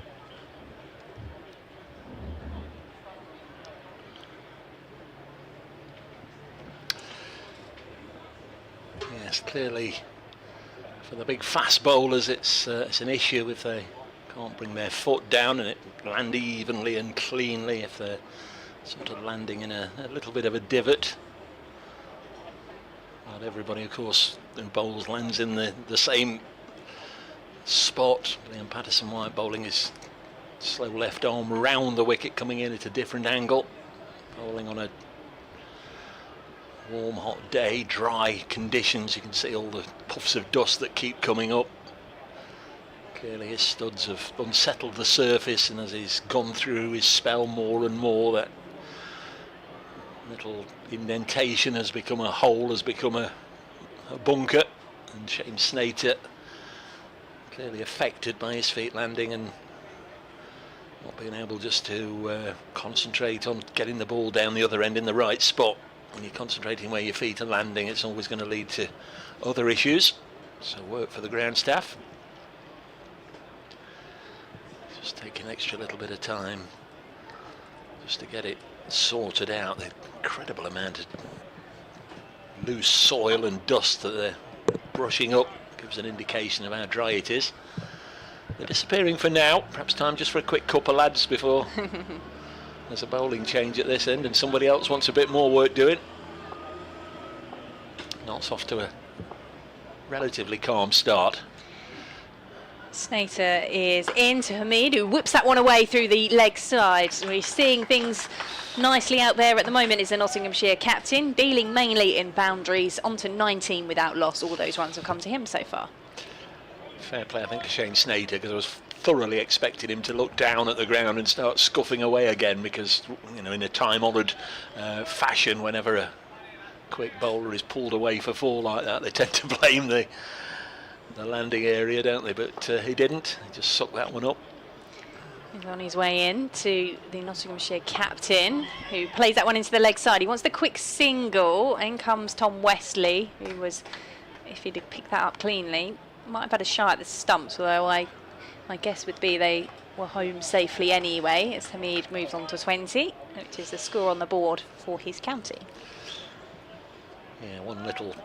Yes, clearly for the big fast bowlers it's an issue if they can't bring their foot down and it land evenly and cleanly, if they're sort of landing in a little bit of a divot. Not everybody, of course, who bowls lands in the same spot. Liam Patterson-White bowling his slow left arm round the wicket, coming in at a different angle, bowling on a warm, hot day, dry conditions. You can see all the puffs of dust that keep coming up. Clearly his studs have unsettled the surface, and as he's gone through his spell more and more, that little indentation has become a hole, has become a bunker, and Shane Snater clearly affected by his feet landing and not being able just to concentrate on getting the ball down the other end in the right spot. When you're concentrating where your feet are landing, it's always going to lead to other issues. So work for the ground staff. Just take an extra little bit of time just to get it sorted out. The incredible amount of loose soil and dust that they're brushing up gives an indication of how dry it is. They're disappearing for now. Perhaps time just for a quick couple, lads, before there's a bowling change at this end and somebody else wants a bit more work doing. Notts off to a relatively calm start. Snater is in to Hamid, who whips that one away through the leg side. We're seeing things nicely out there at the moment. Is the Nottinghamshire captain, dealing mainly in boundaries, on to 19 without loss. All those runs have come to him so far. Fair play, I think, to Shane Snater, because I was thoroughly expecting him to look down at the ground and start scuffing away again, because, you know, in a time-honoured fashion, whenever a quick bowler is pulled away for 4 like that, they tend to blame the landing area, don't they? But he didn't. He just sucked that one up. He's on his way in to the Nottinghamshire captain, who plays that one into the leg side. He wants the quick single. In comes Tom Westley, who was, if he'd have picked that up cleanly, might have had a shot at the stumps, although my guess would be they were home safely anyway, as Hamid moves on to 20, which is the score on the board for his county. Yeah, one little...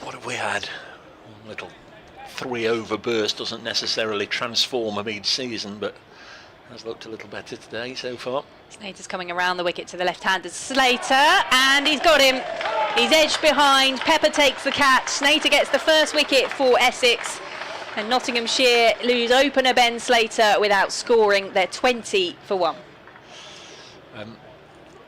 what have we had? One little 3-over burst doesn't necessarily transform them each season, but has looked a little better today so far. Slater's coming around the wicket to the left-handed Slater, and he's got him. He's edged behind. Pepper takes the catch. Slater gets the first wicket for Essex, and Nottinghamshire lose opener Ben Slater without scoring. They're 20 for 1.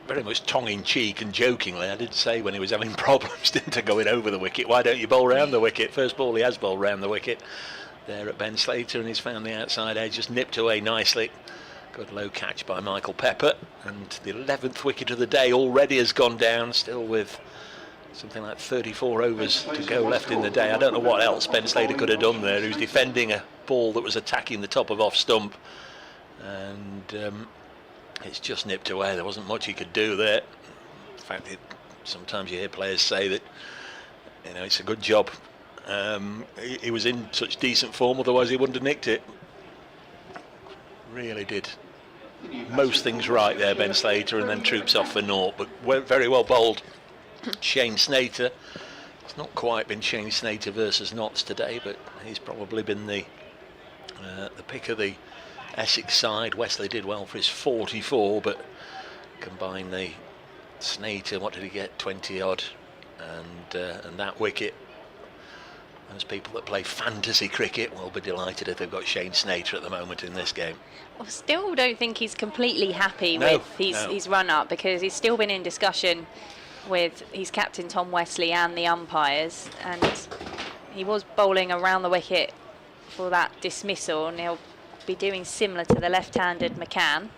Very much tongue-in-cheek and jokingly, I did say when he was having problems, didn't I, going over the wicket, why don't you bowl round the wicket? First ball he has bowled round the wicket there at Ben Slater, and he's found the outside edge, just nipped away nicely. Good low catch by Michael Pepper, and the 11th wicket of the day already has gone down, still with something like 34 overs to go left in the day. I don't know what else Ben Slater could have done there. He was defending a ball that was attacking the top of off stump, and it's just nipped away. There wasn't much he could do there. In fact, sometimes you hear players say that, you know, it's a good job he was in such decent form, otherwise he wouldn't have nicked it. Really did most things right there, Ben Slater, and then troops off for naught, but very well bowled. Shane Snater, it's not quite been Shane Snater versus Notts today, but he's probably been the pick of the Essex side. Wesley did well for his 44, but combine the Snater, what did he get, 20 odd, and that wicket. Those people that play fantasy cricket will be delighted if they've got Shane Snater at the moment in this game. I still don't think he's completely happy with his run-up, because he's still been in discussion with his captain Tom Wesley and the umpires, and he was bowling around the wicket for that dismissal, and he'll be doing similar to the left-handed McCann.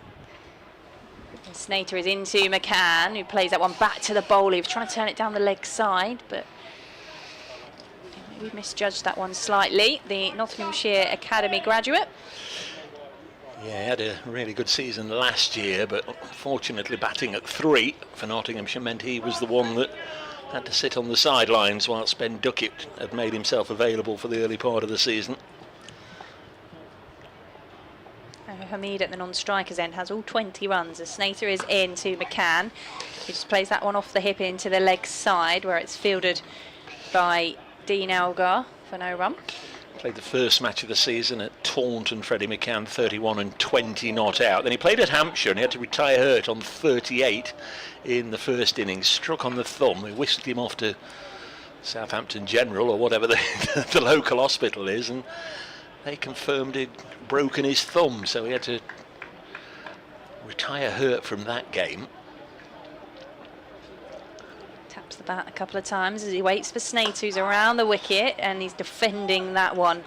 And Snater is into McCann, who plays that one back to the bowler. He was trying to turn it down the leg side, but we misjudged that one slightly. The Nottinghamshire Academy graduate. Yeah, he had a really good season last year, but unfortunately batting at 3 for Nottinghamshire meant he was the one that had to sit on the sidelines whilst Ben Duckett had made himself available for the early part of the season. Hamid at the non-strikers end has all 20 runs as Snater is in to McCann. He just plays that one off the hip into the leg side, where it's fielded by Dean Elgar for no run. Played the first match of the season at Taunton, Freddie McCann, 31 and 20 not out. Then he played at Hampshire and he had to retire hurt on 38 in the first innings. Struck on the thumb. They whisked him off to Southampton General or whatever the local hospital is, and they confirmed he'd broken his thumb, so he had to retire hurt from that game. Taps the bat a couple of times as he waits for Snater, who's around the wicket, and he's defending that one.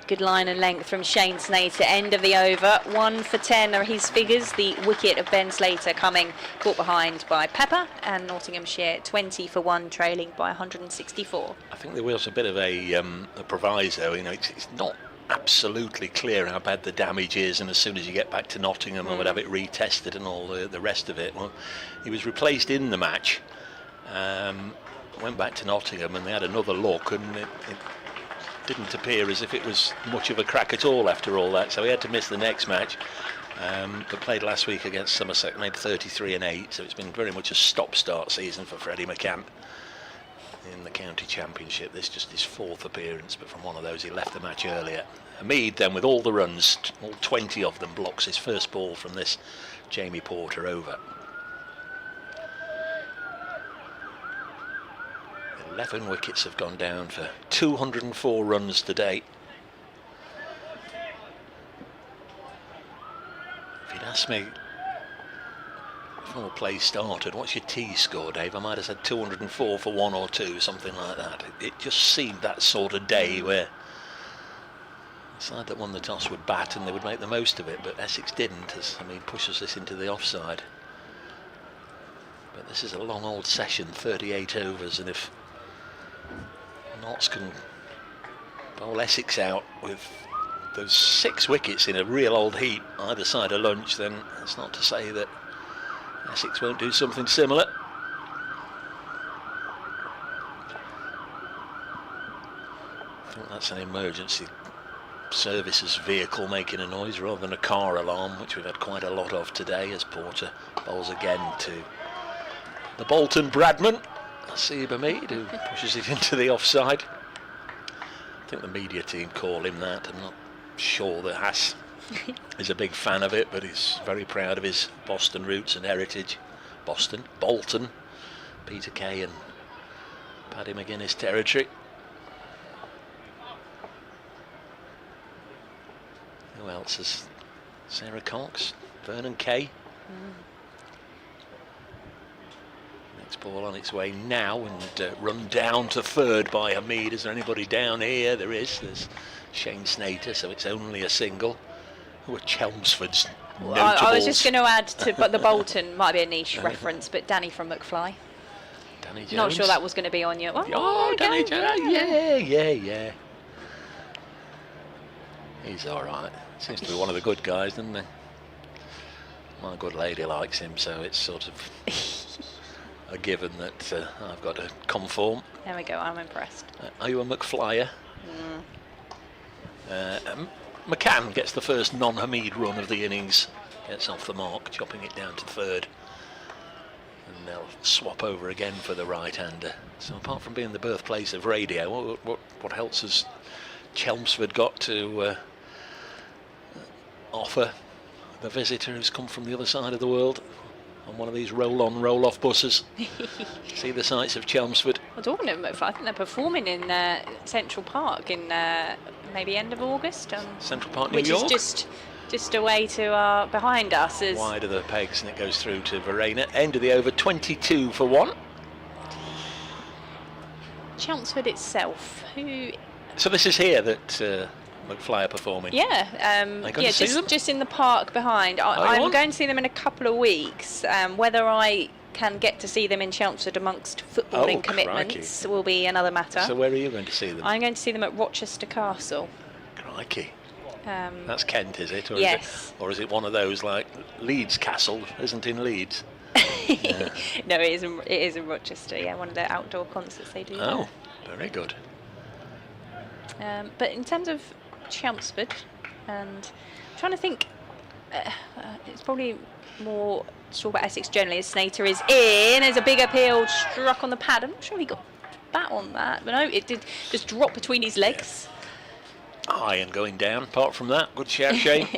Good line and length from Shane Snater. End of the over. 1 for 10 are his figures. The wicket of Ben Slater coming caught behind by Pepper, and Nottinghamshire 20 for 1, trailing by 164. I think there was a bit of a proviso. You know, it's not absolutely clear how bad the damage is, and as soon as you get back to Nottingham and would have it retested and all the rest of it. Well, he was replaced in the match. Went back to Nottingham and they had another look, and it didn't appear as if it was much of a crack at all after all that, so he had to miss the next match. But played last week against Somerset, made 33 and 8, so it's been very much a stop-start season for Freddie McCann in the county championship. This is just his 4th appearance, but from one of those he left the match earlier. Hamid then, with all the runs, all 20 of them, blocks his first ball from this Jamie Porter over. 11 wickets have gone down for 204 runs today. If you'd asked me before play started, what's your T score, Dave? I might have said 204 for 1 or 2, something like that. It just seemed that sort of day where the side that won the toss would bat and they would make the most of it, but Essex didn't, as Hamid pushes this into the offside. But this is a long old session, 38 overs, and if Notts can bowl Essex out with those 6 wickets in a real old heap either side of lunch, then that's not to say that Essex won't do something similar. I think that's an emergency services vehicle making a noise rather than a car alarm, which we've had quite a lot of today, as Porter bowls again to the Bolton Bradman, Asib Hamid, who pushes it into the offside. think the media team call him that. I'm not sure that Haas is a big fan of it, but he's very proud of his Boston roots and heritage. Boston, Bolton, Peter Kay and Paddy McGuinness territory. Who else is Sarah Cox, Vernon Kay? Next ball on its way now and run down to third by Hamid. Is there anybody down here? There is. There's Shane Snater, so it's only a single. Who are Chelmsford's notables? I was just going to add to, but the Bolton might be a niche reference, but Danny from McFly. Danny Jones. Not sure that was going to be on you. Oh, Danny Jones. Yeah. He's all right. Seems to be one of the good guys, doesn't he? My good lady likes him, so it's sort of a given that I've got to conform. There we go, I'm impressed. Are you a McFlyer? McCann gets the first non-Hamid run of the innings, gets off the mark, chopping it down to third. And they'll swap over again for the right-hander. So apart from being the birthplace of radio, what else has Chelmsford got to offer the visitor who's come from the other side of the world on one of these roll-on, roll-off buses? See the sights of Chelmsford. Well, talking of McFly, I think they're performing in Central Park in maybe end of August. Central Park, New York? Which is just away to behind us. Wide of the pegs, and it goes through to Verena. End of the over, 22 for 1. Chelmsford itself, So this is here that McFly are performing? just in the park behind. I'm going to see them in a couple of weeks. Whether I can get to see them in Chelmsford amongst footballing commitments will be another matter. So where are you going to see them? I'm going to see them at Rochester Castle. Crikey. That's Kent, is it? Or yes. Is it one of those like Leeds Castle isn't in Leeds? No, it is in Rochester. Yeah, one of their outdoor concerts they do. Oh, very good. But in terms of Chelmsford, and I'm trying to think, it's probably more to talk about Essex generally. As Snater is in, there's a big appeal struck on the pad. I'm not sure he got bat on that, but no, it did just drop between his legs. High and going down. Apart from that, good shout, Shane.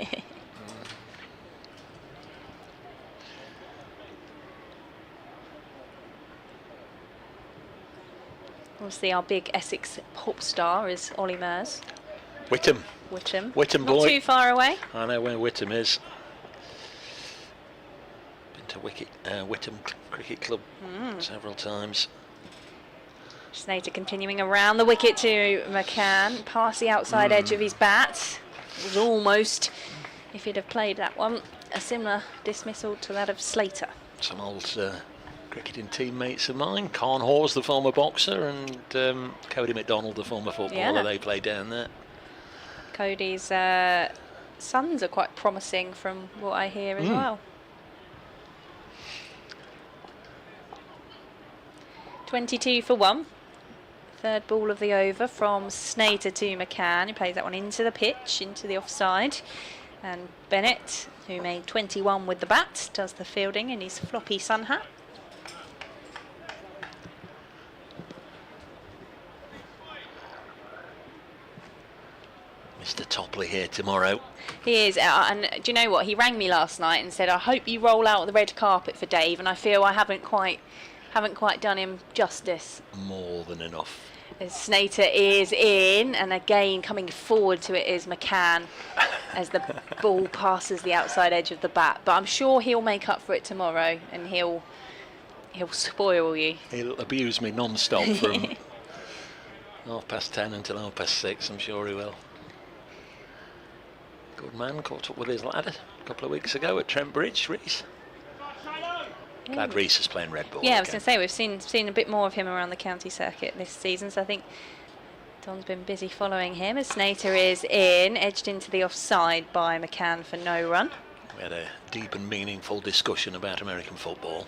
Obviously, our big Essex pop star is Ollie Mers. Whittam boy. Not too far away. I know where Whittam is. Been to Whittam Cricket Club several times. Snater continuing around the wicket to McCann, past the outside edge of his bat. It was almost, if he'd have played that one, a similar dismissal to that of Slater. Some old cricketing teammates of mine, Carn Hawes, the former boxer, and Cody McDonald, the former footballer. They play down there. Cody's sons are quite promising from what I hear as well. 22 for 1. Third ball of the over from Snater to McCann. He plays that one into the pitch, into the offside. And Bennett, who made 21 with the bat, does the fielding in his floppy sun hat. Mr. Topley here tomorrow. He is, and do you know what? He rang me last night and said, "I hope you roll out the red carpet for Dave." And I feel I haven't quite done him justice. More than enough. As Snater is in, and again coming forward to it is McCann as the ball passes the outside edge of the bat. But I'm sure he'll make up for it tomorrow, and he'll spoil you. He'll abuse me non-stop from 10:30 until 6:30. I'm sure he will. Good man, caught up with his lad a couple of weeks ago at Trent Bridge, Reese. Glad Reese is playing red ball. Yeah, I was going to say, we've seen a bit more of him around the county circuit this season, so I think Don's been busy following him. As Snater is in, edged into the offside by McCann for no run. We had a deep and meaningful discussion about American football.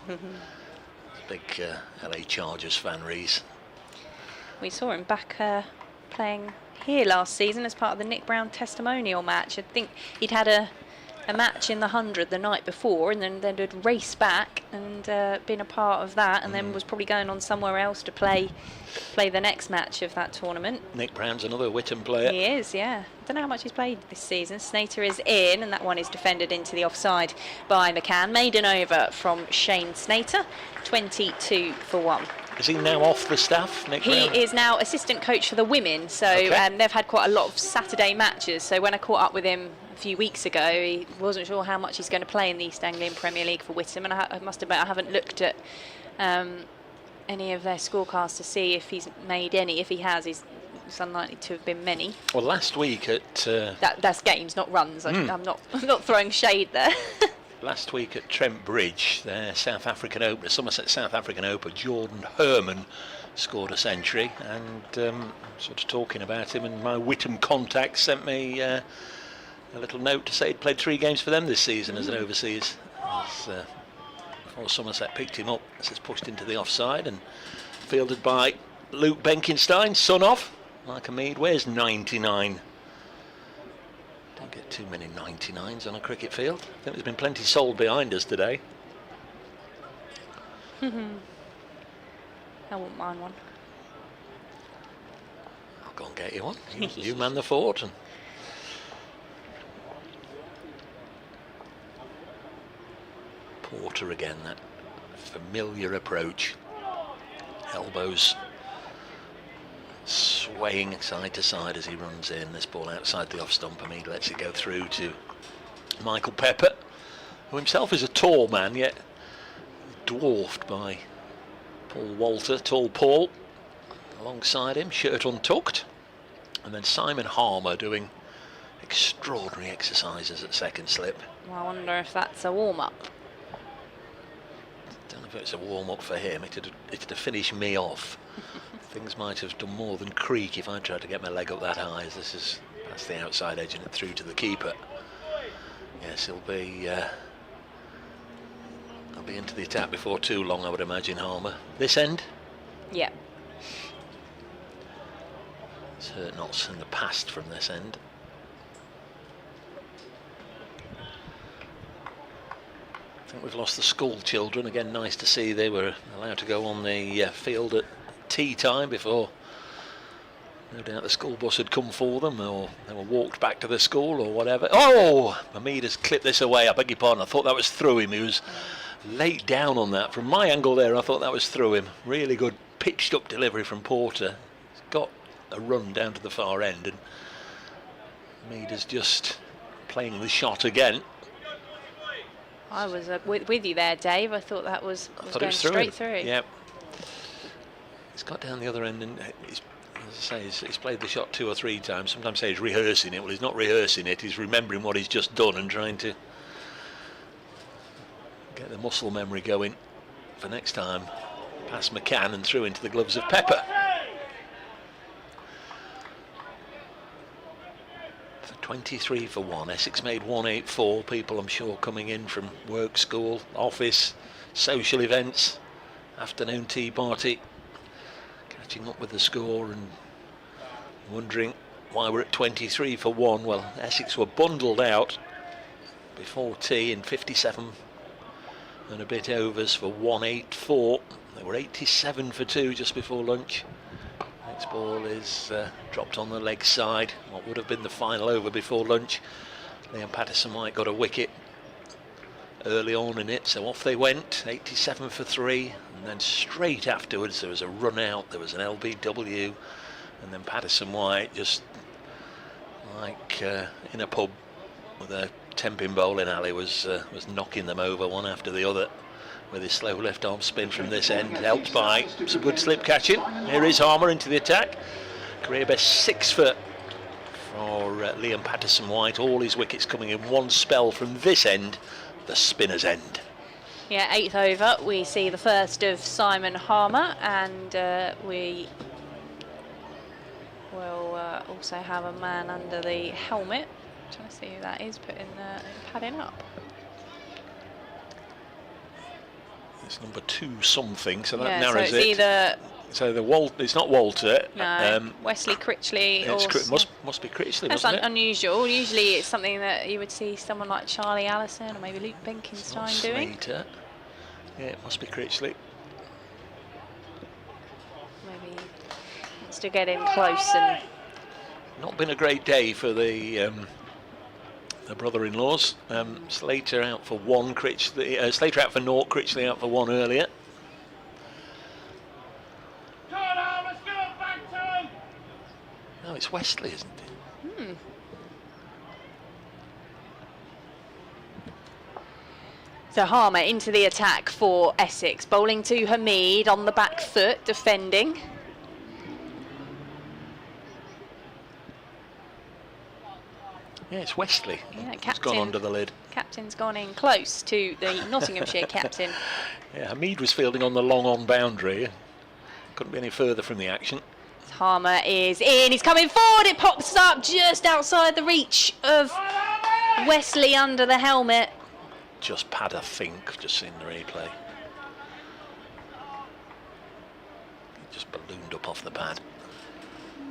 Big LA Chargers fan, Reese. We saw him back playing here last season as part of the Nick Brown testimonial match. I think he'd had a a match in the 100 the night before, and then had raced back and been a part of that, and then was probably going on somewhere else to play the next match of that tournament. Nick Brown's another Witham player. He is, yeah. Don't know how much he's played this season. Snater is in, and that one is defended into the offside by McCann. Maiden over from Shane Snater, 22 for 1. Is he now off the staff, Nick Brown? He is now assistant coach for the women, so they've had quite a lot of Saturday matches. So when I caught up with him a few weeks ago, he wasn't sure how much he's going to play in the East Anglian Premier League for Witham, and I must admit I haven't looked at any of their scorecards to see if he's made any. If he has, it's unlikely to have been many. Well, last week at that's games, not runs. I'm not throwing shade there. Last week at Trent Bridge, their South African opener, Somerset South African opener, Jordan Herman scored a century, and sort of talking about him, and my Witham contact sent me a little note to say he'd played 3 games for them this season as an overseas. Before Somerset picked him up, this is pushed into the offside and fielded by Luke Benkenstein, son of Michael Mead. Where's 99? Don't get too many 99s on a cricket field. I think there's been plenty sold behind us today. I wouldn't mind one. I'll go and get you one. You man the fort. And Porter again, that familiar approach. Elbows swaying side to side as he runs in. This ball outside the off stump, and he lets it go through to Michael Pepper, who himself is a tall man, yet dwarfed by Paul Walter, tall Paul, alongside him, shirt untucked. And then Simon Harmer doing extraordinary exercises at second slip. Well, I wonder if that's a warm-up. Don't know if it's a warm-up for him. It'd have finished me off. Things might have done more than creak if I tried to get my leg up that high, as this is past the outside edge and it through to the keeper. Yes, he'll be into the attack before too long, I would imagine, Harmer. This end? Yeah. It's hurt knots in the past from this end. I think we've lost the school children. Again, nice to see they were allowed to go on the field at tea time before, no doubt, the school bus had come for them, or they were walked back to the school or whatever. Oh, Hamid has clipped this away. I beg your pardon. I thought that was through him. He was late down on that. From my angle there, I thought that was through him. Really good pitched up delivery from Porter. He's got a run down to the far end, and Hamid is just playing the shot again. I was with you there, Dave. I thought that was going straight through. Yeah. He's got down the other end, and he's, as I say, he's played the shot 2 or 3 times. Sometimes say he's rehearsing it. Well, he's not rehearsing it. He's remembering what he's just done and trying to get the muscle memory going for next time. Past McCann and through into the gloves of Pepper. For 23 for 1. Essex made 184. People, I'm sure, coming in from work, school, office, social events, afternoon tea party, catching up with the score and wondering why we're at 23 for 1. Well, Essex were bundled out before tea in 57 and a bit overs for 184. They were 87 for 2 just before lunch. Next ball is dropped on the leg side. What would have been the final over before lunch. Liam Patterson-White got a wicket early on in it, so off they went, 87 for 3, and then straight afterwards there was a run out, there was an LBW, and then Patterson-White, just like in a pub with a 10-pin bowling alley, was knocking them over one after the other with his slow left arm spin from this end, helped by some good slip catching. Here is Harmer into the attack. Career best 6 foot for Liam Patterson-White. All his wickets coming in one spell from this end, the spinner's end. Yeah, 8th over, we see the first of Simon Harmer, and we will also have a man under the helmet. I'm trying to see who that is, putting padding up. It's number 2 something, so that yeah, narrows so it's it. either So it's not Walter. No, Wesley Critchley. Must be Critchley. That's mustn't it? unusual. Usually it's something that you would see someone like Charlie Allison or maybe Luke Benkenstein doing. Slater. Yeah, it must be Critchley. Maybe wants to get in close and. Not been a great day for the brother-in-laws. Slater out for 1, Critchley. Slater out for 0, Critchley out for 1 earlier. No, it's Wesley, isn't it? So Harmer into the attack for Essex, bowling to Hamid on the back foot, defending. Yeah, it's Wesley. Yeah, It's gone under the lid. Captain's gone in close to the Nottinghamshire captain. Yeah, Hamid was fielding on the long-on boundary. Couldn't be any further from the action. Harmer is in, he's coming forward, it pops up just outside the reach of Wesley under the helmet. Just pad, I think, just seen the replay. Just ballooned up off the pad.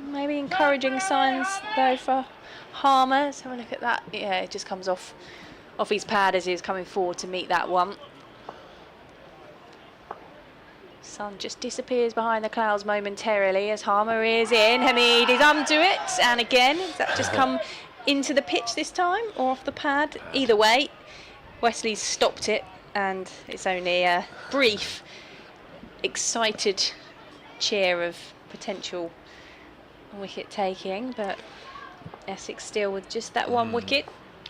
Maybe encouraging signs though for Harmer. Let's have a look at that. Yeah, it just comes off his pad as he's coming forward to meet that one. Sun just disappears behind the clouds momentarily as Harmer is in. Hamid is onto it, and again, has that just come into the pitch this time or off the pad? Either way, Wesley's stopped it, and it's only a brief, excited cheer of potential wicket taking, but Essex still with just that 1 wicket.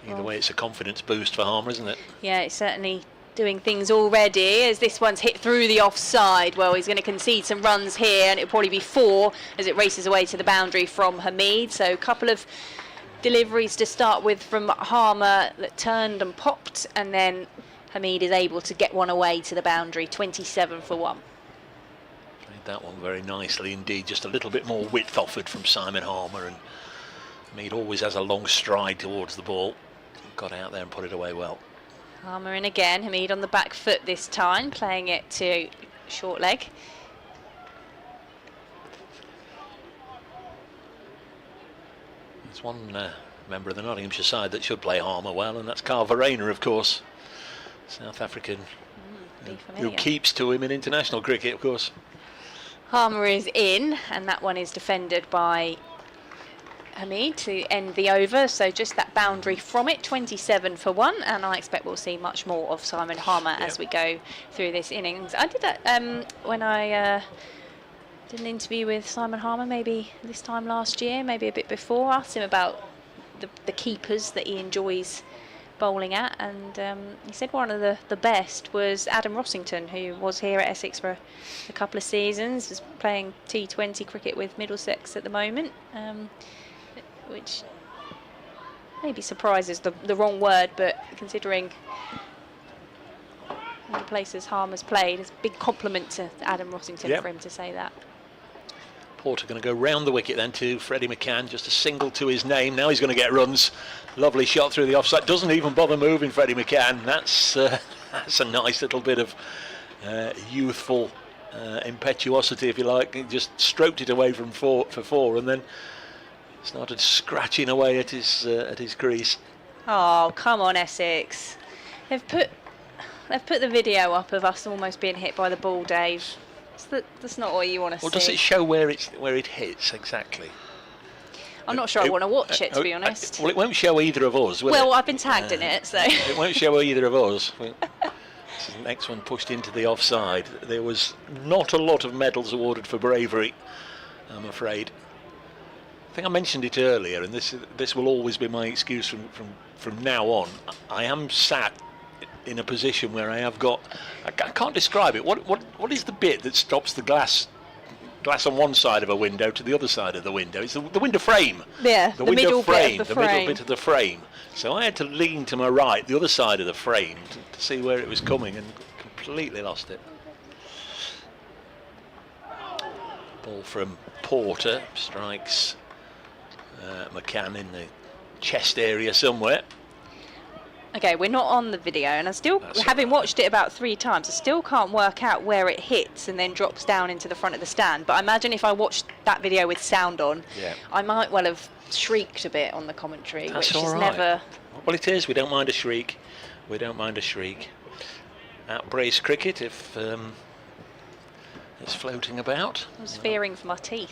Either way, it's a confidence boost for Harmer, isn't it? Yeah, it's certainly doing things already as this one's hit through the offside. Well, he's going to concede some runs here, and it'll probably be 4 as it races away to the boundary from Hamid. So a couple of deliveries to start with from Harmer that turned and popped, and then Hamid is able to get one away to the boundary. 27 for 1. Played that one very nicely indeed. Just a little bit more width offered from Simon Harmer, and Hamid always has a long stride towards the ball. Got out there and put it away well. Harmer in again. Hamid on the back foot this time, playing it to short leg. There's one member of the Nottinghamshire side that should play Harmer well, and that's Carl Verena, of course. South African, who keeps to him in international cricket, of course. Harmer is in, and that one is defended by Hamid to end the over, so just that boundary from it. 27 for 1, and I expect we'll see much more of Simon Harmer as we go through this innings. I did that when I did an interview with Simon Harmer maybe this time last year, maybe a bit before. Asked him about the keepers that he enjoys bowling at, and he said one of the best was Adam Rossington, who was here at Essex for a couple of seasons, is playing T20 cricket with Middlesex at the moment. Which maybe surprises the wrong word, but considering the places Harmer's played, it's a big compliment to Adam Rossington for him to say that. Porter going to go round the wicket then to Freddie McCann, just a single to his name. Now he's going to get runs. Lovely shot through the offside. Doesn't even bother moving, Freddie McCann. That's a nice little bit of youthful impetuosity, if you like. He just stroked it away for 4, and then started scratching away at his crease. Oh, come on, Essex. They've put the video up of us almost being hit by the ball, Dave. That's not what you want to see. Well, does it show where it hits exactly? I'm not sure I want to watch it, to be honest. Well, it won't show either of us, will it? Well, I've been tagged in it, so. It won't show either of us. This is the next one pushed into the offside. There was not a lot of medals awarded for bravery, I'm afraid. I think I mentioned it earlier, and this will always be my excuse from now on. I am sat in a position where I have got, I can't describe it. What is the bit that stops the glass on one side of a window to the other side of the window? It's the window frame. Yeah, the window middle frame, bit of the the frame. middle bit of the frame. So I had to lean to my right, the other side of the frame, to see where it was coming, and completely lost it. Ball from Porter strikes McCann in the chest area somewhere. Okay, we're not on the video, and I still, That's having all right. watched it about 3 times, I still can't work out where it hits and then drops down into the front of the stand. But I imagine if I watched that video with sound on, Yeah. I might well have shrieked a bit on the commentary, That's which all is right. never... Well, it is. We don't mind a shriek. We don't mind a shriek. Out brace cricket if it's floating about. I was fearing for my teeth.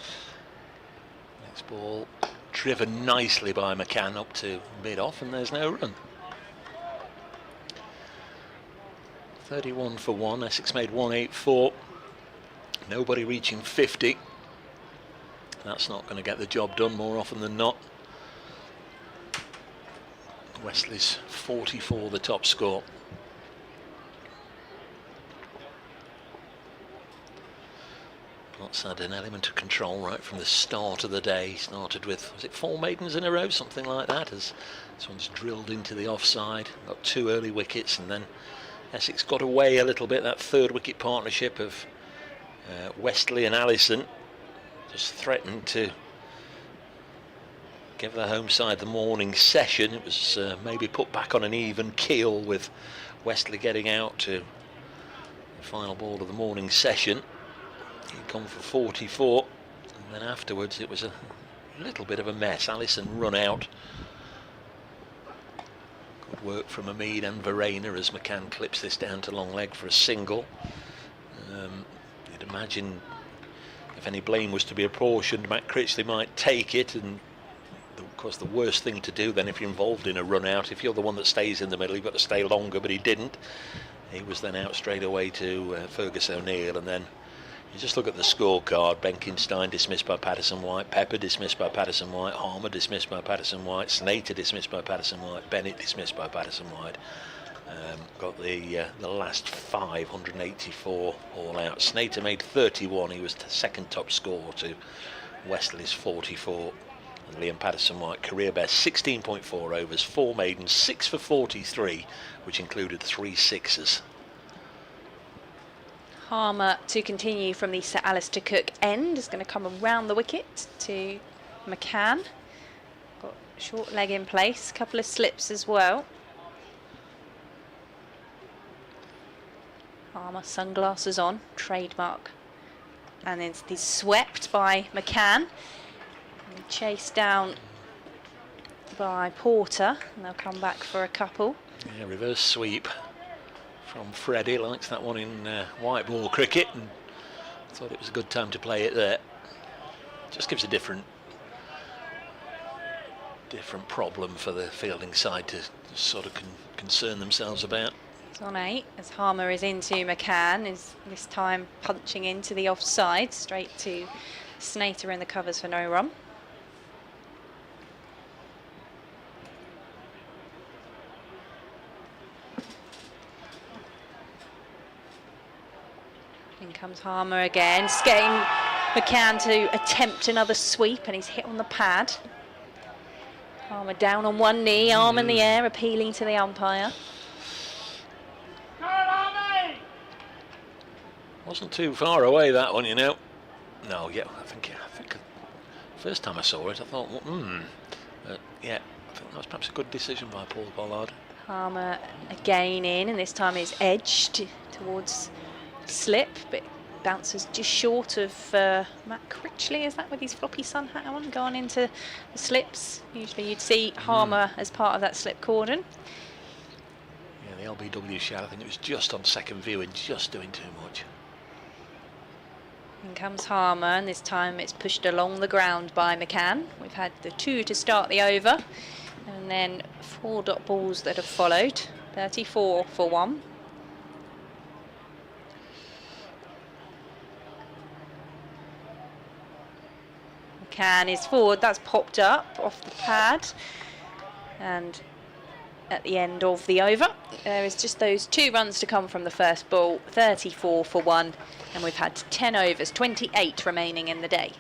Next ball driven nicely by McCann up to mid-off, and there's no run. 31 for 1. Essex made 184. Nobody reaching 50. That's not going to get the job done more often than not. Wesley's 44, the top score. That's had an element of control right from the start of the day. He started with, was it 4 maidens in a row, something like that, as this one's drilled into the offside. Got 2 early wickets, and then Essex got away a little bit. That 3rd wicket partnership of Westley and Allison just threatened to give the home side the morning session. It was maybe put back on an even keel with Westley getting out to the final ball of the morning session. He'd gone for 44, and then afterwards it was a little bit of a mess. Allison run out. Good work from Hamid and Verena as McCann clips this down to long leg for a single. You'd imagine if any blame was to be apportioned, Matt Critchley might take it, and of course the worst thing to do then if you're involved in a run out, if you're the one that stays in the middle, you've got to stay longer, but he didn't. He was then out straight away to Fergus O'Neill, and then you just look at the scorecard. Benkenstein dismissed by Patterson White, Pepper dismissed by Patterson White, Harmer dismissed by Patterson White, Snater dismissed by Patterson White, Bennett dismissed by Patterson White. Got the last 584 all out. Snater made 31, he was the 2nd top score to Wesley's 44. And Liam Patterson White, career best, 16.4 overs, 4 maidens, 6 for 43, which included 3 sixes. Harmer to continue from the Sir Alistair Cook end is going to come around the wicket to McCann. Got short leg in place, couple of slips as well. Harmer, sunglasses on, trademark. And then he's swept by McCann. And chased down by Porter, and they'll come back for a couple. Yeah, reverse sweep from Freddie. Likes that one in white ball cricket, and thought it was a good time to play it there. Just gives a different problem for the fielding side to sort of concern themselves about. It's on 8 as Harmer is into McCann, is this time punching into the offside, straight to Snater in the covers for no run. In comes Harmer again, it's getting McCann to attempt another sweep, and he's hit on the pad. Harmer down on one knee, arm in the air, appealing to the umpire. Wasn't too far away, that one, you know. No, yeah, I think first time I saw it, I thought, yeah, I think that was perhaps a good decision by Paul Pollard. Harmer again in, and this time is edged towards slip, but bounces just short of Matt Critchley. Is that with his floppy sun hat on, gone into the slips? Usually you'd see Harmer as part of that slip cordon. Yeah, the LBW shot, I think it was just on second viewing, just doing too much. In comes Harmer, and this time it's pushed along the ground by McCann. We've had the 2 to start the over, and then 4 dot balls that have followed. 34 for 1. McCann is forward, that's popped up off the pad, and at the end of the over there is just those 2 runs to come from the first ball. 34 for 1, and we've had 10 overs, 28 remaining in the day.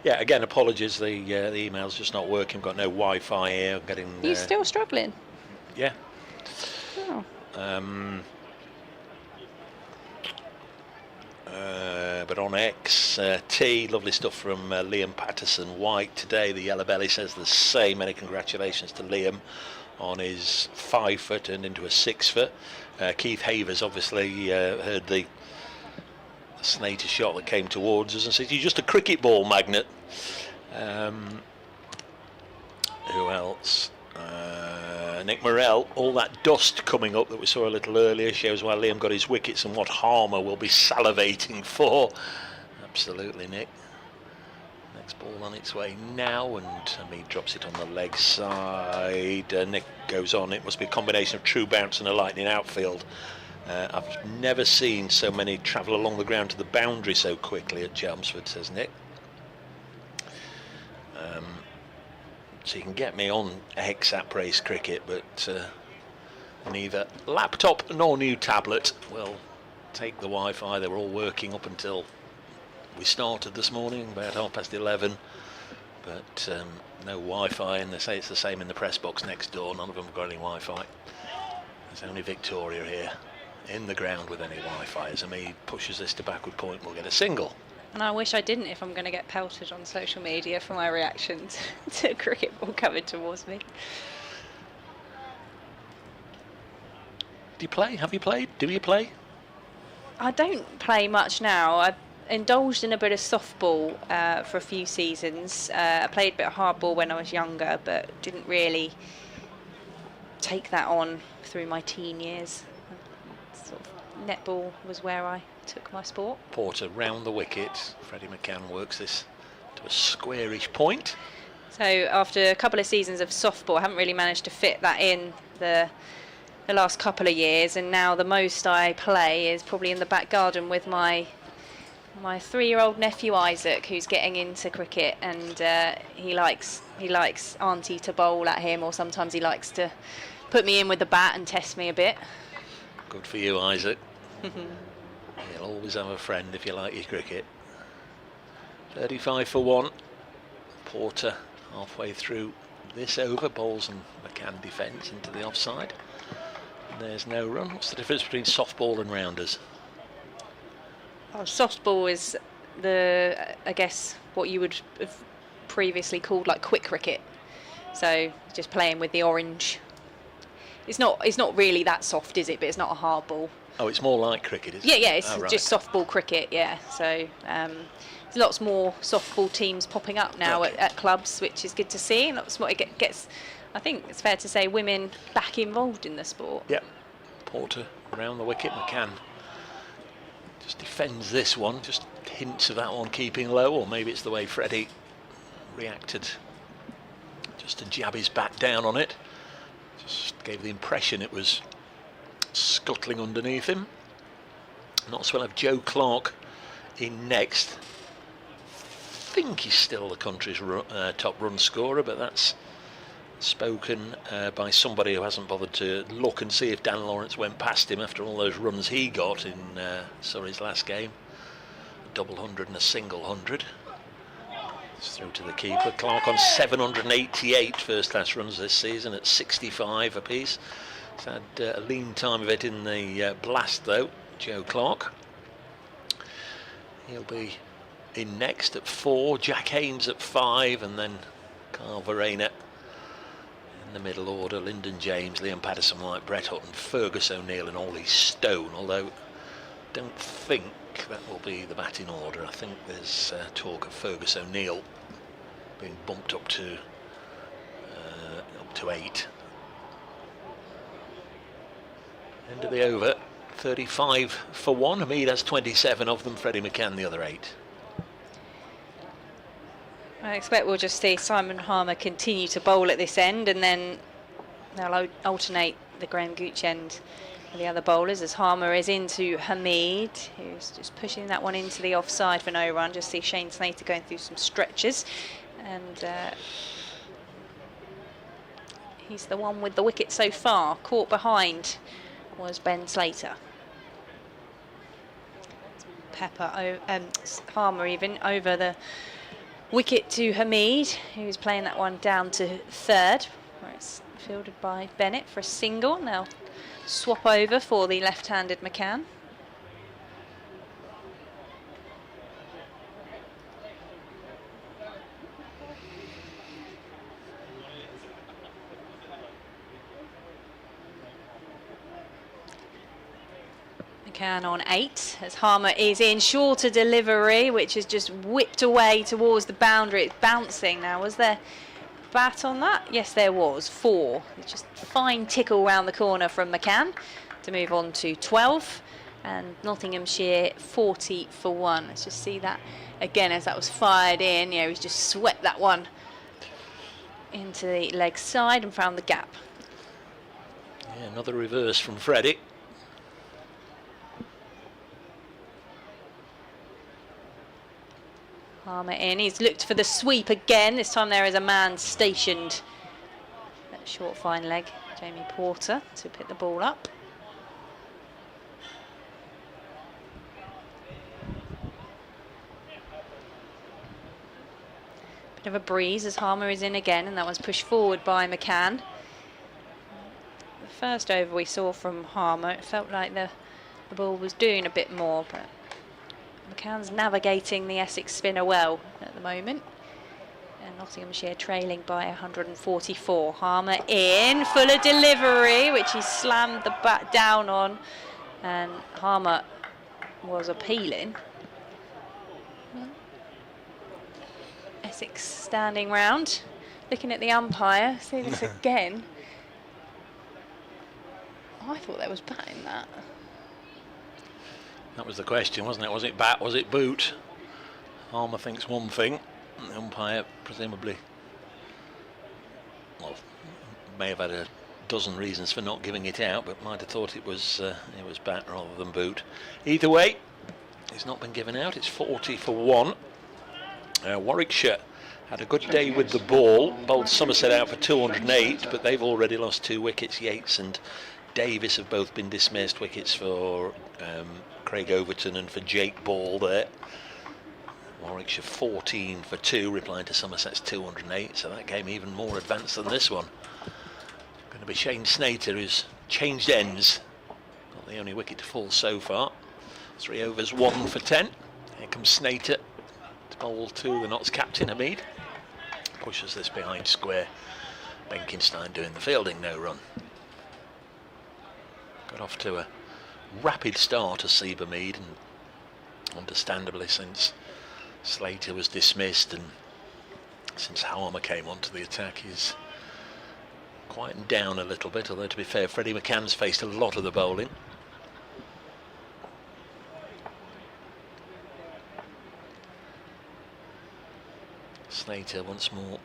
Yeah, again, apologies, the email's just not working. Got no Wi-Fi here. Getting. Are you still struggling? Yeah. Oh. But on X, T, lovely stuff from Liam Patterson White today. The Yellow Belly says the same. Many congratulations to Liam on his 5 foot and into a 6 foot. Keith Havers obviously heard the Snater shot that came towards us and said, "You're just a cricket ball magnet." Who else? Nick Morrell. All that dust coming up that we saw a little earlier shows why Liam got his wickets and what Harmer will be salivating for. Absolutely, Nick. Next ball on its way now, and Hamid drops it on the leg side. Nick goes on. It must be a combination of true bounce and a lightning outfield. I've never seen so many travel along the ground to the boundary so quickly at Chelmsford, says Nick. So you can get me on Hexap Race Cricket, but neither laptop nor new tablet will take the Wi-Fi. They were all working up until we started this morning, about 11:30, but no Wi-Fi, and they say it's the same in the press box next door. None of them have got any Wi-Fi. There's only Victoria here in the ground with any Wi-Fi. As Hamid pushes this to backward point, we'll get a single. And I wish I didn't if I'm going to get pelted on social media for my reactions to a cricket ball coming towards me. Do you play? Have you played? Do you play? I don't play much now. I've indulged in a bit of softball for a few seasons. I played a bit of hardball when I was younger, but didn't really take that on through my teen years. Sort of netball was where I took my sport. Porter round the wicket. Freddie McCann works this to a squarish point. So after a couple of seasons of softball, I haven't really managed to fit that in the last couple of years, and now the most I play is probably in the back garden with my 3-year-old nephew Isaac, who's getting into cricket, and he likes Auntie to bowl at him, or sometimes he likes to put me in with the bat and test me a bit. Good for you, Isaac. You'll always have a friend if you like your cricket. 35 for 1. Porter halfway through this over, bowls and McCann defence into the offside. And there's no run. What's the difference between softball and rounders? Oh, softball is I guess what you would have previously called like quick cricket. So just playing with the orange. It's not really that soft, is it? But it's not a hard ball. Oh, it's more like cricket, isn't it? Yeah, it's right. just softball cricket, yeah. So there's lots more softball teams popping up now at clubs, which is good to see. And lots more it gets, I think it's fair to say, women back involved in the sport. Yep. Porter around the wicket. McCann just defends this one, just hints of that one keeping low, or maybe it's the way Freddie reacted just to jab his bat down on it. Just gave the impression it was scuttling underneath him. Not so we'll have Joe Clark in next. I think he's still the country's top run scorer, but that's spoken by somebody who hasn't bothered to look and see if Dan Lawrence went past him after all those runs he got in Surrey's last game. A double hundred and a single hundred. It's through to the keeper. Clark on 788 first class runs this season at 65 apiece. He's had a lean time of it in the blast though, Joe Clark. He'll be in next at 4, Jack Haynes at 5, and then Carl Verena in the middle order. Lyndon James, Liam Patterson White, Brett Hutton, Fergus O'Neill and Ollie Stone, although I don't think that will be the batting order. I think there's talk of Fergus O'Neill being bumped up to 8. End of the over, 35 for 1. Hamid has 27 of them, Freddie McCann the other 8. I expect we'll just see Simon Harmer continue to bowl at this end, and then they'll alternate the Graham Gooch end with the other bowlers as Harmer is into Hamid, who's just pushing that one into the offside for no run. Just see Shane Snater going through some stretches, and he's the one with the wicket so far. Caught behind was Ben Slater. Harmer even over the wicket to Hamid, who's playing that one down to third, where it's fielded by Bennett for a single. Now swap over for the left-handed McCann. McCann on 8 as Harmer is in. Shorter delivery, which is just whipped away towards the boundary. It's bouncing now. Was there bat on that? Yes, there was. 4. It's just fine tickle round the corner from McCann to move on to 12. And Nottinghamshire 40 for 1. Let's just see that again as that was fired in. Yeah, he's just swept that one into the leg side and found the gap. Yeah, another reverse from Freddie. Harmer in. He's looked for the sweep again. This time there is a man stationed at short fine leg, Jamie Porter, to pick the ball up. Bit of a breeze as Harmer is in again, and that one's pushed forward by McCann. The first over we saw from Harmer, it felt like the ball was doing a bit more, but McCann's navigating the Essex spinner well at the moment. And Nottinghamshire trailing by 144. Harmer in, Fuller delivery, which he slammed the bat down on, and Harmer was appealing. Essex standing round, looking at the umpire. See this again. Oh, I thought there was bat in that. That was the question, wasn't it? Was it bat? Was it boot? Harmer thinks one thing. The umpire presumably, well, may have had a dozen reasons for not giving it out, but might have thought it was bat rather than boot. Either way, it's not been given out. It's 40 for 1. Warwickshire had a good day with the ball. Bowled Somerset out for 208, but they've already lost 2 wickets. Yates and Davis have both been dismissed. Wickets for Craig Overton and for Jake Ball there. Warwickshire 14 for 2, replying to Somerset's 208, so that game even more advanced than this one. Going to be Shane Snater, who's changed ends. Not the only wicket to fall so far. 3 overs, 1 for 10. Here comes Snater to bowl to the Notts captain, Hamid. Pushes this behind square. Benkenstein doing the fielding, no run. Got off to a rapid start as Seabermead, and understandably since Slater was dismissed and since Harmer came onto the attack, he's quietened down a little bit, although to be fair, Freddie McCann's faced a lot of the bowling. Slater once more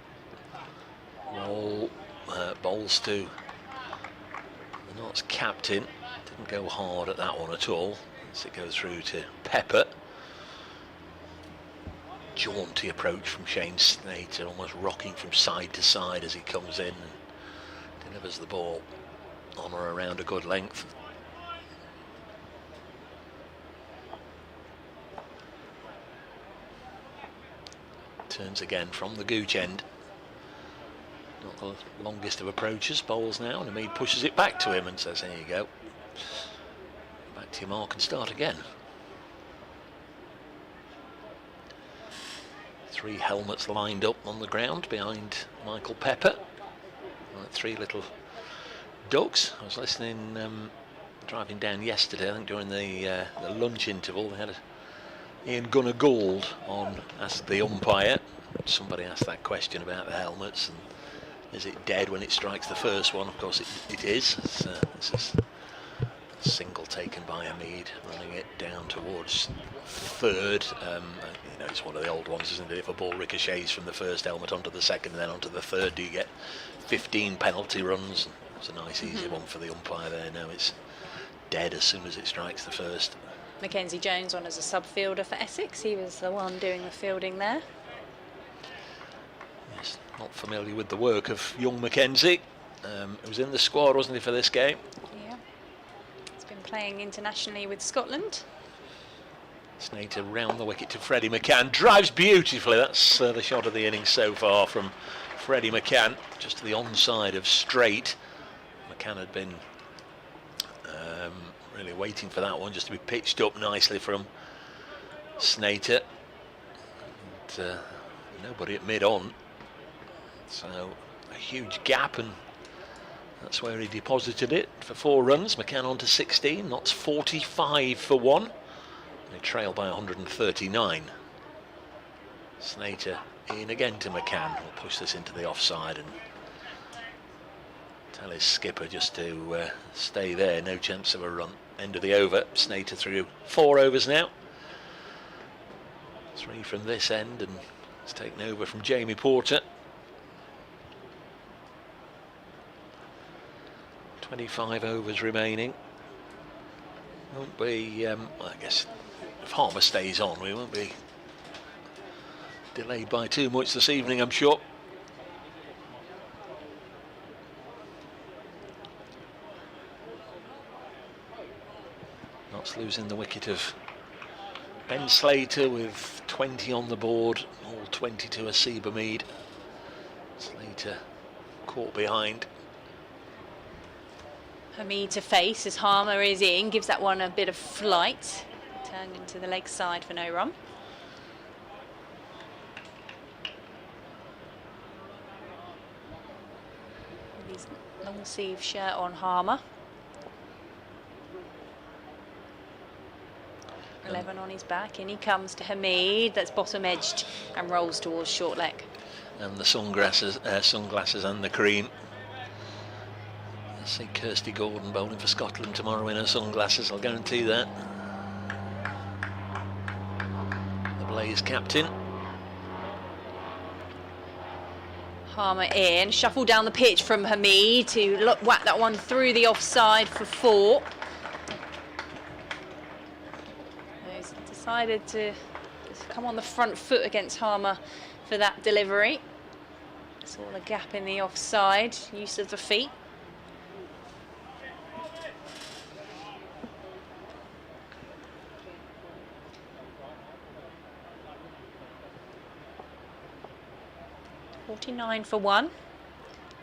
bowls to the Notts captain. Didn't go hard at that one at all as it goes through to Pepper. Jaunty approach from Shane Snater, almost rocking from side to side as he comes in and delivers the ball on or around a good length. Turns again from the gooch end. Not the longest of approaches, bowls now, and Hamid pushes it back to him and says, there you go. Back to your mark and start again. 3 helmets lined up on the ground behind Michael Pepper. Like 3 little ducks. I was listening, driving down yesterday, I think during the lunch interval, they had Ian Gunnar Gould on, asked the umpire. Somebody asked that question about the helmets and is it dead when it strikes the first one? Of course it is. This is a single taken by Hamid, running it down towards third. You know, it's one of the old ones, isn't it? If a ball ricochets from the first helmet onto the second and then onto the third, do you get 15 penalty runs? It's a nice easy one for the umpire there. Now it's dead as soon as it strikes the first. Mackenzie Jones on as a sub fielder for Essex. He was the one doing the fielding there. Yes, not familiar with the work of young Mackenzie. He was in the squad, wasn't he, for this game? Yeah. He's been playing internationally with Scotland. Snater round the wicket to Freddie McCann. Drives beautifully. That's the shot of the innings so far from Freddie McCann. Just to the onside of straight. McCann had been really waiting for that one just to be pitched up nicely from Snater. And, nobody at mid-on. So a huge gap, and That's where he deposited it for 4 runs. McCann on to 16, Notts 45 for 1. They trail by 139. Snater in again to McCann. Will push this into the offside and tell his skipper just to stay there. No chance of a run. End of the over. Snater through 4 overs now. 3 from this end, and it's taken over from Jamie Porter. 25 overs remaining. Won't be, well, I guess if Harmer stays on, we won't be delayed by too much this evening, I'm sure. Notts losing the wicket of Ben Slater with 20 on the board, all 20 to Asiba Mead. Slater caught behind. Hamid to face as Harmer is in, gives that one a bit of flight. Turned into the leg side for no run. With his long sleeve shirt on, Harmer. 11 on his back, in he comes to Hamid, that's bottom edged and rolls towards short leg. And the sunglasses and the cream. I'll see Kirsty Gordon bowling for Scotland tomorrow in her sunglasses, I'll guarantee that. The Blaze captain. Harmer in, shuffle down the pitch from Hamid to whack that one through the offside for 4. He's decided to just come on the front foot against Harmer for that delivery. Saw the gap in the offside, use of the feet. .49 for 1.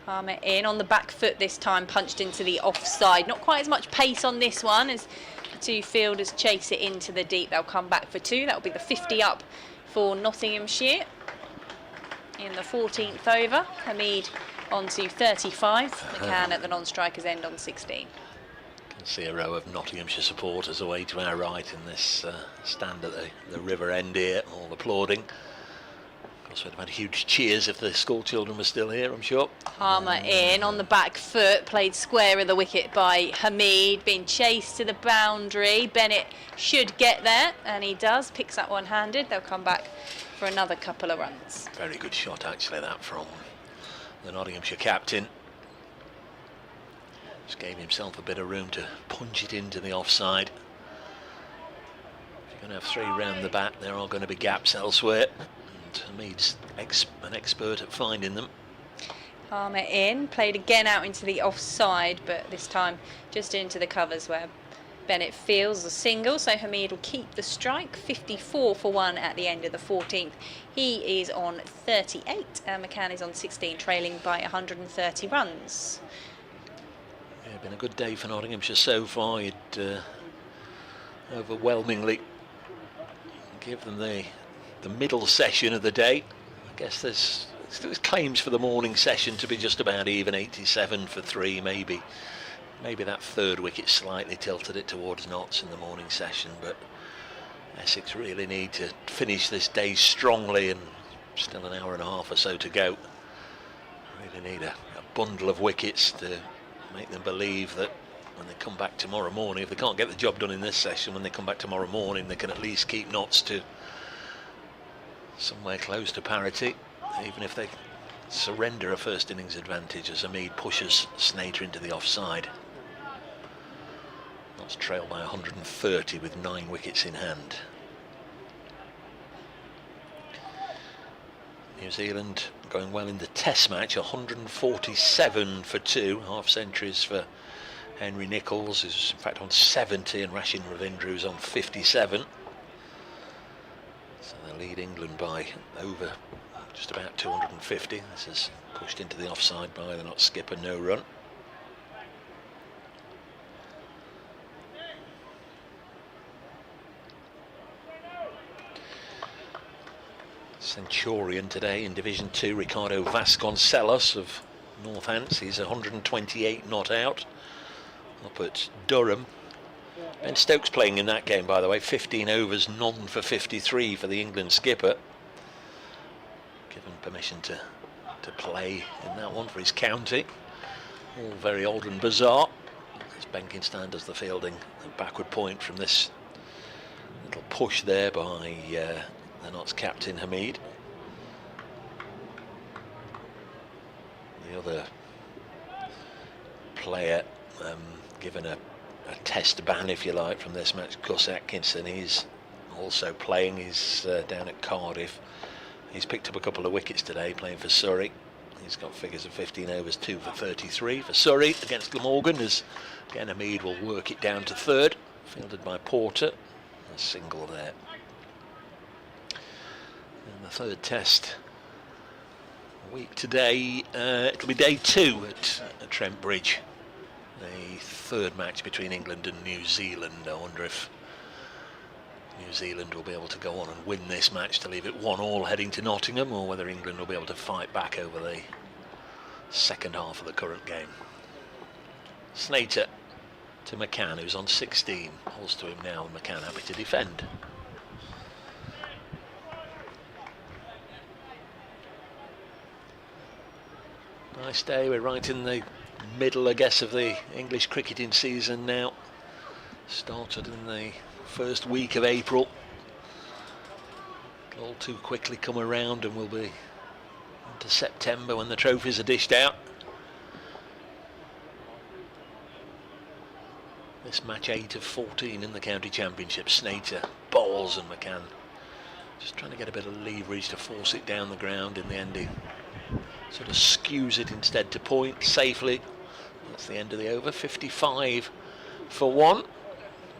Harmer in on the back foot this time, punched into the offside. Not quite as much pace on this one as the 2 fielders chase it into the deep. They'll come back for 2. That'll be the 50 up for Nottinghamshire in the 14th over. Hamid on to 35. McCann at the non-striker's end on 16. Can see a row of Nottinghamshire supporters away to our right in this stand at the river end here, all applauding. Of course, we'd have had huge cheers if the school children were still here, I'm sure. Harmer in on the back foot, played square of the wicket by Hamid, being chased to the boundary. Bennett should get there, and he does, picks that one-handed. They'll come back for another couple of runs. Very good shot, actually, that from the Nottinghamshire captain. Just gave himself a bit of room to punch it into the offside. If you're going to have 3 round the bat, there are going to be gaps elsewhere. Hamid's an expert at finding them. Harmer in, played again out into the offside, but this time just into the covers where Bennett fields a single, so Hamid will keep the strike. 54 for 1 at the end of the 14th. He is on 38, and McCann is on 16, trailing by 130 runs. Yeah, been a good day for Nottinghamshire so far. You'd overwhelmingly give them the middle session of the day. I guess there's claims for the morning session to be just about even, 87 for 3 maybe. Maybe that 3rd wicket slightly tilted it towards Notts in the morning session, but Essex really need to finish this day strongly, and still an hour and a half or so to go. Really need a bundle of wickets to make them believe that when they come back tomorrow morning, if they can't get the job done in this session, when they come back tomorrow morning they can at least keep Notts to somewhere close to parity, even if they surrender a first innings advantage as Hamid pushes Snater into the offside. Notts trail by 130 with 9 wickets in hand. New Zealand going well in the test match, 147 for 2, half centuries for Henry Nicholls, who's in fact on 70, and Rashid Ravindra, who's on 57. So they lead England by over just about 250. This is pushed into the offside by the Notts skipper, no run. Centurion today in Division 2, Ricardo Vasconcelos of Northants. He's 128 not out. Up at Durham. Ben Stokes playing in that game, by the way. 15 overs, none for 53 for the England skipper. Given permission to play in that one for his county. All very old and bizarre. As Benkenstein does the fielding, a backward point from this little push there by the Notts captain Hamid. The other player given a test ban, if you like, from this match, Gus Atkinson. He's also playing. He's down at Cardiff. He's picked up a couple of wickets today, playing for Surrey. He's got figures of 15 overs, 2 for 33 for Surrey against Glamorgan, as again Hamid will work it down to third, fielded by Porter. A single there. And the third test week today, it'll be day 2 at Trent Bridge. The third match between England and New Zealand. I wonder if New Zealand will be able to go on and win this match to leave it 1-1 heading to Nottingham, or whether England will be able to fight back over the second half of the current game. Snater to McCann, who's on 16. Holds to him now, and McCann happy to defend. Nice day. We're right in the middle, I guess, of the English cricketing season now. Started in the first week of April. All too quickly come around, and we'll be into September when the trophies are dished out. This match 8 of 14 in the county championship. Snater bowls, and McCann just trying to get a bit of leverage to force it down the ground. In the end, he sort of skews it instead to point safely. That's the end of the over. 55 for 1.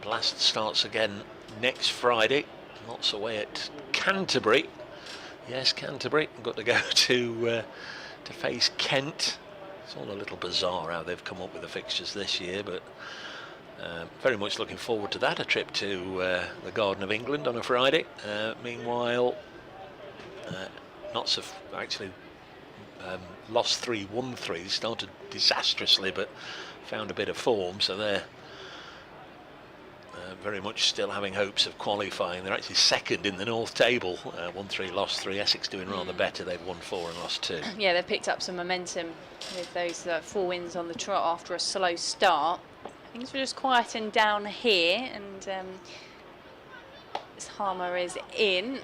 Blast starts again next Friday. Lots away at Canterbury. Yes, Canterbury. Got to go to face Kent. It's all a little bizarre how they've come up with the fixtures this year, but very much looking forward to that. A trip to the Garden of England on a Friday. Meanwhile, Notts have actually lost 3, won 3. They started disastrously, but found a bit of form, so they're very much still having hopes of qualifying. They're actually second in the North table. Won 3, lost 3. Essex doing rather better. They've won 4 and lost 2. Yeah, they've picked up some momentum with those 4 wins on the trot after a slow start. Things were just quieting down here, and this Harmer is in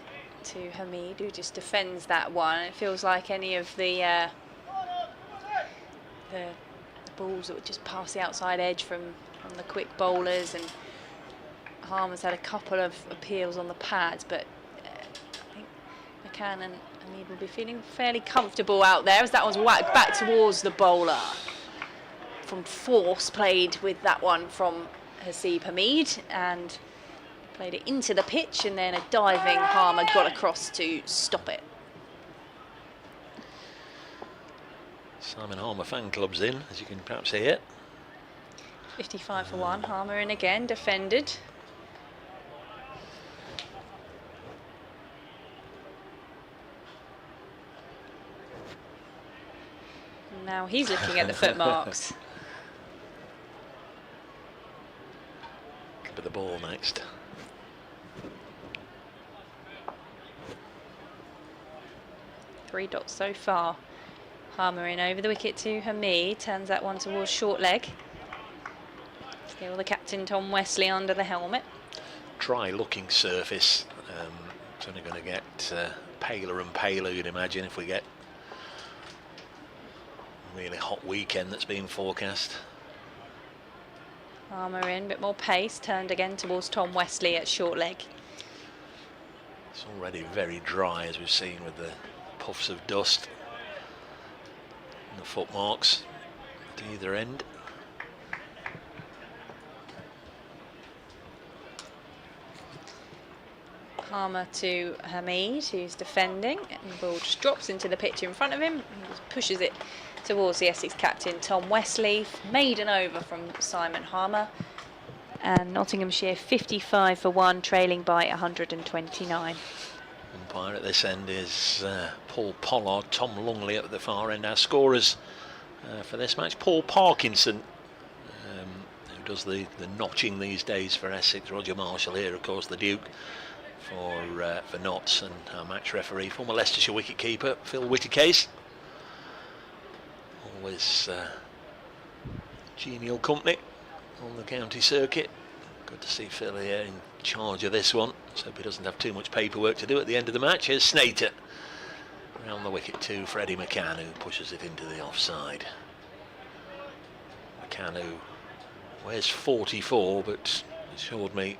to Hamid, who just defends that one. It feels like any of the balls that would just pass the outside edge from the quick bowlers, and Harmer's had a couple of appeals on the pads, but I think McCann and Hamid will be feeling fairly comfortable out there, as that one's whacked back towards the bowler. From force, played with that one from Hasib Hamid, and played it into the pitch, and then a diving Harmer got across to stop it. Simon Harmer fan club's in, as you can perhaps hear. 55 for 1, Harmer in again, defended. And now he's looking at the footmarks. Clip of the ball next. Three dots so far. Harmer in over the wicket to Hamid, turns that one towards short leg. Still the captain Tom Wesley under the helmet. Dry looking surface. It's only going to get paler and paler, you'd imagine, if we get a really hot weekend that's being forecast. Harmer in, bit more pace, turned again towards Tom Wesley at short leg. It's already very dry, as we've seen with the puffs of dust and the footmarks to either end. Harmer to Hamid, who's defending, and the ball just drops into the pitch in front of him and just pushes it towards the Essex captain Tom Wesley. Maiden over from Simon Harmer, and Nottinghamshire 55 for 1, trailing by 129. Umpire at this end is Paul Pollard. Tom Lungley at the far end. Our scorers for this match. Paul Parkinson, who does the notching these days for Essex. Roger Marshall here, of course, the Duke for Notts, and our match referee, former Leicestershire wicket-keeper Phil Whitticase. Always genial company on the county circuit. Good to see Phil here in charge of this one. Let's hope he doesn't have too much paperwork to do at the end of the match. Here's Snater around the wicket to Freddie McCann, who pushes it into the offside. McCann, who wears 44, but assured me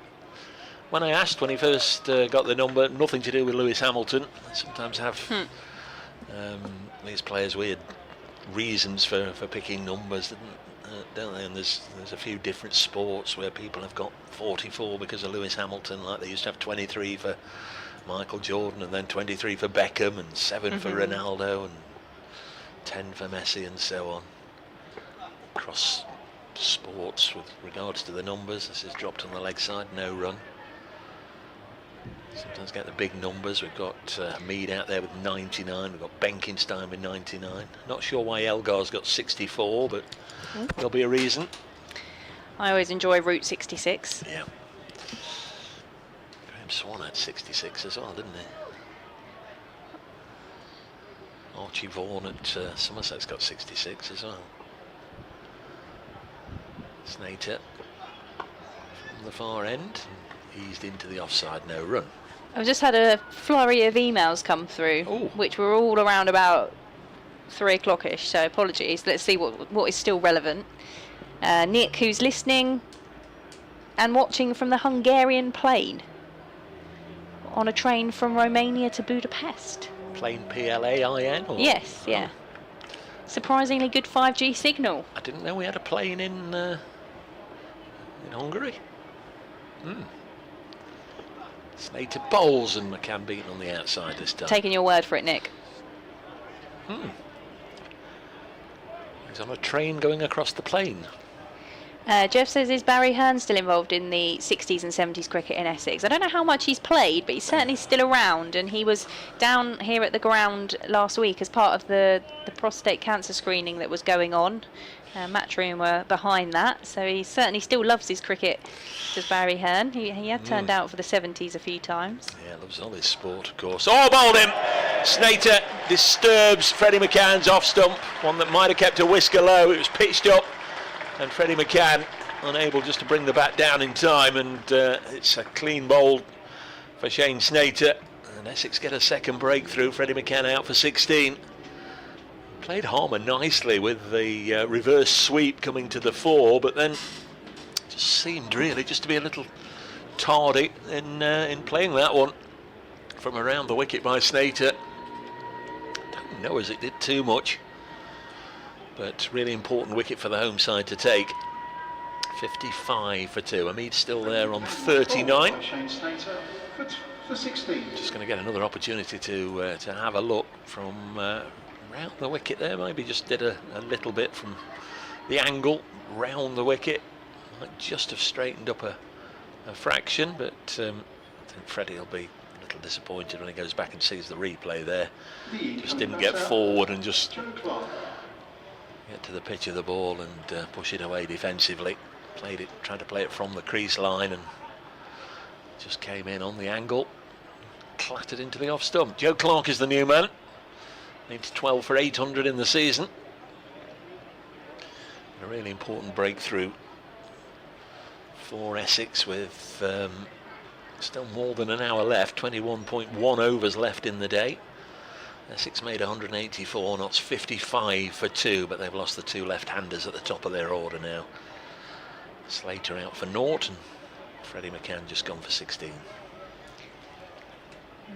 when I asked when he first got the number, nothing to do with Lewis Hamilton. They sometimes have these players weird reasons for picking numbers, don't they? And there's a few different sports where people have got 44 because of Lewis Hamilton, like they used to have 23 for Michael Jordan, and then 23 for Beckham, and 7 for Ronaldo, and 10 for Messi, and so on. Across sports with regards to the numbers, this is dropped on the leg side, no run. Sometimes get the big numbers. We've got Mead out there with 99. We've got Benkenstein with 99. Not sure why Elgar's got 64, but there'll be a reason. I always enjoy Route 66. Yeah. Graham Swan had 66 as well, didn't he? Archie Vaughan at Somerset's got 66 as well. Snater from the far end, eased into the offside, no run. I've just had a flurry of emails come through, which were all around about 3 o'clock-ish, so apologies. Let's see what is still relevant. Nick, who's listening and watching from the Hungarian plane on a train from Romania to Budapest. Plane PLAIN? Or? Yes, yeah. Surprisingly good 5G signal. I didn't know we had a plane in Hungary. Snater bowls, and McCann beaten on the outside this time. Taking your word for it, Nick. He's on a train going across the plain. Jeff says, is Barry Hearn still involved in the 60s and 70s cricket in Essex? I don't know how much he's played, but he's certainly still around, and he was down here at the ground last week as part of the prostate cancer screening that was going on. Matchroom were behind that, so he certainly still loves his cricket, does Barry Hearn. He had turned out for the 70s a few times. Yeah, loves all his sport, of course. Oh, bowled him! Snater disturbs Freddie McCann's off stump, one that might have kept a whisker low. It was pitched up, and Freddie McCann unable just to bring the bat down in time, and it's a clean bowl for Shane Snater, and Essex get a second breakthrough. Freddie McCann out for 16. Played Harmer nicely with the reverse sweep coming to the fore, but then just seemed really just to be a little tardy in playing that one from around the wicket by Snater. Don't know as it did too much, but really important wicket for the home side to take. 55 for 2. Hamid's still there on 39. Shane Snater for 16. Just going to get another opportunity to have a look from round the wicket there. Maybe just did a little bit from the angle round the wicket. Might just have straightened up a fraction, but I think Freddie will be a little disappointed when he goes back and sees the replay there. Just didn't get forward and just get to the pitch of the ball and push it away defensively. Tried to play it from the crease line, and just came in on the angle, clattered into the off stump. Joe Clark is the new man. Needs 12 for 800 in the season. A really important breakthrough for Essex with still more than an hour left. 21.1 overs left in the day. Essex made 184, Notts 55 for 2, but they've lost the 2 left-handers at the top of their order now. Slater out for naught, and Freddie McCann just gone for 16.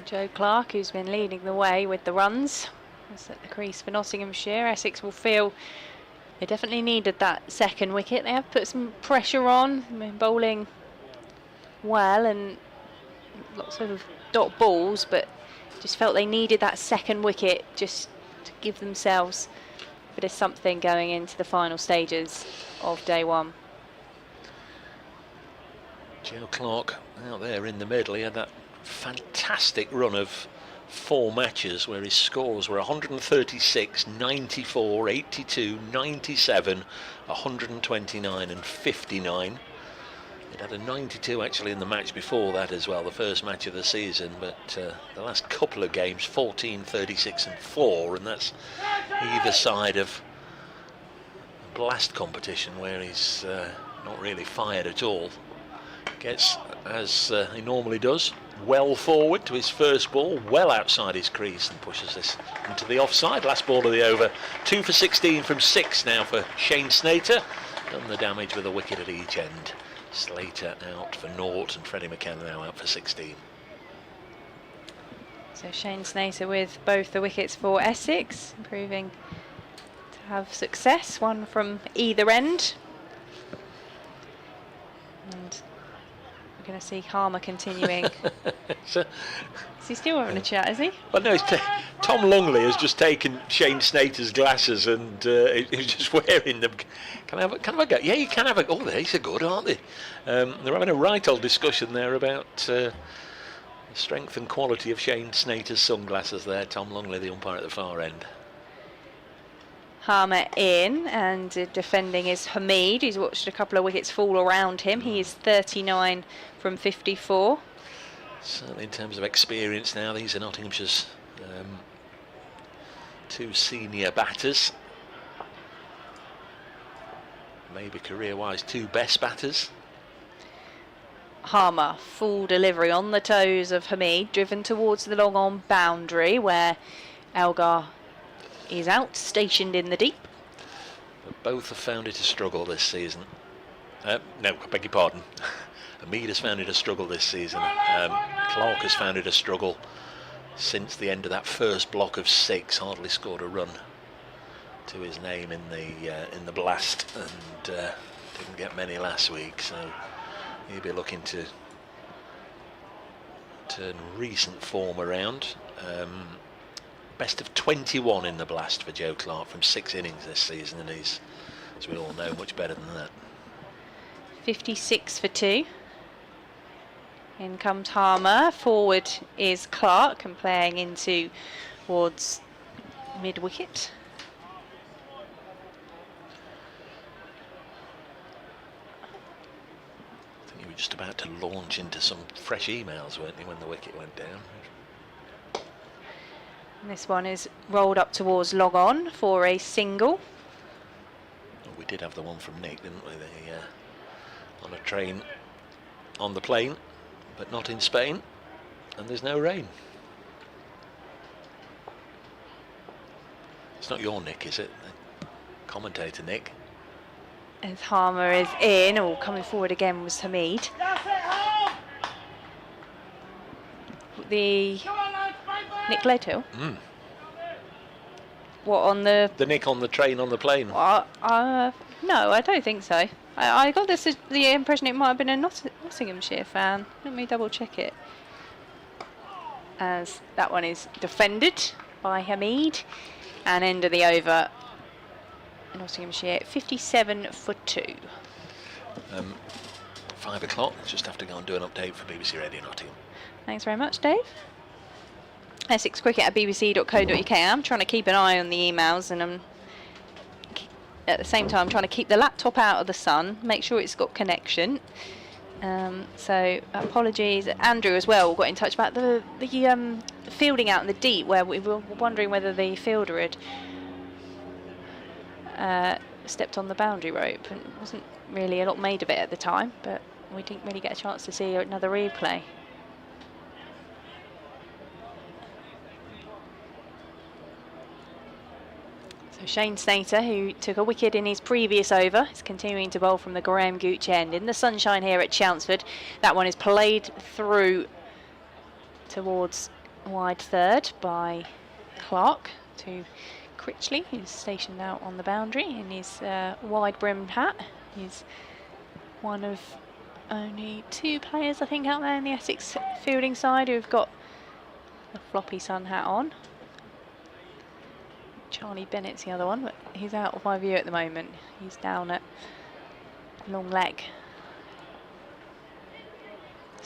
Joe Clark, who's been leading the way with the runs, is at the crease for Nottinghamshire. Essex will feel they definitely needed that second wicket. They have put some pressure on, bowling well and lots of dot balls, but just felt they needed that second wicket just to give themselves a bit of something going into the final stages of day one. Joe Clark out there in the middle. He had that fantastic run of 4 matches where his scores were 136, 94, 82, 97, 129 and 59. He'd had a 92 actually in the match before that as well, the first match of the season, but the last couple of games 14, 36 and 4, and that's either side of a blast competition where he's not really fired at all. Gets, as he normally does, well forward to his first ball, well outside his crease, and pushes this into the offside. Last ball of the over. 2 for 16 from 6 now for Shane Snater. Done the damage with a wicket at each end. Slater out for 0 and Freddie McKenna now out for 16. So Shane Snater with both the wickets for Essex, proving to have success, one from either end. And we're going to see Harmer continuing. So, is he still having a chat, is he? well, no, Tom Lungley has just taken Shane Snater's glasses and he's just wearing them. Can I have a go? Yeah, you can have a go. Oh, these are good, aren't they? They're having a right old discussion there about the strength and quality of Shane Snater's sunglasses there. Tom Lungley, the umpire at the far end. Harmer in, and defending is Hamid, who's watched a couple of wickets fall around him. He is 39 from 54. Certainly in terms of experience now, these are Nottinghamshire's 2 senior batters. Maybe career-wise 2 best batters. Harmer, full delivery on the toes of Hamid, driven towards the long-on boundary where Elgar is out, stationed in the deep. But both have found it a struggle this season. No, I beg your pardon. Hamid has found it a struggle this season. Clark has found it a struggle since the end of that first block of 6. Hardly scored a run to his name in the blast, and didn't get many last week. So he'll be looking to turn recent form around. Best of 21 in the blast for Joe Clark from 6 innings this season, and he's, as we all know, much better than that. 56 for 2. In comes Harmer. Forward is Clark, and playing into towards mid-wicket. I think you were just about to launch into some fresh emails, weren't you, when the wicket went down? And this one is rolled up towards log on for a single. Well, we did have the one from Nick, didn't we? On a train on the plane, but not in Spain, and there's no rain. It's not your Nick, is it? The commentator Nick. As Harmer is in, or coming forward again was Hamid. The Nick Leto. What, on the Nick on the train on the plane? no, I don't think so. I got the impression it might have been a Nottinghamshire fan. Let me double check it. As that one is defended by Hamid, and end of the over. Nottinghamshire 57 for 2. 5 o'clock. Just have to go and do an update for BBC Radio Nottingham. Thanks very much, Dave. Essex Cricket at bbc.co.uk. I'm trying to keep an eye on the emails, and I'm at the same time trying to keep the laptop out of the sun, make sure it's got connection. So apologies. Andrew as well got in touch about the fielding out in the deep, where we were wondering whether the fielder had stepped on the boundary rope, and it wasn't really a lot made of it at the time, but we didn't really get a chance to see another replay. So Shane Snater, who took a wicket in his previous over, is continuing to bowl from the Graham Gooch end in the sunshine here at Chelmsford. That one is played through towards wide third by Clark to Critchley, who's stationed out on the boundary in his wide-brimmed hat. He's one of only 2 players, I think, out there in the Essex fielding side who've got the floppy sun hat on. Charlie Bennett's the other one, but he's out of my view at the moment. He's down at long leg.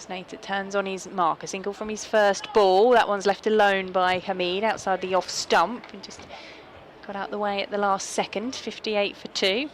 Snater turns on his mark, a single from his first ball. That one's left alone by Hamid outside the off stump and just got out the way at the last second, 58 for 2.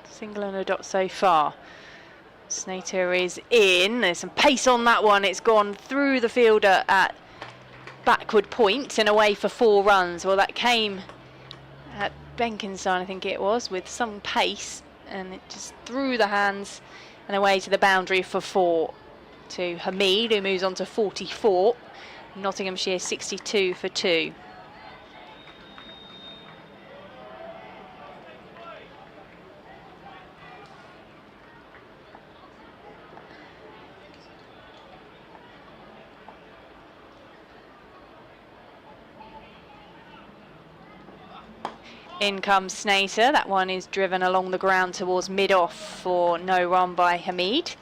Single and a dot so far. Snater is in. There's some pace on that one. It's gone through the fielder at backward point and away for 4 runs. Well, that came at Benkenstein, I think it was, with some pace, and it just through the hands and away to the boundary for 4 to Hamid, who moves on to 44. Nottinghamshire 62 for 2. In comes Snater. That one is driven along the ground towards mid-off for no run by Hamid.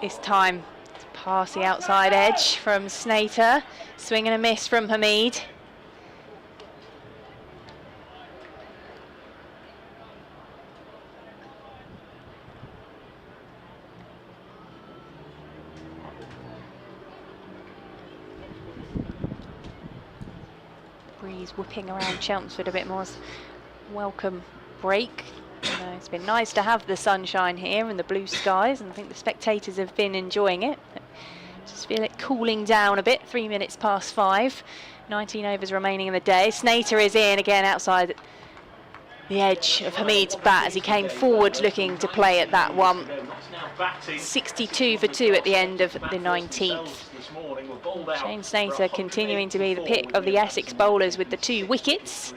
This time, past the outside edge from Snater. Swing and a miss from Hamid. Breeze whipping around Chelmsford a bit more. Welcome break. It's been nice to have the sunshine here and the blue skies, and I think the spectators have been enjoying it. Just feel it cooling down a bit. 3 minutes past 5. 19 overs remaining in the day. Snater is in again outside the edge of Hamid's bat as he came forward looking to play at that one. 62 for 2 at the end of the 19th. Shane Snater continuing to be the pick of the Essex bowlers with the 2 wickets.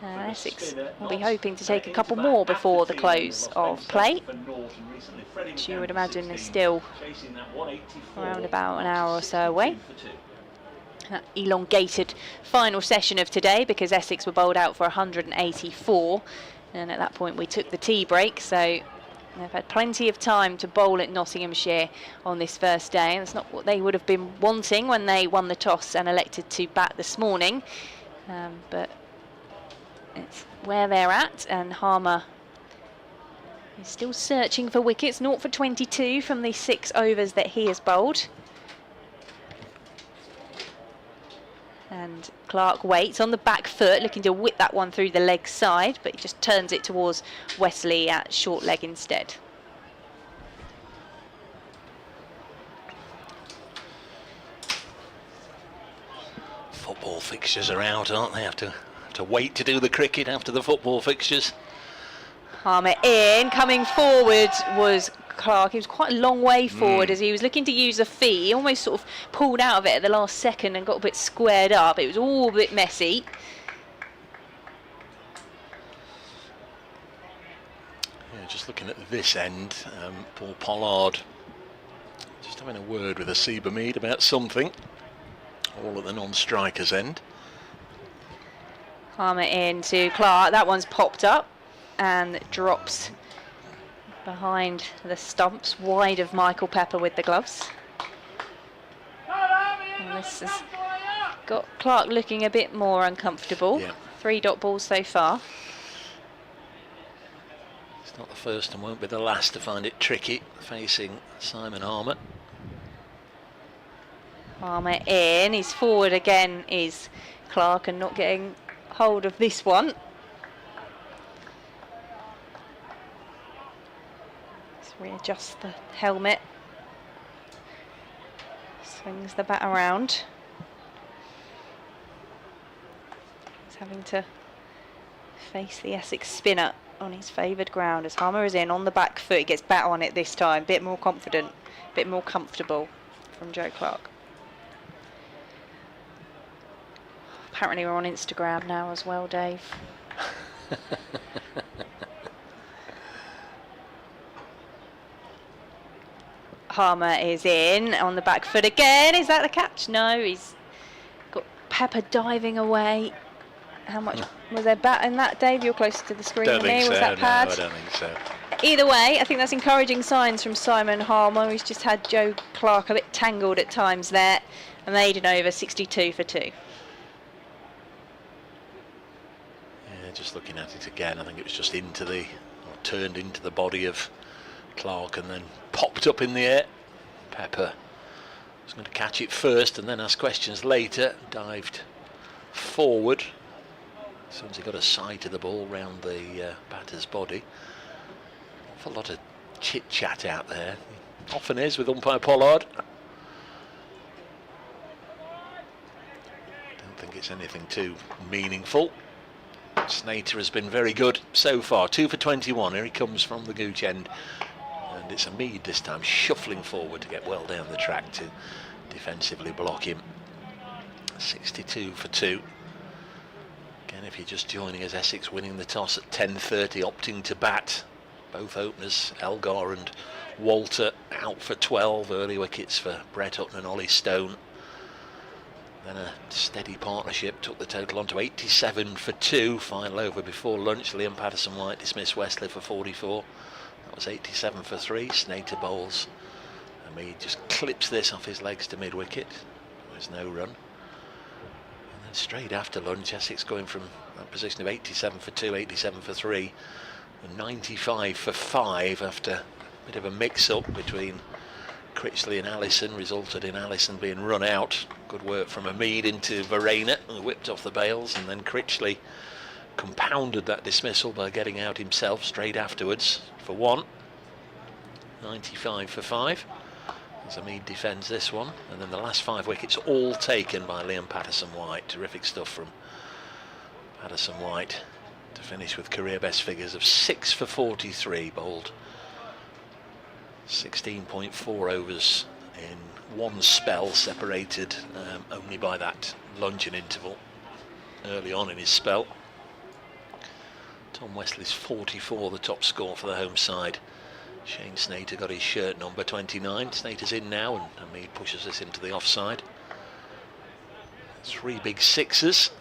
Essex will be hoping to take a couple more before the close of play, which you would imagine is still around about an hour or so away. That elongated final session of today because Essex were bowled out for 184, and at that point we took the tea break, so they've had plenty of time to bowl at Nottinghamshire on this first day, and it's not what they would have been wanting when they won the toss and elected to bat this morning, but it's where they're at, and Harmer is still searching for wickets. 0 for 22 from the 6 overs that he has bowled. And Clark waits on the back foot, looking to whip that one through the leg side, but he just turns it towards Wesley at short leg instead. Football fixtures are out, aren't they? Have to wait to do the cricket after the football fixtures. Harmer in, coming forward was Clark. He was quite a long way forward as he was looking to use a feet. He almost sort of pulled out of it at the last second and got a bit squared up. It was all a bit messy. Yeah, just looking at this end, Paul Pollard just having a word with Asiba Mead about something, all at the non-strikers end. Harmer in to Clark. That one's popped up and drops behind the stumps, wide of Michael Pepper with the gloves. And this has got Clark looking a bit more uncomfortable. Yeah. 3 dot balls so far. It's not the first and won't be the last to find it tricky facing Simon Harmer. Harmer in. He's forward again is Clark and not getting hold of this one. Let's readjust the helmet. Swings the bat around. He's having to face the Essex spinner on his favoured ground as Harmer is in on the back foot. He gets bat on it this time, bit more confident, bit more comfortable from Joe Clark. Apparently we're on Instagram now as well, Dave. Harmer is in on the back foot again. Is that the catch? No, he's got Pepper diving away. How much was there bat in that, Dave? You're closer to the screen than me. Was that pad? No, I don't think so. Either way, I think that's encouraging signs from Simon Harmer, who's just had Joe Clark a bit tangled at times there, and made an over 62 for 2. Yeah, just looking at it again, I think it was just into the, or turned into the body of Clark and then popped up in the air. Pepper was going to catch it first and then ask questions later. Dived forward as soon as he got a sight of the ball round the batter's body. Awful lot of chit chat out there. Often is with umpire Pollard. Don't think it's anything too meaningful. Snater has been very good so far. 2 for 21. Here he comes from the gooch end. And it's a Mead this time, shuffling forward to get well down the track to defensively block him. 62 for 2. Again, if you're just joining us, Essex winning the toss at 10:30, opting to bat. Both openers, Elgar and Walter, out for 12. Early wickets for Brett Hutton and Ollie Stone. Then a steady partnership took the total on to 87 for 2. Final over before lunch. Liam Patterson-White dismissed Wesley for 44. That was 87 for 3. Snater bowls. And he just clips this off his legs to mid-wicket. There's no run. And then straight after lunch, Essex going from that position of 87 for 2, 87 for 3, and 95 for 5 after a bit of a mix-up between Critchley and Allison resulted in Allison being run out. Good work from Hamid into Verena, who whipped off the bails, and then Critchley compounded that dismissal by getting out himself straight afterwards for 1. 95 for 5 as Hamid defends this one, and then the last 5 wickets all taken by Liam Patterson-White. Terrific stuff from Patterson-White to finish with career best figures of 6 for 43, bowled 16.4 overs in one spell, separated only by that luncheon interval early on in his spell. Tom Wesley's 44, the top score for the home side. Shane Snater got his shirt number 29. Snater's in now, and Hamid pushes us into the offside. 3 big sixes.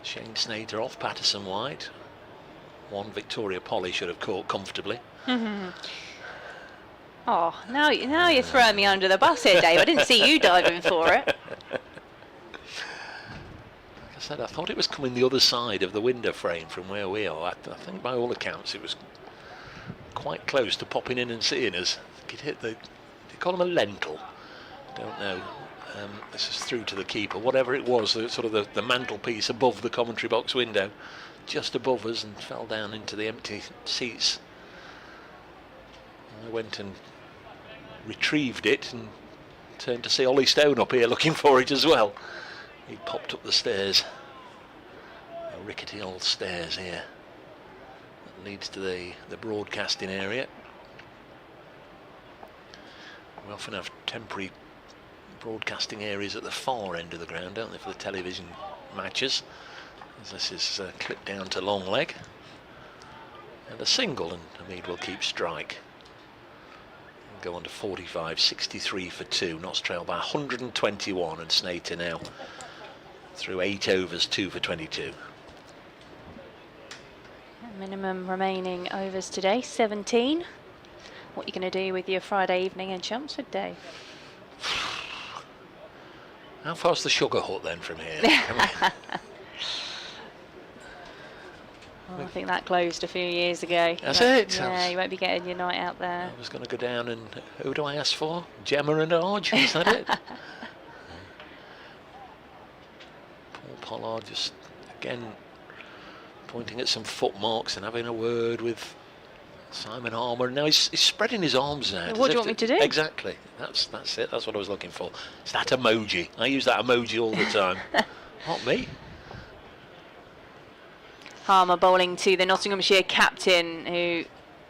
Shane Snater off Patterson-White. 1 Victoria Polly should have caught comfortably. Oh, now you're throwing me under the bus here, Dave. I didn't see you diving for it. Like I said, I thought it was coming the other side of the window frame from where we are. I think by all accounts it was quite close to popping in and seeing us. It hit the, do you call them a lentil? Don't know. This is through to the keeper. Whatever it was, sort of the mantelpiece above the commentary box window, just above us, and fell down into the empty seats. I went and retrieved it and turned to see Ollie Stone up here looking for it as well. He popped up the stairs, the rickety old stairs here that leads to the broadcasting area. We often have temporary broadcasting areas at the far end of the ground, don't they, for the television matches, as this is clipped down to long leg. And a single, and Hamid will keep strike. Go on to 45, 63 for 2. Notts trail by 121, and Snater now through 8 overs, 2 for 22. Minimum remaining overs today, 17. What are you going to do with your Friday evening in Chelmsford, Dave? How far's the Sugar Hut then from here? Well, I think that closed a few years ago. That's it. Yeah, you won't be getting your night out there. I was going to go down and who do I ask for? Gemma and Arge, is that it? Paul Pollard just again pointing at some footmarks and having a word with Simon Harmer. Now he's spreading his arms out. What do you want me to do? Exactly. That's it. That's what I was looking for. It's that emoji. I use that emoji all the time. Not me. Harmer bowling to the Nottinghamshire captain, who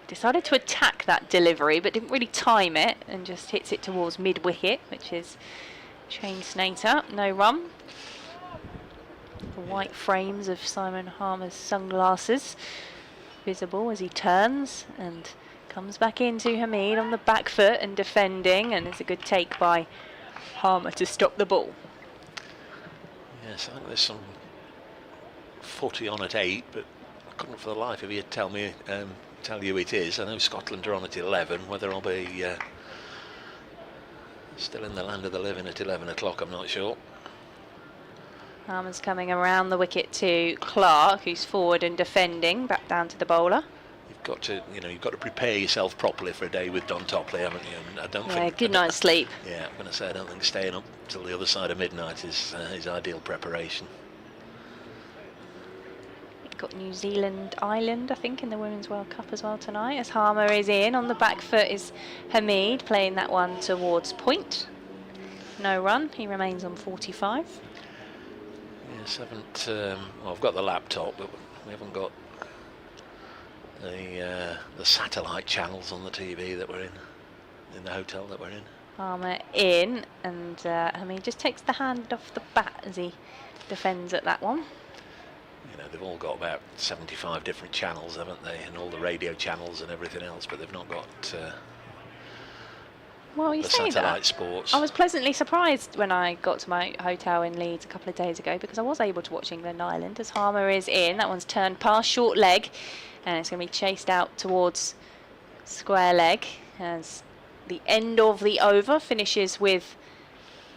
decided to attack that delivery but didn't really time it and just hits it towards mid-wicket, which is Shane Snater. No run. The white frames of Simon Harmer's sunglasses visible as he turns and comes back into Hamid on the back foot and defending, and it's a good take by Harmer to stop the ball. Yes, I think there's some footy on at 8, but I couldn't for the life of you tell you it is. I know Scotland are on at 11. Whether I'll be still in the land of the living at 11 o'clock, I'm not sure. Harmer's coming around the wicket to Clark, who's forward and defending, back down to the bowler. You've got to prepare yourself properly for a day with Don Topley, haven't you? And I don't think. Good night's sleep. Yeah, I'm going to say I don't think staying up till the other side of midnight is ideal preparation. Got New Zealand, Ireland, I think, in the Women's World Cup as well tonight, as Harmer is in. On the back foot is Hamid, playing that one towards point. No run, he remains on 45. Yes, well, I've got the laptop, but we haven't got the satellite channels on the TV that we're in the hotel that we're in. Harmer in, and Hamid just takes the hand off the bat as he defends at that one. You know, they've all got about 75 different channels, haven't they, and all the radio channels and everything else, but they've not got well, you the say satellite that. sports. I was pleasantly surprised when I got to my hotel in Leeds a couple of days ago, because I was able to watch England Ireland as Harmer is in. That one's turned past short leg, and it's going to be chased out towards square leg as the end of the over finishes with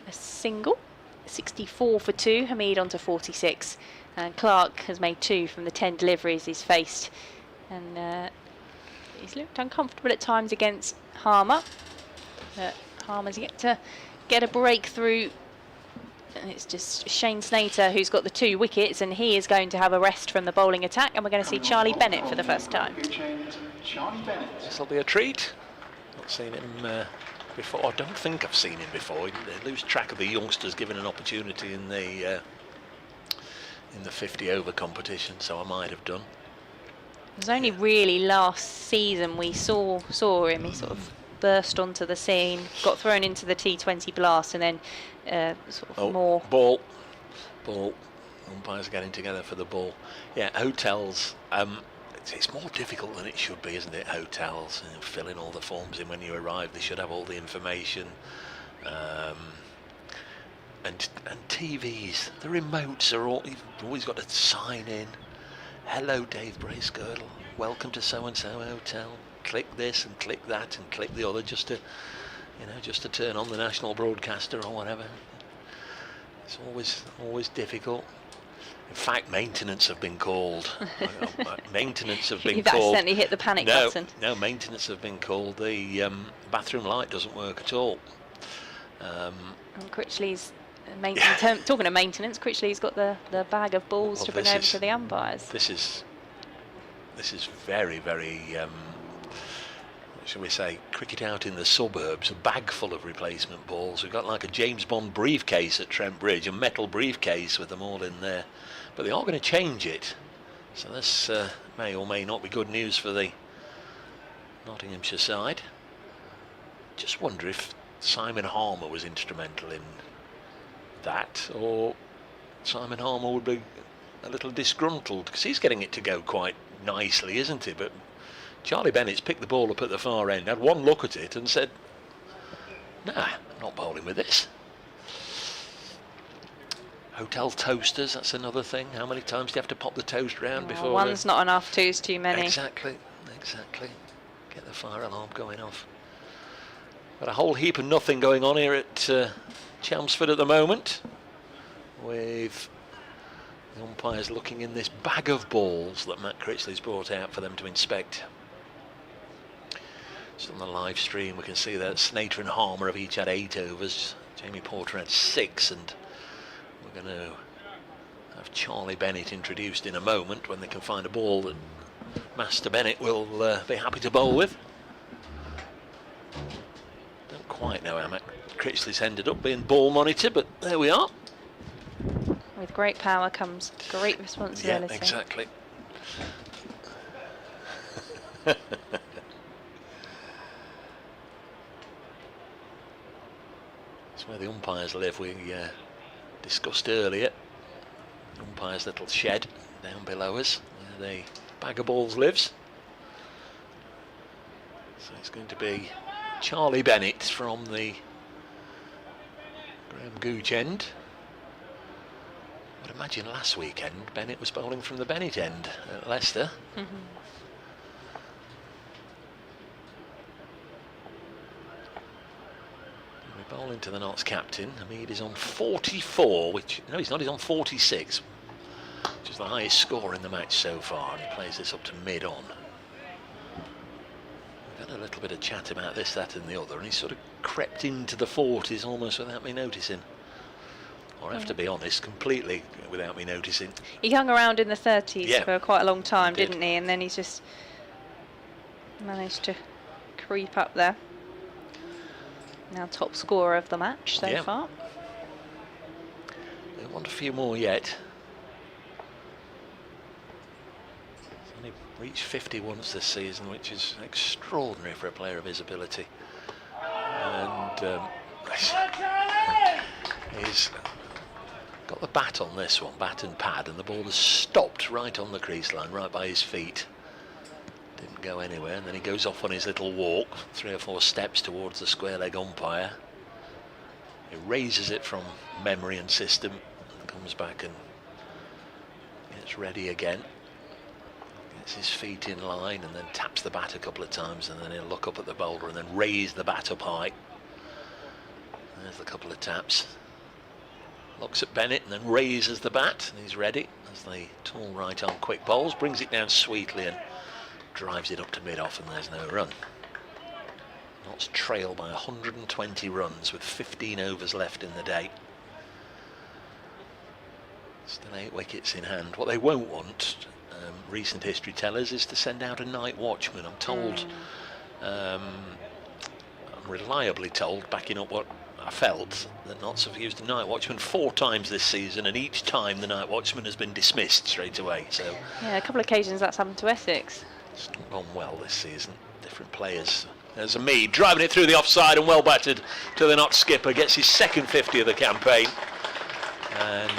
a single. 64 for 2, Hamid onto 46. And Clark has made 2 from the 10 deliveries he's faced, and he's looked uncomfortable at times against Harmer, but Harmer's yet to get a breakthrough, and it's just Shane Snater who's got the 2 wickets, and he is going to have a rest from the bowling attack, and we're going to see Charlie Bennett for the first time. This will be a treat. Not seen him before. I don't think I've seen him before. They lose track of the youngsters given an opportunity in the 50 over competition, so I might have done. It was only really last season we saw him. He sort of burst onto the scene, got thrown into the T20 blast, and then more ball. Umpires are getting together for the ball. Yeah, hotels. It's more difficult than it should be, isn't it? Hotels, filling all the forms in when you arrive. They should have all the information. And TVs, the remotes are all, you've always got to sign in. Hello, Dave Bracegirdle. Welcome to so-and-so hotel. Click this and click that and click the other just to turn on the national broadcaster or whatever. It's always difficult. In fact, maintenance have been called. Maintenance have been You've called. accidentally hit the panic button. No, maintenance have been called. The bathroom light doesn't work at all. And Critchley's talking of maintenance, Critchley's got the bag of balls to bring over to the umpires. This is very, very, what shall we say, cricket out in the suburbs, a bag full of replacement balls. We've got like a James Bond briefcase at Trent Bridge, a metal briefcase with them all in there. But they are going to change it. So this may or may not be good news for the Nottinghamshire side. Just wonder if Simon Harmer was instrumental in that, or Simon Harmer would be a little disgruntled, because he's getting it to go quite nicely, isn't he? But Charlie Bennett's picked the ball up at the far end, had one look at it and said, nah, I'm not bowling with this. Hotel toasters, that's another thing. How many times do you have to pop the toast round before? One's not enough, two's too many. Exactly. Get the fire alarm going off. Got a whole heap of nothing going on here at Chelmsford at the moment, with the umpires looking in this bag of balls that Matt Critchley's brought out for them to inspect. So on the live stream we can see that Snater and Harmer have each had 8 overs. Jamie Porter had 6, and we're going to have Charlie Bennett introduced in a moment when they can find a ball that Master Bennett will be happy to bowl with. Don't quite know how Matt Critchley's ended up being ball monitor, but there we are. With great power comes great responsibility. Yeah, exactly. That's where the umpires live. We discussed earlier. The umpire's little shed down below us, where the bag of balls lives. So it's going to be Charlie Bennett from the Graham Gooch end. I would imagine last weekend Bennett was bowling from the Bennett end at Leicester. We're bowling to the Notts captain. Hamid is on 44, no, he's not, he's on 46, which is the highest score in the match so far, and he plays this up to mid-on. We've had a little bit of chat about this, that and the other, and he's sort of crept into the 40s almost without me noticing. Or I have to be honest, completely without me noticing. He hung around in the 30s for quite a long time, He did. didn't he? And then he's just managed to creep up there. Now top scorer of the match so far. They want a few more yet. He's only reached 50 once this season, which is extraordinary for a player of his ability. And he's got the bat on this one, bat and pad, and the ball has stopped right on the crease line, right by his feet. Didn't go anywhere, and then he goes off on his little walk, 3 or 4 steps towards the square leg umpire. He raises it from memory and system, and comes back and gets ready again. Gets his feet in line, and then taps the bat a couple of times, and then he'll look up at the bowler and then raise the bat up high. There's a couple of taps. Looks at Bennett and then raises the bat, and he's ready as the tall right arm quick bowls, brings it down sweetly and drives it up to mid-off, and there's no run. Notts trail by 120 runs with 15 overs left in the day. Still 8 wickets in hand. What they won't want, recent history tellers, is to send out a night watchman. I'm told, I'm reliably told, backing up what I felt, that Notts have used a night watchman 4 times this season, and each time the night watchman has been dismissed straight away. So yeah, a couple of occasions that's happened to Essex. it's not gone well this season. Different players. There's Hamid driving it through the offside and well battered to the Notts skipper. Gets his second 50 of the campaign, and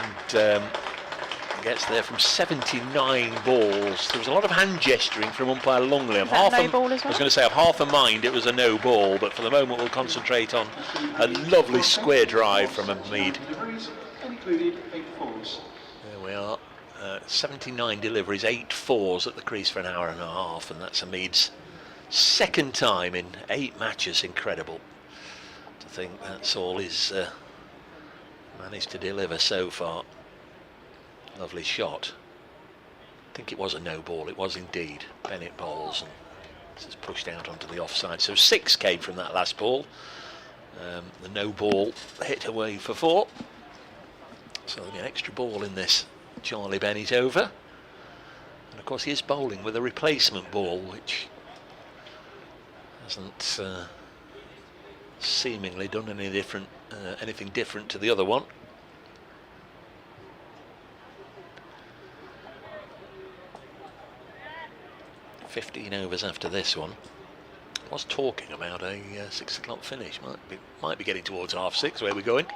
gets there from 79 balls. There was a lot of hand gesturing from umpire Longley. Is that a no ball as well? I was going to say, of half a mind it was a no ball, but for the moment we'll concentrate on a lovely square drive from Hamid. Included 8 fours. There we are. 79 deliveries, 8 fours at the crease for an hour and a half, and that's Hamid's second time in 8 matches. Incredible to think that's all he's managed to deliver so far. Lovely shot. I think it was a no ball, it was indeed. Bennett bowls, and this is pushed out onto the offside, so 6 came from that last ball. The no ball hit away for 4, so there'll be an extra ball in this Charlie Bennett over. And of course he is bowling with a replacement ball, which hasn't seemingly done anything different to the other one. 15 overs after this one. I was talking about a 6 o'clock finish. Might be getting towards half 6. Where are we going?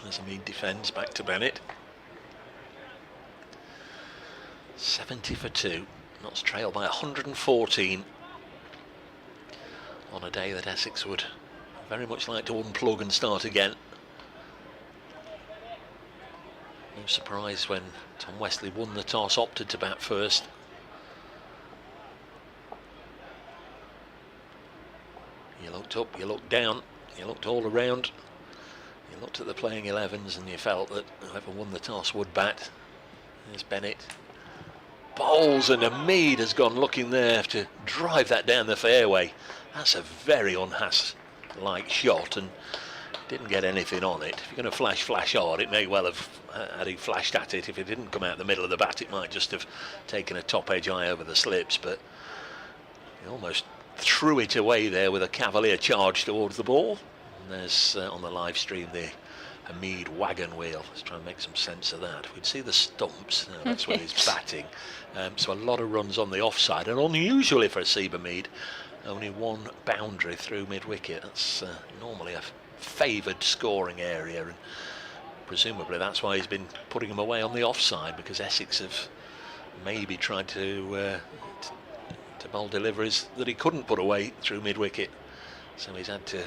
As Hamid defends back to Bennett. 70 for 2. Notts trail by 114 on a day that Essex would very much like to unplug and start again. No surprise when Tom Westley won the toss, opted to bat first. You looked up, you looked down, you looked all around, you looked at the playing 11s, and you felt that whoever won the toss would bat. There's Bennett. Bowls, and Hamid has gone looking there to drive that down the fairway. That's a very unhas-like shot, and didn't get anything on it. If you're going to flash hard, it may well have, had he flashed at it, if it didn't come out the middle of the bat, it might just have taken a top edge eye over the slips, but he almost threw it away there with a cavalier charge towards the ball. And there's on the live stream the Mead wagon wheel. Let's try and make some sense of that. We'd see the stumps. That's where he's batting. So a lot of runs on the offside, and unusually for a Mead, only one boundary through mid-wicket. That's normally a favoured scoring area, and presumably that's why he's been putting them away on the offside, because Essex have maybe tried to bowl deliveries that he couldn't put away through mid-wicket. So he's had to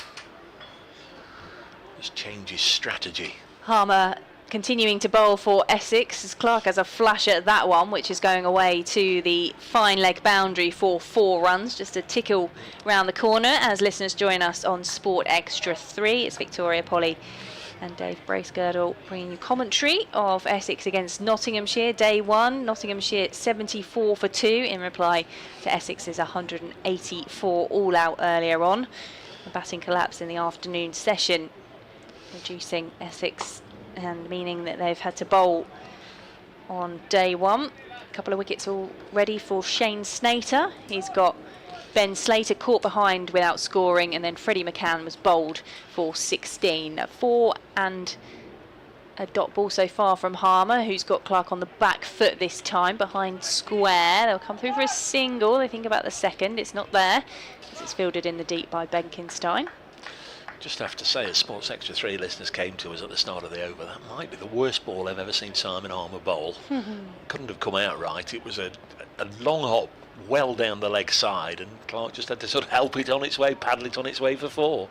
just change his strategy. Harmer continuing to bowl for Essex, as Clark has a flash at that one, which is going away to the fine leg boundary for 4 runs. Just a tickle round the corner as listeners join us on Sport Extra 3. It's Victoria Polly and Dave Bracegirdle bringing you commentary of Essex against Nottinghamshire. Day 1, Nottinghamshire 74 for 2 in reply to Essex's 184 all out earlier on. A batting collapse in the afternoon session, reducing Essex, and meaning that they've had to bowl on day 1. A couple of wickets all ready for Shane Snater. He's got Ben Slater caught behind without scoring, and then Freddie McCann was bowled for 16. 4 and a dot ball so far from Harmer, who's got Clark on the back foot this time behind square. They'll come through for a single. They think about the second. It's not there, as it's fielded in the deep by Benkenstein. Just have to say, as Sports Extra 3 listeners came to us at the start of the over, that might be the worst ball I've ever seen Simon Harmer bowl. Couldn't have come out right. It was a long hop well down the leg side, and Clark just had to sort of help it on its way, paddle it on its way for 4.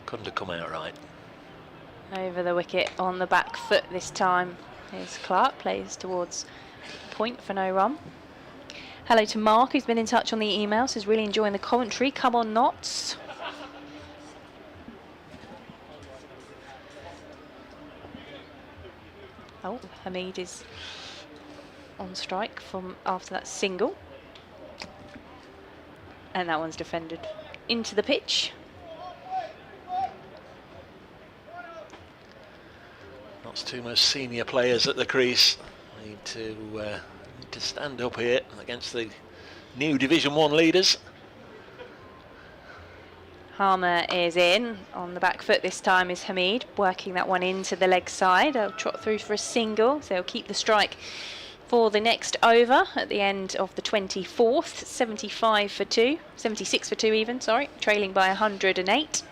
Couldn't have come out right. Over the wicket on the back foot this time is Clark, plays towards point for no run. Hello to Mark, who's been in touch on the email, says really enjoying the commentary. Come on, Notts. Oh, Hamid is on strike from after that single. And that one's defended into the pitch. Notts' 2 most senior players at the crease need to stand up here against the new Division 1 leaders. Harmer is in on the back foot this time is Hamid, working that one into the leg side. They'll trot through for a single, so they'll keep the strike for the next over at the end of the 24th. 76 for 2 even, sorry, trailing by 108.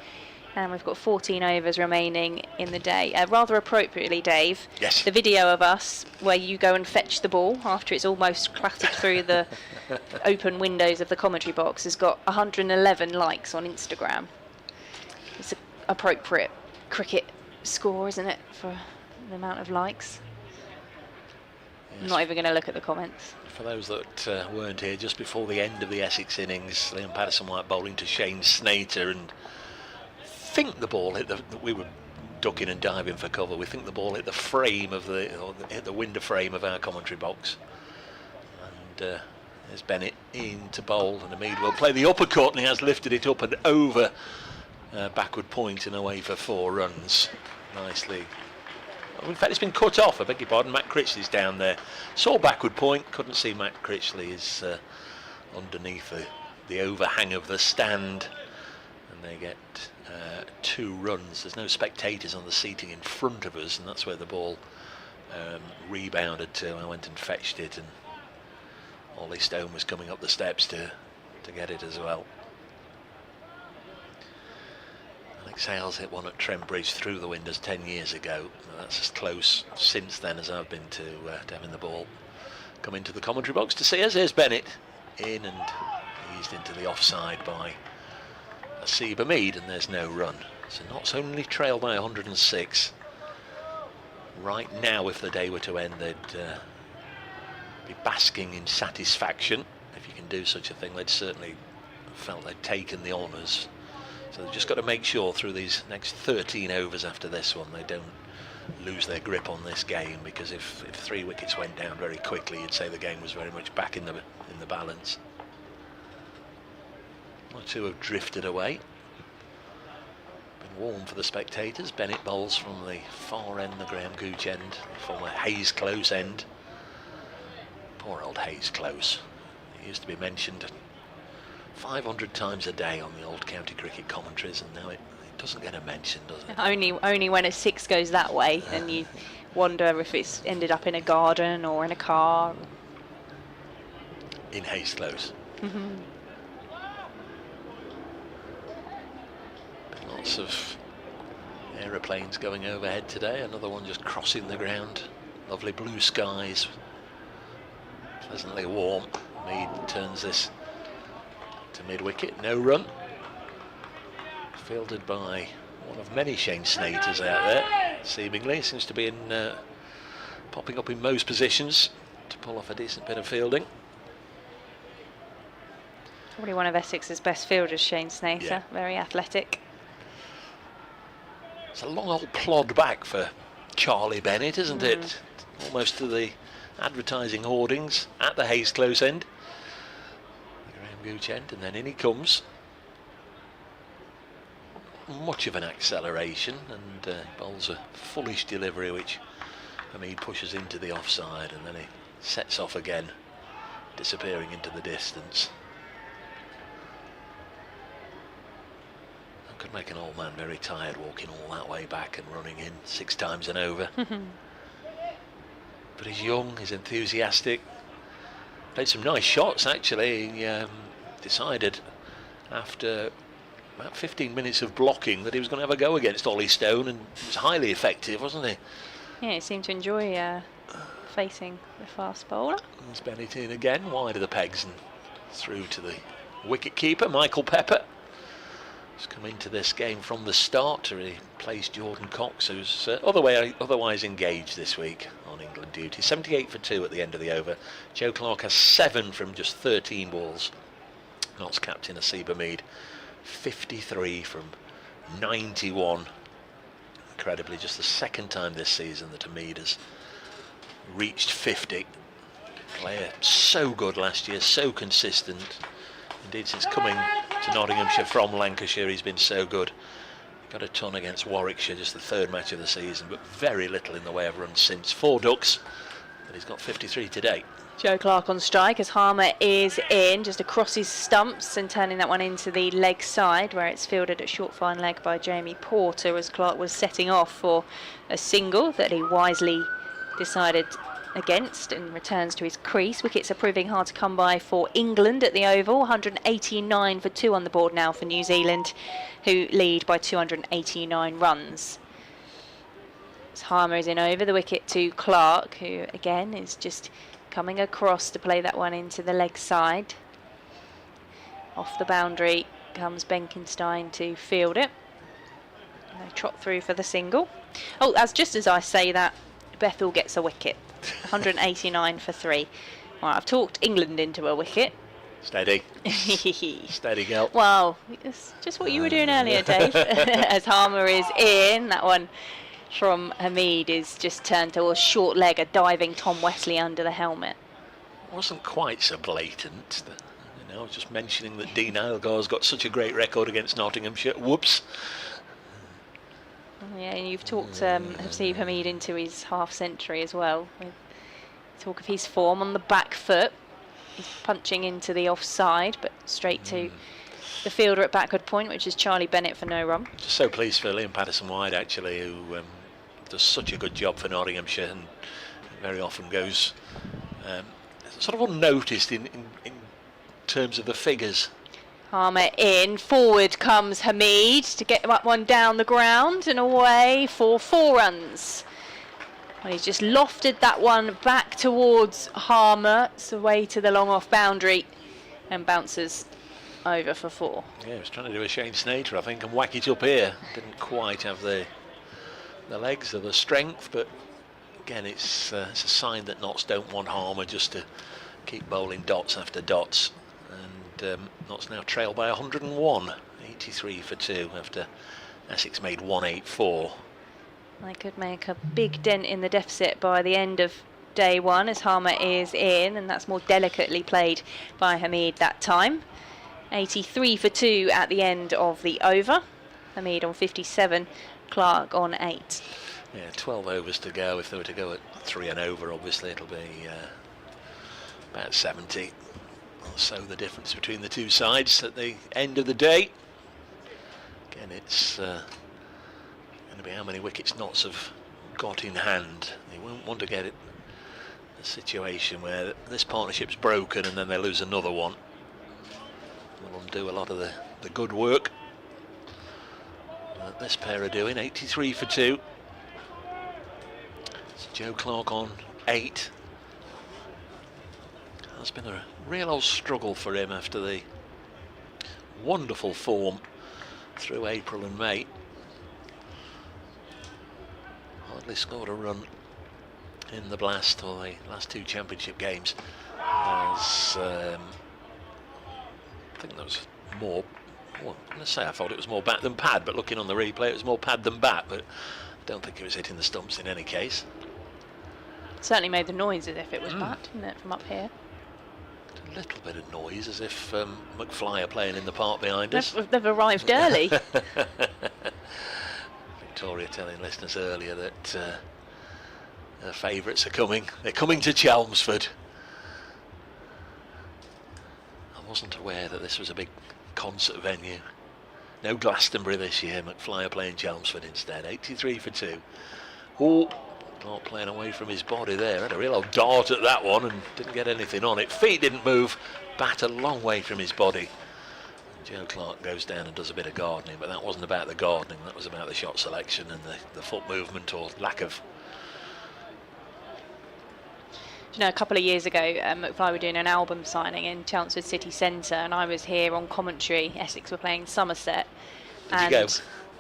And we've got 14 overs remaining in the day. Rather appropriately, Dave, yes, the video of us where you go and fetch the ball after it's almost clattered through the open windows of the commentary box has got 111 likes on Instagram. It's an appropriate cricket score, isn't it, for the amount of likes? Yes. I'm not even going to look at the comments. For those that weren't here, just before the end of the Essex innings, Liam Patterson-White bowling to Shane Snater, and think the ball hit we were ducking and diving for cover. We think the ball hit the frame of hit the window frame of our commentary box. And there's Bennett in to bowl, and Hamid will play the uppercut, and he has lifted it up and over backward point and away for 4 runs. Nicely. In fact, it's been cut off. I beg your pardon. Matt Critchley's down there. Saw backward point. Couldn't see Matt Critchley is underneath the overhang of the stand, and they get 2 runs. There's no spectators on the seating in front of us, and that's where the ball rebounded to. I went and fetched it, and Ollie Stone was coming up the steps to get it as well. Alex Hales hit one at Trent Bridge through the windows 10 years ago. That's as close since then as I've been to having the ball come into the commentary box to see us. Here's Bennett in and eased into the offside by Asib Mead, and there's no run. So Notts only trail by 106. Right now, if the day were to end, they'd be basking in satisfaction. If you can do such a thing, they'd certainly felt they'd taken the honours. So they've just got to make sure through these next 13 overs after this one they don't lose their grip on this game, because if 3 wickets went down very quickly, you'd say the game was very much back in the balance. 1 or 2 have drifted away. Been warm for the spectators. Bennett bowls from the far end, the Graham Gooch end, the former Hayes Close end. Poor old Hayes Close. He used to be mentioned 500 times a day on the old county cricket commentaries, and now it Doesn't get a mention, does it? Only when a 6 goes that way, and you wonder if it's ended up in a garden or in a car. In haste close. Lots of aeroplanes going overhead today. Another one just crossing the ground. Lovely blue skies. Pleasantly warm. Mead turns this to mid-wicket. No run. Fielded by one of many Shane Snaters out there. Seemingly seems to be in popping up in most positions to pull off a decent bit of fielding. Probably one of Essex's best fielders, Shane Snater. Yeah. Very athletic. It's a long old plod back for Charlie Bennett, isn't it? Almost to the advertising hoardings at the Hayes close end. The Graham Gooch end, and then in he comes. Much of an acceleration, and bowls a foolish delivery which Hamid pushes into the offside, and then he sets off again, disappearing into the distance. Could make an old man very tired walking all that way back and running in 6 times and over. But he's young, he's enthusiastic. Played some nice shots actually. He decided after about 15 minutes of blocking that he was going to have a go against Ollie Stone, and he was highly effective, wasn't he? Yeah, he seemed to enjoy facing the fast bowler. There's Bennett in again, wide of the pegs and through to the wicket keeper, Michael Pepper. He's come into this game from the start to replace Jordan Cox, who's otherwise engaged this week on England duty. 78 for 2 at the end of the over. Joe Clark has 7 from just 13 balls. Notts captain Asiba Mead, 53 from 91. Incredibly, just the second time this season that Mead has reached 50. Player so good last year, so consistent. Indeed, since coming to Nottinghamshire from Lancashire, he's been so good. Got a ton against Warwickshire, just the 3rd match of the season, but very little in the way of runs since. 4 ducks, but he's got 53 today. Joe Clark on strike as Harmer is in, just across his stumps and turning that one into the leg side, where it's fielded at short fine leg by Jamie Porter as Clark was setting off for a single that he wisely decided against and returns to his crease. Wickets are proving hard to come by for England at the Oval. 189 for 2 on the board now for New Zealand, who lead by 289 runs. As Harmer is in over, the wicket to Clark, who again is just coming across to play that one into the leg side. Off the boundary comes Benkenstein to field it. And they trot through for the single. Oh, that's just as I say that, Bethel gets a wicket. 189 for 3. Right, I've talked England into a wicket. Steady. Steady, girl. Well, it's just what you were doing earlier, Dave. As Harmer is in, that one from Hamid is just turned to a short leg, a diving Tom Wesley under the helmet. Wasn't quite so blatant. I was just mentioning that Dean Ailgar's got such a great record against Nottinghamshire. Whoops. Yeah, and you've talked Steve Hamid into his half-century as well. We talk of his form on the back foot. He's punching into the offside, but straight to the fielder at backward point, which is Charlie Bennett for no run. Just so pleased for Liam Patterson-White, actually, who does such a good job for Nottinghamshire and very often goes sort of unnoticed in terms of the figures. Harmer in, forward comes Hamid to get that one down the ground and away for 4 runs. Well, he's just lofted that one back towards Harmer, it's away to the long off boundary and bounces over for 4. Yeah, he was trying to do a Shane Snater, I think, and whack it up here. Didn't quite have the legs or the strength, but again, it's a sign that Notts don't want Harmer just to keep bowling dots after dots. And Notts now trail by 101, 83 for 2 after Essex made 184. They could make a big dent in the deficit by the end of day 1 as Harmer is in, and that's more delicately played by Hamid that time. 83 for 2 at the end of the over. Hamid on 57, Clark on 8. Yeah, 12 overs to go. If they were to go at 3 and over, obviously it'll be about 70. So the difference between the two sides at the end of the day. Again, it's going to be how many wickets Notts have got in hand. They won't want to get it a situation where this partnership's broken and then they lose another one. They'll undo a lot of the good work that this pair are doing. 83 for 2. It's Joe Clark on 8. It's been a real old struggle for him after the wonderful form through April and May. Hardly scored a run in the Blast or the last 2 championship games. As I think there was more. Well, I'm going to say I thought it was more bat than pad, but looking on the replay, it was more pad than bat. But I don't think it was hitting the stumps in any case. Certainly made the noise as if it was bat, didn't it, from up here? A little bit of noise, as if McFly are playing in the park behind us. They've arrived early. Victoria telling listeners earlier that her favourites are coming. They're coming to Chelmsford. I wasn't aware that this was a big concert venue. No Glastonbury this year. McFly are playing Chelmsford instead. 83 for 2. Oh, Clark playing away from his body there. Had a real old dart at that one and didn't get anything on it. Feet didn't move. Bat a long way from his body. And Joe Clark goes down and does a bit of gardening, but that wasn't about the gardening. That was about the shot selection and the foot movement or lack of. You know, a couple of years ago, McFly were doing an album signing in Chelmsford City Centre, and I was here on commentary. Essex were playing Somerset. Did you go?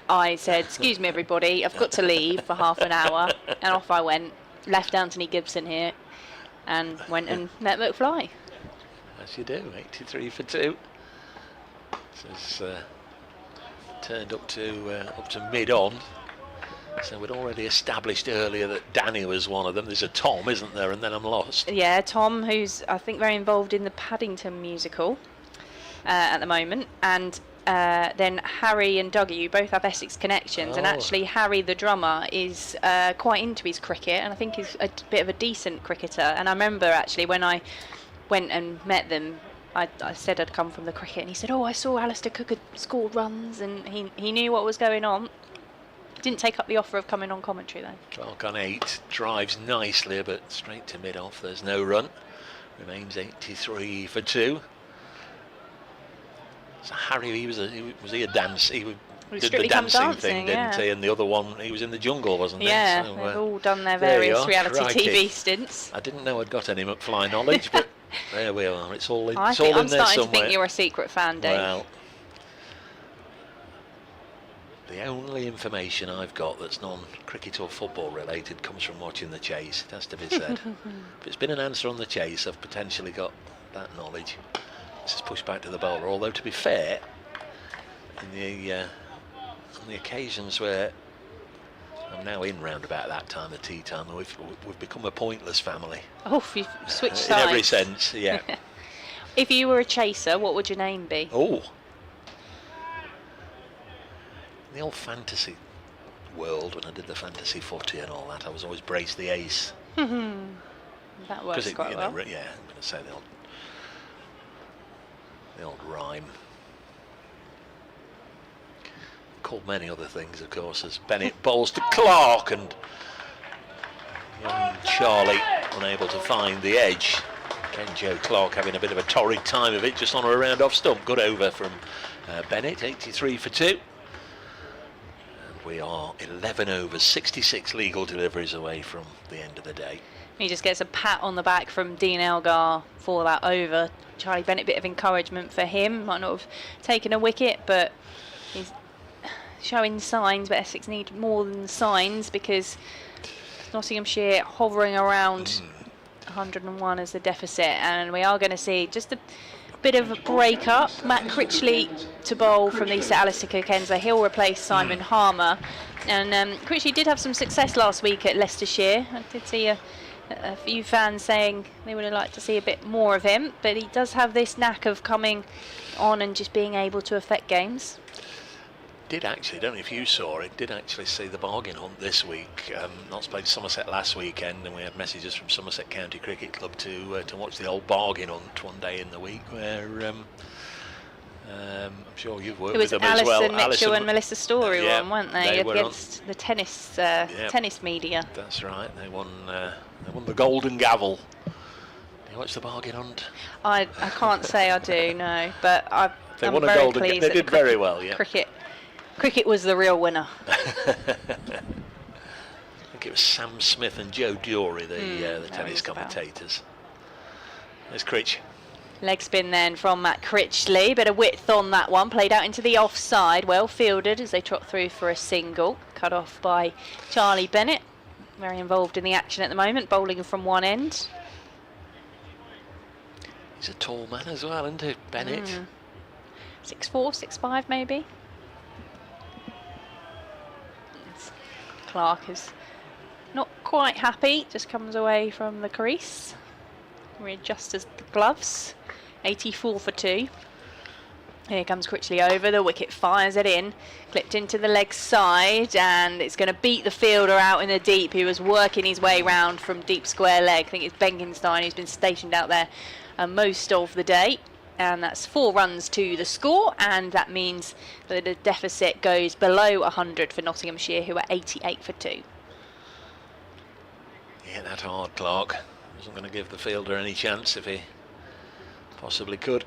I said, excuse me everybody, I've got to leave for half an hour, and off I went, left Anthony Gibson here and went and met McFly. As you do. 83 for 2. This has turned up to mid on, so we'd already established earlier that Danny was one of them. There's a Tom, isn't there? And then I'm lost. Yeah, Tom, who's I think very involved in the Paddington musical at the moment, and then Harry and Dougie, who both have Essex connections, and actually Harry the drummer is quite into his cricket, and I think he's a bit of a decent cricketer. And I remember actually when I went and met them, I said I'd come from the cricket, and he said, oh, I saw Alistair Cook had scored runs, and he knew what was going on. Didn't take up the offer of coming on commentary though. Clark on 8, drives nicely but straight to mid off. There's no run. Remains 83 for 2. So Harry, was he a dance? He did the dancing thing, didn't he? And the other one, he was in the jungle, wasn't he? Yeah, so, they've all done their various reality TV stints. I didn't know I'd got any McFly knowledge, but there we are. It's all in, I'm there somewhere. starting to think you're a secret fan, Dave. Well, the only information I've got that's non-cricket or football related comes from watching the chase. It has to be said. If it's been an answer on the chase, I've potentially got that knowledge. This is pushed back to the bowler, although to be fair, on the occasions where I'm now in round about that time, the tea time, we've become a pointless family. Oh, you've switched sides. In every sense, yeah. If you were a chaser, what would your name be? Oh. In the old fantasy world, when I did the fantasy footy and all that, I was always Brace the Ace. That works quite well. Yeah, I'm going to say the old rhyme. Called many other things, of course, as Bennett bowls to Clark, and young Charlie unable to find the edge. Again, Joe Clark having a bit of a torrid time of it, just on or around off stump. Good over from Bennett, 83 for 2. And we are 11 overs, 66 legal deliveries away from the end of the day. He just gets a pat on the back from Dean Elgar for that over. Charlie Bennett, bit of encouragement for him. Might not have taken a wicket, but he's showing signs. But Essex need more than signs, because Nottinghamshire hovering around 101 as the deficit, and we are going to see just a bit of a break up. Matt Critchley to bowl from the Sir Alistair Cook-Enza. He'll replace Simon Harmer. And Critchley did have some success last week at Leicestershire. I did see a few fans saying they would have liked to see a bit more of him, but he does have this knack of coming on and just being able to affect games. Did actually, don't know if you saw it, did actually see the bargain hunt this week. Notts played Somerset last weekend, and we had messages from Somerset County Cricket Club to watch the old bargain hunt one day in the week, where I'm sure you've worked It with was them as well. Alison Mitchell and Melissa Story Yeah, one, weren't they were against the tennis media. That's right. They won the Golden Gavel. Do you watch the bargain hunt? I can't say I do, no, but I'm won a very Golden pleased. They that did the very well, yeah. Cricket was the real winner. I think it was Sam Smith and Joe Dury, the tennis commentators. There's Critch. Leg spin then from Matt Critchley, bit of width on that one, played out into the offside, well fielded as they trot through for a single, cut off by Charlie Bennett, very involved in the action at the moment, bowling from one end. He's a tall man as well, isn't he, Bennett? 6'4", 6'5" maybe. Clark is not quite happy, just comes away from the crease, readjusts the gloves. 84 for 2. Here comes Critchley over, the wicket fires it in, clipped into the leg side, and it's going to beat the fielder out in the deep, who was working his way round from deep square leg. I think it's Benkenstein who's been stationed out there most of the day. And that's 4 runs to the score, and that means that the deficit goes below 100 for Nottinghamshire, who are 88 for 2. Yeah, that hard, Clark. Wasn't going to give the fielder any chance if he possibly could.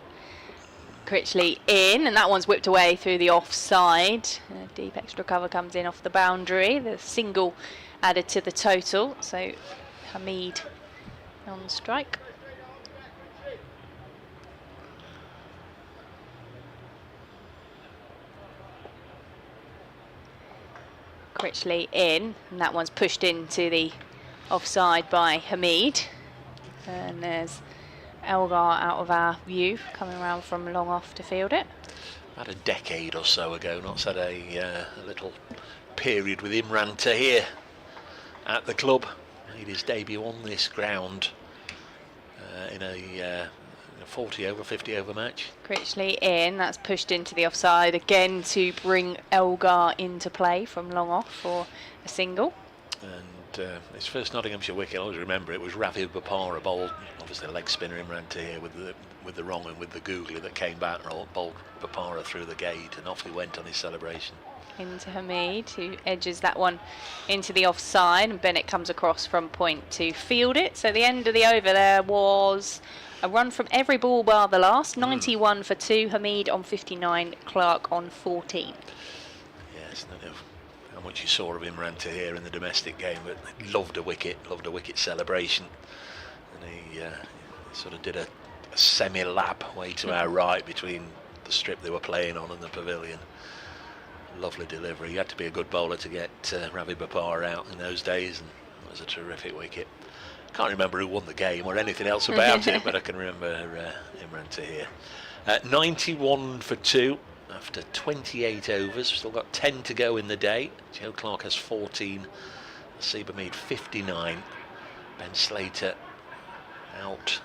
Critchley in, and that one's whipped away through the offside. Deep extra cover comes in off the boundary. The single added to the total, so Hamid on strike. Critchley in, and that one's pushed into the offside by Hamid. And there's Elgar out of our view, coming around from long off to field it. About a decade or so ago, Notts had a little period with Imran Tahir at the club. Made his debut on this ground in a 40 over, 50 over match. Critchley in, that's pushed into the offside again to bring Elgar into play from long off for a single. And his first Nottinghamshire wicket, I always remember it was Ravi Bopara bowled, obviously a leg spinner Imran Tahir with the wrong and with the googly that came back and bowled Bopara through the gate, and off he went on his celebration. Into Hamid, who edges that one into the offside, and Bennett comes across from point to field it. So the end of the over there was a run from every ball bar the last, 91 for 2, Hamid on 59, Clark on 14. Yes, I don't know how much you saw of Imran Tahir in the domestic game, but loved a wicket celebration. And he sort of did a semi-lap way to our right between the strip they were playing on and the pavilion. Lovely delivery. You had to be a good bowler to get Ravi Bopara out in those days, and it was a terrific wicket. Can't remember who won the game or anything else about it, but I can remember Imran Tahir. 91 for 2 after 28 overs. Still got 10 to go in the day. Joe Clark has 14. Nasiba Mead 59. Ben Slater out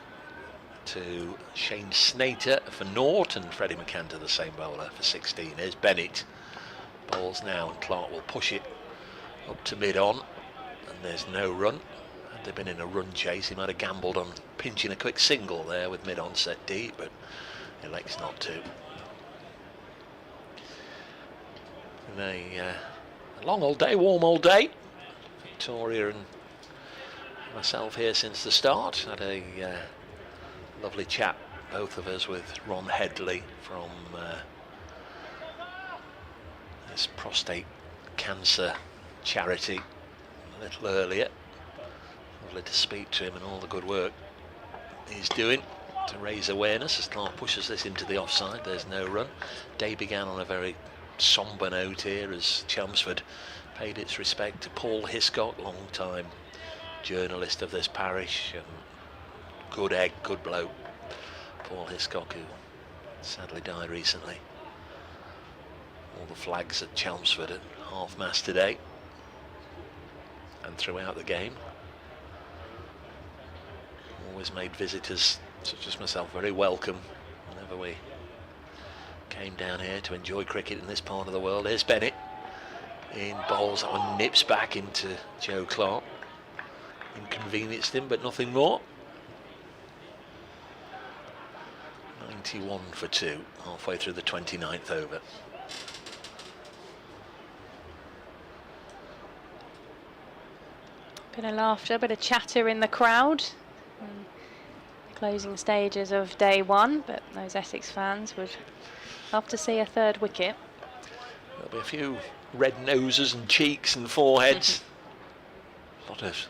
to Shane Snater for naught, and Freddie McCanter the same bowler for 16. Here's Bennett. Bowls now, and Clark will push it up to mid-on, and there's no run. Had they been in a run chase, he might have gambled on pinching a quick single there with mid-on set deep, but he elects not to. And a long old day, warm old day. Victoria and myself here since the start. Had a lovely chat, both of us, with Ron Headley from this prostate cancer charity a little earlier. Lovely to speak to him and all the good work he's doing to raise awareness as Clark pushes this into the offside. There's no run. Day began on a very sombre note here as Chelmsford paid its respect to Paul Hiscock, long time journalist of this parish, and good egg, good bloke, Paul Hiscock, who sadly died recently. All the flags at Chelmsford at half-mast today and throughout the game. Always made visitors such as myself very welcome whenever we came down here to enjoy cricket in this part of the world. Here's Bennett in bowls, that one nips back into Joe Clark. Inconvenienced him, but nothing more. 91 for 2, halfway through the 29th over. Bit of laughter, bit of chatter in the crowd. Closing stages of day one, but those Essex fans would love to see a third wicket. There'll be a few red noses and cheeks and foreheads. A lot of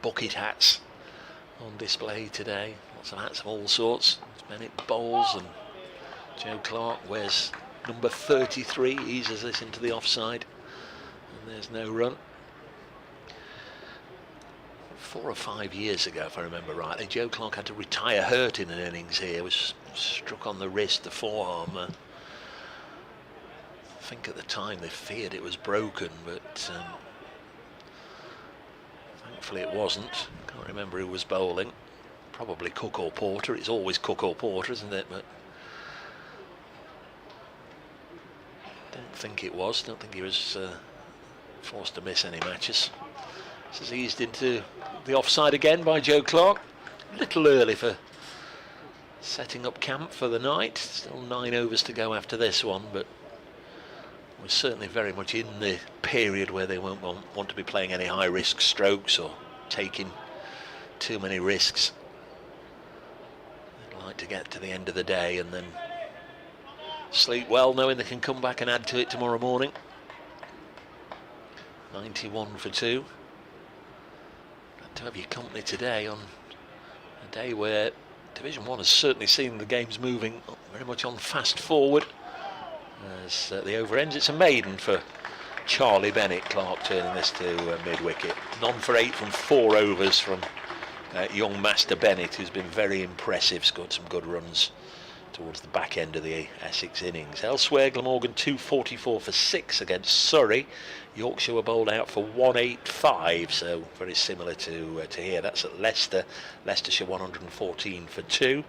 bucket hats on display today. Lots of hats of all sorts. Bennett bowls and Joe Clark wears number 33, eases this into the offside, and there's no run. 4 or 5 years ago, if I remember rightly, Joe Clark had to retire hurt in an innings here. Was struck on the wrist, the forearm. I think at the time they feared it was broken, but thankfully it wasn't. Can't remember who was bowling. Probably Cook or Porter. It's always Cook or Porter, isn't it? But don't think it was. Don't think he was forced to miss any matches. This is eased into the offside again by Joe Clark. A little early for setting up camp for the night. Still 9 overs to go after this one, but we're certainly very much in the period where they won't want to be playing any high risk strokes or taking too many risks. They'd like to get to the end of the day and then sleep well, knowing they can come back and add to it tomorrow morning. 91 for 2. To have your company today on a day where Division 1 has certainly seen the games moving very much on fast forward. As the over ends, it's a maiden for Charlie Bennett. Clark turning this to mid-wicket. None for 8 from 4 overs from young Master Bennett, who's been very impressive, scored some good runs towards the back end of the Essex innings. Elsewhere, Glamorgan 244 for 6 against Surrey. Yorkshire were bowled out for 185, so very similar to here. That's at Leicester. Leicestershire 114 for 2.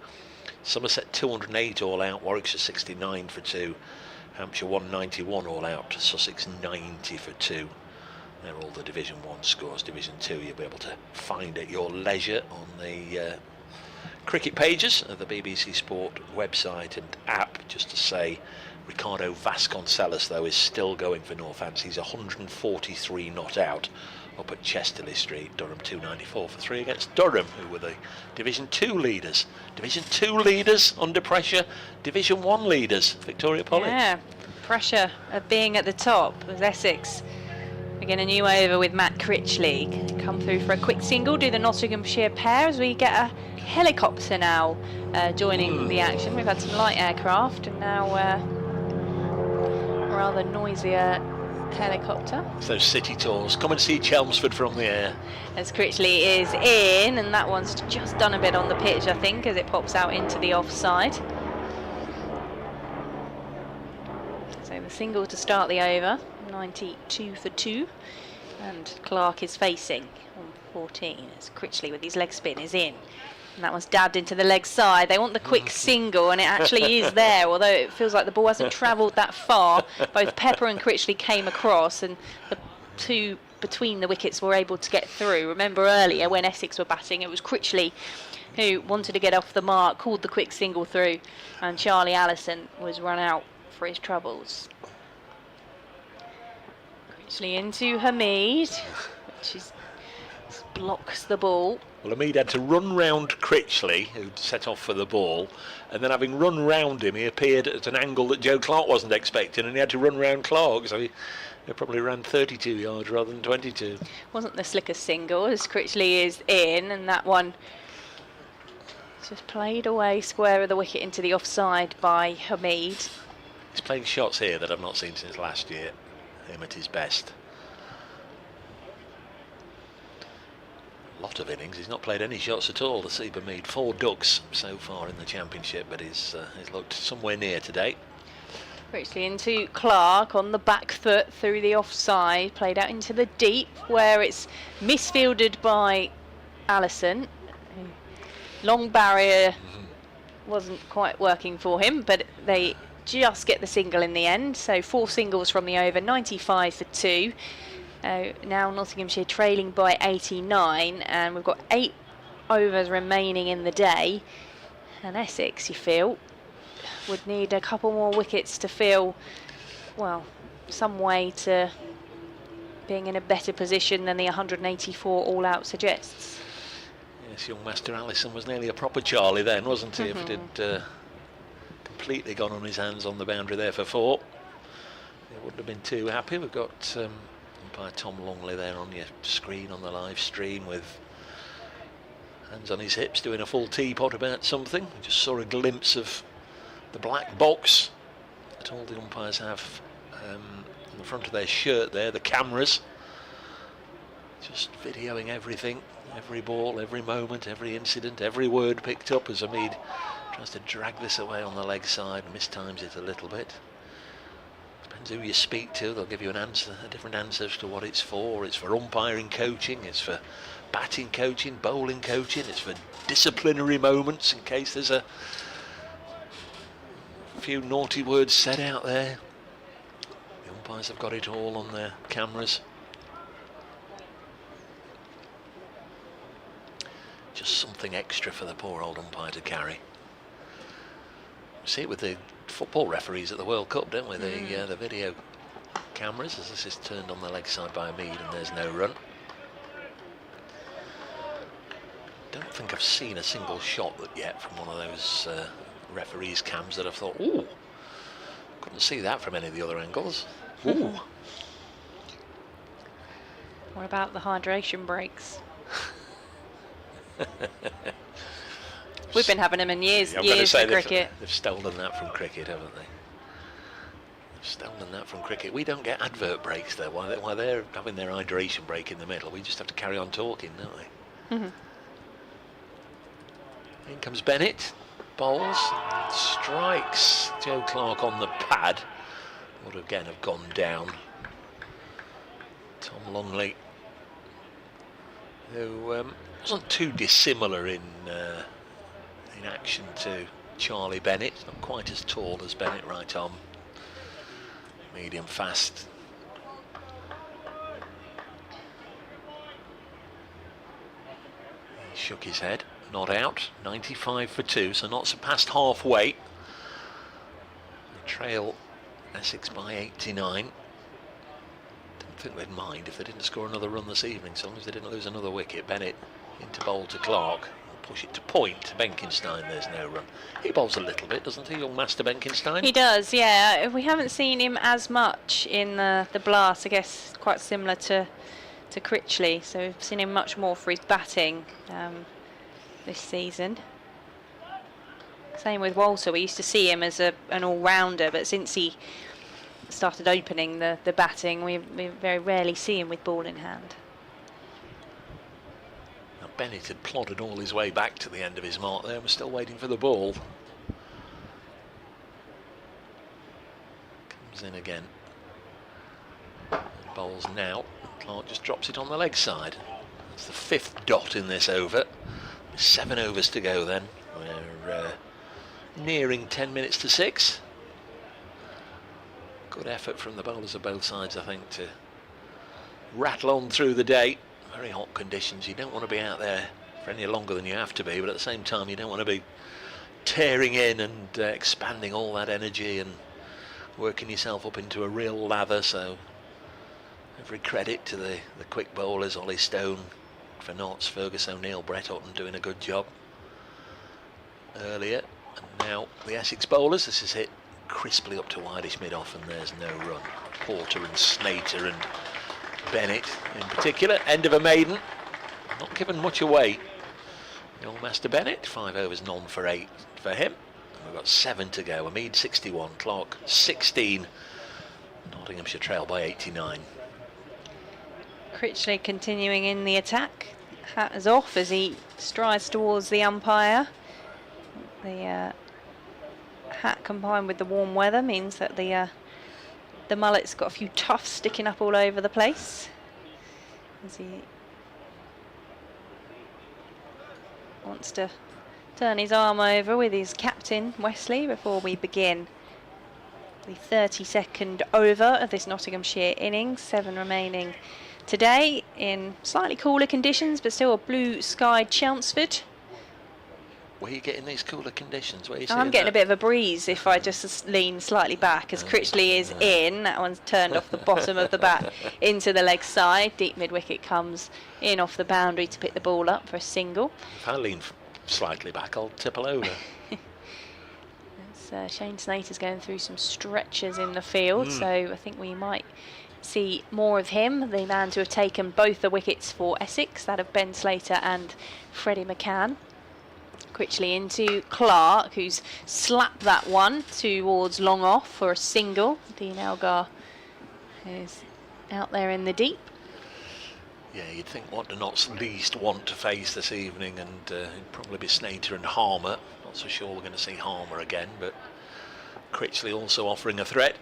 Somerset 208 all out. Warwickshire 69 for 2. Hampshire 191 all out. Sussex 90 for 2. They're all the Division 1 scores. Division 2 you'll be able to find at your leisure on the cricket pages of the BBC Sport website and app. Just to say, Ricardo Vasconcelos though is still going for Northants. He's 143 not out up at Chesterley Street. Durham 294 for 3 against Durham, who were the Division 2 leaders. Division 2 leaders under pressure. Division 1 leaders. Victoria Polly. Yeah, pressure of being at the top as Essex begin a new over with Matt Critchley. Come through for a quick single, do the Nottinghamshire pair as we get a helicopter now joining the action. We've had some light aircraft and now rather noisier helicopter. It's those city tours. Come and see Chelmsford from the air. As Critchley is in, and that one's just done a bit on the pitch, I think, as it pops out into the offside. So the single to start the over, 92 for 2, and Clark is facing on 14 as Critchley with his leg spin is in. And that one's dabbed into the leg side. They want the quick single, and it actually is there, although it feels like the ball hasn't travelled that far. Both Pepper and Critchley came across, and the two between the wickets were able to get through. Remember earlier when Essex were batting, it was Critchley who wanted to get off the mark, called the quick single through, and Charlie Allison was run out for his troubles. Critchley into Hamid, which is blocks the ball. Well, Hamid had to run round Critchley, who'd set off for the ball, and then having run round him, he appeared at an angle that Joe Clark wasn't expecting, and he had to run round Clark, so he probably ran 32 yards rather than 22. Wasn't the slickest single as Critchley is in, and that one just played away square of the wicket into the offside by Hamid. He's playing shots here that I've not seen since last year, him at his best. Lot of innings. He's not played any shots at all. The Seba Mead 4 ducks so far in the championship, but he's looked somewhere near today. Critchley into Clark on the back foot through the offside, played out into the deep where it's misfielded by Allison. Long barrier wasn't quite working for him, but they just get the single in the end. So 4 singles from the over, 95 for 2. Now Nottinghamshire trailing by 89, and we've got 8 overs remaining in the day, and Essex, you feel, would need a couple more wickets to feel, well, some way to being in a better position than the 184 all-out suggests. Yes, young Master Allison was nearly a proper Charlie then, wasn't he? If it had completely gone on his hands on the boundary there for 4, he wouldn't have been too happy. We've got umpire Tom Longley there on your screen on the live stream with hands on his hips doing a full teapot about something. We just saw a glimpse of the black box that all the umpires have on the front of their shirt there, the cameras, just videoing everything, every ball, every moment, every incident, every word picked up as Hamid tries to drag this away on the leg side and mistimes it a little bit. Depends who you speak to, they'll give you an answer, a different answer as to what it's for. It's for umpiring coaching, it's for batting coaching, bowling coaching, it's for disciplinary moments in case there's a few naughty words said out there. The umpires have got it all on their cameras. Just something extra for the poor old umpire to carry. We see it with the football referees at the World Cup, don't we? The video cameras, as this is turned on the leg side by Hamid and there's no run. Don't think I've seen a single shot yet from one of those referees' cams that I've thought, ooh, couldn't see that from any of the other angles. Ooh. What about the hydration breaks? We've been having them in years for cricket. They've stolen that from cricket, haven't they? They've stolen that from cricket. We don't get advert breaks though. While they're having their hydration break in the middle, we just have to carry on talking, don't we? In comes Bennett, bowls, strikes Joe Clark on the pad. Would again have gone down. Tom Longley, who wasn't too dissimilar in action to Charlie Bennett. Not quite as tall as Bennett, right arm, medium fast. He shook his head, not out. 95 for 2, so not surpassed halfway. They trail Essex by 89. Don't think they'd mind if they didn't score another run this evening, so long as they didn't lose another wicket. Bennett into bowl to Clark. Push it to point to Benkenstein. There's no run. He bowls a little bit, doesn't he, young Master Benkenstein? He does, yeah. We haven't seen him as much in the blast. I guess quite similar to Critchley. So we've seen him much more for his batting this season. Same with Walter. We used to see him as an all-rounder, but since he started opening the batting, we very rarely see him with ball in hand. Bennett had plodded all his way back to the end of his mark there and was still waiting for the ball. Comes in again. And bowls now. Clark just drops it on the leg side. It's the 5th dot in this over. 7 overs to go then. We're nearing 10 minutes to 6. Good effort from the bowlers of both sides, I think, to rattle on through the day. Very hot conditions. You don't want to be out there for any longer than you have to be, but at the same time you don't want to be tearing in and expanding all that energy and working yourself up into a real lather. So every credit to the quick bowlers, Ollie Stone for Notts, Fergus O'Neill, Brett Hutton doing a good job earlier. And now the Essex bowlers. This is hit crisply up to wideish mid-off and there's no run. Porter and Snater and Bennett in particular, end of a maiden, not given much away. The old Master Bennett, 5 overs, none for 8 for him. And we've got 7 to go. Hamid 61, Clark 16. Nottinghamshire trail by 89. Critchley continuing in the attack. Hat is off as he strides towards the umpire. The hat combined with the warm weather means that the mullet's got a few tufts sticking up all over the place as he wants to turn his arm over with his captain Wesley before we begin the 32nd over of this Nottinghamshire innings. 7 remaining today in slightly cooler conditions, but still a blue skied Chelmsford. Where are you getting these cooler conditions? Where are you I'm seeing getting that? a bit of a breeze if I just lean slightly back, as Critchley is in. That one's turned off the bottom of the bat into the leg side. Deep mid-wicket comes in off the boundary to pick the ball up for a single. If I lean slightly back, I'll tipple over. Shane Snater's going through some stretches in the field, so I think we might see more of him. The man to have taken both the wickets for Essex, that of Ben Slater and Freddie McCann. Critchley into Clark, who's slapped that one towards long off for a single. Dean Elgar is out there in the deep. Yeah, you'd think what the Notts least want to face this evening, and it'd probably be Snater and Harmer. Not so sure we're going to see Harmer again, but Critchley also offering a threat.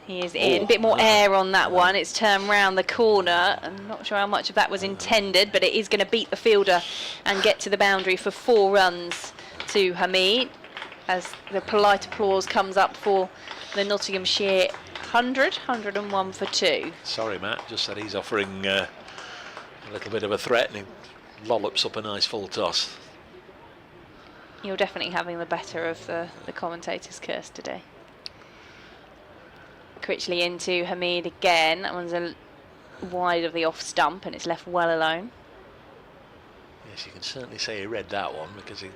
He is in. A bit more air on that one. It's turned round the corner. I'm not sure how much of that was intended, but it is going to beat the fielder and get to the boundary for 4 runs to Hamid, as the polite applause comes up for the Nottinghamshire 101 for 2. Sorry, Matt, just said he's offering a little bit of a threat, and he lollops up a nice full toss. You're definitely having the better of the commentator's curse today. Critchley into Hamid again. That one's a wide of the off stump, and it's left well alone. Yes, you can certainly say he read that one, because he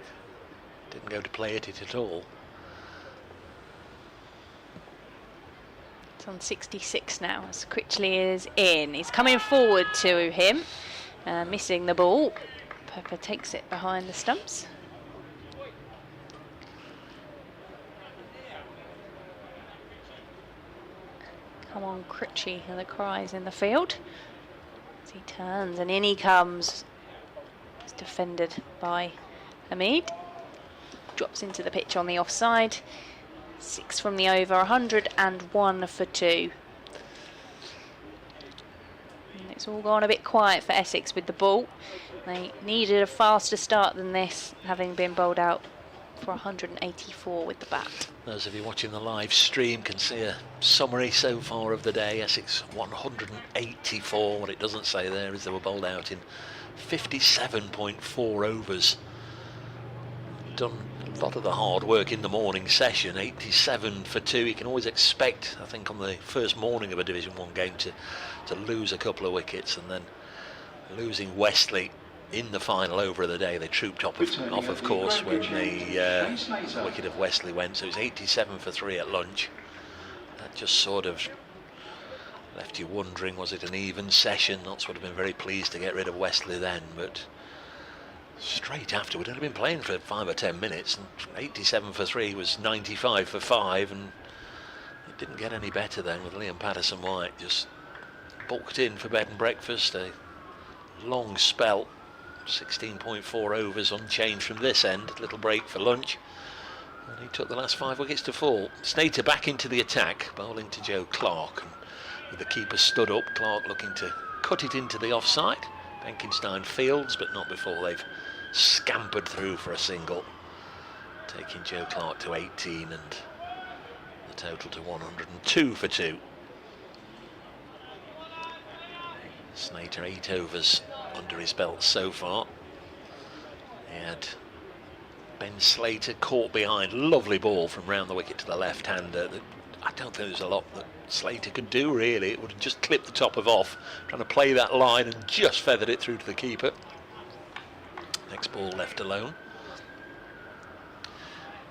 didn't go to play at it at all. It's on 66 now as Critchley is in. He's coming forward to him, missing the ball. Pepper takes it behind the stumps. Come on, Critchley, and the cries in the field. As he turns and in he comes. It's defended by Hamid. Drops into the pitch on the offside. 6 from the over, 101 for 2. And it's all gone a bit quiet for Essex with the ball. They needed a faster start than this, having been bowled out for 184 with the bat. Those of you watching the live stream can see a summary so far of the day. Essex 184. What it doesn't say there is they were bowled out in 57.4 overs. Done a lot of the hard work in the morning session. 87 for 2. You can always expect, I think, on the first morning of a Division 1 game to lose a couple of wickets, and then losing Wesley in the final over of the day. They trooped off of course, when the wicket of Wesley went, so it was 87 for 3 at lunch. That just sort of left you wondering, was it an even session? Notts would have been very pleased to get rid of Wesley then, but straight after, we'd only been playing for 5 or 10 minutes, and 87 for 3 was 95 for 5, and it didn't get any better then, with Liam Patterson-White just bulked in for bed and breakfast. A long spell, 16.4 overs unchanged from this end, a little break for lunch, and he took the last 5 wickets to fall. Snater back into the attack, bowling to Joe Clark, and with the keeper stood up, Clark looking to cut it into the offside. Benkenstein fields, but not before they've scampered through for a single, taking Joe Clark to 18 and the total to 102 for 2. Snater 8 overs under his belt so far. He had Ben Slater caught behind, lovely ball from round the wicket to the left-hander. I don't think there's a lot that Slater could do really. It would have just clipped the top of off, trying to play that line, and just feathered it through to the keeper. Next ball left alone.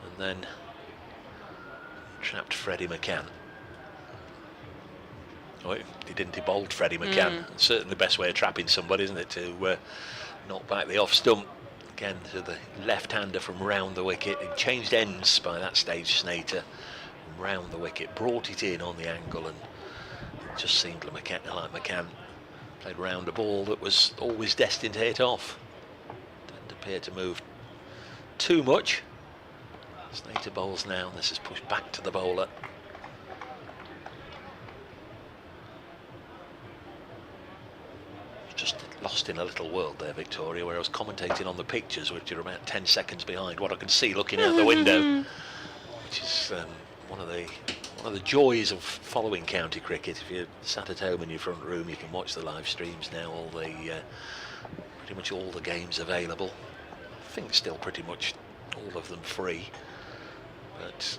And then trapped Freddie McCann. Oh, he didn't, he bowled Freddie McCann. Certainly the best way of trapping somebody, isn't it, to knock back the off stump. Again to the left-hander from round the wicket. It changed ends by that stage, Snater. Round the wicket, brought it in on the angle, and it just seemed like McCann played round a ball that was always destined to hit off. Didn't appear to move too much. Snater bowls now, and this is pushed back to the bowler. Just lost in a little world there, Victoria, where I was commentating on the pictures, which are about 10 seconds behind what I can see looking out the window, which is one of the joys of following county cricket. If you're sat at home in your front room, you can watch the live streams now. Pretty much all the games available. think still pretty much all of them free, but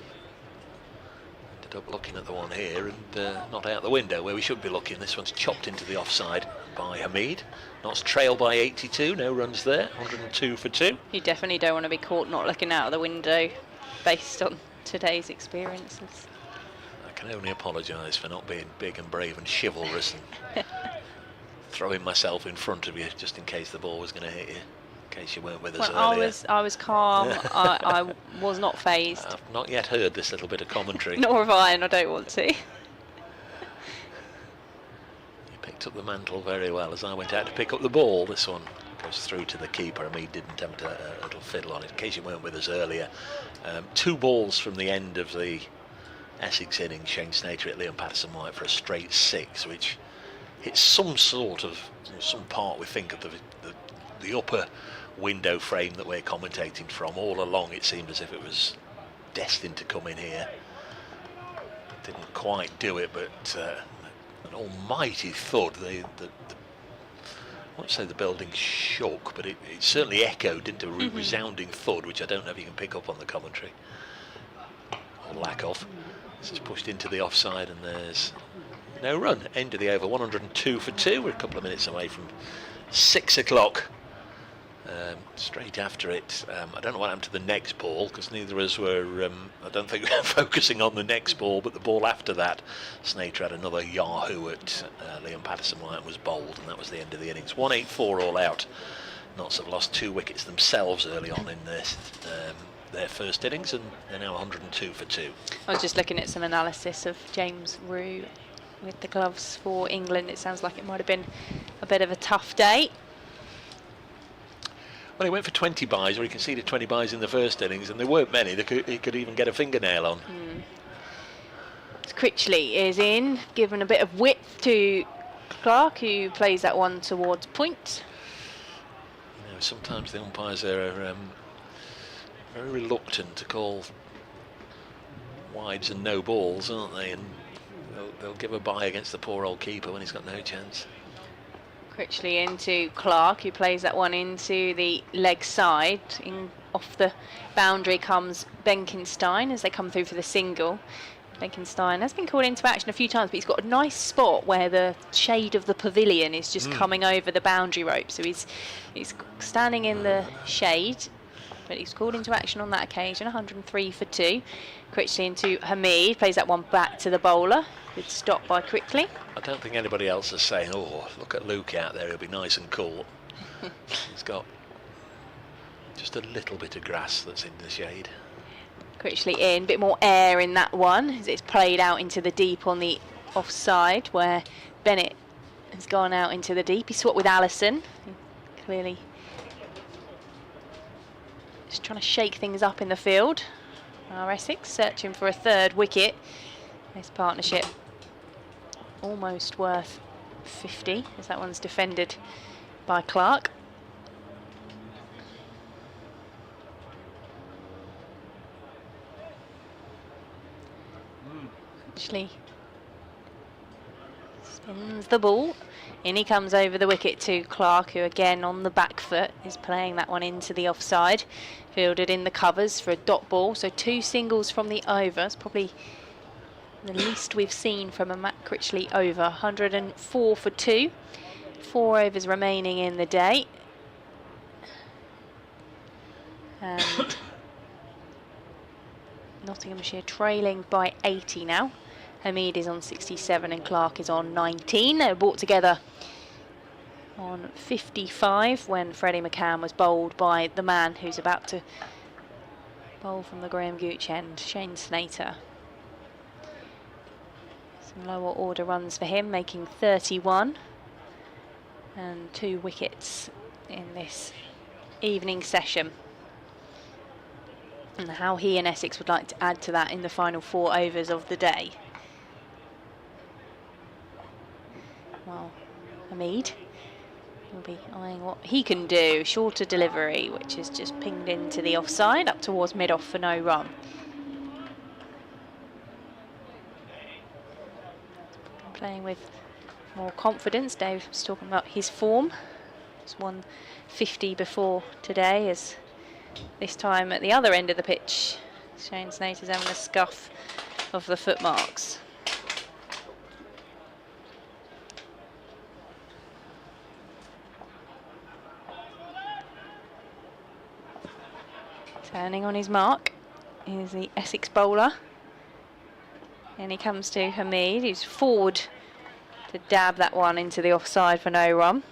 ended up looking at the one here and not out the window where we should be looking. This one's chopped into the offside by Hamid. Notts trail by 82, no runs there, 102 for 2. You definitely don't want to be caught not looking out of the window based on today's experiences. I can only apologise for not being big and brave and chivalrous and throwing myself in front of you just in case the ball was going to hit you, in case you weren't with us earlier. I was calm. I was not phased. I've not yet heard this little bit of commentary. Nor have I, and I don't want to. You picked up the mantle very well as I went out to pick up the ball. This one goes through to the keeper, and he did attempt a little fiddle on it, in case you weren't with us earlier. 2 balls from the end of the Essex innings, Shane Snater hit Liam Patterson-White for a straight 6, which hits some part, we think, of the upper window frame that we're commentating from. All along it seemed as if it was destined to come in here. Didn't quite do it, but an almighty thud. I won't say the building shook, but it certainly echoed into a resounding thud, which I don't know if you can pick up on the commentary, or lack of. This is pushed into the offside, and there's no run. End of the over, 102 for 2. We're a couple of minutes away from 6 o'clock. Straight after it, I don't know what happened to the next ball, because neither of us were, I don't think, focusing on the next ball, but the ball after that, Snater had another yahoo at Liam Patterson-White and was bowled, and that was the end of the innings. 184 all out. Notts have lost 2 wickets themselves early on in this, their first innings, and they're now 102 for 2. I was just looking at some analysis of James Rue with the gloves for England. It sounds like it might have been a bit of a tough day. Well, he went for 20 byes, or he conceded 20 byes in the first innings, and there weren't many. He could even get a fingernail on. Critchley is in, given a bit of width to Clark, who plays that one towards point. You know, sometimes the umpires are very reluctant to call wides and no balls, aren't they? And they'll give a bye against the poor old keeper when he's got no chance. Critchley into Clark, who plays that one into the leg side. Off the boundary comes Benkenstein as they come through for the single. Benkenstein has been called into action a few times, but he's got a nice spot where the shade of the pavilion is just coming over the boundary rope. So he's standing in the shade, but he's called into action on that occasion. 103 for 2. Critchley into Hamid, plays that one back to the bowler. Good stop by Critchley. I don't think anybody else is saying, oh, look at Luke out there, he'll be nice and cool. He's got just a little bit of grass that's in the shade. Critchley in, a bit more air in that one as it's played out into the deep on the offside, where Bennett has gone out into the deep. He swapped with Allison, clearly just trying to shake things up in the field. Our Essex searching for a 3rd wicket. This partnership almost worth 50, as that one's defended by Clark. Actually spins the ball. In he comes over the wicket to Clark, who again on the back foot is playing that one into the offside. Fielded in the covers for a dot ball, so 2 singles from the over. It's probably the least we've seen from a Matt Critchley over. 104 for 2. 4 overs remaining in the day. And Nottinghamshire trailing by 80 now. Hamid is on 67 and Clark is on 19. They were brought together on 55 when Freddie McCann was bowled by the man who's about to bowl from the Graham Gooch end, Shane Snater. Some lower order runs for him, making 31 and 2 wickets in this evening session. And how he and Essex would like to add to that in the final 4 overs of the day. Well, Hamid will be eyeing what he can do. Shorter delivery, which is just pinged into the offside, up towards mid-off for no run. Playing with more confidence. Dave was talking about his form. It's 150 before today as this time at the other end of the pitch. Shane Snater's having a scuff of the footmarks. Turning on his mark is the Essex bowler. And he comes to Hamid, who's forward to dab that one into the offside for no run.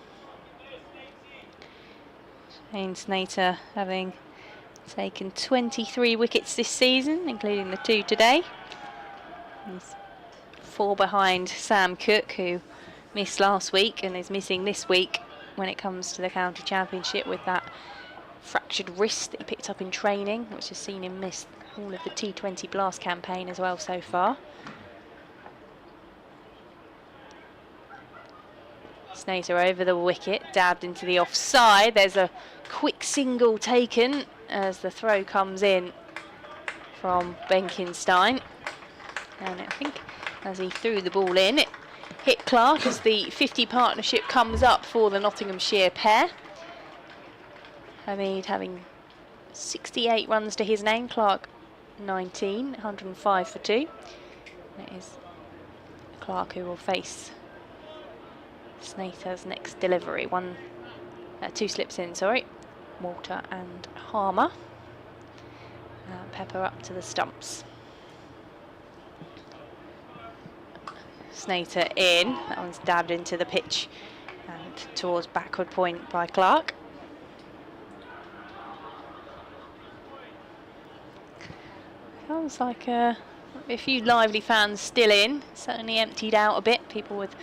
Shane Snater having taken 23 wickets this season, including the 2 today. He's 4 behind Sam Cook, who missed last week and is missing this week when it comes to the county championship with that fractured wrist that he picked up in training, which has seen him miss all of the T20 Blast campaign as well so far. Snater over the wicket, dabbed into the offside. There's a quick single taken as the throw comes in from Benkenstein. And I think as he threw the ball in, it hit Clark as the 50 partnership comes up for the Nottinghamshire pair. Hamid having 68 runs to his name, Clark 19, 105 for 2. It is Clark who will face Snater's next delivery. 2 slips in, sorry. Walter and Harmer. Pepper up to the stumps. Snater in. That one's dabbed into the pitch and towards backward point by Clark. Sounds like a few lively fans still in. Certainly emptied out a bit. People with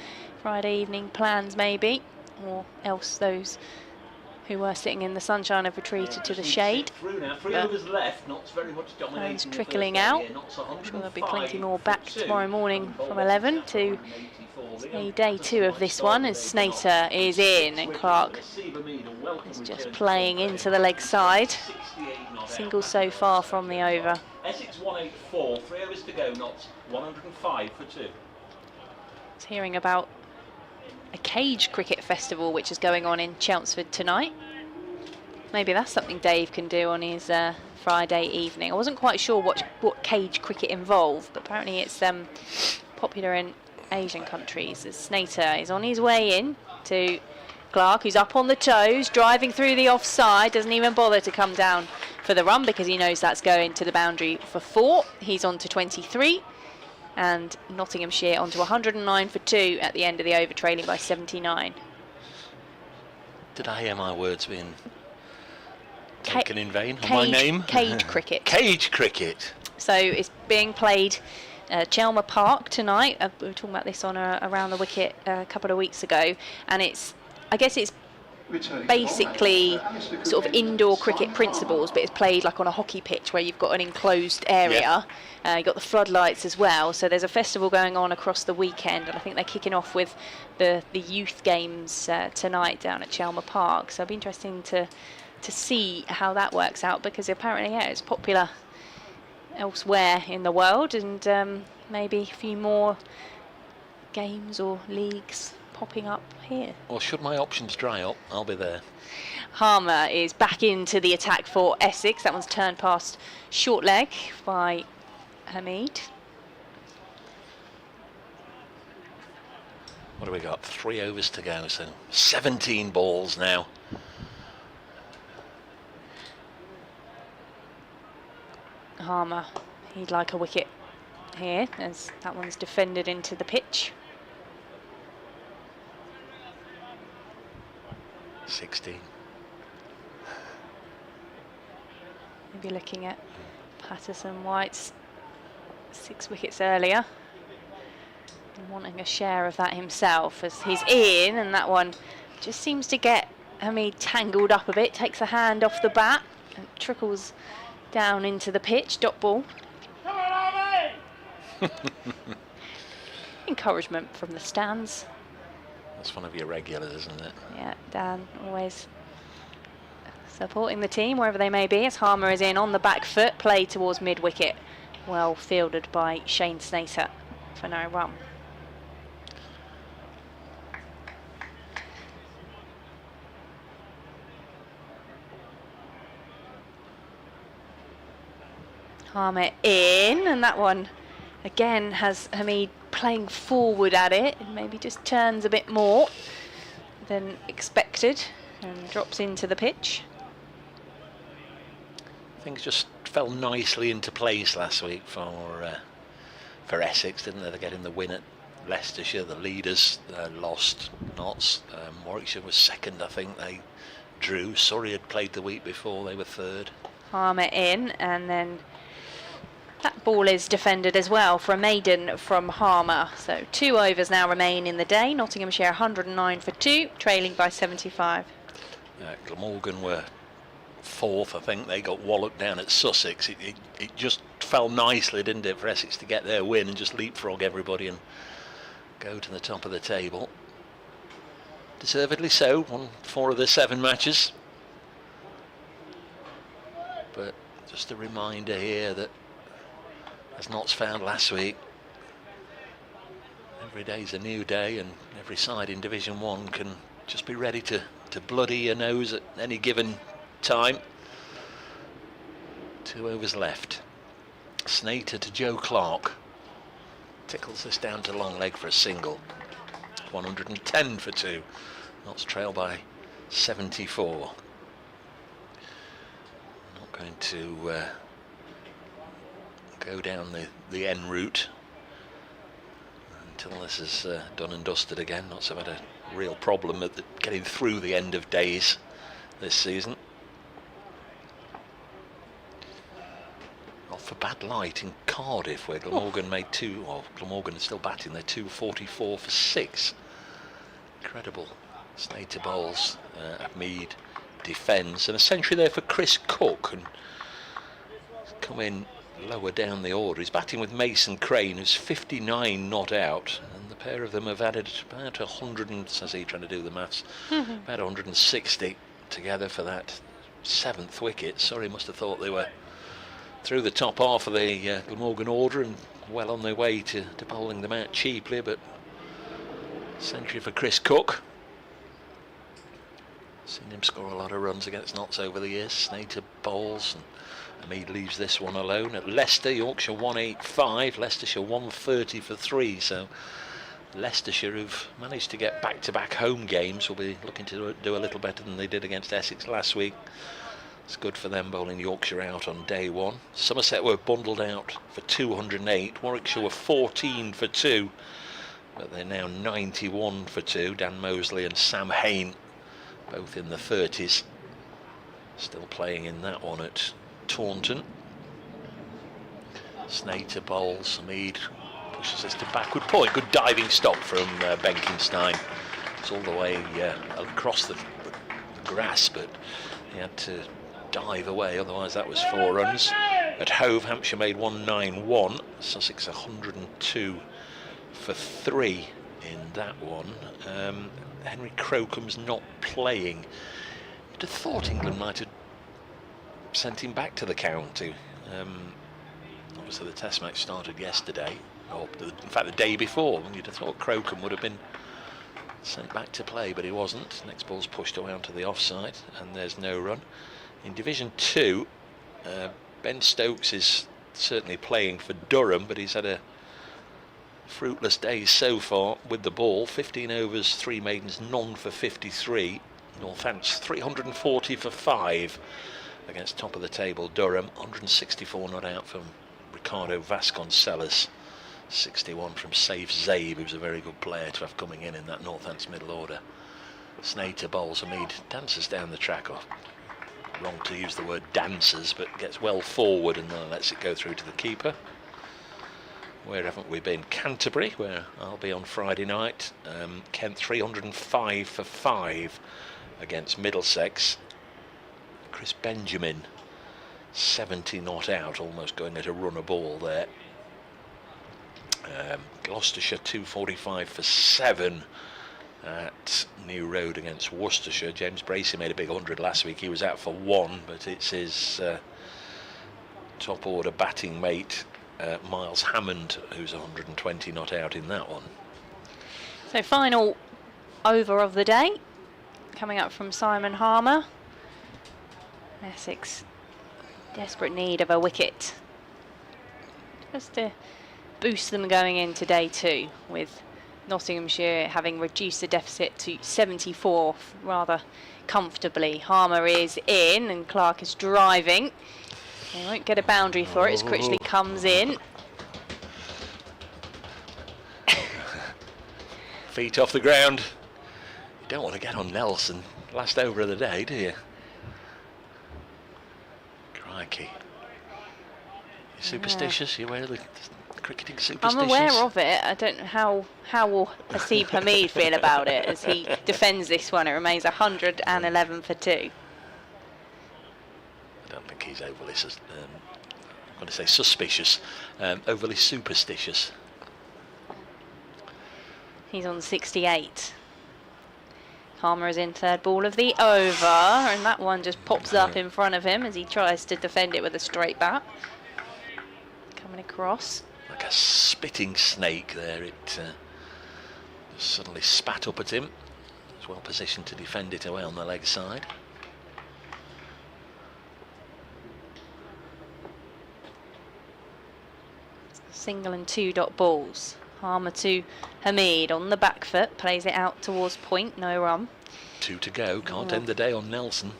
Friday evening plans maybe, or else those who were sitting in the sunshine have retreated to the shade. Fans trickling out. I'm sure there'll be plenty more back tomorrow morning from 11 to day 2 of this one as Snater is in and Clark is just playing into the leg side. Single so far from the over. Essex 184, 3 overs to go, Notts 105 for 2. It's hearing about a cage cricket festival which is going on in Chelmsford tonight. Maybe that's something Dave can do on his Friday evening. I wasn't quite sure what cage cricket involved, but apparently it's popular in Asian countries. As Snater is on his way in to Clark, who's up on the toes, driving through the offside, doesn't even bother to come down for the run because he knows that's going to the boundary for 4. He's on to 23. And Nottinghamshire on to 109 for 2 at the end of the over, trailing by 79. Did I hear my words being taken in vain on my name? Cage cricket. Cage cricket. So it's being played Chelmer Park tonight. We were talking about this on Around the Wicket a couple of weeks ago, and I guess it's basically sort of indoor cricket principles, but it's played like on a hockey pitch where you've got an enclosed area. You've got the floodlights as well. So there's a festival going on across the weekend, and I think they're kicking off with the youth games tonight down at Chelmer Park. So it'll be interesting to see how that works out, because apparently it's popular elsewhere in the world, and maybe a few more games or leagues popping up here. Well, should my options dry up, I'll be there. Harmer is back into the attack for Essex. That one's turned past short leg by Hamid. What do we got? 3 overs to go, so 17 balls now. Harmer, he'd like a wicket here as that one's defended into the pitch. 16. Maybe looking at Patterson White's 6 wickets earlier and wanting a share of that himself as he's in, and that one just seems to get Hamid tangled up a bit, takes a hand off the bat and trickles down into the pitch. Dot ball. Encouragement from the stands. That's one of your regulars, isn't it? Yeah, Dan always supporting the team wherever they may be, as Harmer is in on the back foot, play towards mid-wicket. Well fielded by Shane Snater for no run. Harmer in, and that one again has Hamid playing forward at it, and maybe just turns a bit more than expected and drops into the pitch. Things just fell nicely into place last week for Essex, didn't they? They're getting the win at Leicestershire. The leaders lost Notts. Warwickshire was second, I think. They drew. Surrey had played the week before. They were third. Harmer in, and then that ball is defended as well for a maiden from Harmer. So 2 overs now remain in the day. Nottinghamshire 109 for 2, trailing by 75. Glamorgan were fourth, I think. They got walloped down at Sussex. It just fell nicely, didn't it, for Essex to get their win and just leapfrog everybody and go to the top of the table. Deservedly so, won 4 of the 7 matches. But just a reminder here that, as Notts found last week, every day's a new day, and every side in Division 1 can just be ready to bloody your nose at any given time. 2 overs left. Snater to Joe Clark. Tickles this down to long leg for a single. 110 for 2. Notts trail by 74. Not going to go down the N route until this is done and dusted again. Notts have had a real problem at getting through the end of days this season. Off for bad light in Cardiff, where Glamorgan made 2, or Glamorgan is still batting, they're 244 for 6. Incredible. Snater bowls, Mead defends, and a century there for Chris Cook, and come in lower down the order. He's batting with Mason Crane, who's 59 not out, and the pair of them have added about 100, and says he trying to do the maths, about 160 together for that 7th wicket. Sorry, must have thought they were through the top half of the Glamorgan order and well on their way to bowling them out cheaply, but century for Chris Cook. Seen him score a lot of runs against Notts over the years. Snater bowls, and Hamid leaves this one alone. At Leicester, Yorkshire 185, Leicestershire 130 for 3, so Leicestershire, who've managed to get back-to-back home games, will be looking to do a little better than they did against Essex last week. It's good for them bowling Yorkshire out on day 1. Somerset were bundled out for 208. Warwickshire were 14 for 2, but they're now 91 for 2. Dan Mosley and Sam Hain, both in the 30s, still playing in that one at Taunton. Snater bowls. Hamid pushes this to backward point. Good diving stop from Benkenstein. It's all the way across the grass, but he had to dive away, otherwise that was 4 runs. At Hove, Hampshire made 191. Sussex 102 for 3 in that one. Henry Crocombe's not playing. You'd have thought England might have sent him back to the county. Obviously the test match started yesterday, or in fact the day before, and you'd have thought Crocombe would have been sent back to play, but he wasn't. Next ball's pushed away onto the offside, and there's no run. In Division 2, Ben Stokes is certainly playing for Durham, but he's had a fruitless day so far with the ball. 15 overs, 3 maidens, none for 53. Northants 340 for 5 against top of the table Durham. 164 not out from Ricardo Vasconcelos. 61 from Saif Zaib, who's a very good player to have coming in that Northants middle order. Snater bowls. Hamid dances down the track off. Wrong to use the word dancers, but gets well forward and then lets it go through to the keeper. Where haven't we been? Canterbury, where I'll be on Friday night. Kent 305 for 5 against Middlesex. Chris Benjamin 70 not out, almost going at a run a ball there. Gloucestershire 245 for 7 at New Road against Worcestershire. James Bracey made a big 100 last week. He was out for 1, but it's his top order batting mate Miles Hammond who's 120 not out in that one. So final over of the day coming up from Simon Harmer. Essex desperate need of a wicket just to boost them going into day 2, with Nottinghamshire having reduced the deficit to 74 rather comfortably. Harmer is in and Clark is driving. They won't get a boundary for it as Critchley comes in. Feet off the ground. You don't want to get on Nelson last over of the day, do you? Crikey. You're superstitious? You aware of the cricketing superstitions? I'm aware of it. I don't know how will Hasib Hamid feel about it as he defends this one. It remains 111 for 2. I don't think he's overly, I'm going to say suspicious, overly superstitious. He's on 68. Harmer is in third ball of the over, and that one just pops up in front of him as he tries to defend it with a straight bat. Coming across. Like a spitting snake there, it just suddenly spat up at him. He's well positioned to defend it away on the leg side. Single and 2 dot balls. Harmer to Hamid on the back foot, plays it out towards point, no run. 2 to go, can't end the day on Nelson.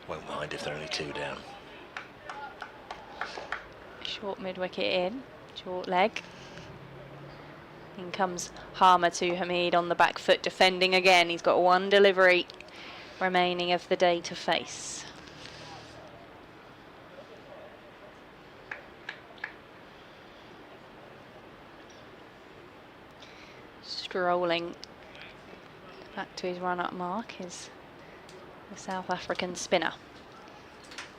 Won't mind if they're only 2 down. Short mid-wicket in, short leg. In comes Harmer to Hamid on the back foot, defending again. He's got 1 delivery remaining of the day to face. Strolling back to his run-up mark is the South African spinner.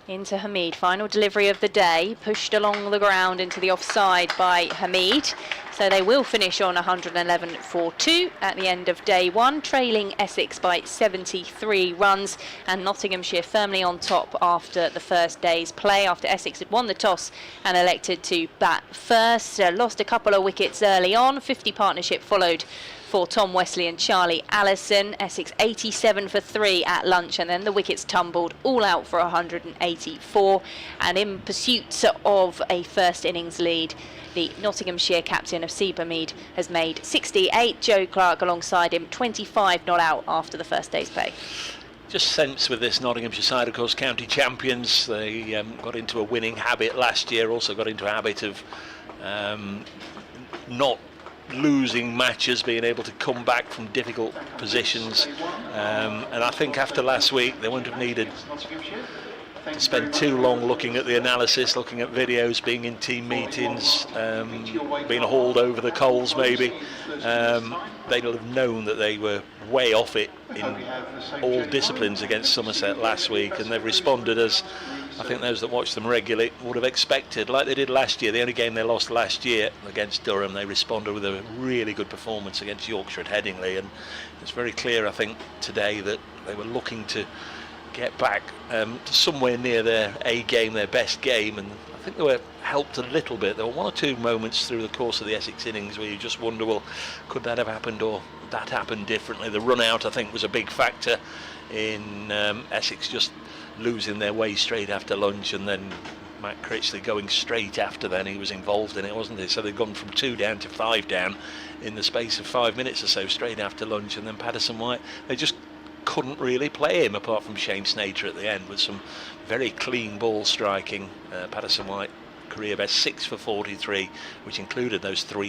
Into Hamid, final delivery of the day, pushed along the ground into the offside by Hamid. So they will finish on 111 for 2 at the end of day 1, trailing Essex by 73 runs, and Nottinghamshire firmly on top after the first day's play, after Essex had won the toss and elected to bat first. Lost a couple of wickets early on. 50 partnership followed for Tom Wesley and Charlie Allison. Essex 87 for 3 at lunch, and then the wickets tumbled all out for 184. And in pursuit of a first innings lead, the Nottinghamshire captain of Hasib Hamid has made 68. Joe Clark alongside him, 25 not out after the first day's play. Just sense with this Nottinghamshire side, of course, county champions. They got into a winning habit last year, also got into a habit of not losing matches, being able to come back from difficult positions, and I think after last week they wouldn't have needed to spend too long looking at the analysis, looking at videos, being in team meetings, being hauled over the coals maybe. They'd have known that they were way off it in all disciplines against Somerset last week, and they've responded as I think those that watch them regularly would have expected, like they did last year. The only game they lost last year against Durham, they responded with a really good performance against Yorkshire at Headingley, and it's very clear, I think, today that they were looking to get back to somewhere near their A game, their best game, and I think they were helped a little bit. There were 1 or 2 moments through the course of the Essex innings where you just wonder, well, could that have happened or that happened differently? The run out, I think, was a big factor in Essex just losing their way straight after lunch, and then Matt Critchley going straight after then. He was involved in it, wasn't he? So they've gone from 2 down to 5 down in the space of 5 minutes or so straight after lunch, and then Patterson White, they just couldn't really play him apart from Shane Snater at the end with some very clean ball striking. Patterson White career best 6 for 43, which included those 3